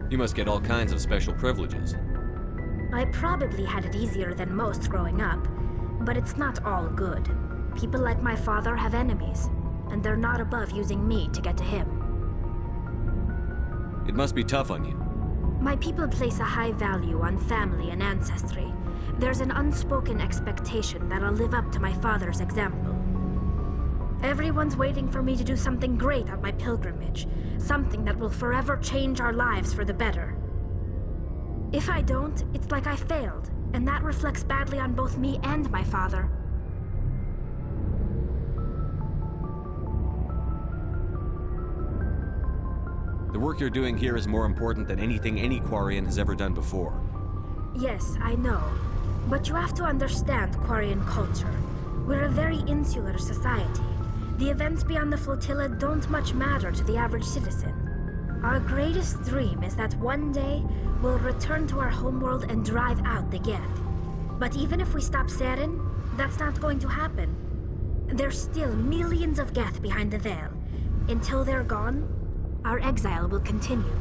You must get all kinds of special privileges. I probably had it easier than most growing up, but it's not all good. People like my father have enemies, and they're not above using me to get to him. It must be tough on you. My people place a high value on family and ancestry. There's an unspoken expectation that I'll live up to my father's example. Everyone's waiting for me to do something great on my pilgrimage, something that will forever change our lives for the better. If I don't, it's like I failed, and that reflects badly on both me and my father. The work you're doing here is more important than anything any Quarian has ever done before. Yes, I know. But you have to understand Quarian culture. We're a very insular society. The events beyond the flotilla don't much matter to the average citizen. Our greatest dream is that one day we'll return to our homeworld and drive out the Geth. But even if we stop Saren, that's not going to happen. There's still millions of Geth behind the veil. Until they're gone, our exile will continue.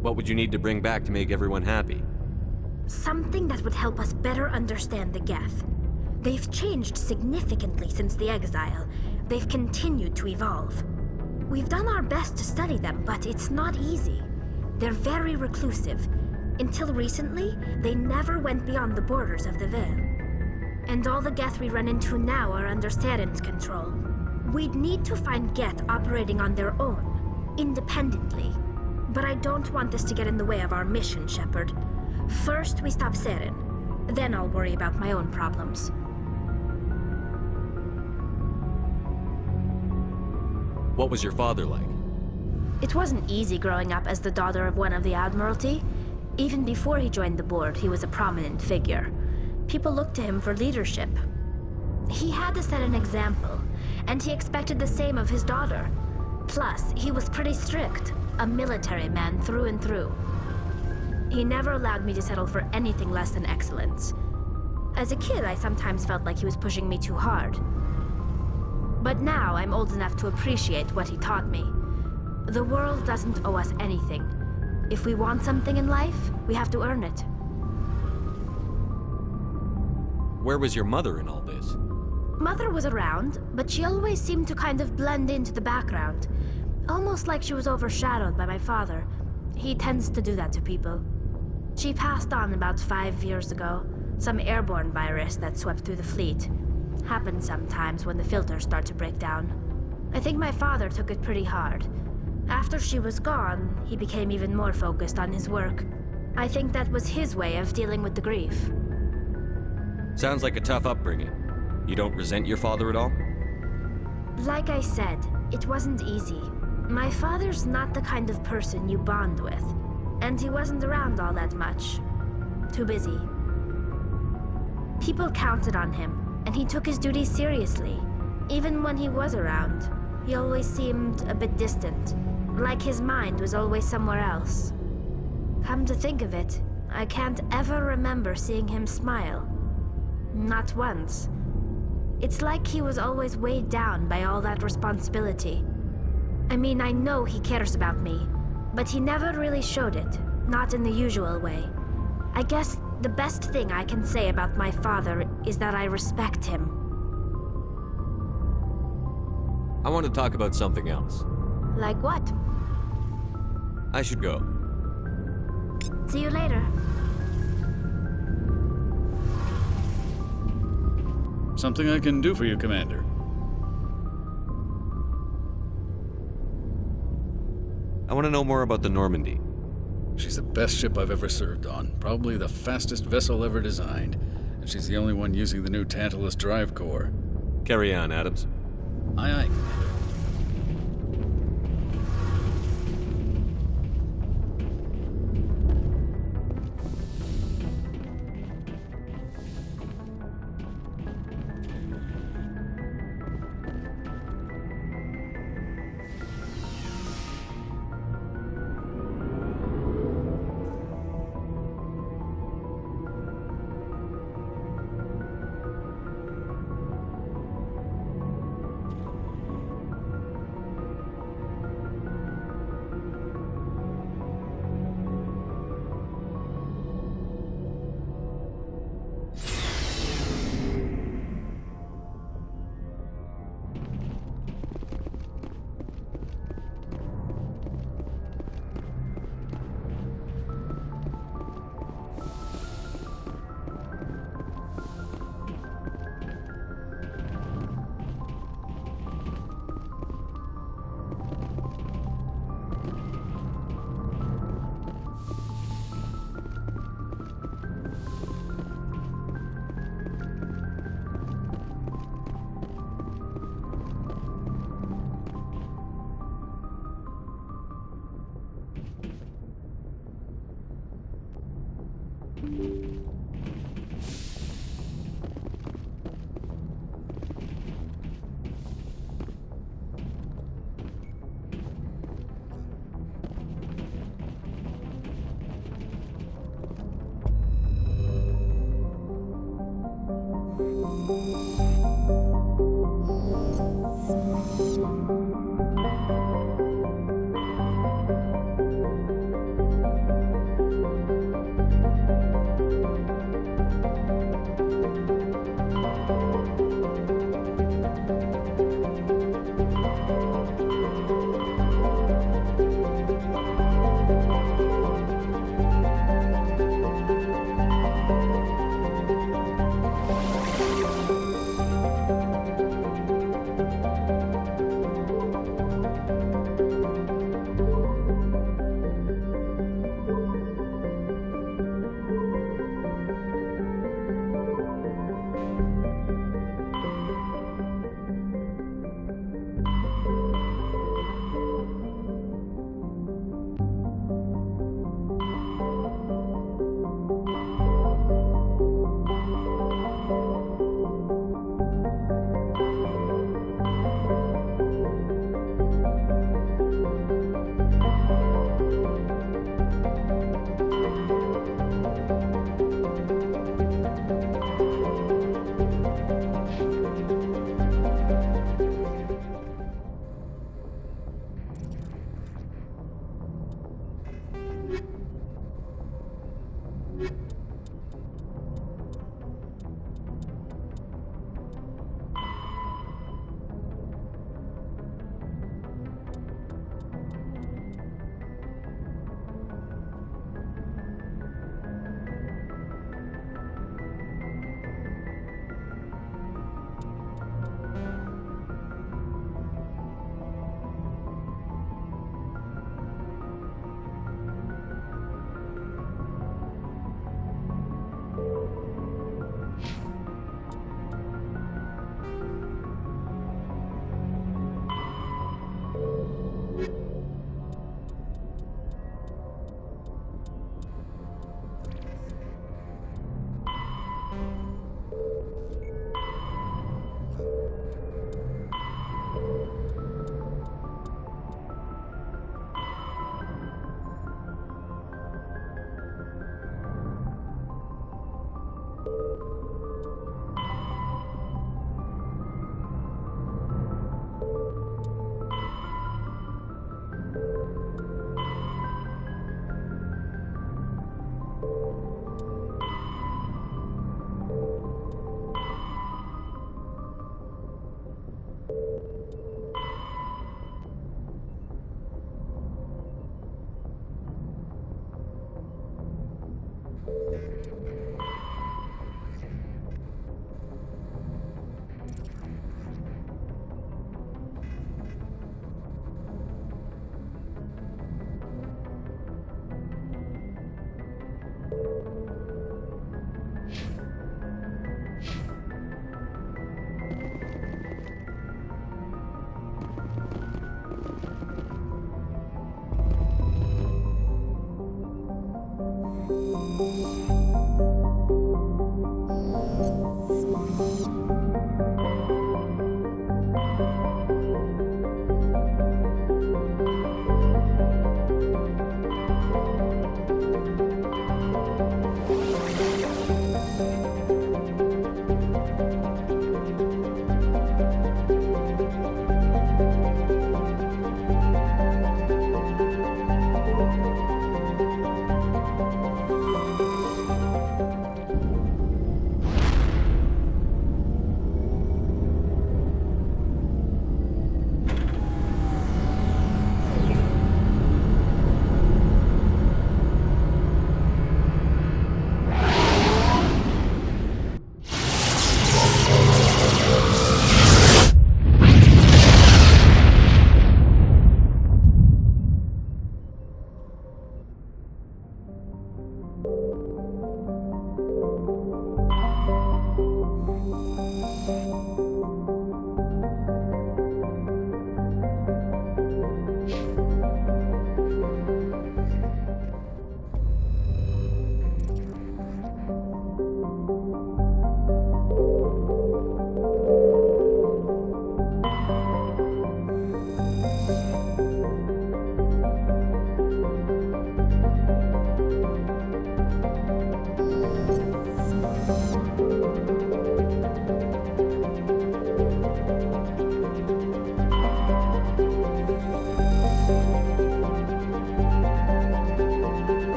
What would you need to bring back to make everyone happy? Something that would help us better understand the Geth. They've changed significantly since the exile. They've continued to evolve. We've done our best to study them, but it's not easy. They're very reclusive. Until recently, they never went beyond the borders of the Veil. And all the Geth we run into now are under Saren's control. We'd need to find Geth operating on their own, independently. But I don't want this to get in the way of our mission, Shepard. First, we stop Saren. Then I'll worry about my own problems. What was your father like? It wasn't easy growing up as the daughter of one of the Admiralty. Even before he joined the board, he was a prominent figure. People looked to him for leadership. He had to set an example, and he expected the same of his daughter. Plus, he was pretty strict, a military man through and through. He never allowed me to settle for anything less than excellence. As a kid, I sometimes felt like he was pushing me too hard. But now I'm old enough to appreciate what he taught me. The world doesn't owe us anything. If we want something in life, we have to earn it. Where was your mother in all this? Mother was around, but she always seemed to kind of blend into the background. Almost like she was overshadowed by my father. He tends to do that to people. She passed on about 5 years ago. Some airborne virus that swept through the fleet. Happens sometimes when the filters start to break down. I think my father took it pretty hard. After she was gone, he became even more focused on his work. I think that was his way of dealing with the grief. Sounds like a tough upbringing. You don't resent your father at all? Like I said, it wasn't easy. My father's not the kind of person you bond with. And he wasn't around all that much. Too busy. People counted on him, and he took his duties seriously. Even when he was around, he always seemed a bit distant, like his mind was always somewhere else. Come to think of it, I can't ever remember seeing him smile. Not once. It's like he was always weighed down by all that responsibility. I mean, I know he cares about me, but he never really showed it, not in the usual way. I guess the best thing I can say about my father is that I respect him. I want to talk about something else. Like what? I should go. See you later. Something I can do for you, Commander. I want to know more about the Normandy. She's the best ship I've ever served on. Probably the fastest vessel ever designed. And she's the only one using the new Tantalus drive core. Carry on, Adams. Aye, aye, Commander.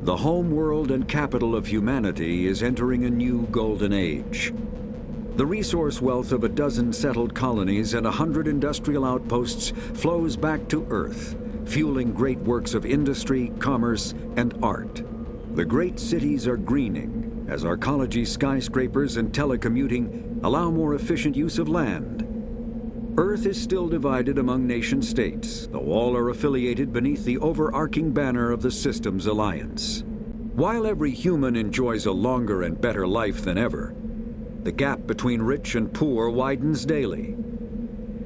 The home world and capital of humanity is entering a new golden age. The resource wealth of a dozen settled colonies and 100 industrial outposts flows back to Earth, fueling great works of industry, commerce, and art. The great cities are greening as arcology skyscrapers and telecommuting allow more efficient use of land. Earth is still divided among nation-states, though all are affiliated beneath the overarching banner of the Systems Alliance. While every human enjoys a longer and better life than ever, The gap between rich and poor widens daily.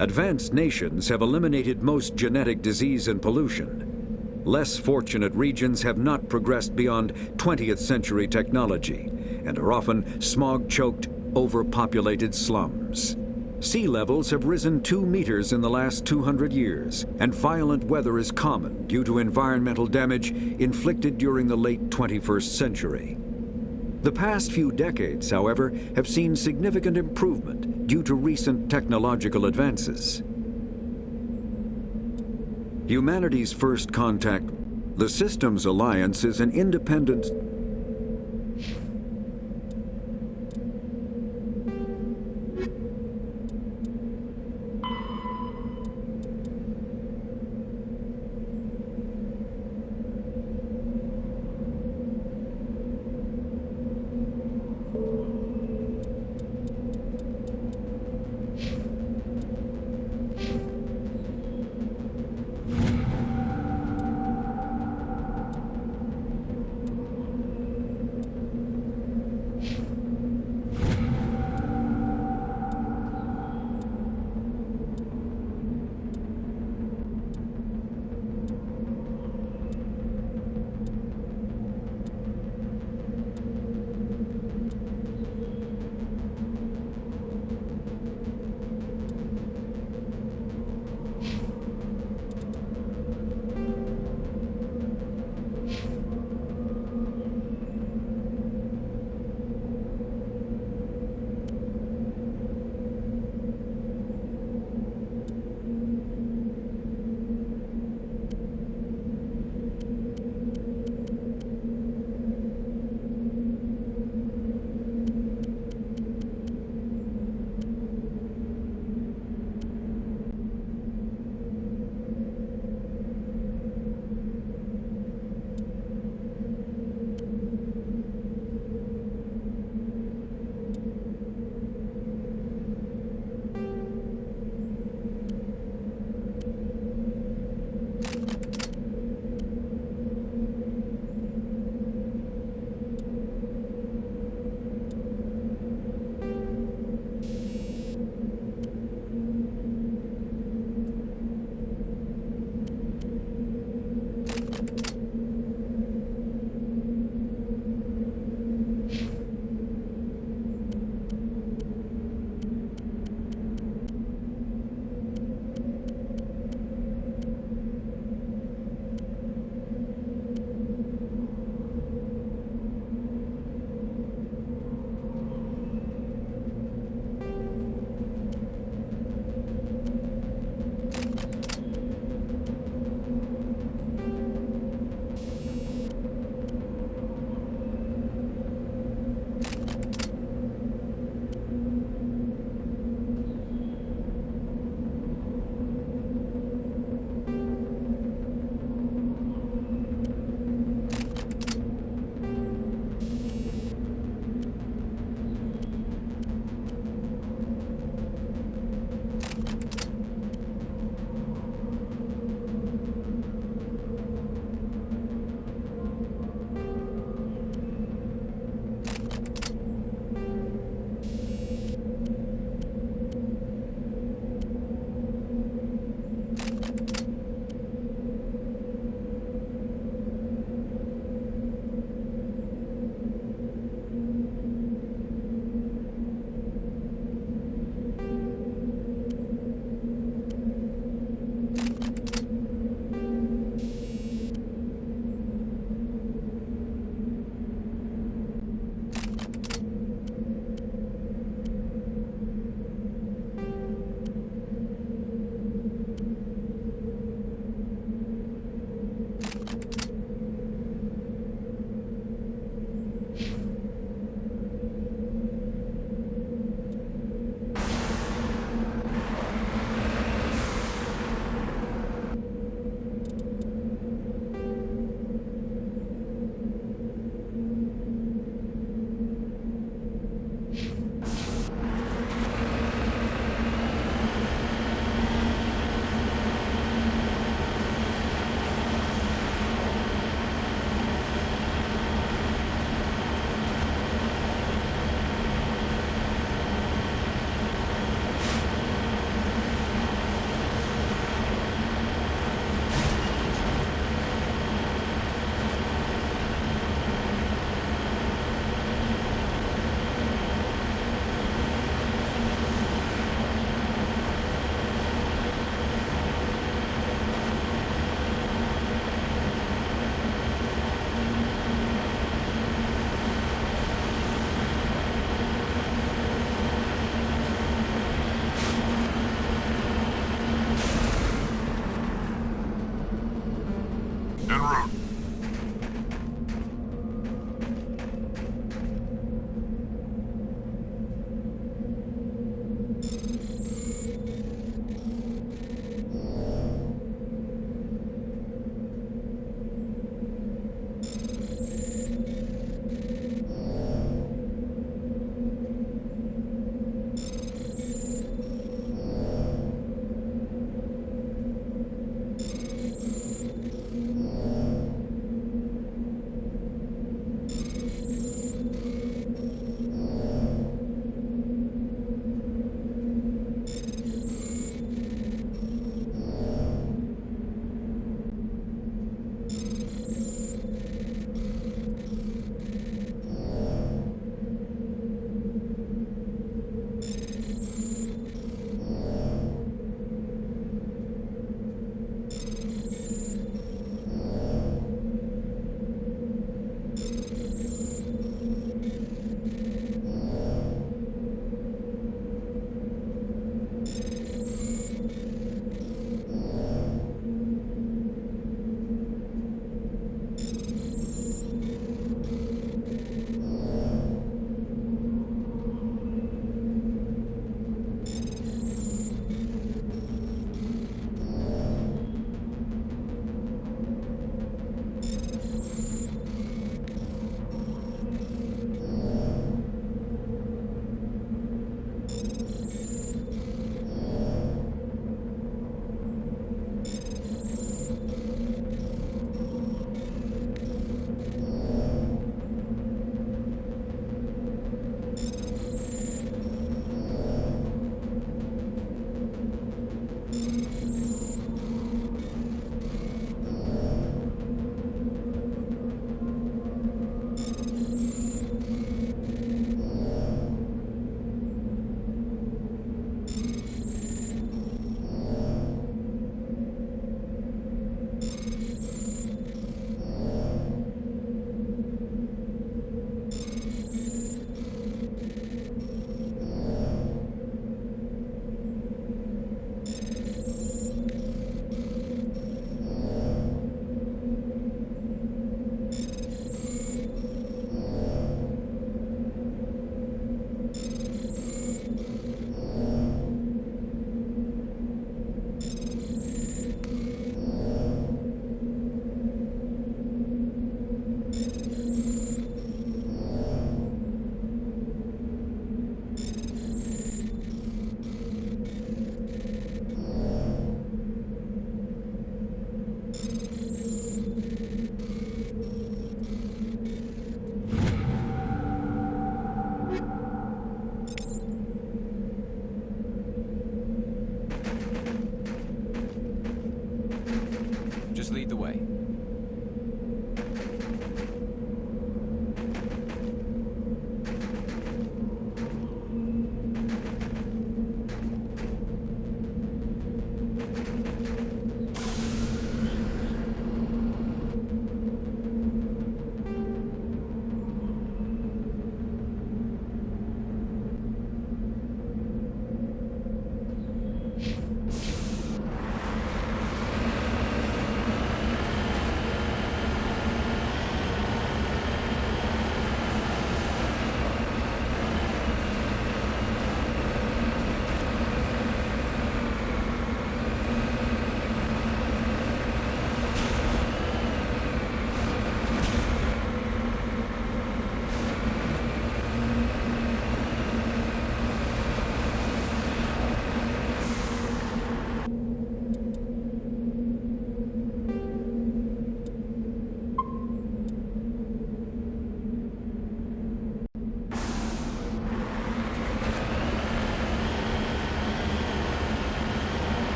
Advanced nations have eliminated most genetic disease and pollution. Less fortunate regions have not progressed beyond 20th century technology and are often smog-choked, overpopulated slums. Sea levels have risen 2 meters in the last 200 years, and violent weather is common due to environmental damage inflicted during the late 21st century. The past few decades, however, have seen significant improvement due to recent technological advances. Humanity's first contact, the Systems Alliance, is an independent...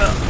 Ugh.